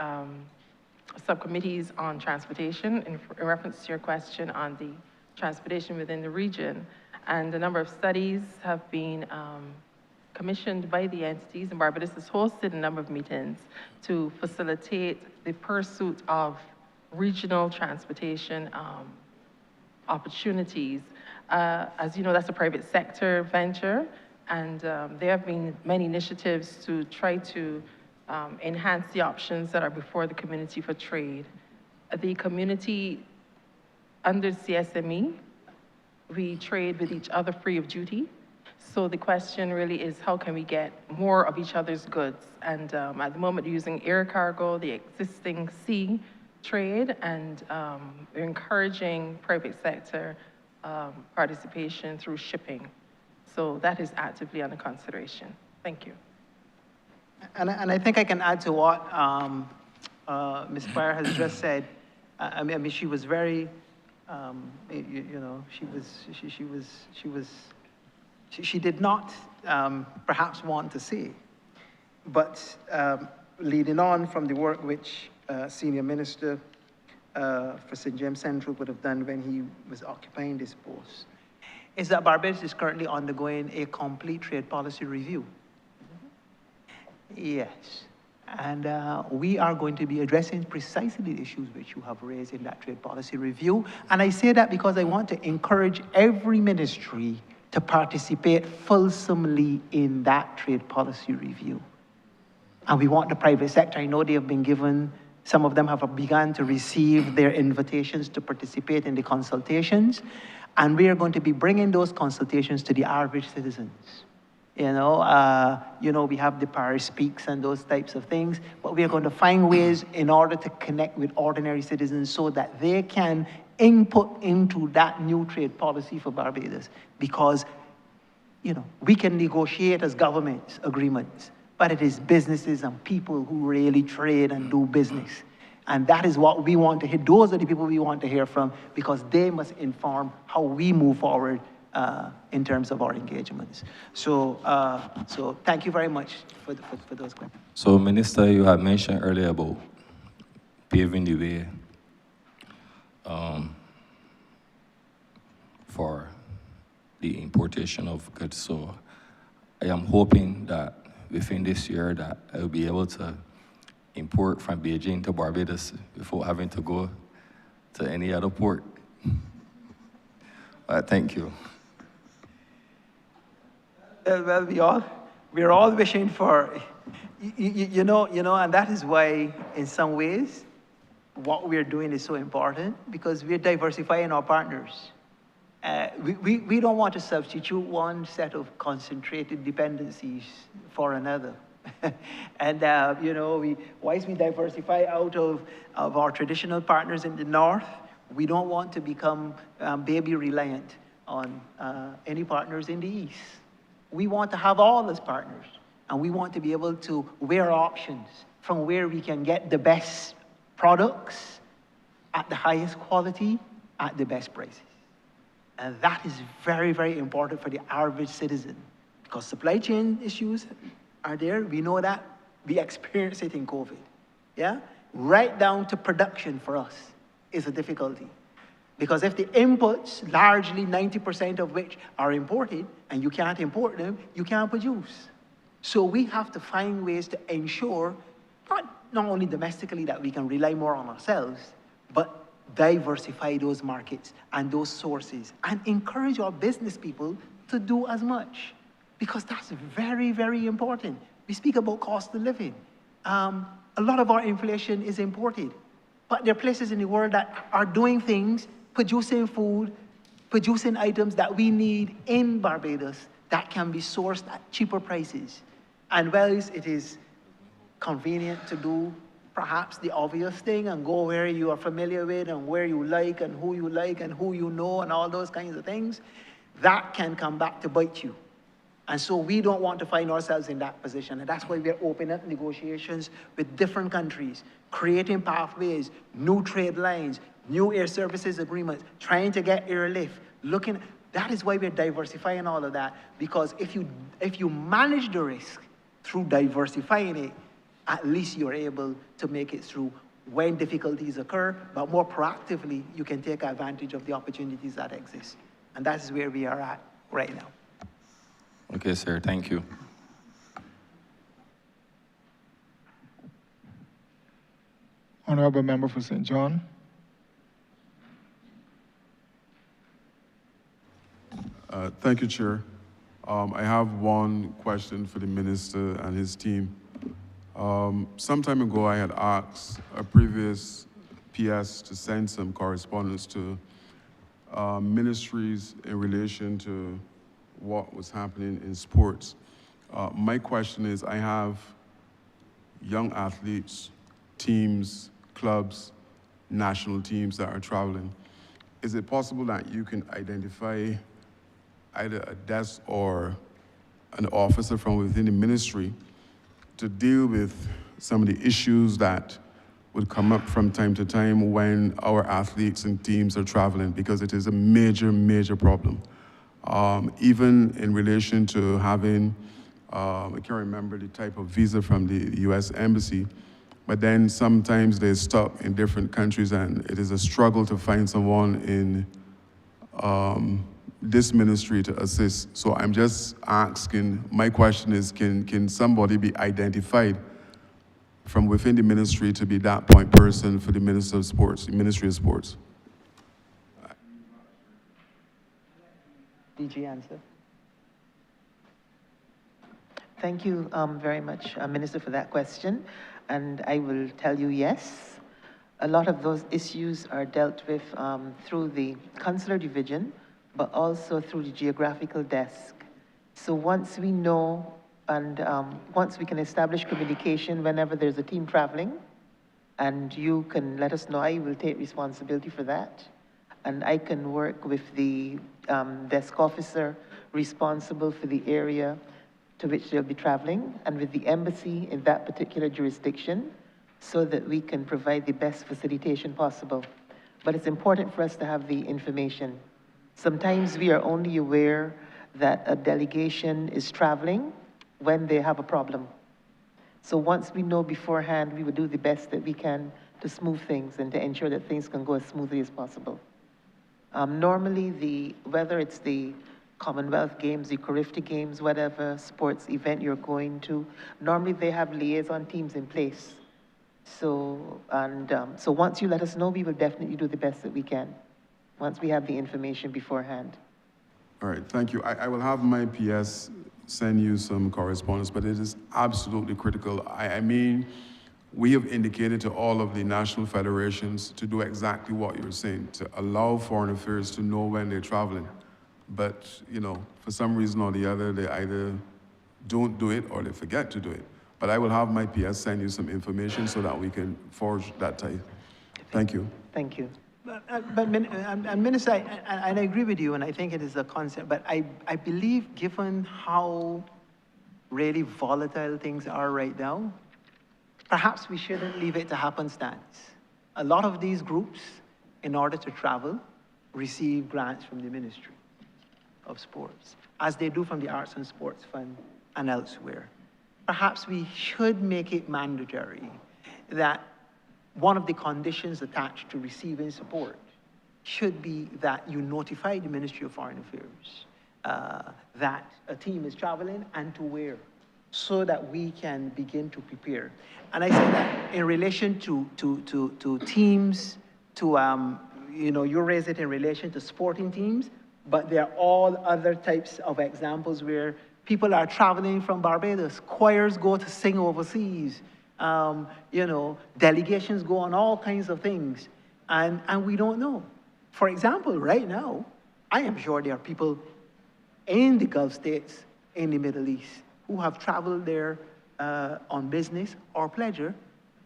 subcommittees on transportation in reference to your question on the transportation within the region. And a number of studies have been commissioned by the entities, and Barbados has hosted a number of meetings to facilitate the pursuit of regional transportation opportunities. As you know, that's a private sector venture, and there have been many initiatives to try to enhance the options that are before the community for trade. The community, under CSME, we trade with each other free of duty. So the question really is, how can we get more of each other's goods? And at the moment, using air cargo, the existing sea trade, and we're encouraging private sector participation through shipping. So that is actively under consideration. Thank you. And I think I can add to what Ms. Bayer has just said. I mean, she was very, you know, she did not perhaps want to say, but leading on from the work which Senior Minister for St. James Central would have done when he was occupying this post, is that Barbados is currently undergoing a complete trade policy review. Yes, and we are going to be addressing precisely the issues which you have raised in that trade policy review. And I say that because I want to encourage every ministry to participate fulsomely in that trade policy review. And we want the private sector, I know they have been given, some of them have begun to receive their invitations to participate in the consultations. And we are going to be bringing those consultations to the average citizens. You know, we have the Paris Speaks and those types of things, but we are going to find ways in order to connect with ordinary citizens so that they can input into that new trade policy for Barbados, because we can negotiate as governments agreements, but it is businesses and people who really trade and do business. And that is what we want to hear. Those are the people we want to hear from, because they must inform how we move forward in terms of our engagements. So thank you very much for those questions. So, Minister, you had mentioned earlier about paving the way for the importation of goods. So I am hoping that within this year that I will be able to import from Beijing to Barbados without having to go to any other port. Thank you. Well, we're all wishing for, and that is why, in some ways, what we're doing is so important, because we're diversifying our partners. We don't want to substitute one set of concentrated dependencies for another. And, once we diversify out of our traditional partners in the north, we don't want to become baby reliant on any partners in the east. We want to have all as partners, and we want to be able to weigh our options from where we can get the best products at the highest quality at the best prices. And that is very, very important for the average citizen, because supply chain issues are there. We know that. We experience it in COVID. Yeah? Right down to production for us is a difficulty. Because if the inputs, largely 90% of which are imported, and you can't import them, you can't produce. So we have to find ways to ensure, not only domestically that we can rely more on ourselves, but diversify those markets and those sources, and encourage our business people to do as much, because that's very, very important. We speak about cost of living. A lot of our inflation is imported, but there are places in the world that are doing things, producing food, producing items that we need in Barbados that can be sourced at cheaper prices. And whilst it is convenient to do perhaps the obvious thing and go where you are familiar with and where you like and who you know and all those kinds of things, that can come back to bite you. And so we don't want to find ourselves in that position. And that's why we're opening up negotiations with different countries, creating pathways, new trade lines, new air services agreements, trying to get airlift, that is why we're diversifying all of that. Because if you manage the risk through diversifying it, at least you're able to make it through when difficulties occur, but more proactively, you can take advantage of the opportunities that exist. And that is where we are at right now. Okay, sir, thank you. Honourable Member for St. John. Thank you, Chair. I have one question for the Minister and his team. Some time ago, I had asked a previous PS to send some correspondence to ministries in relation to what was happening in sports. My question is, I have young athletes, teams, clubs, national teams that are traveling. Is it possible that you can identify either a desk or an officer from within the ministry to deal with some of the issues that would come up from time to time when our athletes and teams are traveling, because it is a major, major problem. Even in relation to having, I can't remember the type of visa from the US Embassy, but then sometimes they're stuck in different countries and it is a struggle to find someone in this ministry to assist. So I'm just asking, my question is, can somebody be identified from within the ministry to be that point person for the Minister of Sports, the Ministry of Sports? DG answer. Thank you very much, Minister, for that question. And I will tell you yes. A lot of those issues are dealt with through the consular division, but also through the geographical desk. So once we know and once we can establish communication whenever there's a team traveling, and you can let us know, I will take responsibility for that. and I can work with the desk officer responsible for the area to which they'll be traveling and with the embassy in that particular jurisdiction so that we can provide the best facilitation possible. But it's important for us to have the information. Sometimes we are only aware that a delegation is traveling when they have a problem. So once we know beforehand, we will do the best that we can to smooth things and to ensure that things can go as smoothly as possible. Normally, whether it's the Commonwealth Games, the Carifta Games, whatever sports event you're going to, normally they have liaison teams in place. So once you let us know, we will definitely do the best that we can, once we have the information beforehand. All right, thank you. I will have my PS send you some correspondence, but it is absolutely critical. I mean, we have indicated to all of the national federations to do exactly what you're saying, to allow foreign affairs to know when they're traveling. But, you know, for some reason or the other, they either don't do it or they forget to do it. But I will have my PS send you some information so that we can forge that tie. Thank you. Thank you. Minister, I agree with you, and I think it is a concept, but I believe given how really volatile things are right now, perhaps we shouldn't leave it to happenstance. A lot of these groups, in order to travel, receive grants from the Ministry of Sports, as they do from the Arts and Sports Fund and elsewhere. Perhaps we should make it mandatory that one of the conditions attached to receiving support should be that you notify the Ministry of Foreign Affairs that a team is traveling and to where, so that we can begin to prepare. And I say that in relation to teams, you know, you raise it in relation to sporting teams, but there are all other types of examples where people are traveling from Barbados, choirs go to sing overseas, you know, delegations go on all kinds of things, and we don't know. For example, right now, I am sure there are people in the Gulf states, in the Middle East, who have traveled there on business or pleasure,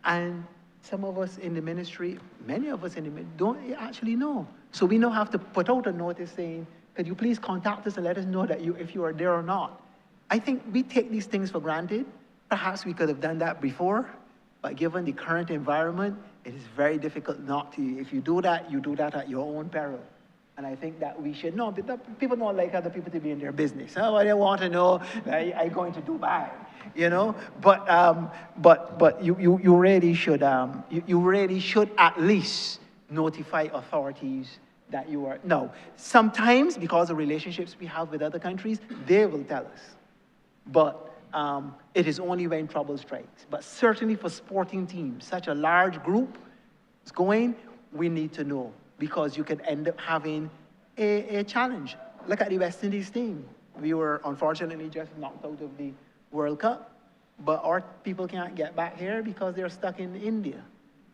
and some of us in the ministry, many of us in the ministry, don't actually know. So we now have to put out a notice saying, could you please contact us and let us know that if you are there or not. I think we take these things for granted. Perhaps we could have done that before, but given the current environment, it is very difficult not to. If you do that at your own peril. And I think that we should know. People don't like other people to be in their business. Oh, they want to know that I'm going to Dubai, you know. But you really should you really should at least notify authorities that you are. No, sometimes because of relationships we have with other countries, they will tell us. But it is only when trouble strikes. But certainly for sporting teams, such a large group is going, we need to know, because you can end up having a challenge. Look at the West Indies team. We were unfortunately just knocked out of the World Cup, but our people can't get back here because they're stuck in India.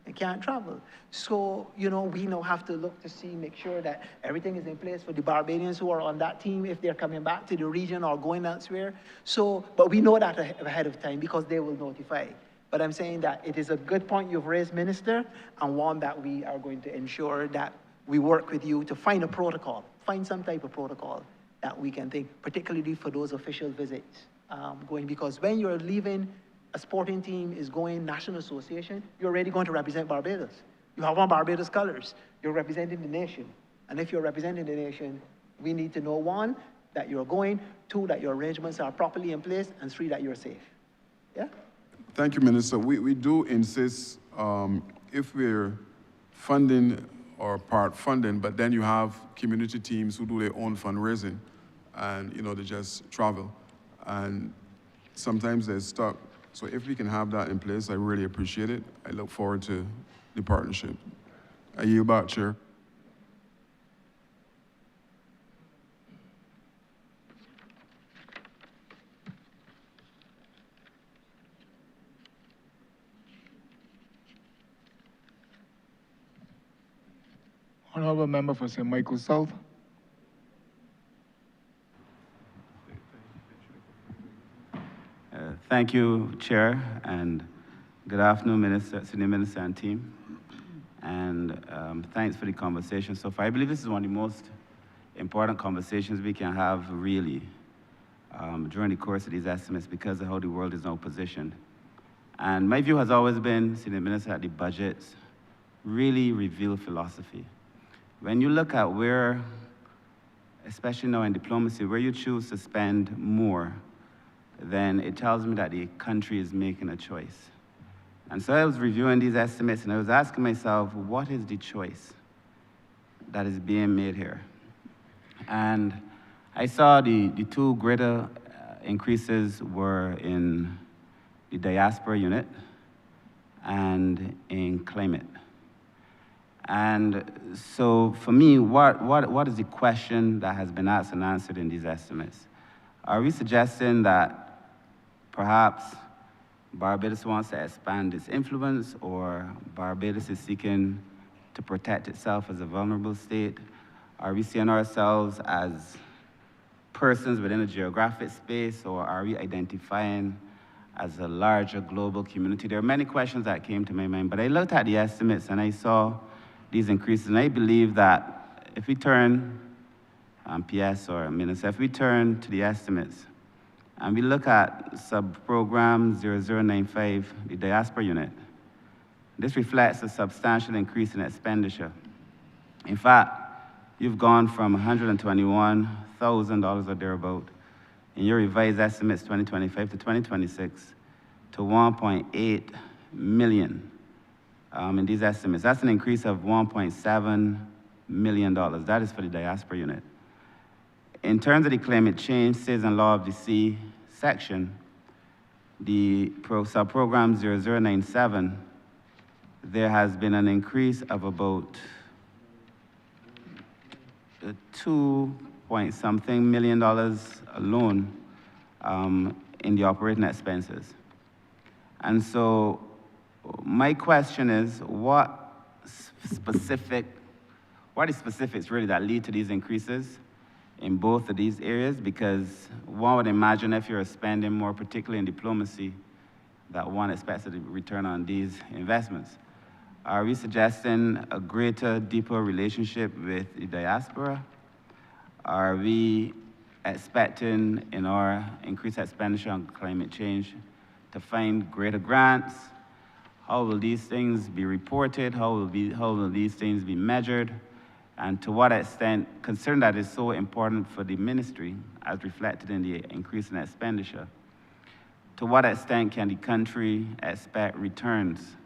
They can't travel. So, you know, we now have to look to see, make sure that everything is in place for the Barbadians who are on that team if they're coming back to the region or going elsewhere. So, but we know that ahead of time because they will notify. But I'm saying that it is a good point you've raised, Minister, and one that we are going to ensure that we work with you to find a protocol, find some type of protocol that we can think, particularly for those official visits going, because when you're leaving, a sporting team is going national association, you're already going to represent Barbados. You have on Barbados colors, you're representing the nation. And if you're representing the nation, we need to know, one, that you're going, two, that your arrangements are properly in place, and three, that you're safe. Yeah? Thank you, Minister. We do insist if we're funding or part funding, but then you have community teams who do their own fundraising and, you know, they just travel. And sometimes they're stuck. So if we can have that in place, I really appreciate it. I look forward to the partnership. I yield back, Chair. Honourable Member for St. Michael South. Thank you, Chair, and good afternoon, Senior Minister and team. and thanks for the conversation so far. I believe this is one of the most important conversations we can have, really, during the course of these estimates because of how the world is now positioned. And my view has always been, Senior Minister, that the budgets really reveal philosophy. When you look at where, especially now in diplomacy, where you choose to spend more, then it tells me that the country is making a choice. And so I was reviewing these estimates and I was asking myself, what is the choice that is being made here? And I saw the two greater increases were in the diaspora unit and in climate. And so for me, what is the question that has been asked and answered in these estimates? Are we suggesting that perhaps Barbados wants to expand its influence, or Barbados is seeking to protect itself as a vulnerable state? Are we seeing ourselves as persons within a geographic space, or are we identifying as a larger global community? There are many questions that came to my mind, but I looked at the estimates and I saw these increases, and I believe that if we turn, PS or Minister, if we turn to the estimates and we look at sub-program 0095, the diaspora unit, this reflects a substantial increase in expenditure. In fact, you've gone from $121,000 or thereabout in your revised estimates 2025 to 2026 to 1.8 million in these estimates. That's an increase of $1.7 million. That is for the diaspora unit. In terms of the climate change, Citizen and Law of the Sea section, the sub-program 0097, there has been an increase of about 2-point-something million alone in the operating expenses. And so my question is, what are the specifics really that lead to these increases in both of these areas? Because one would imagine if you're spending more, particularly in diplomacy, that one expects a return on these investments. Are we suggesting a greater, deeper relationship with the diaspora? Are we expecting in our increased expenditure on climate change to find greater grants? How will these things be reported? How will these things be measured? And to what extent, considering that is so important for the ministry, as reflected in the increase in expenditure, to what extent can the country expect returns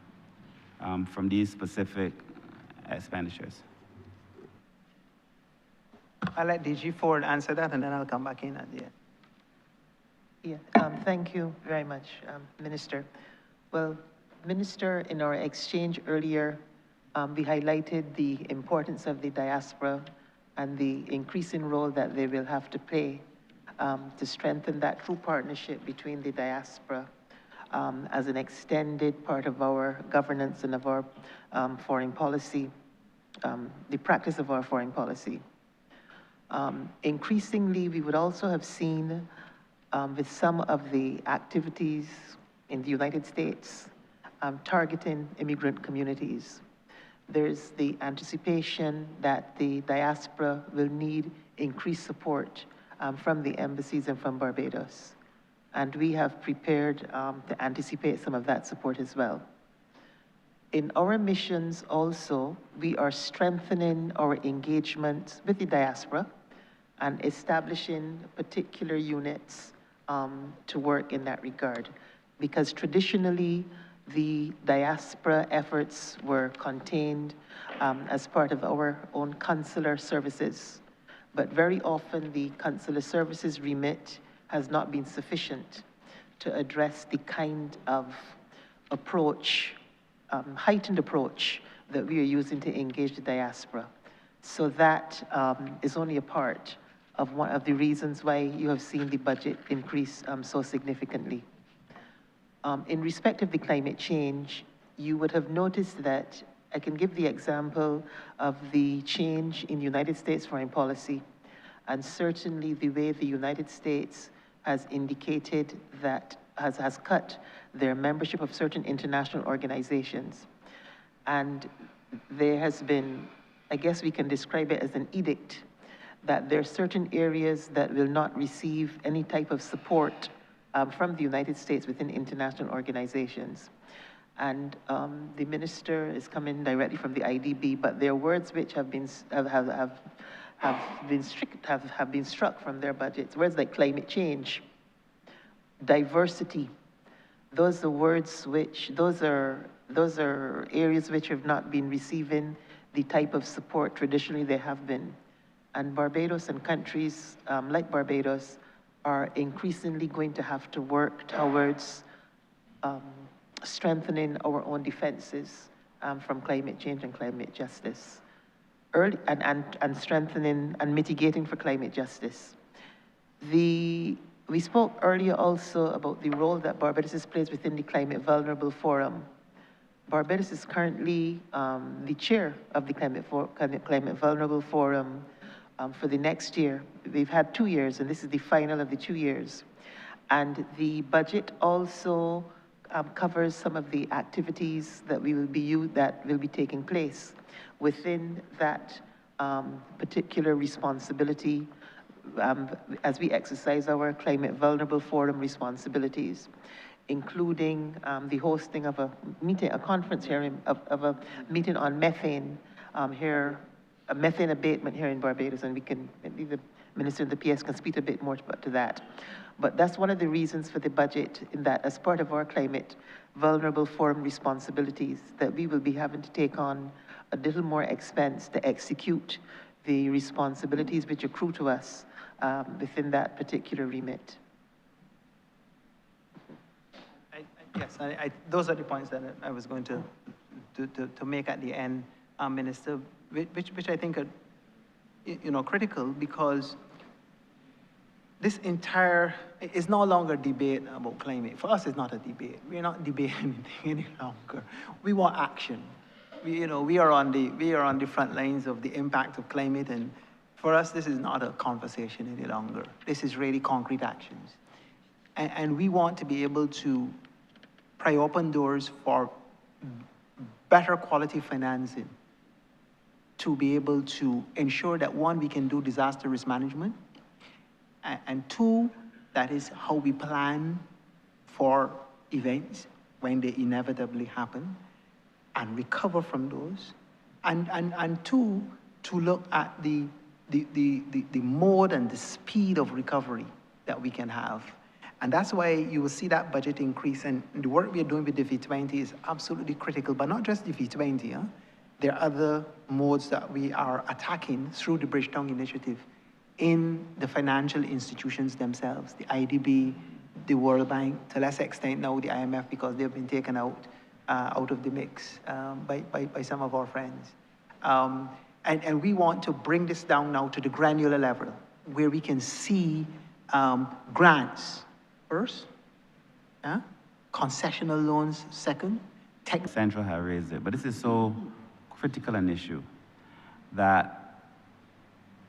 from these specific expenditures? I'll let DG Ford answer that, and then I'll come back in at the end. Yeah, thank you very much, Minister. Well, Minister, in our exchange earlier, we highlighted the importance of the diaspora and the increasing role that they will have to play to strengthen that true partnership between the diaspora as an extended part of our governance and of our foreign policy, the practice of our foreign policy. Increasingly, we would also have seen with some of the activities in the United States targeting immigrant communities. There's the anticipation that the diaspora will need increased support from the embassies and from Barbados. And we have prepared to anticipate some of that support as well. In our missions also, we are strengthening our engagement with the diaspora and establishing particular units to work in that regard. Because traditionally, the diaspora efforts were contained as part of our own consular services. But very often the consular services remit has not been sufficient to address the kind of approach, heightened approach that we are using to engage the diaspora. So that is only a part of one of the reasons why you have seen the budget increase so significantly. In respect of the climate change, you would have noticed that I can give the example of the change in United States foreign policy, and certainly the way the United States has indicated that has cut their membership of certain international organizations. And there has been, I guess we can describe it as an edict, that there are certain areas that will not receive any type of support from the United States within international organizations. And the minister is coming directly from the IDB, but there are words which have been struck from their budgets. Words like climate change, diversity. Those are words which, those are areas which have not been receiving the type of support traditionally they have been. And Barbados and countries like Barbados are increasingly going to have to work towards strengthening our own defenses from climate change and climate justice, and strengthening and mitigating for climate justice. We spoke earlier also about the role that Barbados plays within the Climate Vulnerable Forum. Barbados is currently the chair of the Climate Vulnerable Forum for the next year. We've had 2 years, and this is the final of the 2 years. And the budget also covers some of the activities that will be taking place within that particular responsibility as we exercise our Climate Vulnerable Forum responsibilities, including the hosting of a meeting, a conference here, of a meeting on methane here, a methane abatement here in Barbados, and maybe the Minister of the PS can speak a bit more to that. But that's one of the reasons for the budget, in that as part of our Climate Vulnerable Forum responsibilities, that we will be having to take on a little more expense to execute the responsibilities which accrue to us within that particular remit. Yes, those are the points that I was going to make at the end, Minister, which I think are, critical, because this entire is no longer a debate about climate. For us, it's not a debate. We're not debating anything any longer. We want action. We are on the front lines of the impact of climate, and for us, this is not a conversation any longer. This is really concrete actions, and we want to be able to pry open doors for better quality financing, to be able to ensure that, one, we can do disaster risk management, and two, that is how we plan for events when they inevitably happen and recover from those, and two, to look at the mode and the speed of recovery that we can have. And that's why you will see that budget increase, and the work we are doing with the V20 is absolutely critical, but not just the V20. Huh? There are other modes that we are attacking through the Bridgetown Initiative in the financial institutions themselves, the IDB, the World Bank, to a less extent now the IMF, because they've been taken out of the mix by some of our friends. And we want to bring this down now to the granular level, where we can see grants first, concessional loans second. Central have raised it, but this is so critical an issue that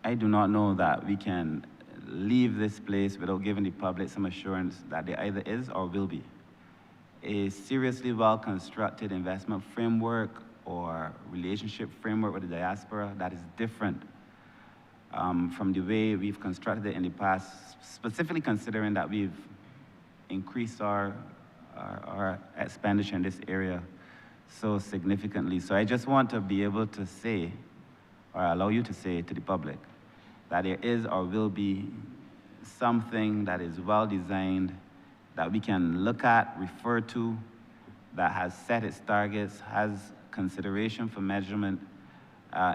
I do not know that we can leave this place without giving the public some assurance that there either is or will be a seriously well-constructed investment framework or relationship framework with the diaspora that is different from the way we've constructed it in the past, specifically considering that we've increased our expenditure in this area so significantly. So I just want to be able to say, or allow you to say to the public, that there is or will be something that is well-designed, that we can look at, refer to, that has set its targets, has consideration for measurement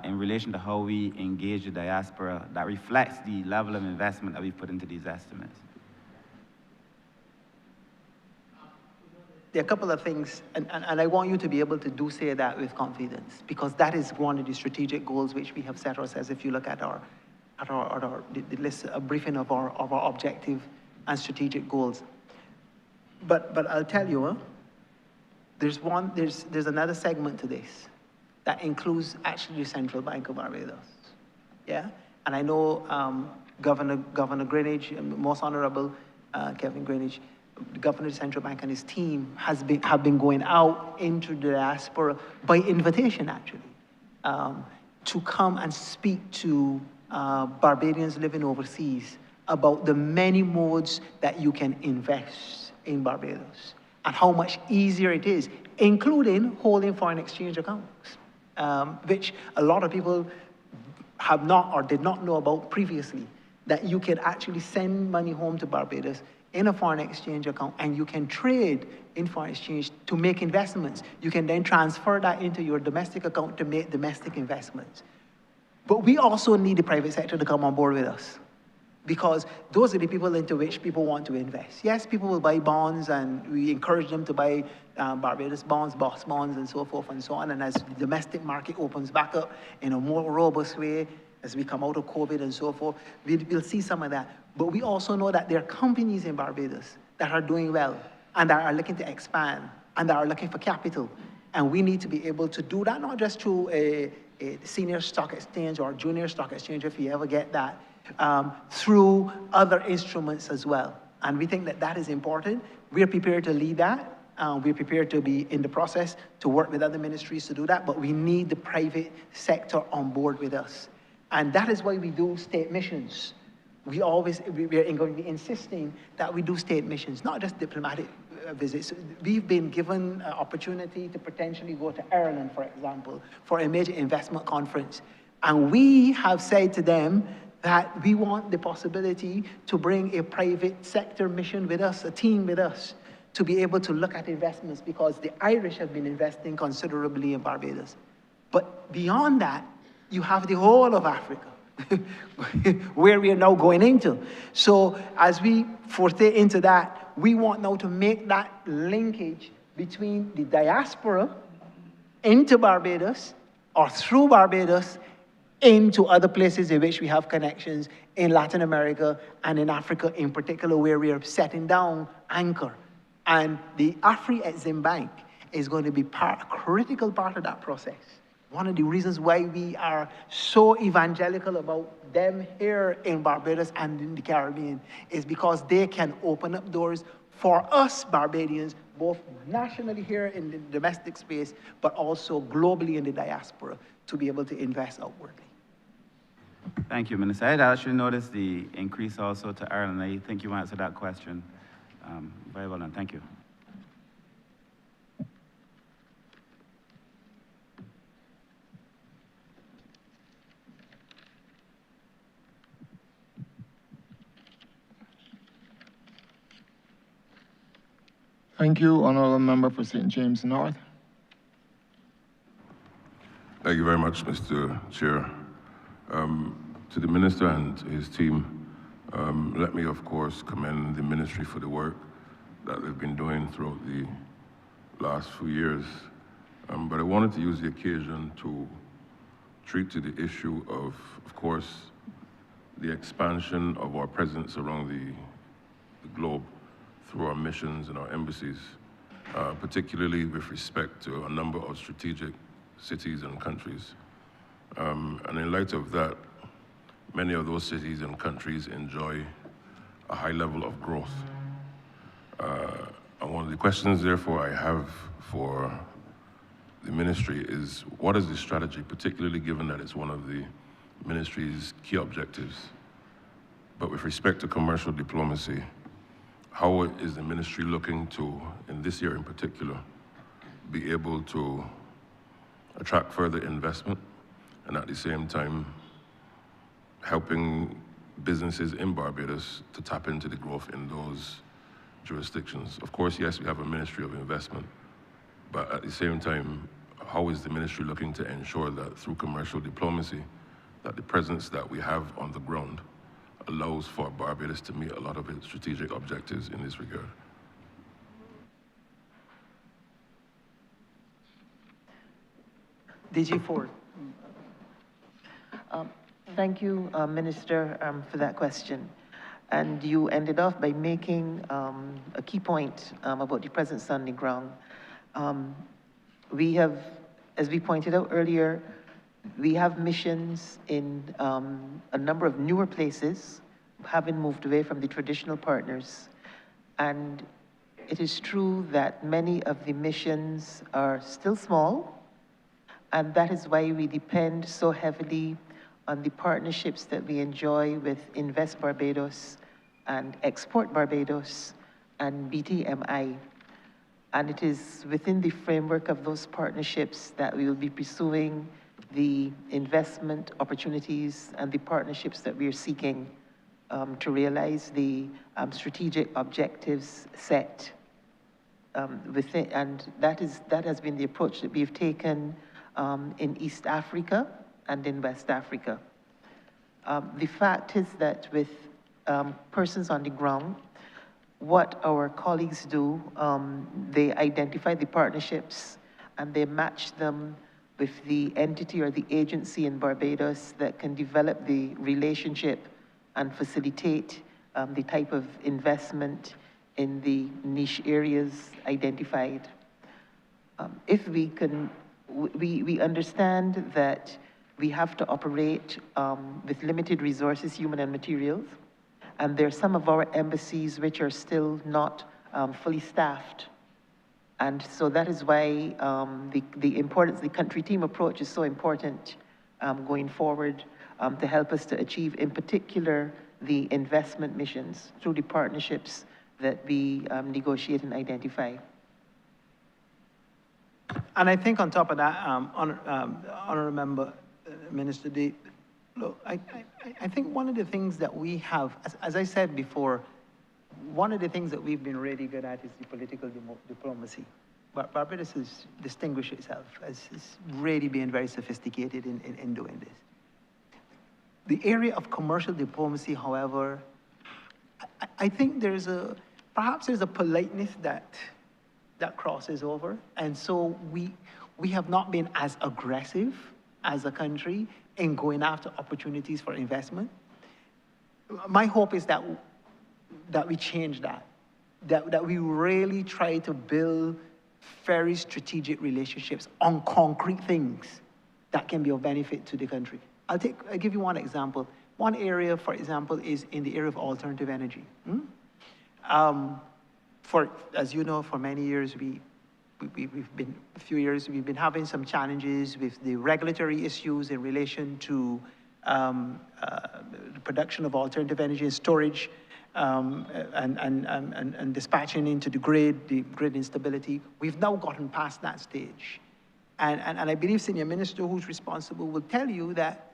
in relation to how we engage the diaspora, that reflects the level of investment that we put into these estimates. There are a couple of things, and I want you to be able to say that with confidence, because that is one of the strategic goals which we have set ourselves. If you look at the list, a briefing of our objective and strategic goals. But I'll tell you, there's another segment to this that includes actually the Central Bank of Barbados. Yeah, and I know Governor Greenwich, Most Honourable Kevin Greenwich, the Governor of the Central Bank and his team have been going out into the diaspora by invitation, actually, to come and speak to Barbadians living overseas about the many modes that you can invest in Barbados and how much easier it is, including holding foreign exchange accounts, which a lot of people have not or did not know about previously, that you can actually send money home to Barbados in a foreign exchange account, and you can trade in foreign exchange to make investments. You can then transfer that into your domestic account to make domestic investments. But we also need the private sector to come on board with us, because those are the people into which people want to invest. Yes, people will buy bonds, and we encourage them to buy Barbados bonds, BOS bonds, and so forth and so on. And as the domestic market opens back up in a more robust way, as we come out of COVID and so forth, we'll see some of that. But we also know that there are companies in Barbados that are doing well and that are looking to expand and that are looking for capital. And we need to be able to do that, not just through a senior stock exchange or junior stock exchange, if you ever get that, through other instruments as well. And we think that that is important. We're prepared to lead that. We're prepared to be in the process to work with other ministries to do that, but we need the private sector on board with us. And that is why we do state missions. We're going to be insisting that we do state missions, not just diplomatic visits. We've been given an opportunity to potentially go to Ireland, for example, for a major investment conference. And we have said to them that we want the possibility to bring a private sector mission with us, a team with us, to be able to look at investments, because the Irish have been investing considerably in Barbados. But beyond that, you have the whole of Africa, where we are now going into. So as we forte into that, we want now to make that linkage between the diaspora into Barbados or through Barbados into other places in which we have connections in Latin America and in Africa in particular, where we are setting down anchor. And the Afri-Exim Bank is going to be a critical part of that process. One of the reasons why we are so evangelical about them here in Barbados and in the Caribbean is because they can open up doors for us Barbadians, both nationally here in the domestic space, but also globally in the diaspora, to be able to invest outwardly. Thank you, Minister. I had actually noticed the increase also to Ireland. I think you answered that question very well done. Thank you. Thank you, Honourable Member for St. James North. Thank you very much, Mr. Chair. To the Minister and his team, let me, of course, commend the Ministry for the work that they've been doing throughout the last few years. But I wanted to use the occasion to treat to the issue of course, the expansion of our presence around the globe through our missions and our embassies, particularly with respect to a number of strategic cities and countries. And in light of that, many of those cities and countries enjoy a high level of growth. And one of the questions, therefore, I have for the ministry is, what is the strategy, particularly given that it's one of the ministry's key objectives? But with respect to commercial diplomacy, how is the ministry looking to, in this year in particular, be able to attract further investment and at the same time helping businesses in Barbados to tap into the growth in those jurisdictions? Of course, yes, we have a Ministry of Investment, but at the same time, how is the ministry looking to ensure that through commercial diplomacy, that the presence that we have on the ground allows for Barbados to meet a lot of its strategic objectives in this regard? DG Ford. Thank you, Minister, for that question. And you ended off by making a key point about the presence on the ground. We have, as we pointed out earlier, we have missions in a number of newer places, having moved away from the traditional partners. And it is true that many of the missions are still small, And that is why we depend so heavily on the partnerships that we enjoy with Invest Barbados and Export Barbados and BTMI. And it is within the framework of those partnerships that we will be pursuing the investment opportunities and the partnerships that we are seeking to realize the strategic objectives set within, and that has been the approach that we've taken in East Africa and in West Africa. The fact is that with persons on the ground, what our colleagues do, they identify the partnerships and they match them with the entity or the agency in Barbados that can develop the relationship and facilitate the type of investment in the niche areas identified. If we can, we understand that we have to operate with limited resources, human and materials, and there are some of our embassies which are still not fully staffed. And so that is why the importance, the country team approach is so important going forward to help us to achieve, in particular, the investment missions through the partnerships that we negotiate and identify. And I think on top of that, Honourable Member, Minister, look, I think one of the things that we have, as I said before, one of the things that we've been really good at is the political diplomacy. Barbados has distinguished itself as really being very sophisticated in doing this. The area of commercial diplomacy, however, I think perhaps there's a politeness that crosses over, and so we have not been as aggressive as a country in going after opportunities for investment. My hope is that we change that we really try to build very strategic relationships on concrete things that can be of benefit to the country. I'll give you one example. One area, for example, is in the area of alternative energy. As you know, for many years, we've been having some challenges with the regulatory issues in relation to the production of alternative energy and storage and dispatching into the grid instability. We've now gotten past that stage. And I believe Senior Minister who's responsible will tell you that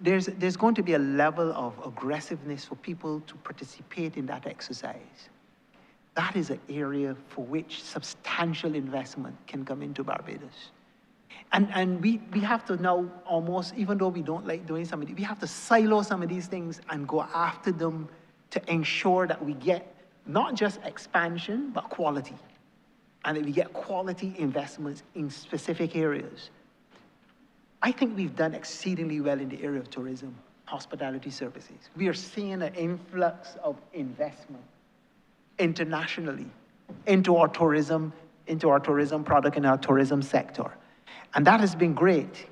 there's going to be a level of aggressiveness for people to participate in that exercise. That is an area for which substantial investment can come into Barbados. And we have to now almost, even though we don't like doing some of these, we have to silo some of these things and go after them to ensure that we get not just expansion, but quality. And that we get quality investments in specific areas. I think we've done exceedingly well in the area of tourism, hospitality services. We are seeing an influx of investment internationally into our tourism product and our tourism sector. And that has been great.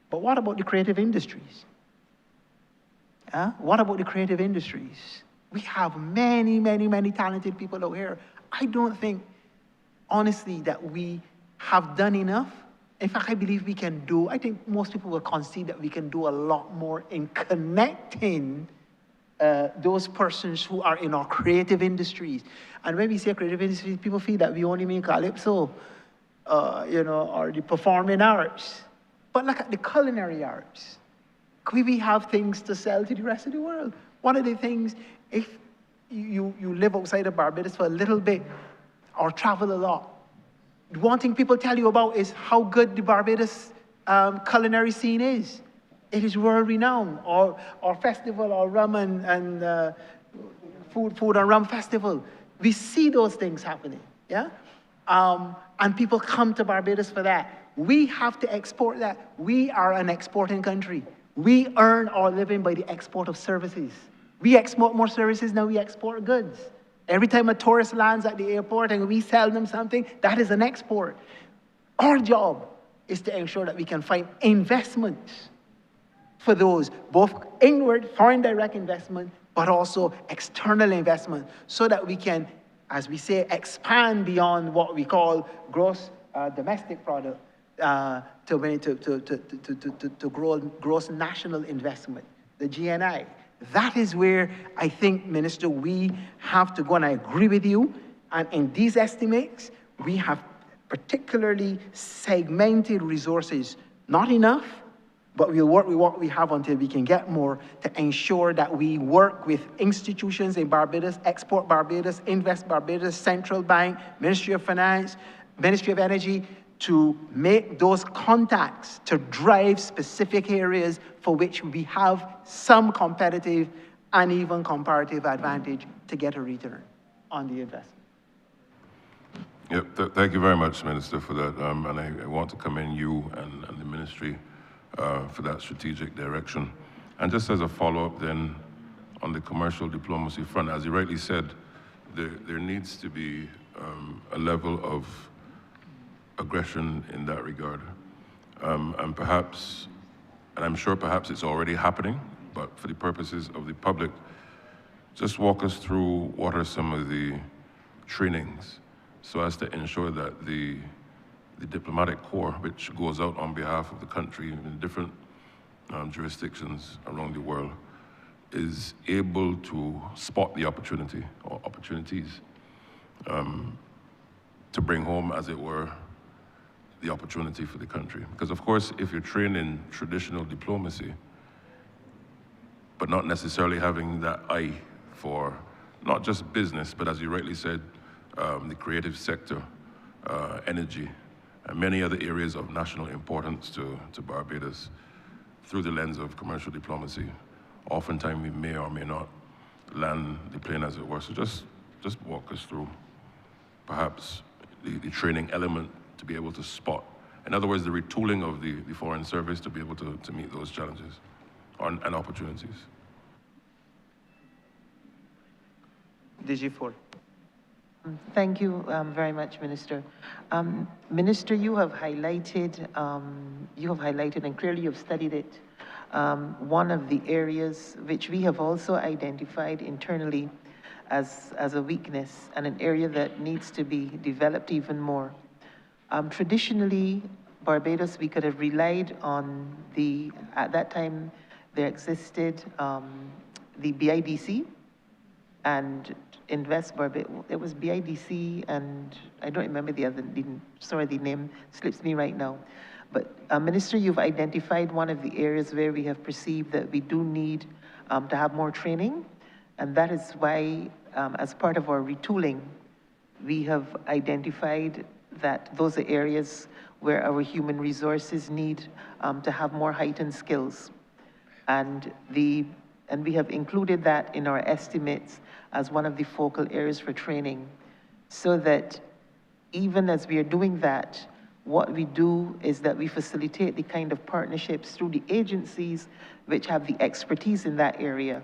But what about the creative industries? What about the creative industries? We have many, many, many talented people out here. I don't think, honestly, that we have done enough. In fact, I believe we can do, I think most people will concede that we can do a lot more in connecting those persons who are in our creative industries. And when we say creative industries, people feel that we only mean calypso, or the performing arts. But look at the culinary arts. Could we have things to sell to the rest of the world? One of the things, if you live outside of Barbados for a little bit or travel a lot, one thing people tell you about is how good the Barbados culinary scene is. It is world-renowned. Our festival, our rum and food and rum festival. We see those things happening, yeah? And people come to Barbados for that. We have to export that. We are an exporting country. We earn our living by the export of services. We export more services than we export goods. Every time a tourist lands at the airport and we sell them something, that is an export. Our job is to ensure that we can find investments for those, both inward, foreign direct investment, but also external investment, so that we can, as we say, expand beyond what we call gross domestic product to grow gross national investment, the GNI. That is where I think, Minister, we have to go, and I agree with you. And in these estimates, we have particularly segmented resources, not enough, but we'll work with what we have until we can get more to ensure that we work with institutions in Barbados, Export Barbados, Invest Barbados, Central Bank, Ministry of Finance, Ministry of Energy, to make those contacts to drive specific areas for which we have some competitive and even comparative advantage to get a return on the investment. Yep, thank you very much, Minister, for that. And I want to commend you and the ministry for that strategic direction. And just as a follow-up then, on the commercial diplomacy front, as you rightly said, there needs to be a level of aggression in that regard. And perhaps, and I'm sure perhaps it's already happening, but for the purposes of the public, just walk us through what are some of the trainings so as to ensure that the diplomatic corps, which goes out on behalf of the country in different jurisdictions around the world, is able to spot the opportunity or opportunities to bring home, as it were, the opportunity for the country. Because of course, if you're trained in traditional diplomacy, but not necessarily having that eye for not just business, but as you rightly said, the creative sector, energy, and many other areas of national importance to Barbados through the lens of commercial diplomacy, oftentimes we may or may not land the plane, as it were. So just walk us through perhaps the training element to be able to spot. In other words, the retooling of the Foreign Service to be able to meet those challenges and opportunities. DG4. Thank you very much, Minister. Minister, you have highlighted, and clearly you've studied it, one of the areas which we have also identified internally as a weakness and an area that needs to be developed even more. Traditionally, Barbados, we could have relied on at that time, there existed the BIDC and Invest Barbados. It was BIDC and I don't remember the other, sorry, the name slips me right now. But Minister, you've identified one of the areas where we have perceived that we do need to have more training. And that is why, as part of our retooling, we have identified that those are areas where our human resources need to have more heightened skills. And we have included that in our estimates as one of the focal areas for training, so that even as we are doing that, what we do is that we facilitate the kind of partnerships through the agencies which have the expertise in that area.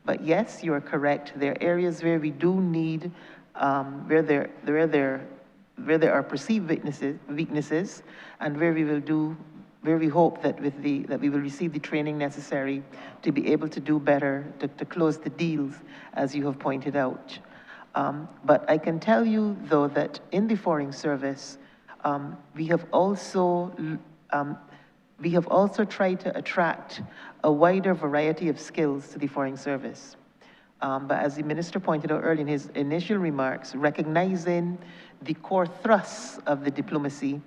But yes, you are correct. There are areas where we do need, where there are perceived weaknesses, and where we hope that that we will receive the training necessary to be able to do better, to close the deals, as you have pointed out. But I can tell you, though, that in the Foreign Service, we have also tried to attract a wider variety of skills to the Foreign Service. But as the Minister pointed out earlier in his initial remarks, recognizing the core thrusts of the diplomacy,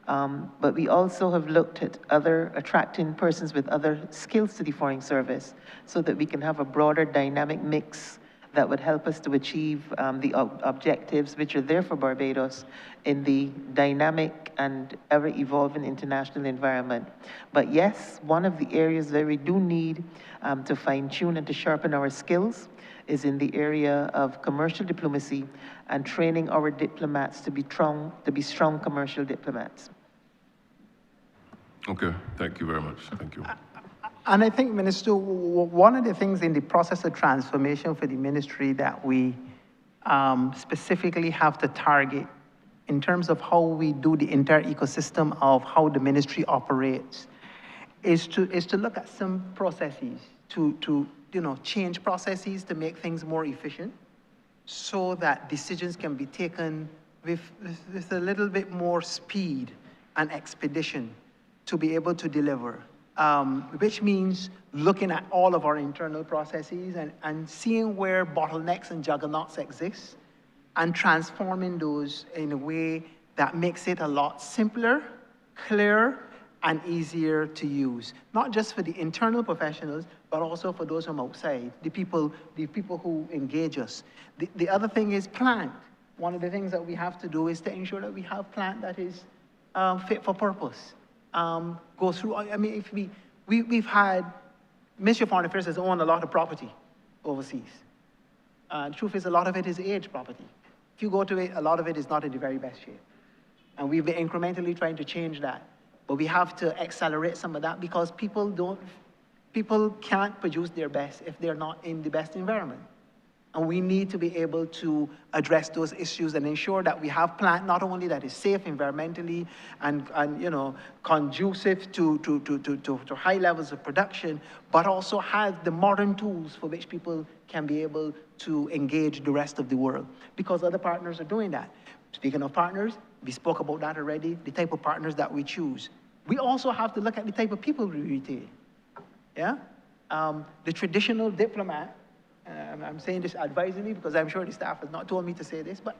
but we also have looked at attracting persons with other skills to the Foreign Service so that we can have a broader dynamic mix that would help us to achieve the objectives which are there for Barbados in the dynamic and ever-evolving international environment. But yes, one of the areas where we do need to fine-tune and to sharpen our skills is in the area of commercial diplomacy and training our diplomats to be strong commercial diplomats. Okay, thank you very much. Thank you. And I think, Minister, one of the things in the process of transformation for the ministry that we specifically have to target in terms of how we do the entire ecosystem of how the ministry operates is to look at some processes, to change processes to make things more efficient so that decisions can be taken with a little bit more speed and expedition to be able to deliver, which means looking at all of our internal processes and seeing where bottlenecks and juggernauts exist and transforming those in a way that makes it a lot simpler, clearer, and easier to use. Not just for the internal professionals, but also for those from outside, the people who engage us. The other thing is plant. One of the things that we have to do is to ensure that we have plant that is fit for purpose. Go through, I mean, if we've had, Ministry of Foreign Affairs has owned a lot of property overseas. The truth is, a lot of it is aged property. If you go to it, a lot of it is not in the very best shape. And we've been incrementally trying to change that. But we have to accelerate some of that because people can't produce their best if they're not in the best environment. And we need to be able to address those issues and ensure that we have plant not only that is safe environmentally and you know, conducive to high levels of production, but also has the modern tools for which people can be able to engage the rest of the world. Because other partners are doing that. Speaking of partners, we spoke about that already, the type of partners that we choose. We also have to look at the type of people we retain. Yeah? The traditional diplomat, I'm saying this advisedly because I'm sure the staff has not told me to say this, but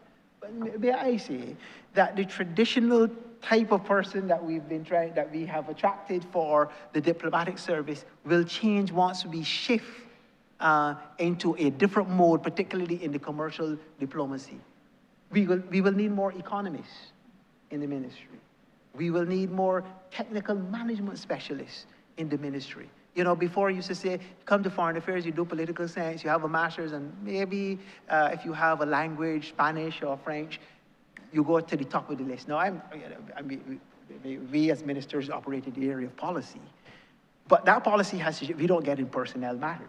may I say that the traditional type of person that we have attracted for the diplomatic service will change once we shift into a different mode, particularly in the commercial diplomacy. We will need more economists in the ministry. We will need more technical management specialists in the ministry. You know, before you used to say, come to foreign affairs, you do political science, you have a master's, and maybe if you have a language, Spanish or French, you go to the top of the list. Now, we as ministers operate in the area of policy, but that policy has to, we don't get in personnel matters.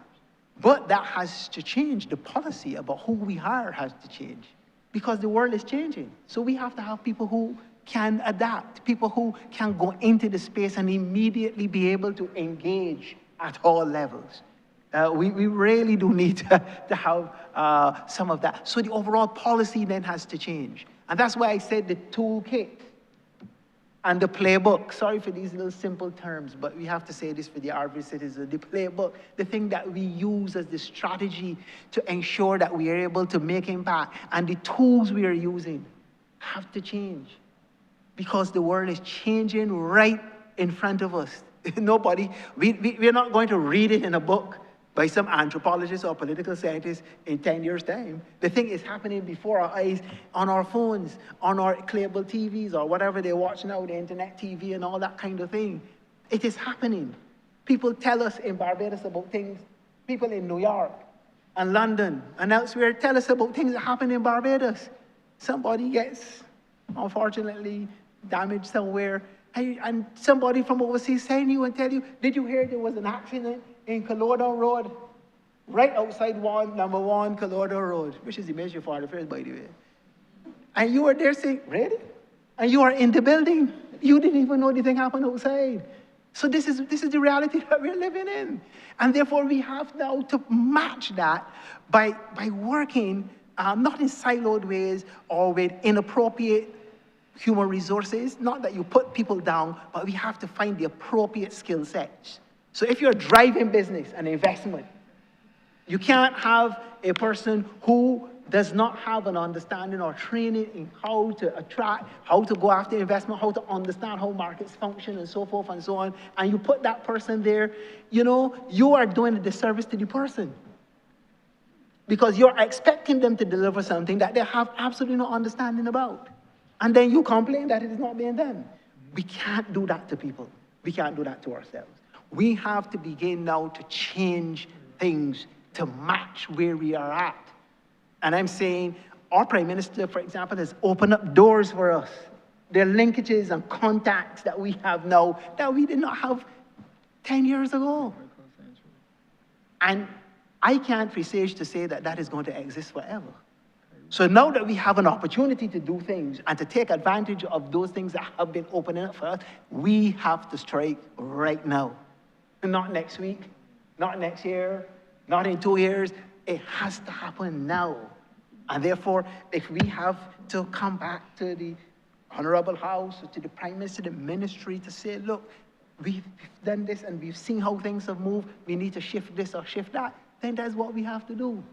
But that has to change. The policy about who we hire has to change because the world is changing. So we have to have people who can adapt, people who can go into the space and immediately be able to engage at all levels. We really do need to have some of that. So the overall policy then has to change. And that's why I said the toolkit and the playbook. Sorry for these little simple terms, but we have to say this for the average citizen. The playbook, the thing that we use as the strategy to ensure that we are able to make impact, and the tools we are using have to change. Because the world is changing right in front of us. We're not going to read it in a book by some anthropologist or political scientist in 10 years' time. The thing is happening before our eyes, on our phones, on our cable TVs, or whatever they watch now, the internet TV and all that kind of thing. It is happening. People tell us in Barbados about things, people in New York and London and elsewhere tell us about things that happen in Barbados. Somebody gets, unfortunately, damaged somewhere, and somebody from overseas send you and tell you, did you hear there was an accident in Colorado Road? Right outside number 1 Colorado Road, which is the Ministry of Foreign Affairs, by the way. And you were there saying, really? And you are in the building. You didn't even know the thing happened outside. So this is the reality that we're living in. And therefore we have now to match that by working not in siloed ways or with inappropriate human resources. Not that you put people down, but we have to find the appropriate skill sets. So if you're driving business and investment, you can't have a person who does not have an understanding or training in how to attract, how to go after investment, how to understand how markets function and so forth and so on, and you put that person there, you know, you are doing a disservice to the person. Because you're expecting them to deliver something that they have absolutely no understanding about. And then you complain that it is not being done. We can't do that to people. We can't do that to ourselves. We have to begin now to change things to match where we are at. And I'm saying our Prime Minister, for example, has opened up doors for us. There are linkages and contacts that we have now that we did not have 10 years ago. And I can't presage to say that that is going to exist forever. So now that we have an opportunity to do things and to take advantage of those things that have been opening up for us, we have to strike right now. Not next week, not next year, not in 2 years. It has to happen now. And therefore, if we have to come back to the Honorable House, to the Prime Minister, the Ministry, to say, look, we've done this and we've seen how things have moved, we need to shift this or shift that, then that's what we have to do.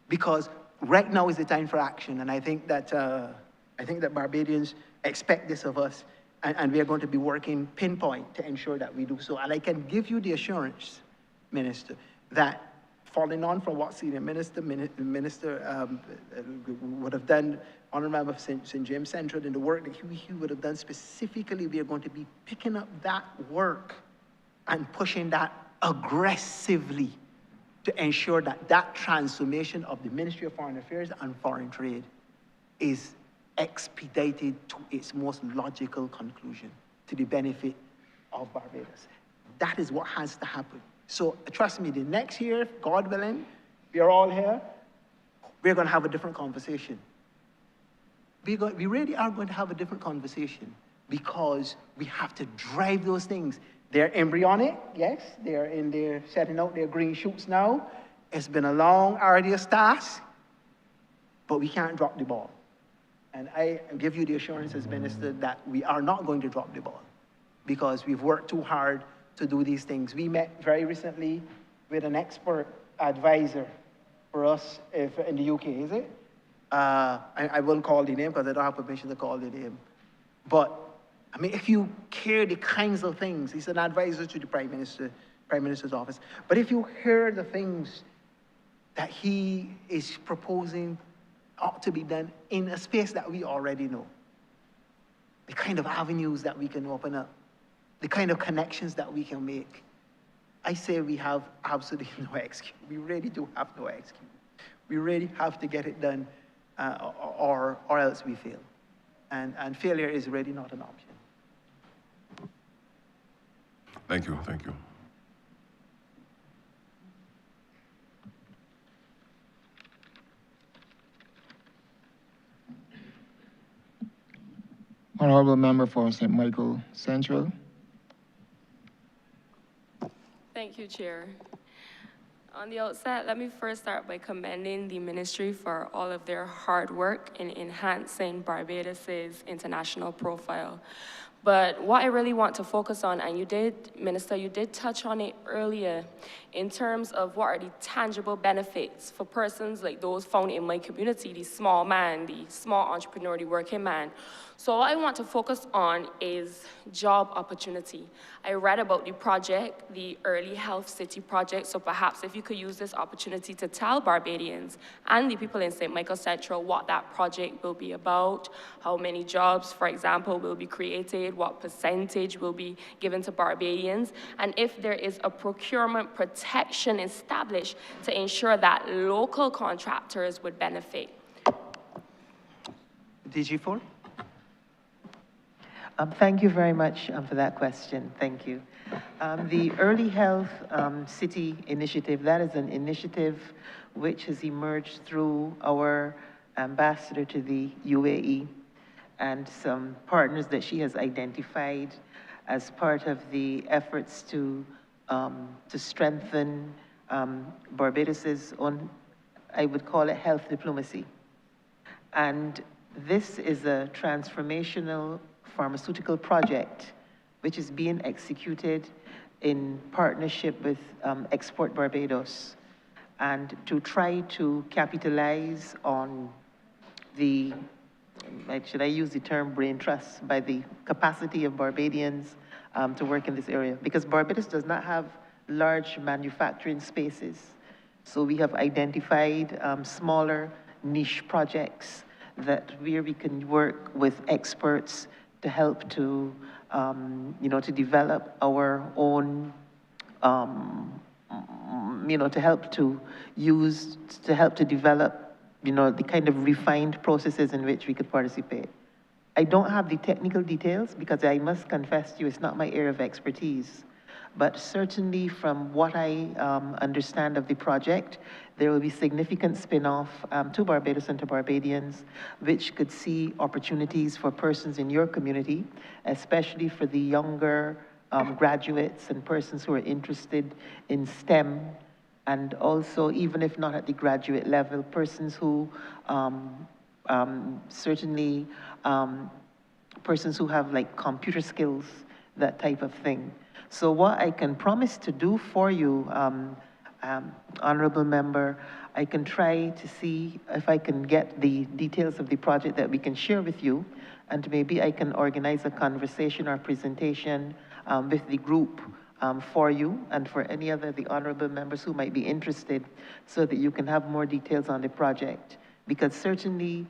Because right now is the time for action, and I think that Barbadians expect this of us, and we are going to be working pinpoint to ensure that we do so. And I can give you the assurance, Minister, that following on from what Senior Minister would have done, Honourable St. James Central, in the work that he would have done specifically, we are going to be picking up that work and pushing that aggressively to ensure that that transformation of the Ministry of Foreign Affairs and Foreign Trade is expedited to its most logical conclusion, to the benefit of Barbados. That is what has to happen. So trust me, the next year, God willing, we are all here, we're going to have a different conversation. We really are going to have a different conversation because we have to drive those things. They're embryonic, yes, they're setting out their green shoots now. It's been a long, arduous task, but we can't drop the ball. And I give you the assurance as Minister that we are not going to drop the ball because we've worked too hard to do these things. We met very recently with an expert advisor for us in the UK, is it? I won't call the name because I don't have permission to call the name. But, I mean, if you hear the kinds of things, he's an advisor to the Prime Minister's office, but if you hear the things that he is proposing ought to be done in a space that we already know, the kind of avenues that we can open up, the kind of connections that we can make, I say we have absolutely no excuse. We really do have no excuse. We really have to get it done or else we fail. And failure is really not an option. Thank you, thank you. Honourable Member for St. Michael Central. Thank you, Chair. On the outset, let me first start by commending the Ministry for all of their hard work in enhancing Barbados's international profile. But what I really want to focus on, and you did, Minister, you did touch on it earlier, in terms of what are the tangible benefits for persons like those found in my community, the small man, the small entrepreneur, the working man. So what I want to focus on is job opportunity. I read about the project, the Early Health City project, so perhaps if you could use this opportunity to tell Barbadians and the people in St. Michael Central what that project will be about, how many jobs, for example, will be created, what percentage will be given to Barbadians, and if there is a procurement protection established to ensure that local contractors would benefit. DG4? Thank you very much for that question. Thank you. The Early Health City Initiative, that is an initiative which has emerged through our ambassador to the UAE and some partners that she has identified as part of the efforts to strengthen Barbados's own, I would call it health diplomacy. And this is a transformational pharmaceutical project which is being executed in partnership with Export Barbados, and to try to capitalize on the, should I use the term brain trust, by the capacity of Barbadians to work in this area, because Barbados does not have large manufacturing spaces. So we have identified smaller niche projects where we can work with experts to help to, to develop our own, to help to develop, the kind of refined processes in which we could participate. I don't have the technical details because I must confess to you, it's not my area of expertise. But certainly from what I understand of the project, there will be significant spin-off to Barbados and to Barbadians, which could see opportunities for persons in your community, especially for the younger graduates and persons who are interested in STEM, and also, even if not at the graduate level, persons who certainly persons who have like computer skills, that type of thing. So what I can promise to do for you, honorable member, I can try to see if I can get the details of the project that we can share with you, and maybe I can organize a conversation or presentation with the group for you and for any other the honorable members who might be interested, so that you can have more details on the project. Because certainly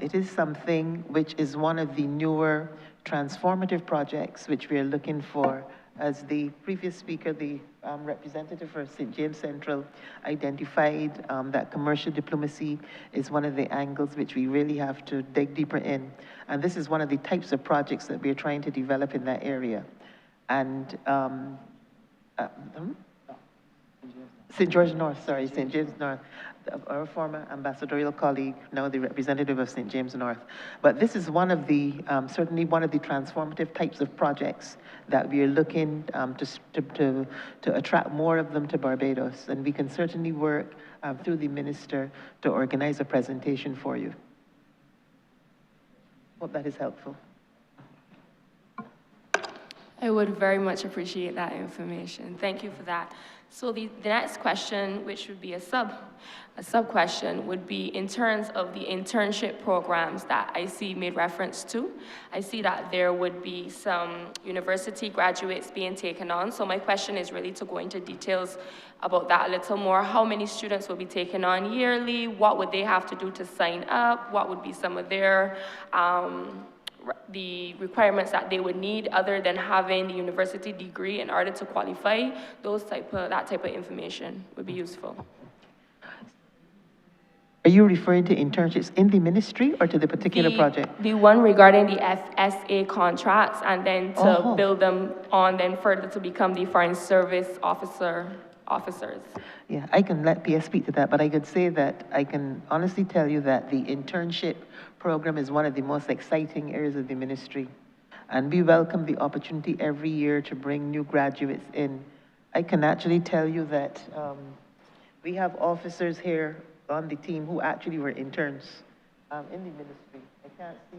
it is something which is one of the newer transformative projects which we are looking for. As the previous speaker, the representative for St. James Central, identified that commercial diplomacy is one of the angles which we really have to dig deeper in. And this is one of the types of projects that we're trying to develop in that area. And St. George North, sorry, St. James North, our former ambassadorial colleague, now the representative of St. James North. But this is one of the, certainly one of the transformative types of projects that we are looking to attract more of them to Barbados. And we can certainly work through the minister to organize a presentation for you. Hope that is helpful. I would very much appreciate that information. Thank you for that. So the next question, which would be a sub question, would be in terms of the internship programs that I see made reference to. I see that there would be some university graduates being taken on. So my question is really to go into details about that a little more. How many students will be taken on yearly? What would they have to do to sign up? What would be some of their the requirements that they would need other than having the university degree in order to qualify? That type of information would be useful. Are you referring to internships in the ministry or to the particular project? The one regarding the FSA contracts, and then to build them on then further to become the foreign service officers. Yeah, I can let PS speak to that, but I could say that I can honestly tell you that the internship program is one of the most exciting areas of the ministry. And we welcome the opportunity every year to bring new graduates in. I can actually tell you that we have officers here on the team who actually were interns in the ministry. I can't see.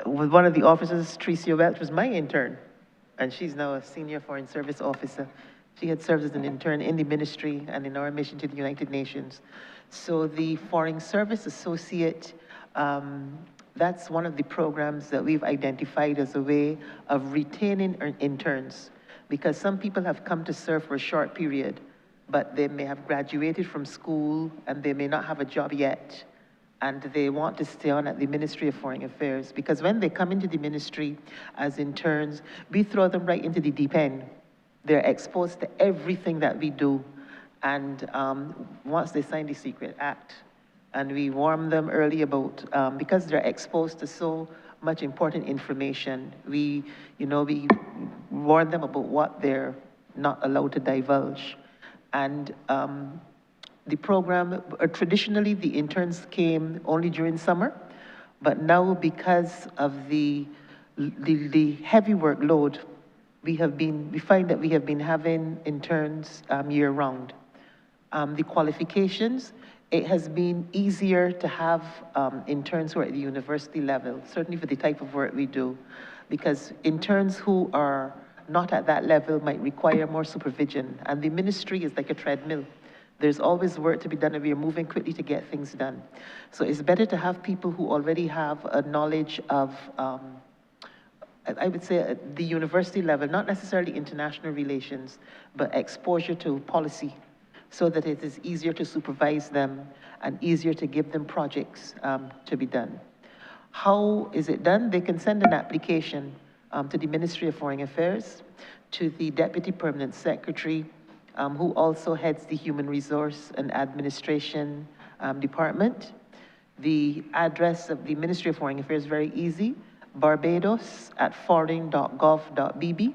With one of the officers, Tricia Welch, was my intern, and she's now a senior foreign service officer. She had served as an intern in the ministry and in our mission to the United Nations. So the Foreign Service Associate, that's one of the programs that we've identified as a way of retaining interns, because some people have come to serve for a short period, but they may have graduated from school and they may not have a job yet, and they want to stay on at the Ministry of Foreign Affairs, because when they come into the ministry as interns, we throw them right into the deep end. They're exposed to everything that we do. And once they sign the Secret Act, and we warn them early about, because they're exposed to so much important information, we warn them about what they're not allowed to divulge. And the program, traditionally the interns came only during summer, but now because of the heavy workload, we find that we have been having interns year round. The qualifications, it has been easier to have interns who are at the university level, certainly for the type of work we do, because interns who are not at that level might require more supervision, and the ministry is like a treadmill. There's always work to be done, and we are moving quickly to get things done. So it's better to have people who already have a knowledge of, I would say, at the university level, not necessarily international relations, but exposure to policy, so that it is easier to supervise them and easier to give them projects to be done. How is it done? They can send an application to the Ministry of Foreign Affairs, to the Deputy Permanent Secretary, who also heads the Human Resource and Administration Department. The address of the Ministry of Foreign Affairs is very easy, barbados@foreign.gov.bb.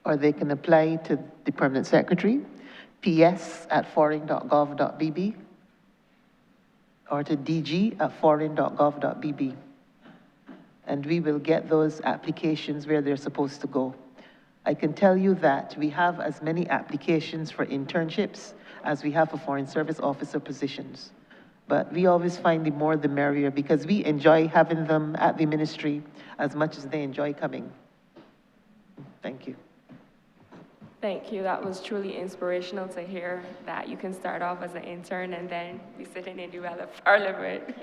Or they can apply to the Permanent Secretary, ps@foreign.gov.bb, or to dg@foreign.gov.bb. And we will get those applications where they're supposed to go. I can tell you that we have as many applications for internships as we have for foreign service officer positions. But we always find the more the merrier because we enjoy having them at the ministry as much as they enjoy coming. Thank you. Thank you. That was truly inspirational to hear that you can start off as an intern and then be sitting in the well of Parliament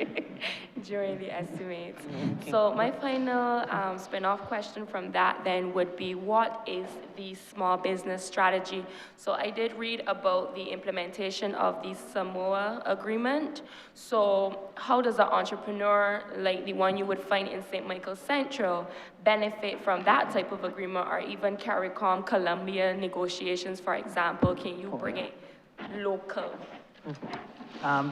during the estimates. So my final spin-off question from that then would be, what is the small business strategy? So I did read about the implementation of the Samoa Agreement. So how does an entrepreneur like the one you would find in St. Michael Central benefit from that type of agreement, or even CARICOM Colombia negotiations, for example? Can you bring it local?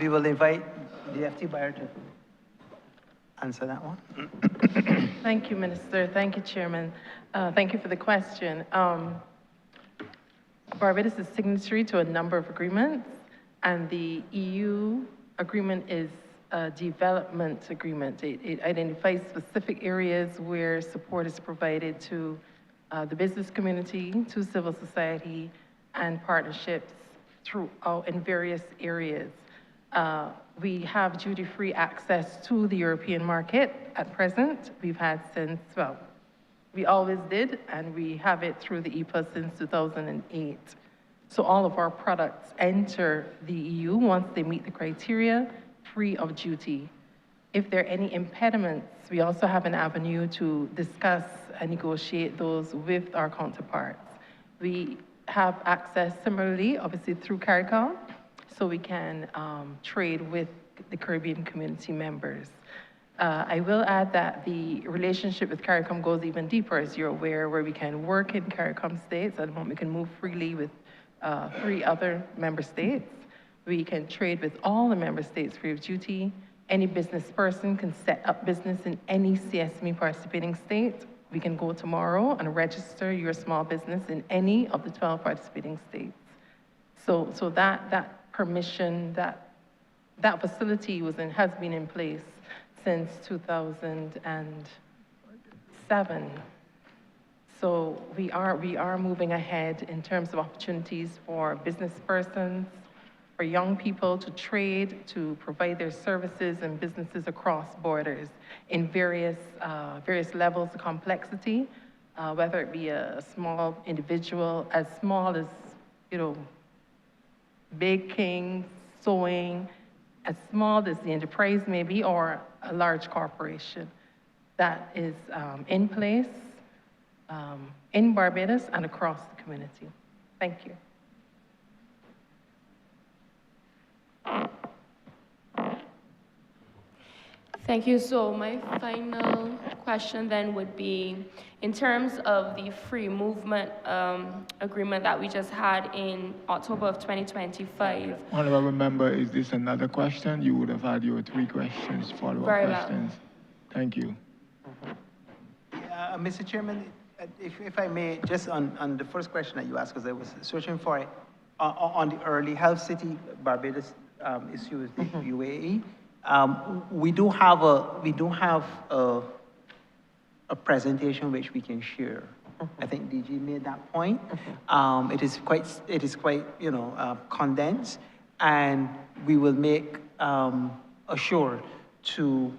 We will invite the FT buyer to answer that one. Thank you, Minister. Thank you, Chairman. Thank you for the question. Barbados is signatory to a number of agreements, and the EU agreement is a development agreement. It identifies specific areas where support is provided to the business community, to civil society, and partnerships throughout in various areas. We have duty-free access to the European market at present. We've had since, well, we always did, and we have it through the EPA since 2008. So all of our products enter the EU once they meet the criteria, free of duty. If there are any impediments, we also have an avenue to discuss and negotiate those with our counterparts. We have access similarly, obviously through CARICOM, so we can trade with the Caribbean community members. I will add that the relationship with CARICOM goes even deeper, as you're aware, where we can work in CARICOM states. At the moment, we can move freely with 3 other member states. We can trade with all the member states free of duty. Any business person can set up business in any CSME participating state. We can go tomorrow and register your small business in any of the 12 participating states. So that permission, that facility has been in place since 2007. So we are moving ahead in terms of opportunities for business persons, for young people to trade, to provide their services and businesses across borders in various levels of complexity, whether it be a small individual, as small as, baking, sewing, as small as the enterprise may be, or a large corporation. That is in place in Barbados and across the community. Thank you. Thank you. So my final question then would be, in terms of the free movement agreement that we just had in October of 2025. Honourable member, is this another question? You would have had your 3 questions, follow-up questions. Thank you. Mr. Chairman, if I may, just on the first question that you asked, because I was searching for it, on the early health city Barbados issue with the UAE, we do have a presentation which we can share. I think DG made that point. It is quite condensed, and we will make assured to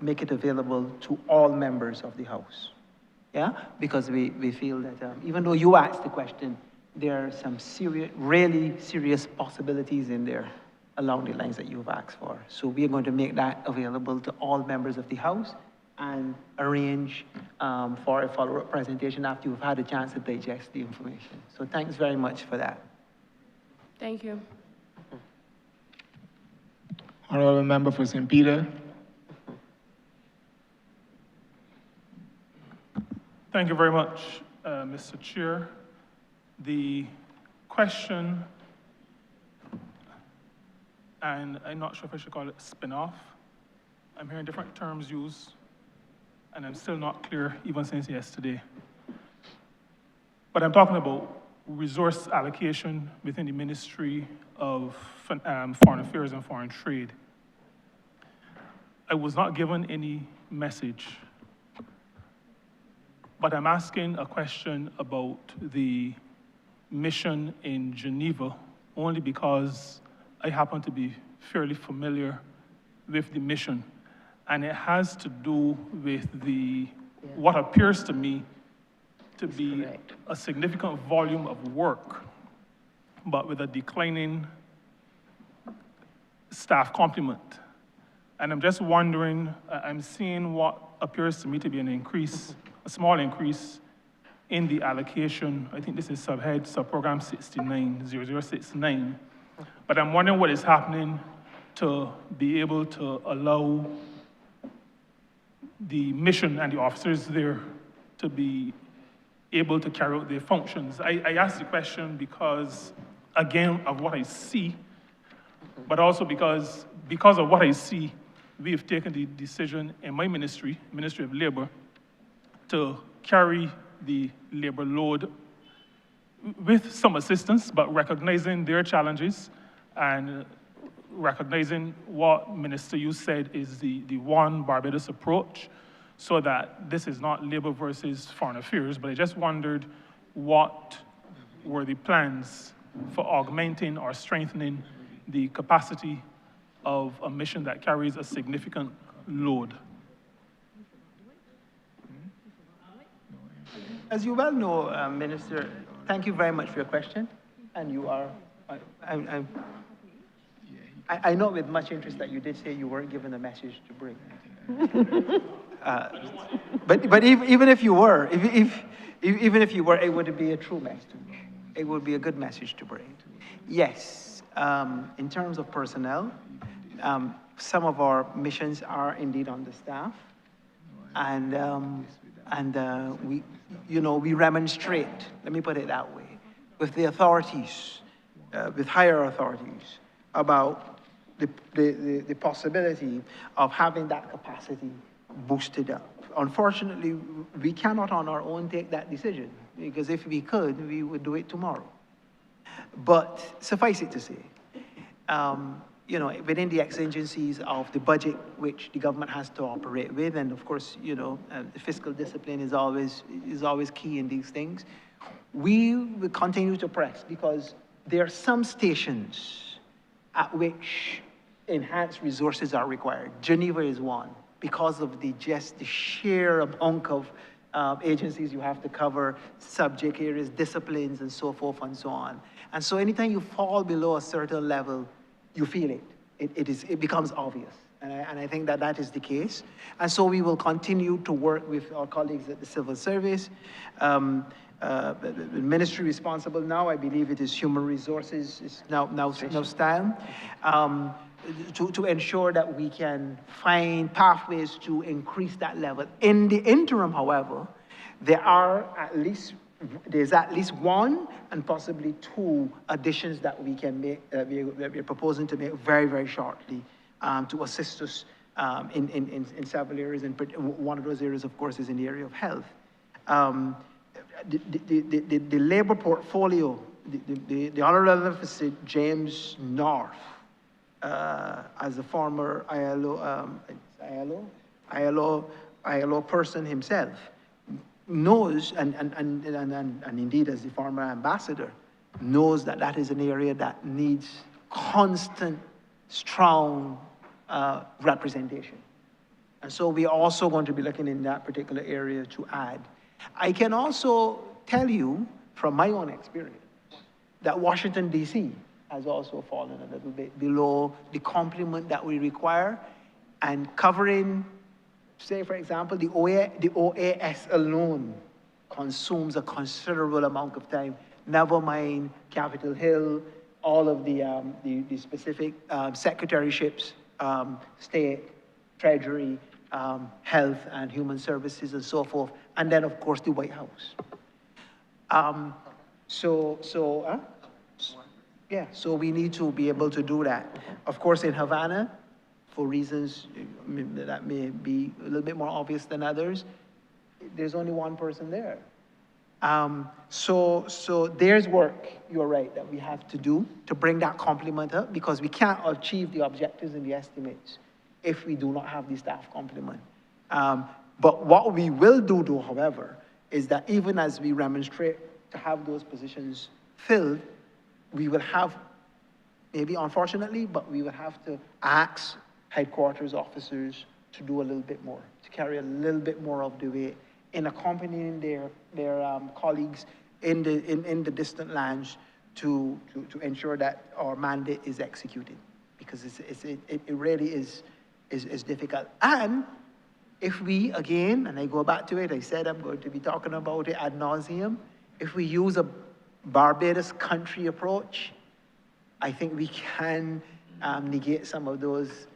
make it available to all members of the House. Yeah, because we feel that even though you asked the question, there are some really serious possibilities in there along the lines that you've asked for. So we are going to make that available to all members of the House and arrange for a follow-up presentation after you've had a chance to digest the information. So thanks very much for that. Thank you. Honourable member for St. Peter. Thank you very much, Mr. Chair. The question, and I'm not sure if I should call it spin-off. I'm hearing different terms used, and I'm still not clear even since yesterday. But I'm talking about resource allocation within the Ministry of Foreign Affairs and Foreign Trade. I was not given any message, but I'm asking a question about the mission in Geneva only because I happen to be fairly familiar with the mission, and it has to do with what appears to me to be a significant volume of work, but with a declining staff complement. And I'm just wondering, I'm seeing what appears to me to be an increase, a small increase in the allocation. I think this is subprogram 690069. But I'm wondering what is happening to be able to allow the mission and the officers there to be able to carry out their functions. I ask the question because, again, of what I see, but also because of what I see, we have taken the decision in my ministry, Ministry of Labor, to carry the labor load with some assistance, but recognizing their challenges and recognizing what Minister you said is the one Barbados approach, so that this is not labor versus foreign affairs. But I just wondered what were the plans for augmenting or strengthening the capacity of a mission that carries a significant load. As you well know, Minister, thank you very much for your question. And you are, I know with much interest that you did say you weren't given a message to bring. But even if you were, even if you were, it would be a true message. It would be a good message to bring. Yes, in terms of personnel, some of our missions are indeed understaffed, and we remonstrate. Let me put it that way, with the authorities, with higher authorities, about the possibility of having that capacity boosted up. Unfortunately, we cannot on our own take that decision, because if we could, we would do it tomorrow. But suffice it to say, within the exigencies of the budget which the government has to operate with, and of course, the fiscal discipline is always key in these things, we will continue to press, because there are some stations at which enhanced resources are required. Geneva is one, because of the sheer amount of agencies you have to cover, subject areas, disciplines, and so forth and so on. And so anytime you fall below a certain level, you feel it. It becomes obvious. And I think that is the case. And so we will continue to work with our colleagues at the Civil Service. The ministry responsible now, I believe it is Human Resources, is now style, to ensure that we can find pathways to increase that level. In the interim, however, there's at least one and possibly two additions that we can make, that we're proposing to make very, very shortly, to assist us in several areas. And one of those areas, of course, is in the area of health. The labor portfolio, the Honourable James North, as a former ILO person himself, knows, and indeed as the former ambassador, knows that is an area that needs constant, strong representation. And so we're also going to be looking in that particular area to add. I can also tell you from my own experience that Washington, D.C. has also fallen a little bit below the complement that we require, and covering, say, for example, the OAS alone consumes a considerable amount of time, never mind Capitol Hill, all of the specific secretaryships, state, treasury, health and human services and so forth, and then of course the White House. So we need to be able to do that. Of course in Havana, for reasons that may be a little bit more obvious than others, there's only one person there. So there's work, you're right, that we have to do to bring that complement up, because we can't achieve the objectives and the estimates if we do not have the staff complement. But what we will do, however, is that even as we remonstrate to have those positions filled, we will have maybe unfortunately, but we would have to ask headquarters officers to do a little bit more, to carry a little bit more of the weight in accompanying their colleagues in the distant lands to ensure that our mandate is executed, because it really is difficult. And if we, again, and I go back to it, I said I'm going to be talking about it ad nauseum, if we use a Barbados country approach, I think we can negate some of those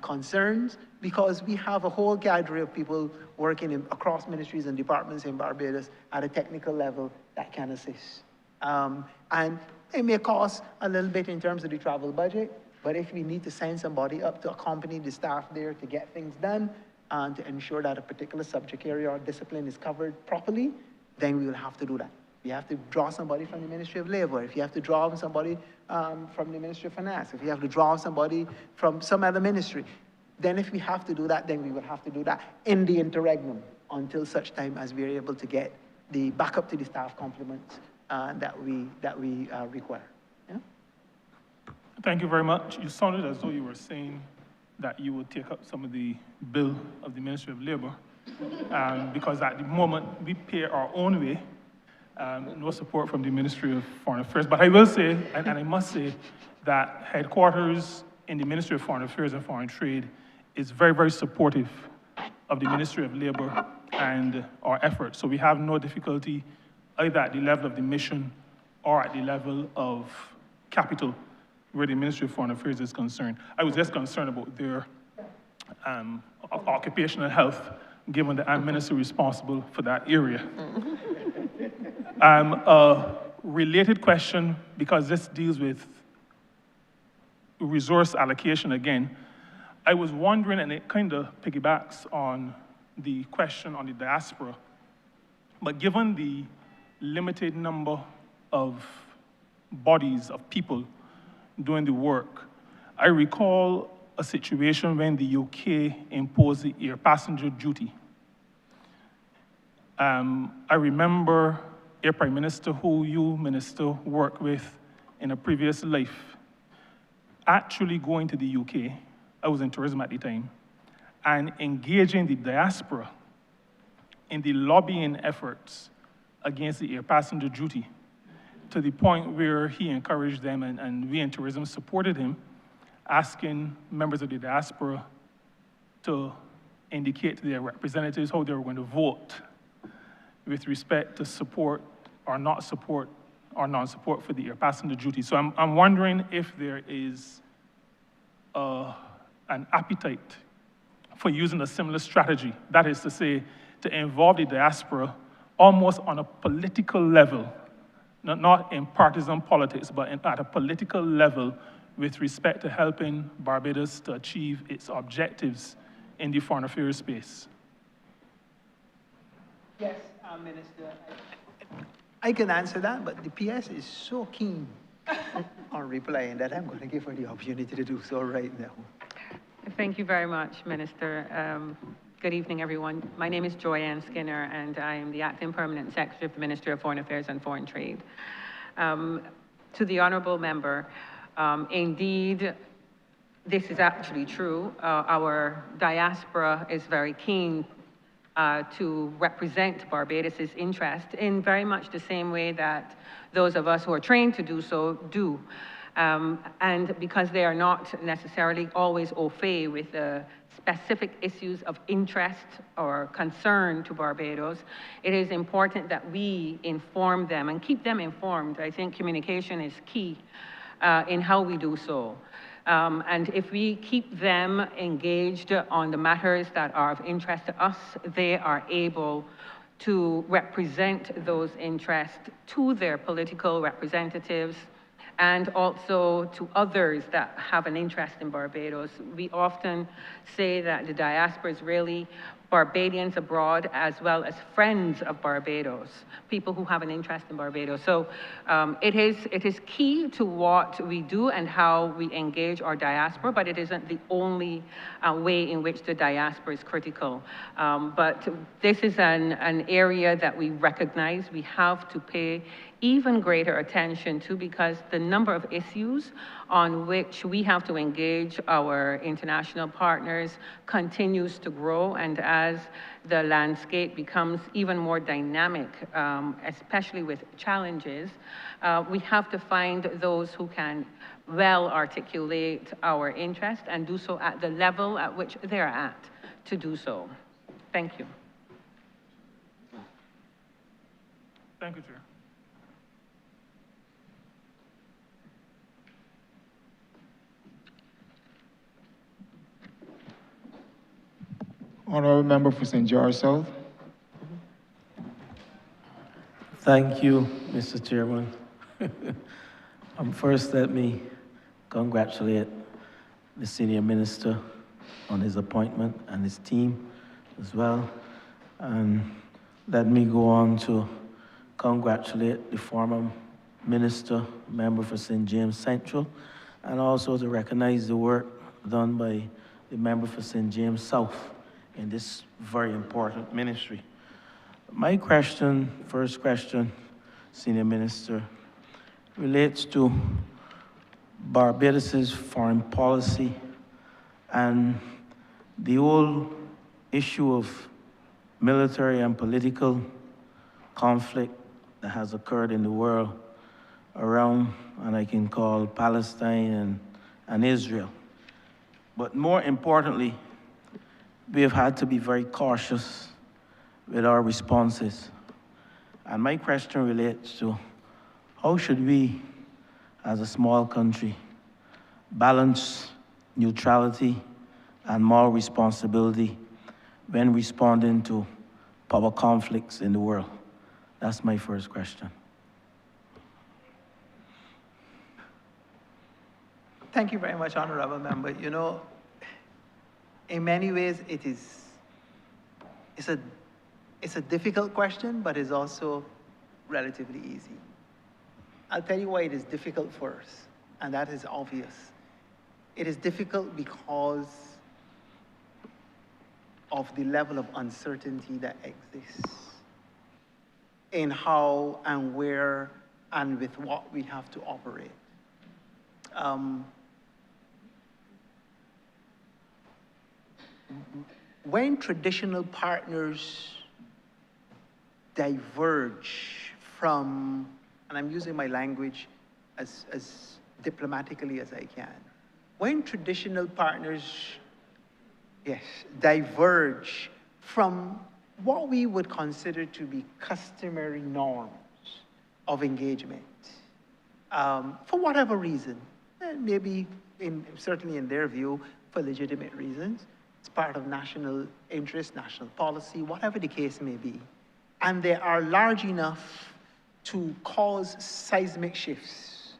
concerns, because we have a whole cadre of people working across ministries and departments in Barbados at a technical level that can assist. And it may cost a little bit in terms of the travel budget, but if we need to send somebody up to accompany the staff there to get things done and to ensure that a particular subject area or discipline is covered properly, then we will have to do that. You have to draw somebody from the Ministry of Labor. If you have to draw somebody from the Ministry of Finance, if you have to draw somebody from some other ministry, then if we have to do that, then we will have to do that in the interregnum until such time as we are able to get the backup to the staff complements that we require. Yeah? Thank you very much. You sounded as though you were saying that you would take up some of the bill of the Ministry of Labor, because at the moment we pay our own way. No support from the Ministry of Foreign Affairs. But I will say, and I must say, that headquarters in the Ministry of Foreign Affairs and Foreign Trade is very, very supportive of the Ministry of Labor and our efforts. So we have no difficulty either at the level of the mission or at the level of capital where the Ministry of Foreign Affairs is concerned. I was just concerned about their occupational health, given that I'm minister responsible for that area. A related question, because this deals with resource allocation again, I was wondering, and it kind of piggybacks on the question on the diaspora, but given the limited number of bodies, of people doing the work, I recall a situation when the UK imposed the air passenger duty. I remember a Prime Minister who you, Minister, worked with in a previous life, actually going to the UK, I was in tourism at the time, and engaging the diaspora in the lobbying efforts against the air passenger duty, to the point where he encouraged them, and we in tourism supported him, asking members of the diaspora to indicate to their representatives how they were going to vote with respect to support or not support or non-support for the air passenger duty. So I'm wondering if there is an appetite for using a similar strategy, that is to say, to involve the diaspora almost on a political level, not in partisan politics, but at a political level with respect to helping Barbados to achieve its objectives in the foreign affairs space. Yes, Minister. I can answer that, but the PS is so keen on replying that I'm going to give her the opportunity to do so right now. Thank you very much, Minister. Good evening, everyone. My name is Joyanne Skinner, and I am the Acting Permanent Secretary of the Ministry of Foreign Affairs and Foreign Trade. To the Honourable Member, indeed, this is actually true. Our diaspora is very keen to represent Barbados' interest in very much the same way that those of us who are trained to do so do. And because they are not necessarily always au fait with the specific issues of interest or concern to Barbados, it is important that we inform them and keep them informed. I think communication is key in how we do so. And if we keep them engaged on the matters that are of interest to us, they are able to represent those interests to their political representatives and also to others that have an interest in Barbados. We often say that the diaspora is really Barbadians abroad as well as friends of Barbados, people who have an interest in Barbados. So it is key to what we do and how we engage our diaspora, but it isn't the only way in which the diaspora is critical. But this is an area that we recognize we have to pay even greater attention to, because the number of issues on which we have to engage our international partners continues to grow, and as the landscape becomes even more dynamic, especially with challenges, we have to find those who can well articulate our interest and do so at the level at which they're at to do so. Thank you. Thank you, Chair. Honourable Member for St. George South. Thank you, Mr. Chairman. First, let me congratulate the Senior Minister on his appointment and his team as well. And let me go on to congratulate the former Minister, member for St. James Central, and also to recognize the work done by the member for St. James South in this very important ministry. My question, first question, Senior Minister, relates to Barbados's foreign policy and the whole issue of military and political conflict that has occurred in the world around, and I can call Palestine and Israel. But more importantly, we have had to be very cautious with our responses. And my question relates to how should we, as a small country, balance neutrality and moral responsibility when responding to power conflicts in the world? That's my first question. Thank you very much, Honourable Member. You know, in many ways, it's a difficult question, but it's also relatively easy. I'll tell you why it is difficult first, and that is obvious. It is difficult because of the level of uncertainty that exists in how and where and with what we have to operate. When traditional partners diverge from, and I'm using my language as diplomatically as I can, when traditional partners, yes, diverge from what we would consider to be customary norms of engagement, for whatever reason, maybe certainly in their view, for legitimate reasons, it's part of national interest, national policy, whatever the case may be. And they are large enough to cause seismic shifts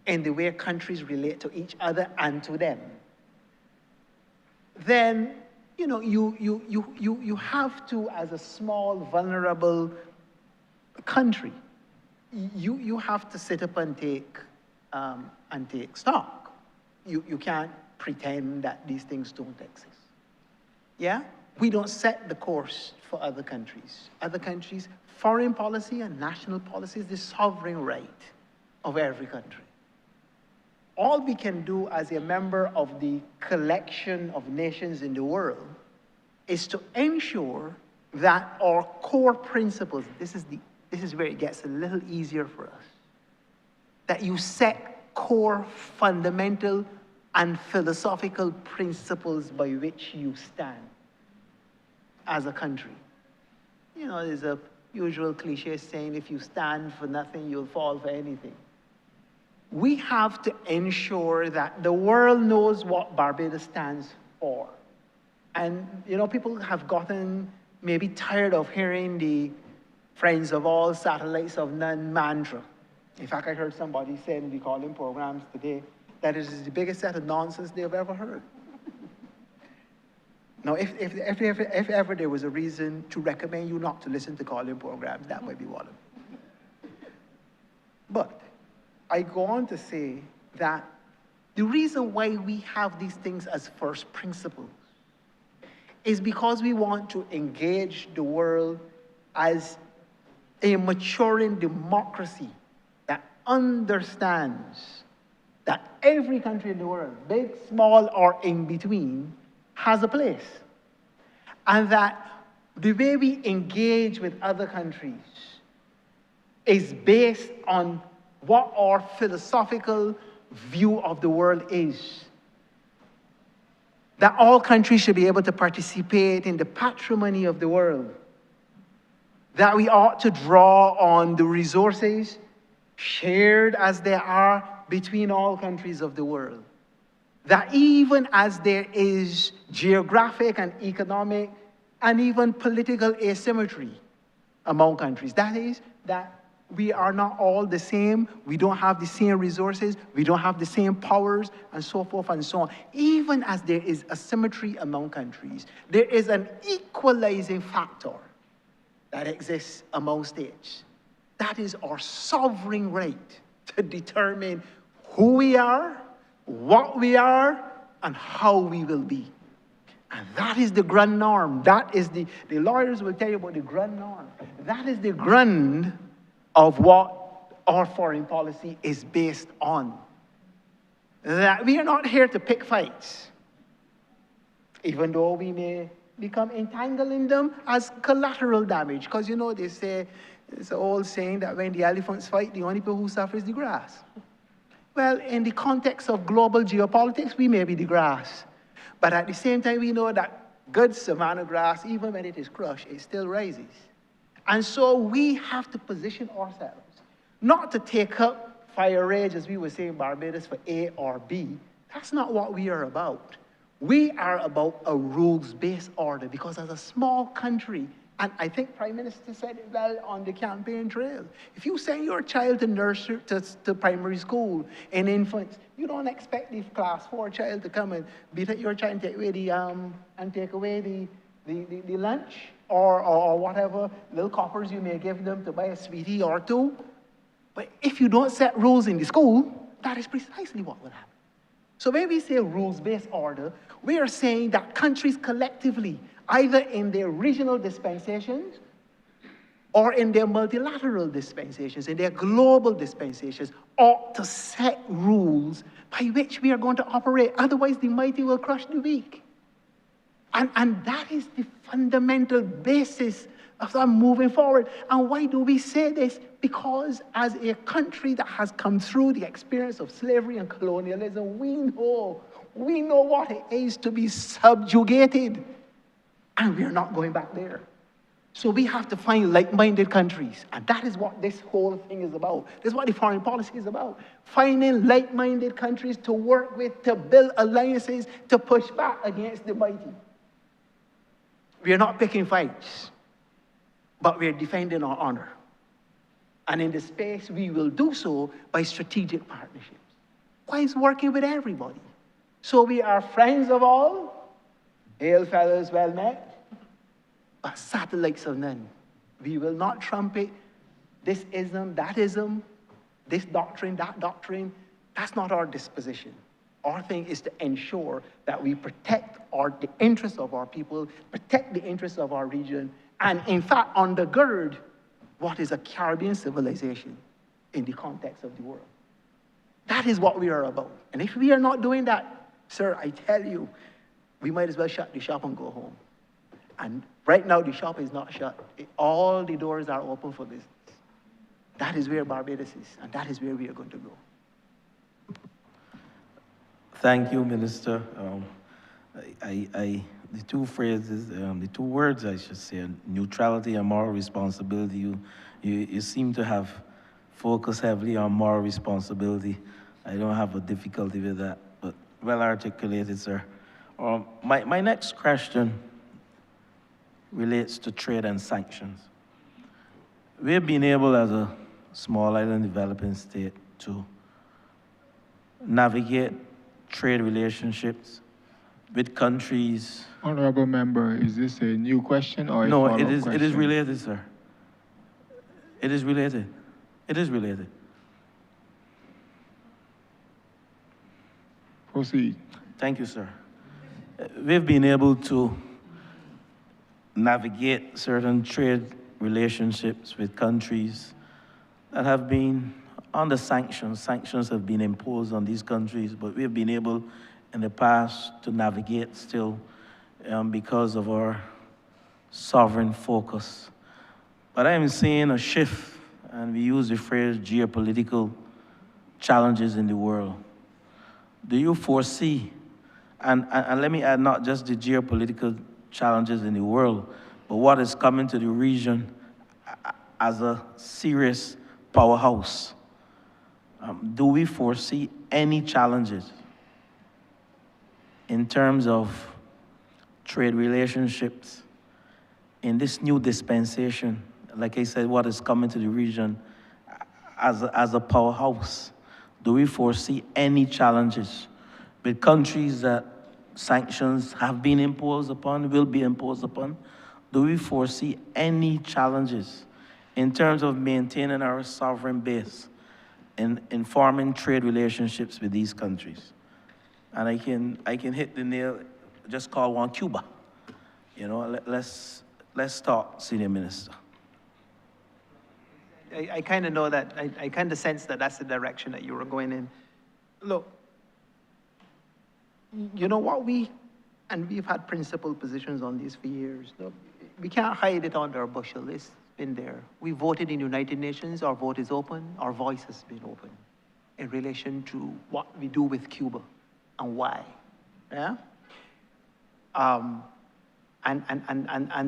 in the way countries relate to each other and to them. Then, you know, you have to, as a small, vulnerable country, you have to sit up and take stock. You can't pretend that these things don't exist. Yeah? We don't set the course for other countries. Other countries, foreign policy and national policy is the sovereign right of every country. All we can do as a member of the collection of nations in the world is to ensure that our core principles, this is where it gets a little easier for us, that you set core, fundamental, and philosophical principles by which you stand as a country. You know, there's a usual cliche saying, if you stand for nothing, you'll fall for anything. We have to ensure that the world knows what Barbados stands for. And, you know, people have gotten maybe tired of hearing the friends of all, satellites of none mantra. In fact, I heard somebody say in the calling programs today that it is the biggest set of nonsense they've ever heard. Now, if ever there was a reason to recommend you not to listen to calling programs, that might be one of them. But I go on to say that the reason why we have these things as first principles is because we want to engage the world as a maturing democracy understands that every country in the world, big, small, or in between, has a place. And that the way we engage with other countries is based on what our philosophical view of the world is. That all countries should be able to participate in the patrimony of the world. That we ought to draw on the resources shared as they are between all countries of the world. That even as there is geographic and economic and even political asymmetry among countries, that is, that we are not all the same, we don't have the same resources, we don't have the same powers, and so forth and so on. Even as there is asymmetry among countries, there is an equalizing factor that exists among states. That is our sovereign right to determine who we are, what we are, and how we will be. And that is the grand norm. That is the lawyers will tell you about the grand norm. That is the grand of what our foreign policy is based on. That we are not here to pick fights, even though we may become entangled in them as collateral damage. Because you know, they say, it's an old saying that when the elephants fight, the only people who suffer is the grass. Well, in the context of global geopolitics, we may be the grass. But at the same time, we know that good savanna grass, even when it is crushed, it still rises. And so we have to position ourselves, not to take up fire rage, as we were saying in Barbados, for A or B. That's not what we are about. We are about a rules-based order, because as a small country, and I think Prime Minister said it well on the campaign trail, if you send your child to nursery, to primary school in infants, you don't expect the class 4 child to come and beat at your child and take away the lunch or whatever little coppers you may give them to buy a sweetie or two. But if you don't set rules in the school, that is precisely what will happen. So when we say rules-based order, we are saying that countries collectively, either in their regional dispensations or in their multilateral dispensations, in their global dispensations, ought to set rules by which we are going to operate. Otherwise, the mighty will crush the weak. And that is the fundamental basis of our moving forward. And why do we say this? Because as a country that has come through the experience of slavery and colonialism, we know what it is to be subjugated. And we're not going back there. So we have to find like-minded countries. And that is what this whole thing is about. This is what the foreign policy is about. Finding like-minded countries to work with, to build alliances, to push back against the mighty. We are not picking fights, but we are defending our honor. And in the space, we will do so by strategic partnerships. Why is working with everybody? So we are friends of all, hail fellows, well met, but satellites of none. We will not trumpet this ism, that ism, this doctrine, that doctrine. That's not our disposition. Our thing is to ensure that we protect the interests of our people, protect the interests of our region, and in fact, undergird what is a Caribbean civilization in the context of the world. That is what we are about. And if we are not doing that, sir, I tell you, we might as well shut the shop and go home. And right now, the shop is not shut. All the doors are open for business. That is where Barbados is, and that is where we are going to go. Thank you, Minister. The two phrases, the two words, I should say, neutrality and moral responsibility, you seem to have focused heavily on moral responsibility. I don't have a difficulty with that, but well articulated, sir. My next question relates to trade and sanctions. We've been able, as a small island developing state, to navigate trade relationships with countries. Honourable member, is this a new question or a No, follow-up question? it is related, sir. It is related. It is related. Proceed. Thank you, sir. We've been able to navigate certain trade relationships with countries that have been on the sanctions. Sanctions have been imposed on these countries, but we have been able in the past to navigate still because of our sovereign focus. But I am seeing a shift, and we use the phrase geopolitical challenges in the world. Do you foresee, and let me add, not just the geopolitical challenges in the world, but what is coming to the region as a serious powerhouse? Do we foresee any challenges in terms of trade relationships in this new dispensation? Like I said, what is coming to the region as a powerhouse? Do we foresee any challenges with countries that sanctions have been imposed upon, will be imposed upon? Do we foresee any challenges in terms of maintaining our sovereign base in forming trade relationships with these countries? And I can hit the nail, just call one Cuba. You know, let's talk, Senior Minister. I kind of know that, I kind of sense that that's the direction that you were going in. Look, you know what and we've had principled positions on this for years. Look, we can't hide it under a bushel. It's been there. We voted in United Nations, our vote is open, our voice has been open in relation to what we do with Cuba and why, yeah? And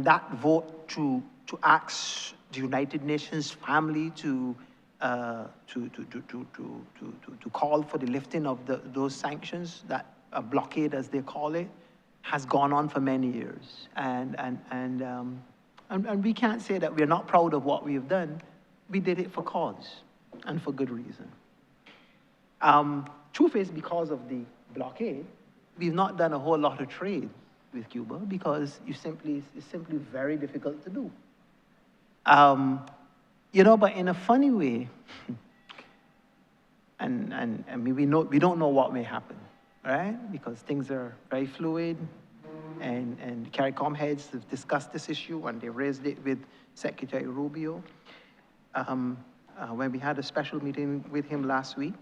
that vote to ask the United Nations family to call for the lifting of those sanctions, that blockade as they call it, has gone on for many years. And we can't say that we're not proud of what we've done. We did it for cause and for good reason. Truth is, because of the blockade, we've not done a whole lot of trade with Cuba because it's simply very difficult to do. You know, but in a funny way, and I mean, we don't know what may happen, right? Because things are very fluid, and CARICOM heads have discussed this issue, and they raised it with Secretary Rubio when we had a special meeting with him last week.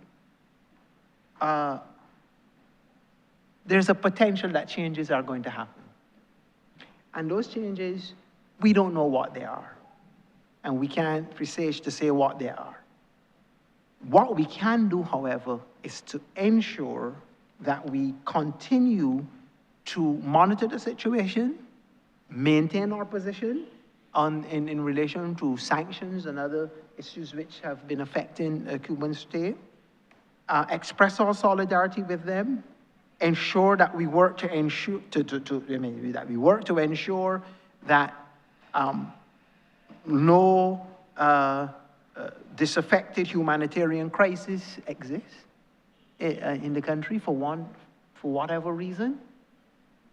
There's a potential that changes are going to happen. And those changes, we don't know what they are. And we can't presage to say what they are. What we can do, however, is to ensure that we continue to monitor the situation, maintain our position in relation to sanctions and other issues which have been affecting the Cuban state, express our solidarity with them, ensure that we work to ensure that no disaffected humanitarian crisis exists in the country for whatever reason,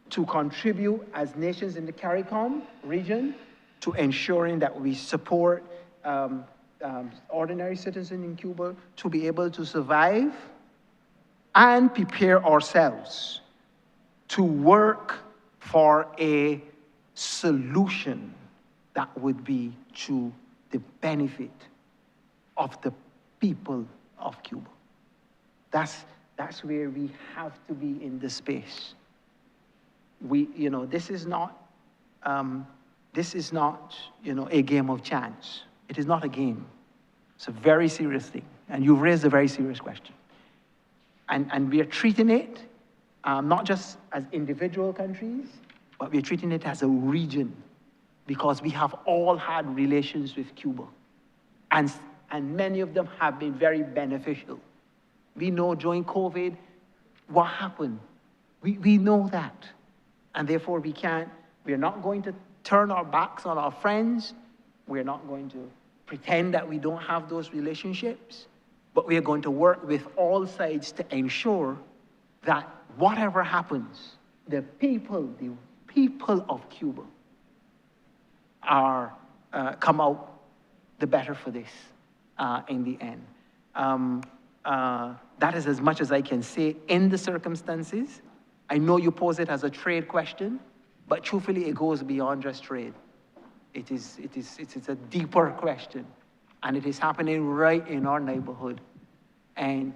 to contribute as nations in the CARICOM region to ensuring that we support ordinary citizens in Cuba to be able to survive and prepare ourselves to work for a solution that would be to the benefit of the people of Cuba. That's where we have to be in this space. This is not, a game of chance. It is not a game. It's a very serious thing. And you've raised a very serious question. And we are treating it not just as individual countries, but we're treating it as a region, because we have all had relations with Cuba. And many of them have been very beneficial. We know during COVID what happened. We know that. And therefore we're not going to turn our backs on our friends. We're not going to pretend that we don't have those relationships. But we are going to work with all sides to ensure that whatever happens, the people of Cuba come out the better for this in the end. That is as much as I can say in the circumstances. I know you pose it as a trade question, but truthfully, it goes beyond just trade. It is a deeper question. And it is happening right in our neighborhood. And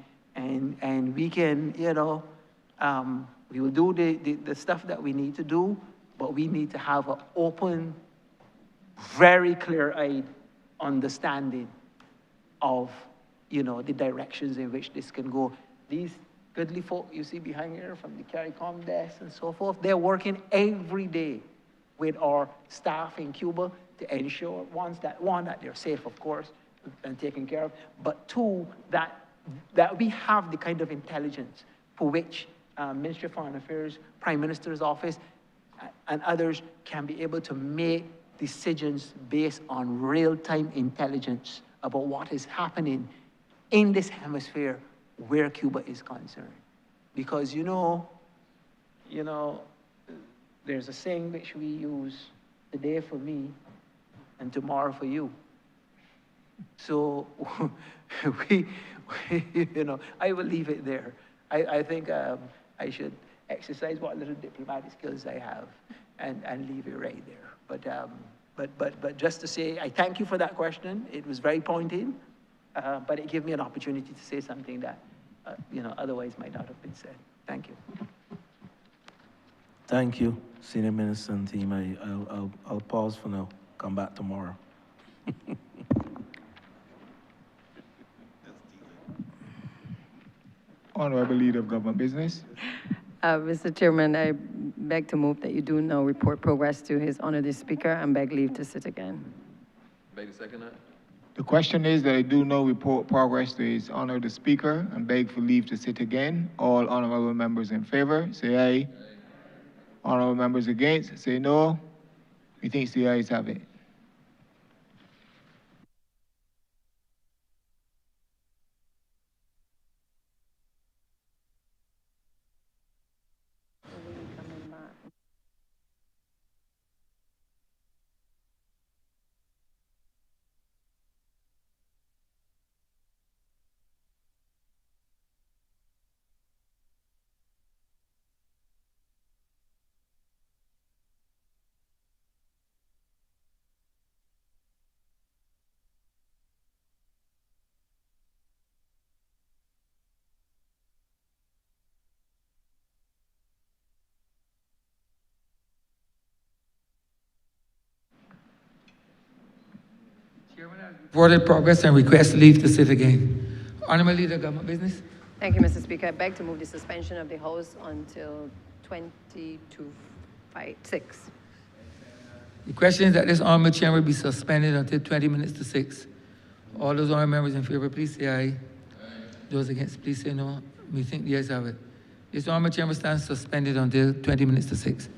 we can, we will do the stuff that we need to do, but we need to have an open, very clear-eyed understanding of, the directions in which this can go. These goodly folk you see behind here from the CARICOM desk and so forth, they're working every day with our staff in Cuba to ensure, one, that they're safe, of course, and taken care of, but two, that we have the kind of intelligence for which Ministry of Foreign Affairs, Prime Minister's office, and others can be able to make decisions based on real-time intelligence about what is happening in this hemisphere where Cuba is concerned. Because, there's a saying which we use, today for me and tomorrow for you. So I will leave it there. I think I should exercise what little diplomatic skills I have and leave it right there. But just to say, I thank you for that question. It was very pointed, but it gave me an opportunity to say something that, otherwise might not have been said. Thank you. Thank you, Senior Minister and team. I'll pause for now. Come back tomorrow. Honourable Leader of Government Business. Mr. Chairman, I beg to move that you do now report progress to His Honor the Speaker and beg leave to sit again. Beg to second that. The question is that I do now report progress to His Honor the Speaker and beg for leave to sit again. All honourable members in favor, say aye. Honourable members against, say no. Methinks the ayes have it. Reported progress and request leave to sit again. Honourable Leader of Government Business. Thank you, Mr. Speaker. I beg to move the suspension of the House until 20 to 6. The question is that this honourable chamber be suspended until 20 minutes to 6. All those honourable members in favor, please say aye. Those against, please say no. We think the ayes have it. This honourable chamber stands suspended until 20 minutes to 6.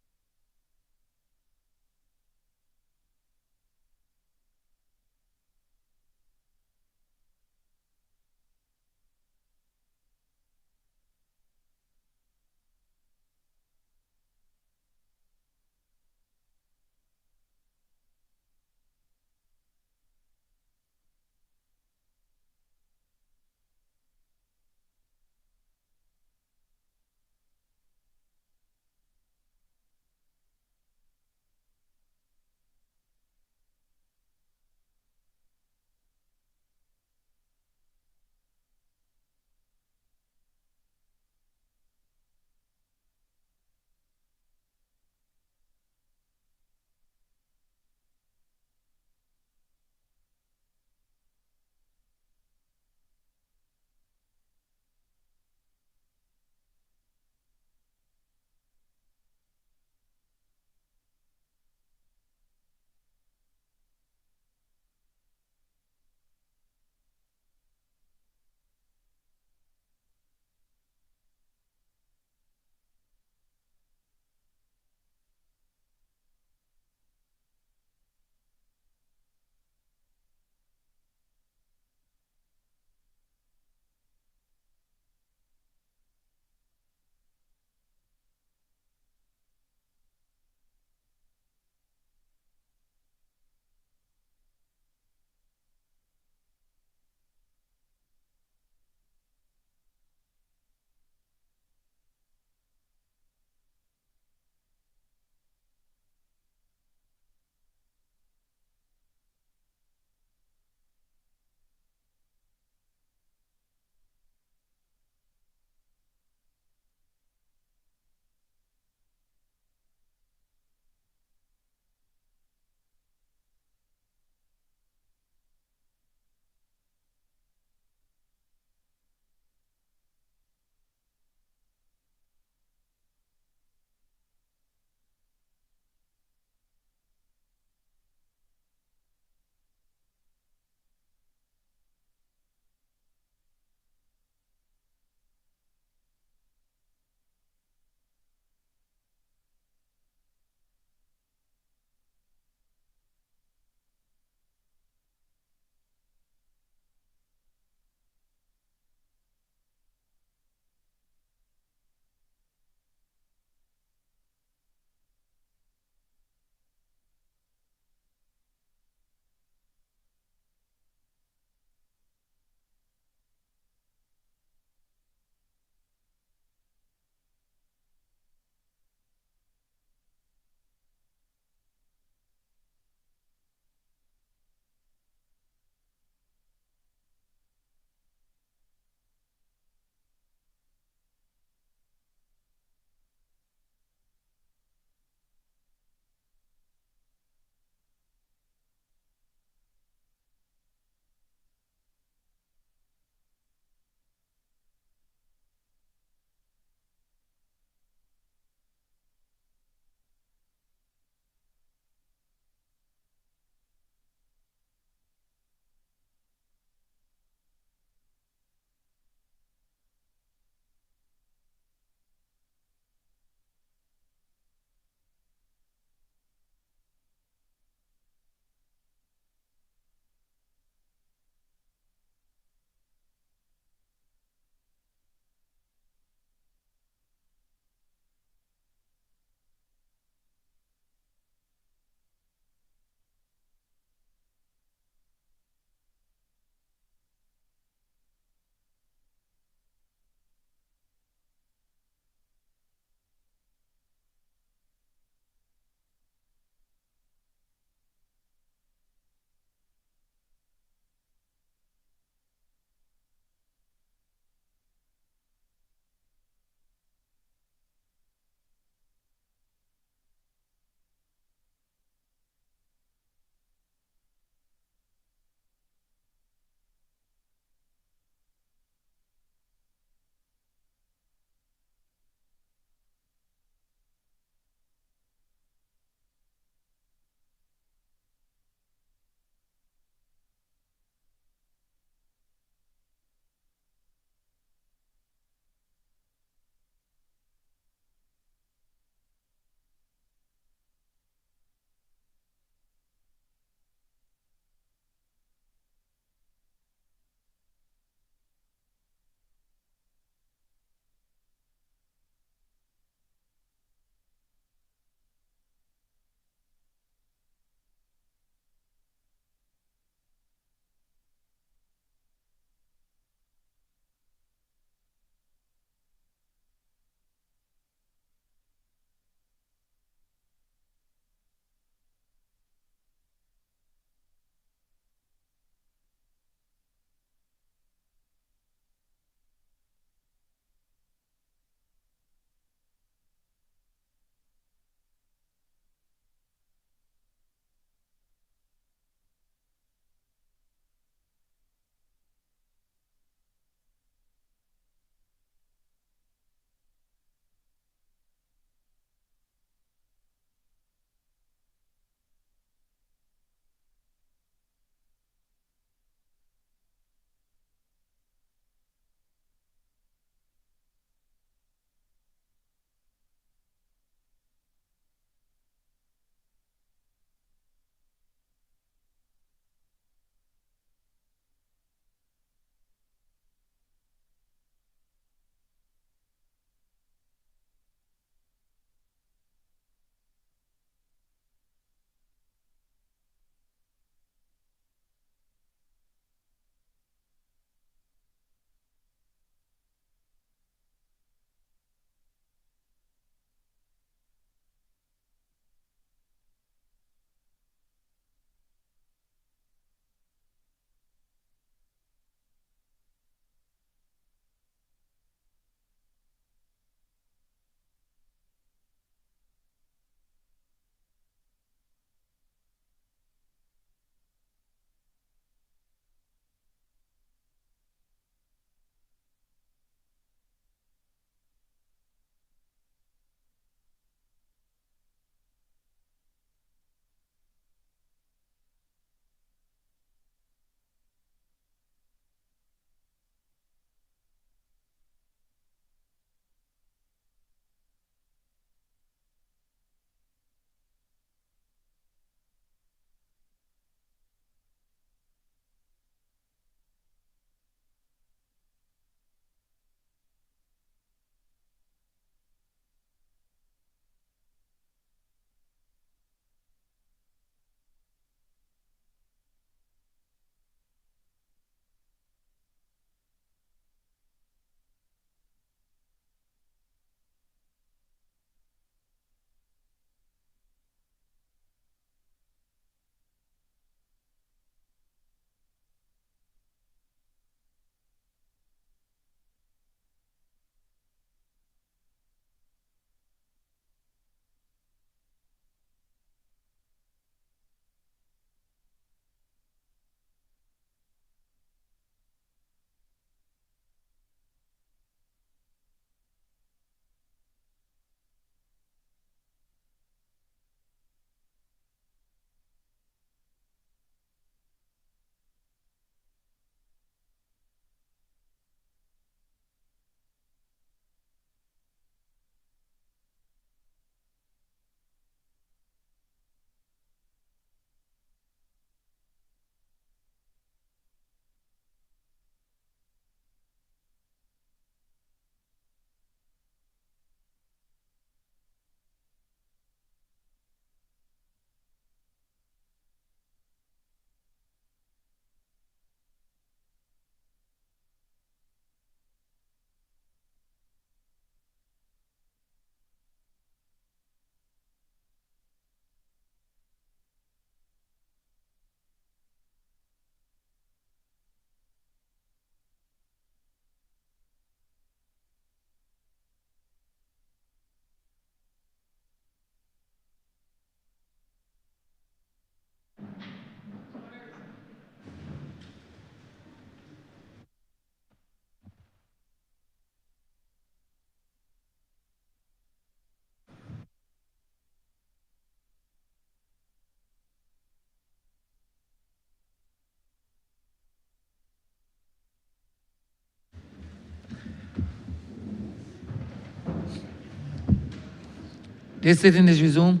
This sitting is resumed.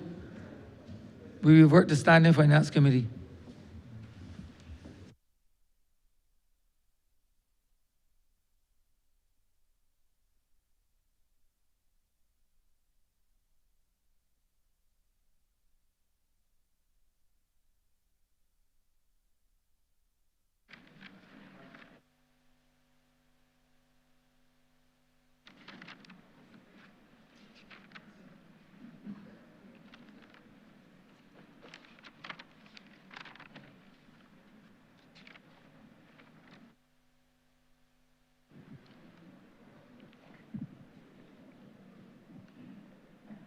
We revert to Standing Finance Committee.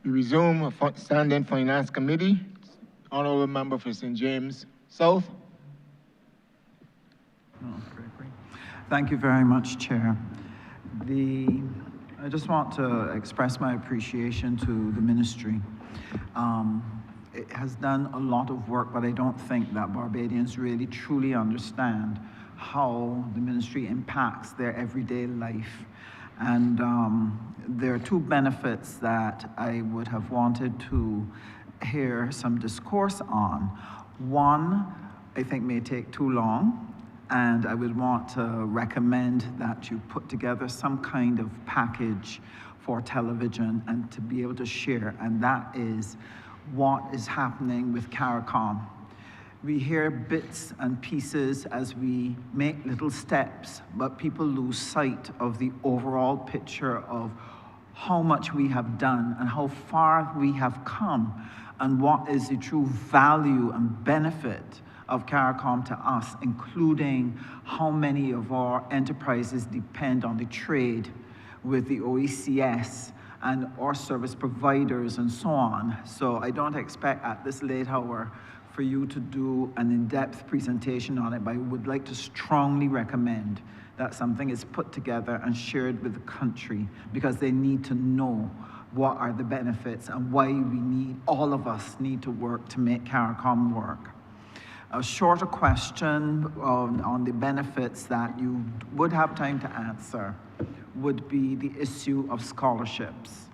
We resume Standing Finance Committee. Honourable Member for St. James South. Thank you very much, Chair. I just want to express my appreciation to the ministry. It has done a lot of work, but I don't think that Barbadians really truly understand how the ministry impacts their everyday life. And there are two benefits that I would have wanted to hear some discourse on. One, I think may take too long, and I would want to recommend that you put together some kind of package for television and to be able to share, and that is what is happening with CARICOM. We hear bits and pieces as we make little steps, but people lose sight of the overall picture of how much we have done and how far we have come and what is the true value and benefit of CARICOM to us, including how many of our enterprises depend on the trade with the OECS and our service providers and so on. So I don't expect at this late hour for you to do an in-depth presentation on it, but I would like to strongly recommend that something is put together and shared with the country, because they need to know what are the benefits and why all of us need to work to make CARICOM work. A shorter question on the benefits that you would have time to answer would be the issue of scholarships.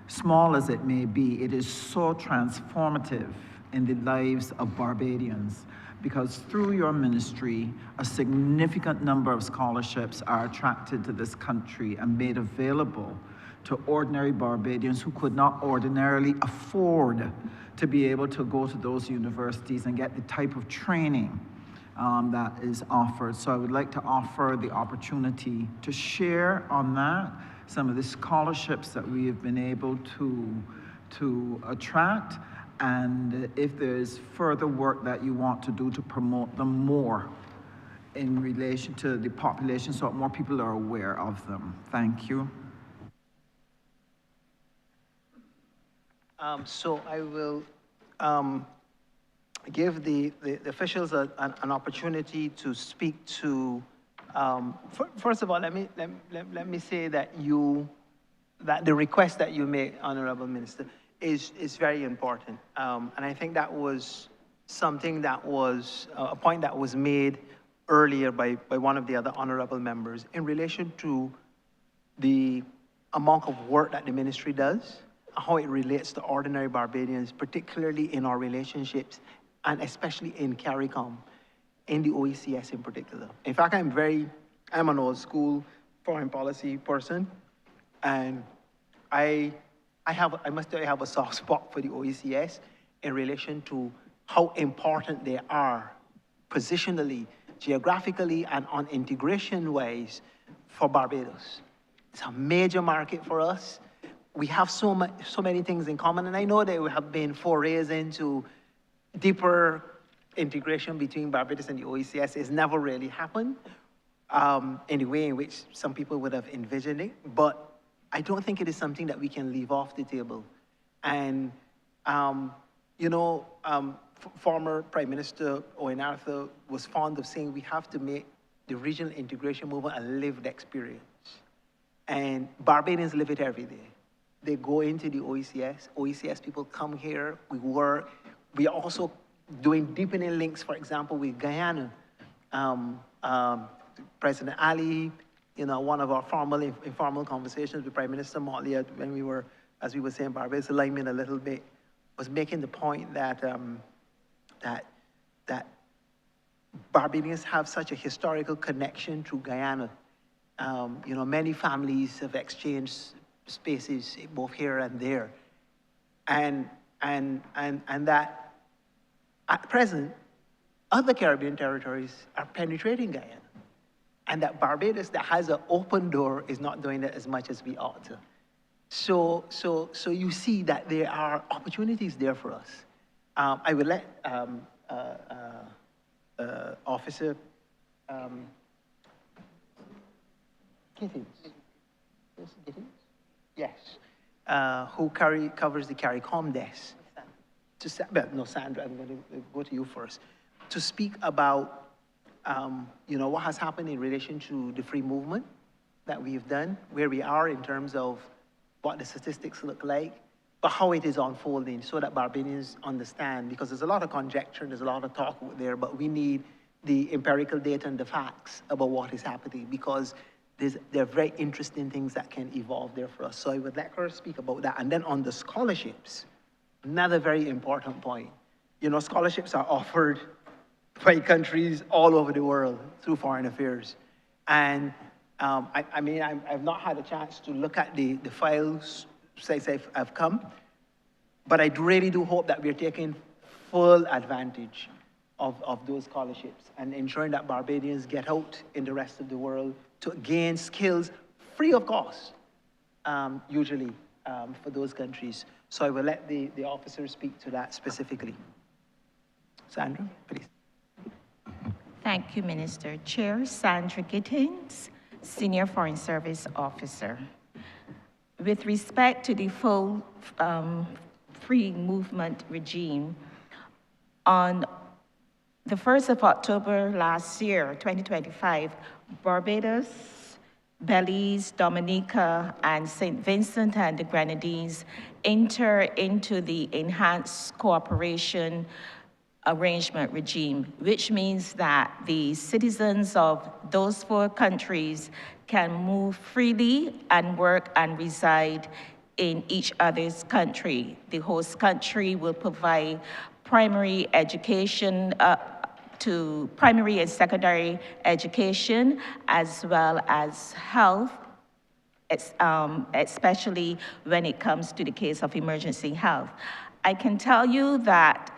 Small as it may be, it is so transformative in the lives of Barbadians, because through your ministry, a significant number of scholarships are attracted to this country and made available to ordinary Barbadians who could not ordinarily afford to be able to go to those universities and get the type of training that is offered. So I would like to offer the opportunity to share on that, some of the scholarships that we have been able to attract, and if there's further work that you want to do to promote them more in relation to the population so that more people are aware of them. Thank you. So I will give the officials an opportunity to speak to. First of all, let me say that the request that you made, Honourable Minister, is very important, and I think that was something that was a point that was made earlier by one of the other honourable members in relation to the amount of work that the ministry does, how it relates to ordinary Barbadians, particularly in our relationships, and especially in CARICOM, in the OECS in particular. In fact, I'm an old school foreign policy person, and I must tell you, I have a soft spot for the OECS in relation to how important they are positionally, geographically, and on integration-wise for Barbados. It's a major market for us. We have so many things in common, and I know there have been forays into deeper integration between Barbados and the OECS. It's never really happened in the way in which some people would have envisioned it, but I don't think it is something that we can leave off the table. And, former Prime Minister Owen Arthur was fond of saying we have to make the regional integration movement a lived experience. And Barbadians live it every day. They go into the OECS. OECS people come here. We work. We are also doing deepening links, for example, with Guyana. President Ali, one of our informal conversations with Prime Minister Motley when we were as we were saying, Barbados alignment a little bit, was making the point that, that Barbadians have such a historical connection to Guyana. Many families have exchanged spaces both here and there. And that at present, other Caribbean territories are penetrating Guyana. And that Barbados, that has an open door, is not doing it as much as we ought to. So you see that there are opportunities there for us. I will let Officer Gittins, yes, who covers the CARICOM desk. Sandra, I'm going to go to you first. To speak about, what has happened in relation to the free movement that we've done, where we are in terms of what the statistics look like, but how it is unfolding so that Barbadians understand, because there's a lot of conjecture, there's a lot of talk out there, but we need the empirical data and the facts about what is happening, because there are very interesting things that can evolve there for us. So I would let her speak about that. And then on the scholarships, another very important point. Scholarships are offered by countries all over the world through Foreign Affairs. And I've not had a chance to look at the files since I've come, but I really do hope that we're taking full advantage of those scholarships and ensuring that Barbadians get out in the rest of the world to gain skills free of cost, usually for those countries. So I will let the officers speak to that specifically. Sandra, please. Thank you, Minister. Chair Sandra Gittins, Senior Foreign Service Officer. With respect to the full free movement regime, on the 1st of October last year, 2025, Barbados, Belize, Dominica, and St. Vincent and the Grenadines enter into the enhanced cooperation arrangement regime, which means that the citizens of those 4 countries can move freely and work and reside in each other's country. The host country will provide primary education to primary and secondary education, as well as health, especially when it comes to the case of emergency health. I can tell you that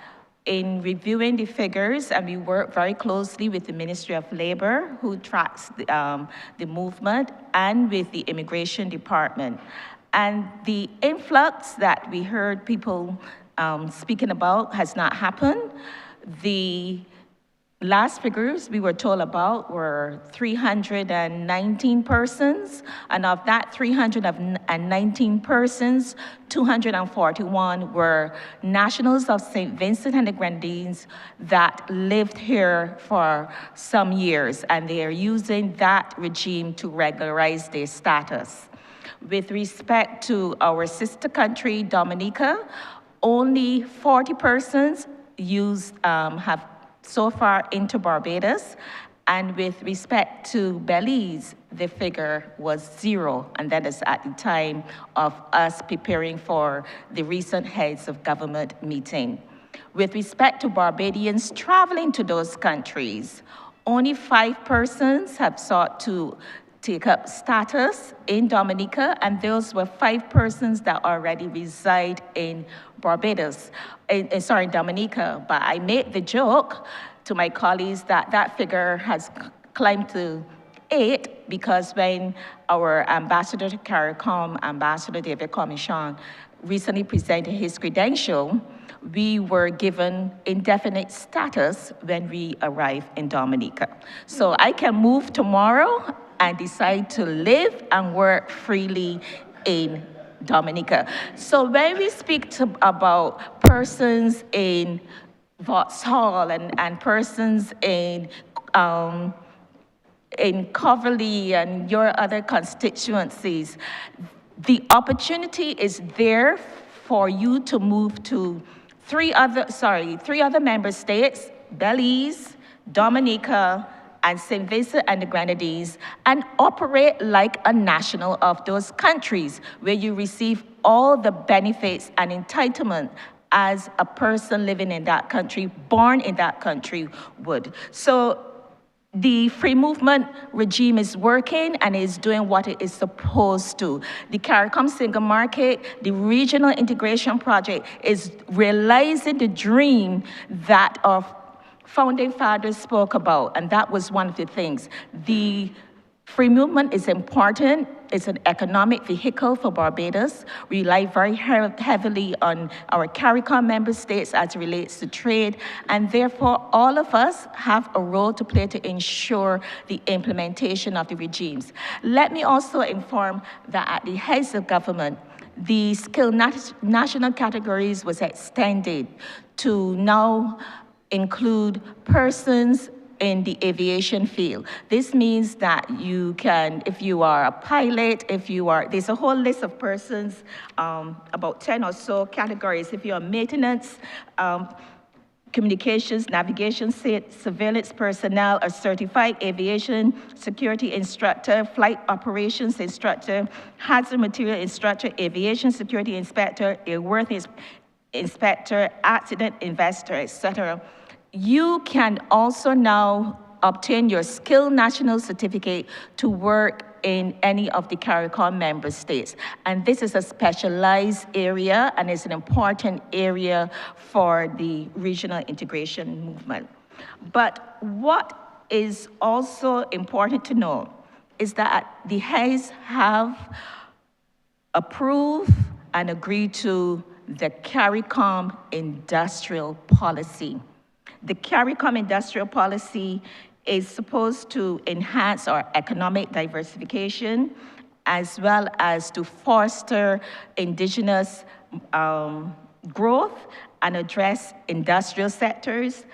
in reviewing the figures, and we work very closely with the Ministry of Labor, who tracks the movement, and with the Immigration Department. And the influx that we heard people speaking about has not happened. The last figures we were told about were 319 persons, and of that 319 persons, 241 were nationals of St. Vincent and the Grenadines that lived here for some years, and they are using that regime to regularize their status. With respect to our sister country, Dominica, only 40 persons have so far into Barbados, and with respect to Belize, the figure was 0, and that is at the time of us preparing for the recent heads of government meeting. With respect to Barbadians traveling to those countries, only 5 persons have sought to take up status in Dominica, and those were 5 persons that already reside in Barbados, Dominica. But I made the joke to my colleagues that that figure has climbed to 8, because when our ambassador to CARICOM, Ambassador David Commichon, recently presented his credential, we were given indefinite status when we arrived in Dominica. So I can move tomorrow and decide to live and work freely in Dominica. So when we speak about persons in Vauxhall and persons in Coverley and your other constituencies, the opportunity is there for you to move to 3 other member states, Belize, Dominica, and St. Vincent and the Grenadines and operate like a national of those countries, where you receive all the benefits and entitlement as a person living in that country, born in that country would. So the free movement regime is working and is doing what it is supposed to. The CARICOM single market, the regional integration project is realizing the dream that our founding fathers spoke about, and that was one of the things. The free movement is important. It's an economic vehicle for Barbados. We rely very heavily on our CARICOM member states as it relates to trade, and therefore all of us have a role to play to ensure the implementation of the regimes. Let me also inform that at the heads of government, the skill national categories was extended to now include persons in the aviation field. This means that you can, if you are a pilot, there's a whole list of persons, about 10 or so categories. If you're maintenance, communications, navigation, surveillance personnel, a certified aviation security instructor, flight operations instructor, hazard material instructor, aviation security inspector, airworthiness inspector, accident investor, etc. You can also now obtain your Skill National Certificate to work in any of the CARICOM member states. And this is a specialized area, and it's an important area for the regional integration movement. But what is also important to know is that the heads have approved and agreed to the CARICOM industrial policy. The CARICOM industrial policy is supposed to enhance our economic diversification, as well as to foster indigenous growth and address industrial sectors.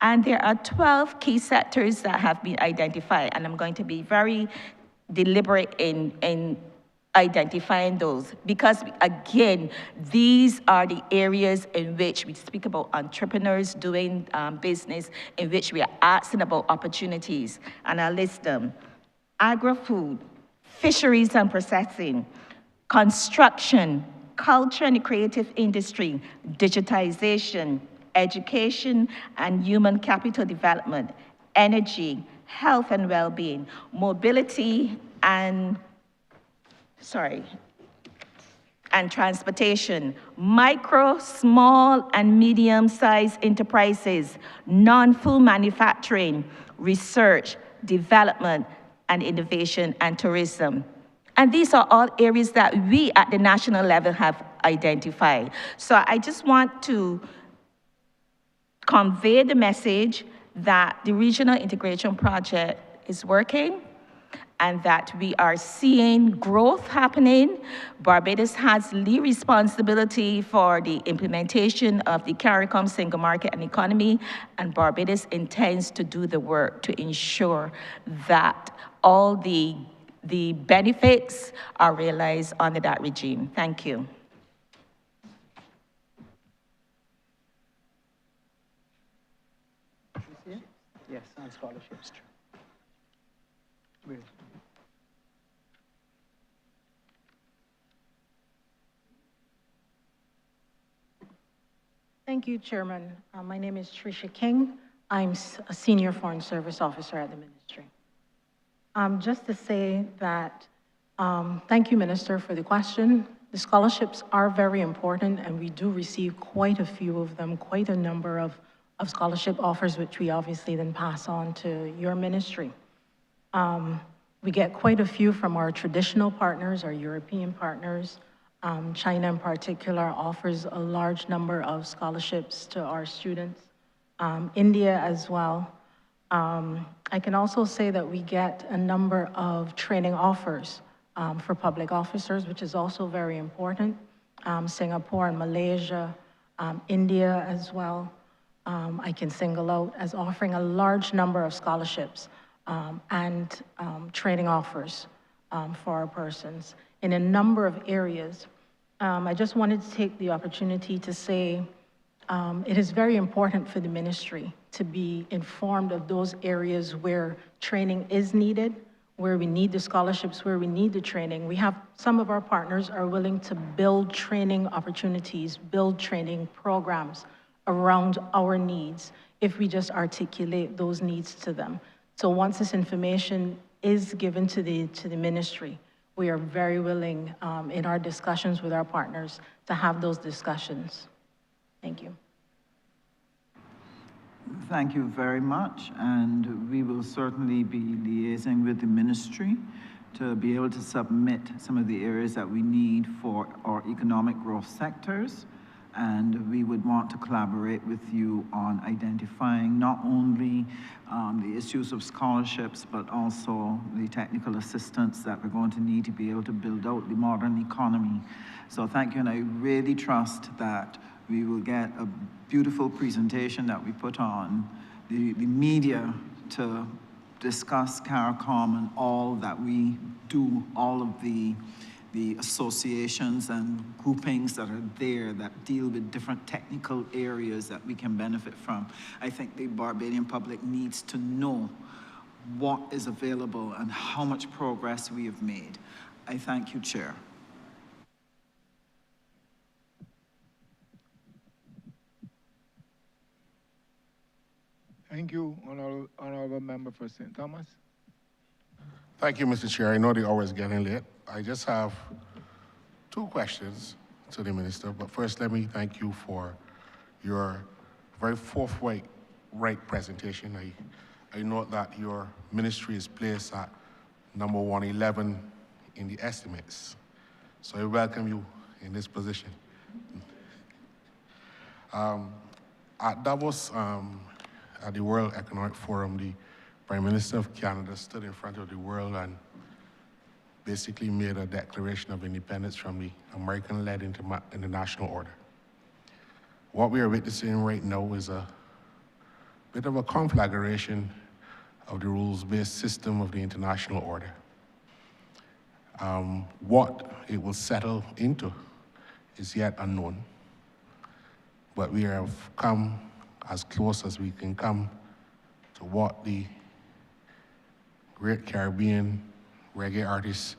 And there are 12 key sectors that have been identified, and I'm going to be very deliberate in identifying those, because again, these are the areas in which we speak about entrepreneurs doing business, in which we are asking about opportunities, and I'll list them: agri-food, fisheries and processing, construction, culture and the creative industry, digitization, education and human capital development, energy, health and well-being, mobility and transportation, micro, small, and medium-sized enterprises, non-food manufacturing, research, development, and innovation, and tourism. And these are all areas that we at the national level have identified. So I just want to convey the message that the regional integration project is working, and that we are seeing growth happening. Barbados has lead responsibility for the implementation of the CARICOM single market and economy, and Barbados intends to do the work to ensure that all the benefits are realized under that regime. Thank you. Yes, on scholarships. Thank you, Chairman. My name is Tricia King. I'm a Senior Foreign Service Officer at the Ministry. Just to say that, thank you, Minister, for the question. The scholarships are very important, and we do receive quite a few of them, quite a number of scholarship offers, which we obviously then pass on to your ministry. We get quite a few from our traditional partners, our European partners. China in particular offers a large number of scholarships to our students. India as well. I can also say that we get a number of training offers for public officers, which is also very important. Singapore and Malaysia, India as well. I can single out as offering a large number of scholarships and training offers for our persons in a number of areas. I just wanted to take the opportunity to say it is very important for the ministry to be informed of those areas where training is needed, where we need the scholarships, where we need the training. We have, some of our partners are willing to build training opportunities, build training programs around our needs if we just articulate those needs to them. So once this information is given to the ministry, we are very willing in our discussions with our partners to have those discussions. Thank you. Thank you very much, and we will certainly be liaising with the ministry to be able to submit some of the areas that we need for our economic growth sectors, and we would want to collaborate with you on identifying not only the issues of scholarships, but also the technical assistance that we're going to need to be able to build out the modern economy. So thank you, and I really trust that we will get a beautiful presentation that we put on the media to discuss CARICOM and all that we do, all of the associations and groupings that are there that deal with different technical areas that we can benefit from. I think the Barbadian public needs to know what is available and how much progress we have made. I thank you, Chair. Thank you, Honourable Member for St. Thomas. Thank you, Mr. Chair. I know the hour is getting late. I just have two questions to the Minister, but first let me thank you for your very forthright presentation. I note that your ministry is placed at number 111 in the estimates, so I welcome you in this position. At Davos, at the World Economic Forum, the Prime Minister of Canada stood in front of the world and basically made a declaration of independence from the American-led international order. What we are witnessing right now is a bit of a conflagration of the rules-based system of the international order. What it will settle into is yet unknown, but we have come as close as we can come to what the great Caribbean reggae artist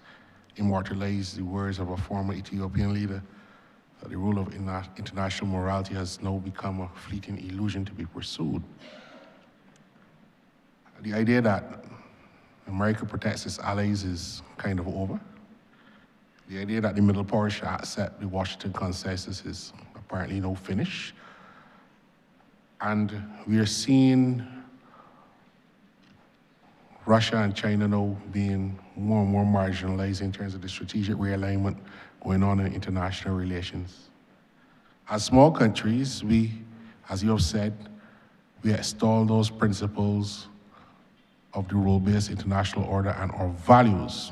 immortalized the words of a former Ethiopian leader, that the rule of international morality has now become a fleeting illusion to be pursued. The idea that America protects its allies is kind of over. The idea that the middle powers should accept the Washington Consensus is apparently now finished. And we are seeing Russia and China now being more and more marginalized in terms of the strategic realignment going on in international relations. As small countries, we, as you have said, we extol those principles of the rule-based international order and our values.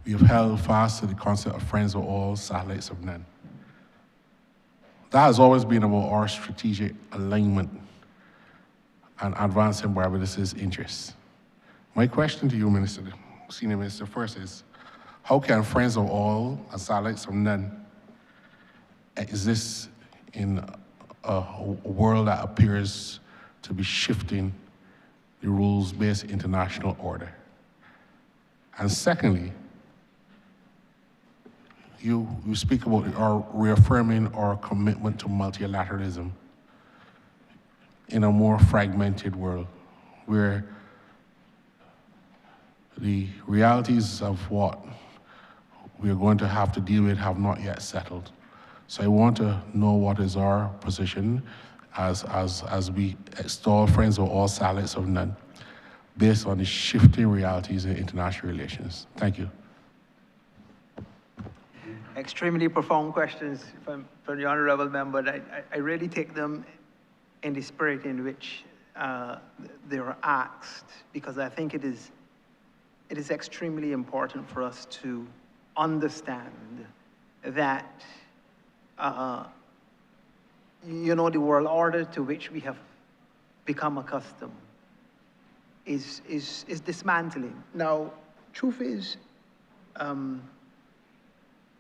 We have held fast to the concept of friends of all, satellites of none. That has always been about our strategic alignment and advancing Barbados' interests. My question to you, Minister, Senior Minister, first is, how can friends of all and satellites of none exist in a world that appears to be shifting the rules-based international order? And secondly, you speak about our reaffirming our commitment to multilateralism in a more fragmented world where the realities of what we are going to have to deal with have not yet settled. So I want to know what is our position as we extol friends of all, satellites of none, based on the shifting realities in international relations. Thank you. Extremely profound questions from the Honourable Member. I really take them in the spirit in which they were asked, because I think it is extremely important for us to understand that, the world order to which we have become accustomed is dismantling. Now, truth is,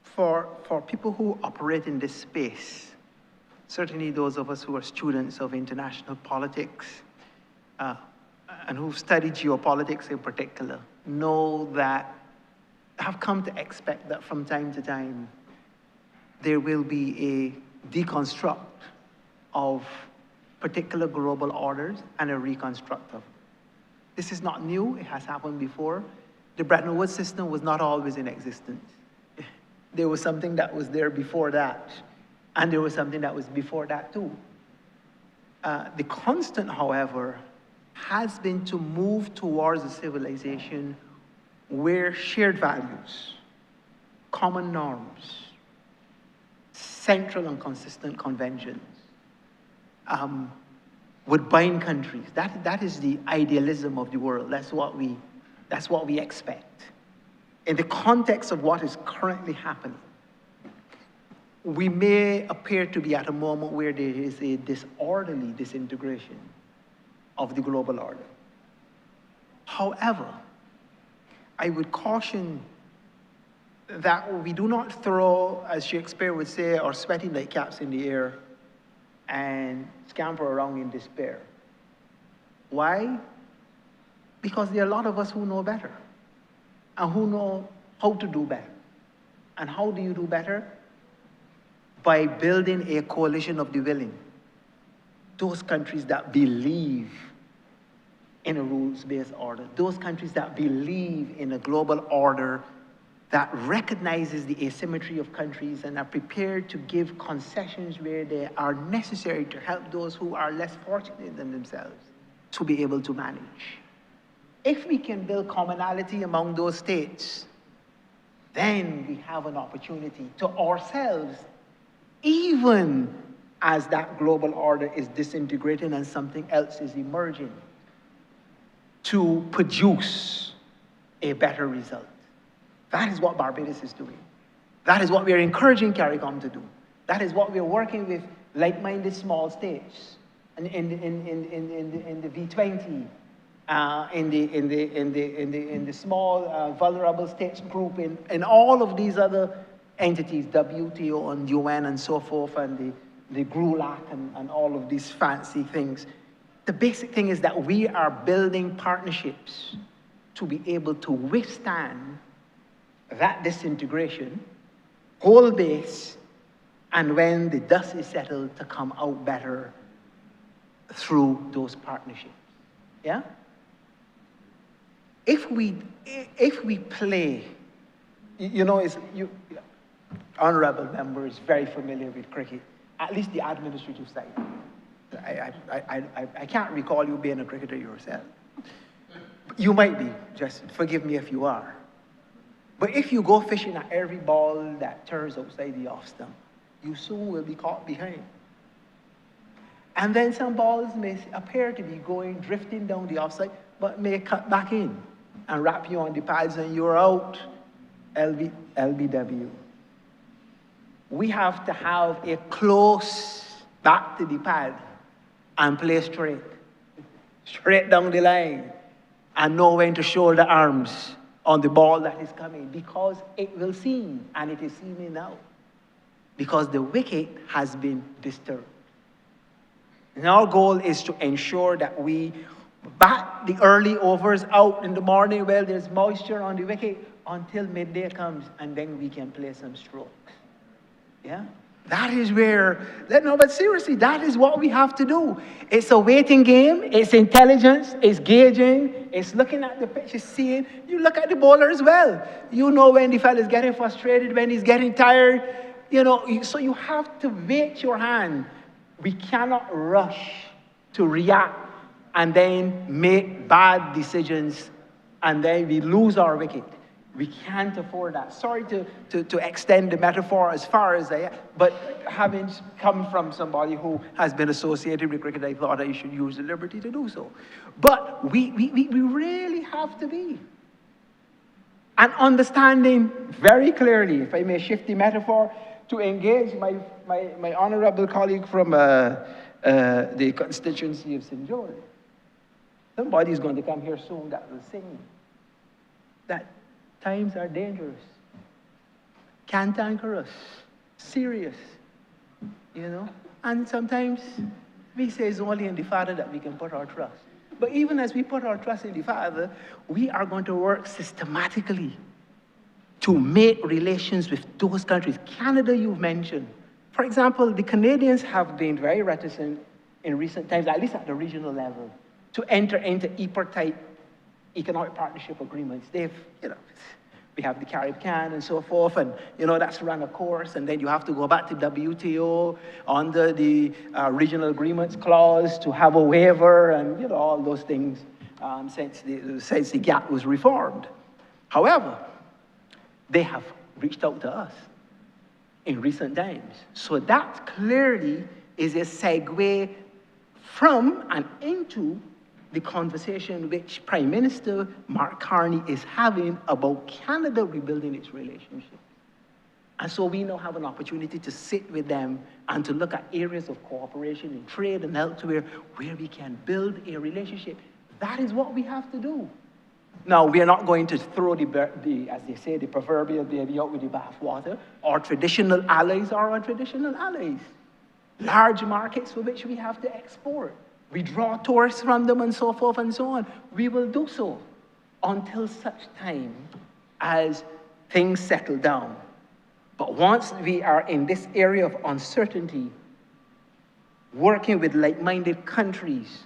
for people who operate in this space, certainly those of us who are students of international politics and who've studied geopolitics in particular, know that, have come to expect that from time to time, there will be a deconstruct of particular global orders and a reconstruct of. This is not new, it has happened before. The Bretton Woods system was not always in existence. There was something that was there before that, and there was something that was before that too. The constant, however, has been to move towards a civilization where shared values, common norms, central and consistent conventions would bind countries. That is the idealism of the world. That's what we expect. In the context of what is currently happening, we may appear to be at a moment where there is a disorderly disintegration of the global order. However, I would caution that we do not throw, as Shakespeare would say, our sweaty nightcaps in the air and scamper around in despair. Why? Because there are a lot of us who know better and who know how to do better. And how do you do better? By building a coalition of the willing. Those countries that believe in a rules-based order, those countries that believe in a global order that recognizes the asymmetry of countries and are prepared to give concessions where they are necessary to help those who are less fortunate than themselves to be able to manage. If we can build commonality among those states, then we have an opportunity to ourselves, even as that global order is disintegrating and something else is emerging, to produce a better result. That is what Barbados is doing. That is what we are encouraging CARICOM to do. That is what we are working with like-minded small states in the V20, in the small vulnerable states group, in all of these other entities, WTO and UN and so forth, and the GRULAC and all of these fancy things. The basic thing is that we are building partnerships to be able to withstand that disintegration, whole base, and when the dust is settled, to come out better through those partnerships. Yeah? If we play, Honourable member is very familiar with cricket, at least the administrative side. I can't recall you being a cricketer yourself. You might be, just forgive me if you are. But if you go fishing at every ball that turns outside the off stump, you soon will be caught behind. And then some balls may appear to be drifting down the offside, but may cut back in and wrap you on the pads and you're out. LBW. We have to have a close back to the pad and play straight down the line, and know when to shoulder arms on the ball that is coming, because it will seem, and it is seeming now, because the wicket has been disturbed. And our goal is to ensure that we bat the early overs out in the morning while there's moisture on the wicket until midday comes, and then we can play some strokes. Yeah? That is where, no, but seriously, that is what we have to do. It's a waiting game, it's intelligence, it's gauging, it's looking at the pitch, it's seeing. You look at the bowler as well. You know when the fellow is getting frustrated, when he's getting tired, so you have to wait your hand. We cannot rush to react and then make bad decisions, and then we lose our wicket. We can't afford that. Sorry to extend the metaphor as far as I am, but having come from somebody who has been associated with cricket, I thought I should use the liberty to do so. But we really have to be. And understanding very clearly, if I may shift the metaphor, to engage my honourable colleague from the constituency of St. George. Somebody is going to come here soon that will sing that times are dangerous, can't anchor us, serious, And sometimes we say it's only in the Father that we can put our trust. But even as we put our trust in the Father, we are going to work systematically to make relations with those countries. Canada, you've mentioned. For example, the Canadians have been very reticent in recent times, at least at the regional level, to enter into EPA-type economic partnership agreements. They've, we have the Caribbean and so forth, and that's run a course, and then you have to go back to WTO under the regional agreements clause to have a waiver, and all those things since the GATT was reformed. However, they have reached out to us in recent times. So that clearly is a segue from and into the conversation which Prime Minister Mark Carney is having about Canada rebuilding its relationship. And so we now have an opportunity to sit with them and to look at areas of cooperation in trade and elsewhere where we can build a relationship. That is what we have to do. Now, we are not going to throw as they say, the proverbial baby out with the bathwater. Our traditional allies are our traditional allies. Large markets for which we have to export. We draw tourists from them and so forth and so on. We will do so until such time as things settle down. But once we are in this area of uncertainty, working with like-minded countries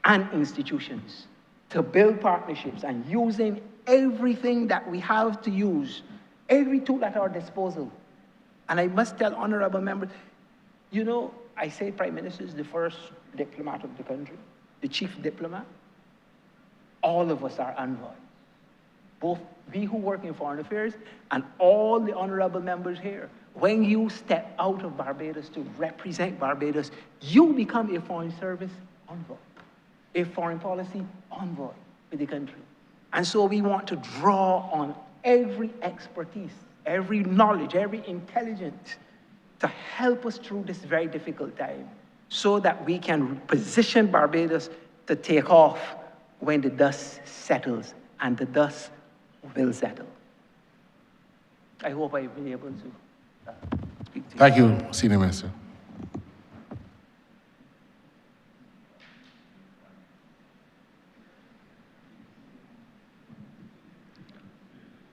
and institutions to build partnerships and using everything that we have to use, every tool at our disposal. And I must tell honorable members, I say Prime Minister is the first diplomat of the country, the chief diplomat. All of us are envoys. Both we who work in foreign affairs and all the honorable members here. When you step out of Barbados to represent Barbados, you become a foreign service envoy, a foreign policy envoy for the country. And so we want to draw on every expertise, every knowledge, every intelligence to help us through this very difficult time so that we can position Barbados to take off when the dust settles, and the dust will settle. I hope I've been able to speak to you. Thank you, Senior Minister.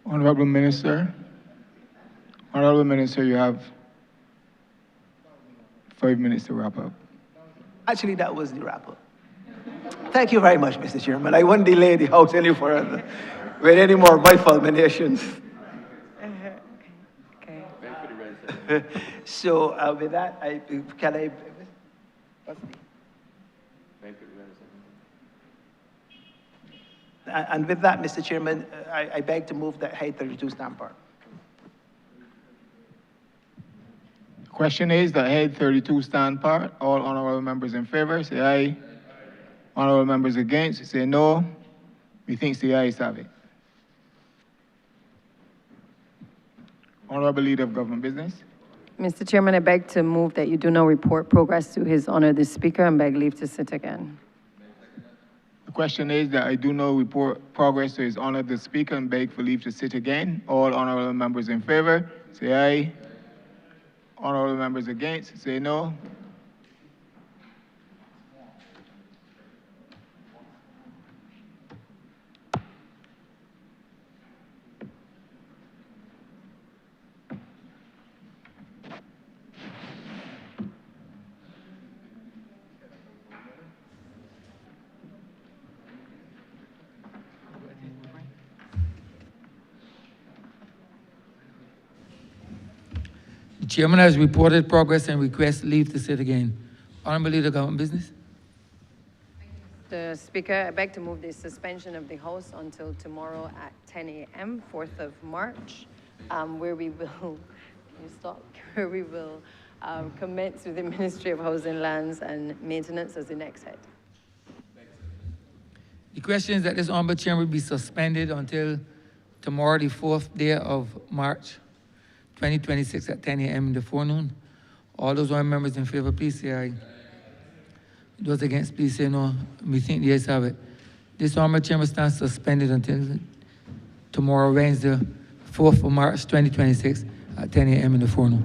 Honourable Minister, you have 5 minutes to wrap up. Actually, that was the wrap-up. Thank you very much, Mr. Chairman. I won't delay the House any further with any more my fulminations. Okay. So with that, and with that, Mr. Chairman, I beg to move that Head 32 stand part. Question is the Head 32 stand part. All honourable members in favour, say aye. Honourable members against, say no. Methinks the ayes have it. Honourable Leader of Government Business. Mr. Chairman, I beg to move that you do not report progress to His Honour the Speaker and beg leave to sit again. The question is that I do not report progress to His Honour the Speaker and beg for leave to sit again. All honourable members in favour, say aye. Honourable members against, say no. The chairman has reported progress and requests leave to sit again. Honourable Leader of Government Business. The Speaker, I beg to move the suspension of the House until tomorrow at 10 a.m., 4th of March, where we will, commence with the Ministry of Housing, Lands and Maintenance as the next head. The question is that this honourable chairman be suspended until tomorrow, the 4th day of March, 2026 at 10 a.m. in the forenoon. All those honourable members in favour, please say aye. Those against, please say no. We think the ayes have it. This honourable chairman stands suspended until tomorrow, Wednesday, 4th of March, 2026 at 10 a.m. in the forenoon.